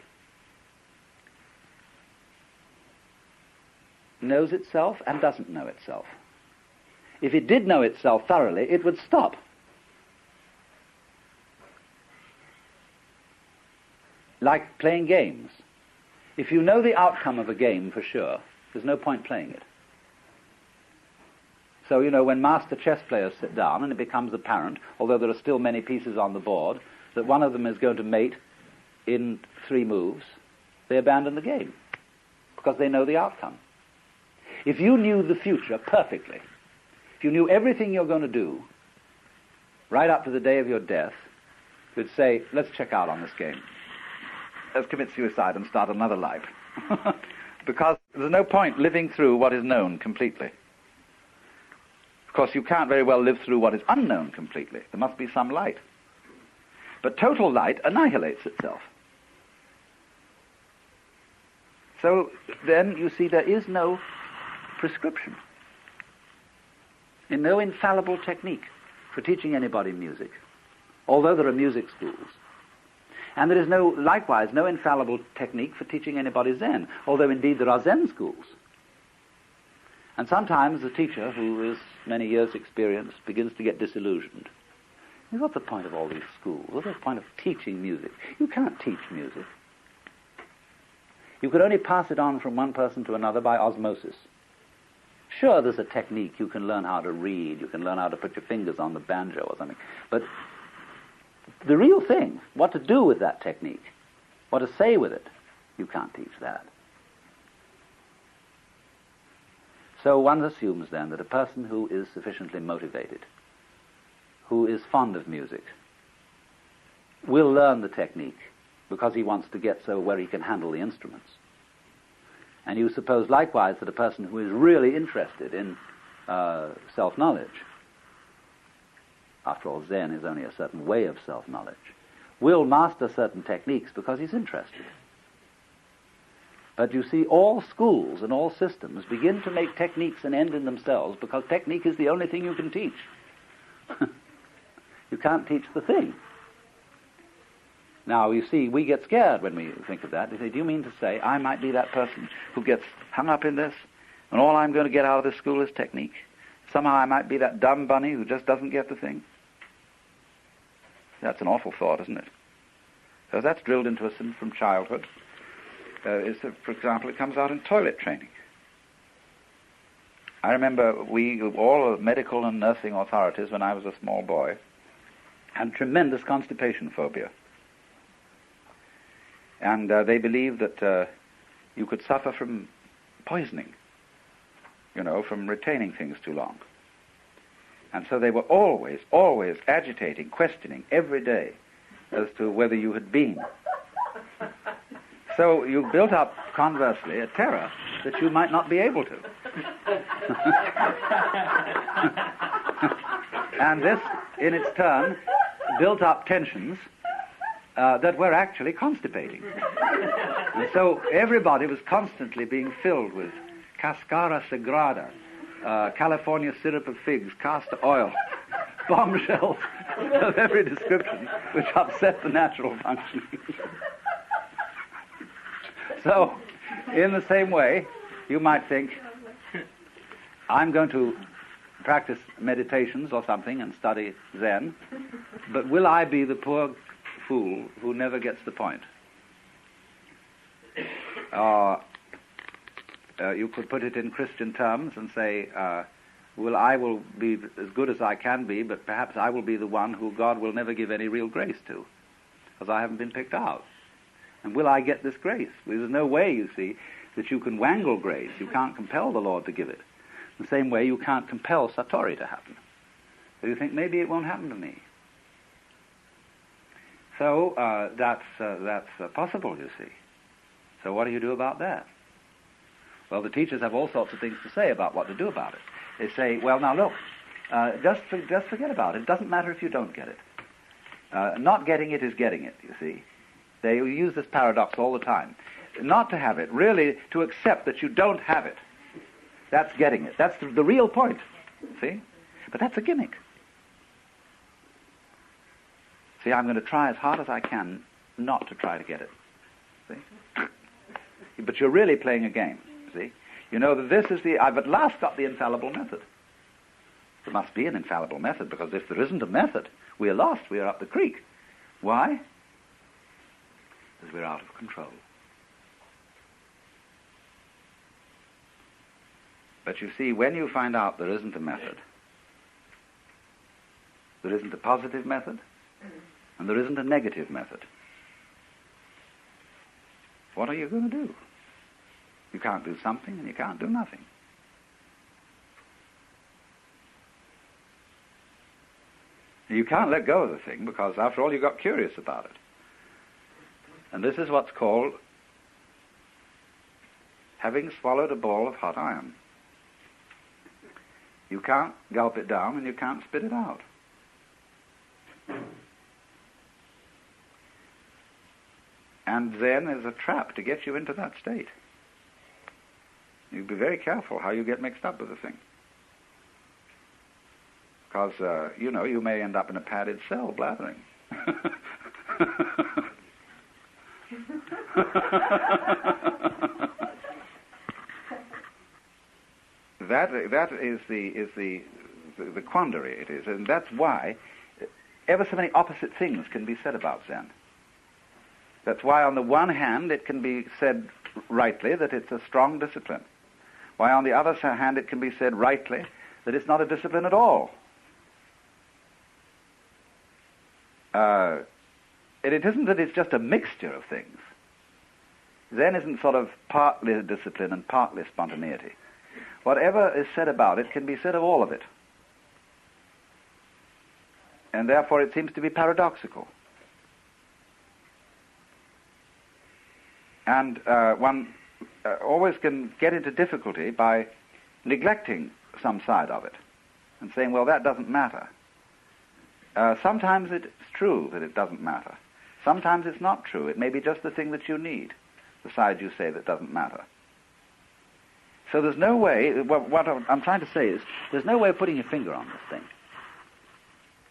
knows itself and doesn't know itself. If it did know itself thoroughly, it would stop. Like playing games. If you know the outcome of a game for sure, there's no point playing it. So, you know, when master chess players sit down and it becomes apparent, although there are still many pieces on the board, that one of them is going to mate in 3 moves, they abandon the game because they know the outcome. If you knew the future perfectly, if you knew everything you're going to do right up to the day of your death, you'd say, let's check out on this game. Let's commit suicide and start another life. Because there's no point living through what is known completely. Of course, you can't very well live through what is unknown completely. There must be some light. But total light annihilates itself. So then, you see, there is no prescription, and no infallible technique for teaching anybody music, although there are music schools. And there is likewise no infallible technique for teaching anybody Zen, although indeed there are Zen schools. And sometimes the teacher, who is many years experienced, begins to get disillusioned. What's the point of all these schools? What's the point of teaching music? You can't teach music. You could only pass it on from one person to another by osmosis. Sure, there's a technique. You can learn how to read. You can learn how to put your fingers on the banjo or something. But the real thing, what to do with that technique, what to say with it, you can't teach that. So one assumes then that a person who is sufficiently motivated, who is fond of music, will learn the technique because he wants to get so where he can handle the instruments. And you suppose likewise that a person who is really interested in self-knowledge, after all, Zen is only a certain way of self-knowledge, will master certain techniques because he's interested. But you see, all schools and all systems begin to make techniques an end in themselves because technique is the only thing you can teach. You can't teach the thing. Now, you see, we get scared when we think of that. They say, do you mean to say I might be that person who gets hung up in this, and all I'm going to get out of this school is technique? Somehow I might be that dumb bunny who just doesn't get the thing? That's an awful thought, isn't it? So that's drilled into us from childhood. For example, it comes out in toilet training. I remember all the medical and nursing authorities, when I was a small boy, had tremendous constipation phobia. And they believed that you could suffer from poisoning, from retaining things too long. And so they were always, always agitating, questioning every day as to whether you had been. So you built up, conversely, a terror that you might not be able to. And this, in its turn, built up tensions that were actually constipating. And so everybody was constantly being filled with cascara sagrada, California syrup of figs, castor oil, bombshells of every description, which upset the natural functioning. So, in the same way, you might think, I'm going to practice meditations or something and study Zen, but will I be the poor fool who never gets the point? You could put it in Christian terms and say, I will be as good as I can be, but perhaps I will be the one who God will never give any real grace to, because I haven't been picked out. And will I get this grace? There's no way, you see, that you can wangle grace. You can't compel the Lord to give it. The same way you can't compel Satori to happen. So you think, maybe it won't happen to me. So that's possible, you see. So what do you do about that? Well, the teachers have all sorts of things to say about what to do about it. They say, well, now look, just forget about it. It doesn't matter if you don't get it. Not getting it is getting it, you see. They use this paradox all the time. Not to have it, really to accept that you don't have it. That's getting it. That's the real point, see? But that's a gimmick. See, I'm going to try as hard as I can not to try to get it. See? But you're really playing a game, see? You know that this is I've at last got the infallible method. There must be an infallible method, because if there isn't a method, we are lost, we are up the creek. Why? Because we're out of control. But you see, when you find out there isn't a method, there isn't a positive method, and there isn't a negative method, what are you going to do? You can't do something, and you can't do nothing. You can't let go of the thing, because after all you got curious about it. And this is what's called having swallowed a ball of hot iron. You can't gulp it down, and you can't spit it out. And Zen is a trap to get you into that state. You be very careful how you get mixed up with the thing. Because, you may end up in a padded cell blathering. That is the quandary it is, and that's why ever so many opposite things can be said about Zen. That's why on the one hand it can be said rightly that it's a strong discipline. Why on the other hand it can be said rightly that it's not a discipline at all. And it isn't that it's just a mixture of things. Zen isn't sort of partly discipline and partly spontaneity. Whatever is said about it can be said of all of it. And therefore it seems to be paradoxical. And one always can get into difficulty by neglecting some side of it and saying, well, that doesn't matter. Sometimes it's true that it doesn't matter. Sometimes it's not true. It may be just the thing that you need, the side you say that doesn't matter. So there's no way, what I'm trying to say is, there's no way of putting your finger on this thing.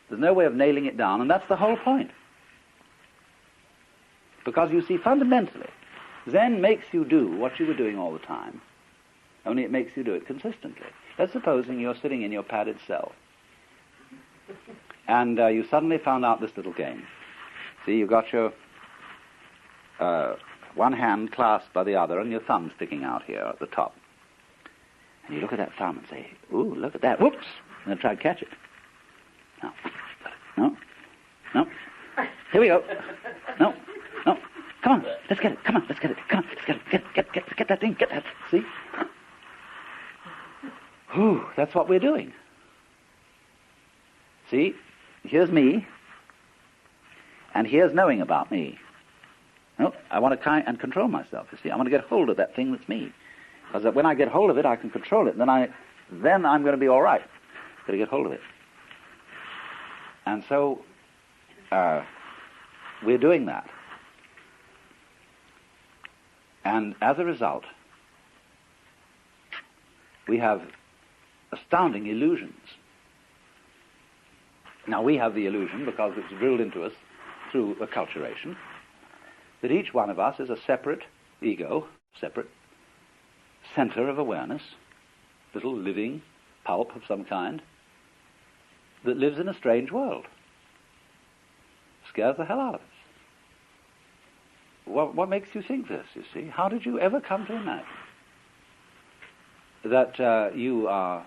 There's no way of nailing it down, and that's the whole point. Because you see, fundamentally, Zen makes you do what you were doing all the time, only it makes you do it consistently. Let's supposing you're sitting in your padded cell, and you suddenly found out this little game. See, you've got your one hand clasped by the other and your thumb sticking out here at the top. And you look at that thumb and say, ooh, look at that, whoops, and then try to catch it. No, here we go. No, Come on, let's get it. Come on, let's get it. Come on, let's get it. Get that thing. Get that. See? Whew, that's what we're doing. See? Here's me, and here's knowing about me. No, I want to and control myself, you see. I want to get hold of that thing that's me. Because when I get hold of it, I can control it. Then I'm going to be all right. Got to get hold of it. And so we're doing that. And as a result, we have astounding illusions. Now, we have the illusion, because it's drilled into us through acculturation, that each one of us is a separate ego, separate center of awareness, little living pulp of some kind, that lives in a strange world. Scares the hell out of us. What makes you think this, you see? How did you ever come to imagine that you are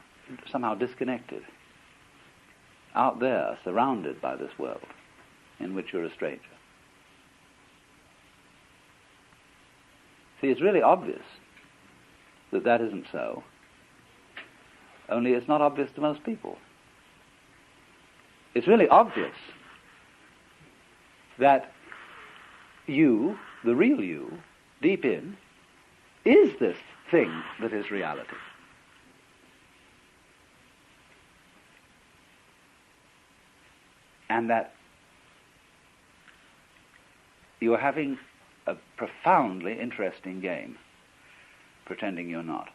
somehow disconnected, out there, surrounded by this world in which you're a stranger? See, it's really obvious that that isn't so, only it's not obvious to most people. It's really obvious that you, the real you, deep in, is this thing that is reality. And that you're having a profoundly interesting game, pretending you're not.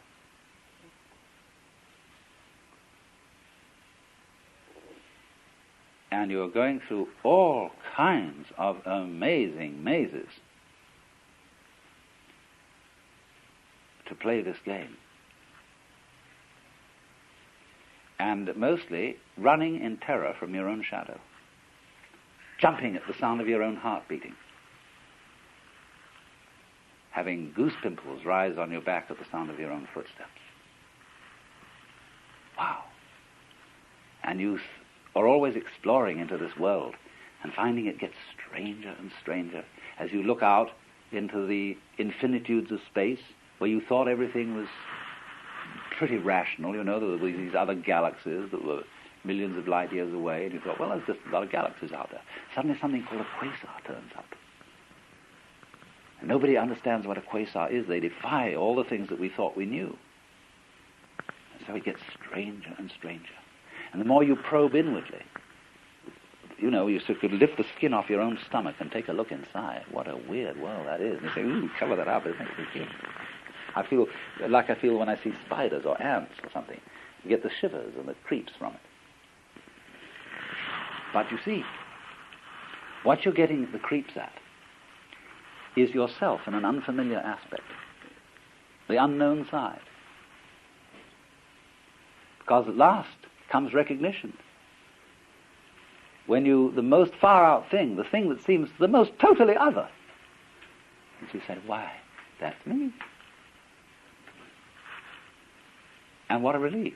And you're going through all kinds of amazing mazes to play this game. And mostly running in terror from your own shadow, jumping at the sound of your own heart beating, having goose pimples rise on your back at the sound of your own footsteps. Wow. And you are always exploring into this world and finding it gets stranger and stranger as you look out into the infinitudes of space where you thought everything was pretty rational. You know, there were these other galaxies that were millions of light years away, and you thought, well, there's just a lot of galaxies out there. Suddenly something called a quasar turns up. And nobody understands what a quasar is. They defy all the things that we thought we knew. And so it gets stranger and stranger. And the more you probe inwardly, you know, you could lift the skin off your own stomach and take a look inside. What a weird world that is. And you say, ooh, cover that up. It makes me feel. I feel like I feel when I see spiders or ants or something. You get the shivers and the creeps from it. But you see, what you're getting the creeps at is yourself in an unfamiliar aspect, the unknown side. Because at last comes recognition. When the most far-out thing, the thing that seems the most totally other, and you say, why, that's me. And what a relief.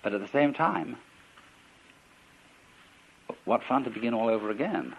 But at the same time, what fun to begin all over again.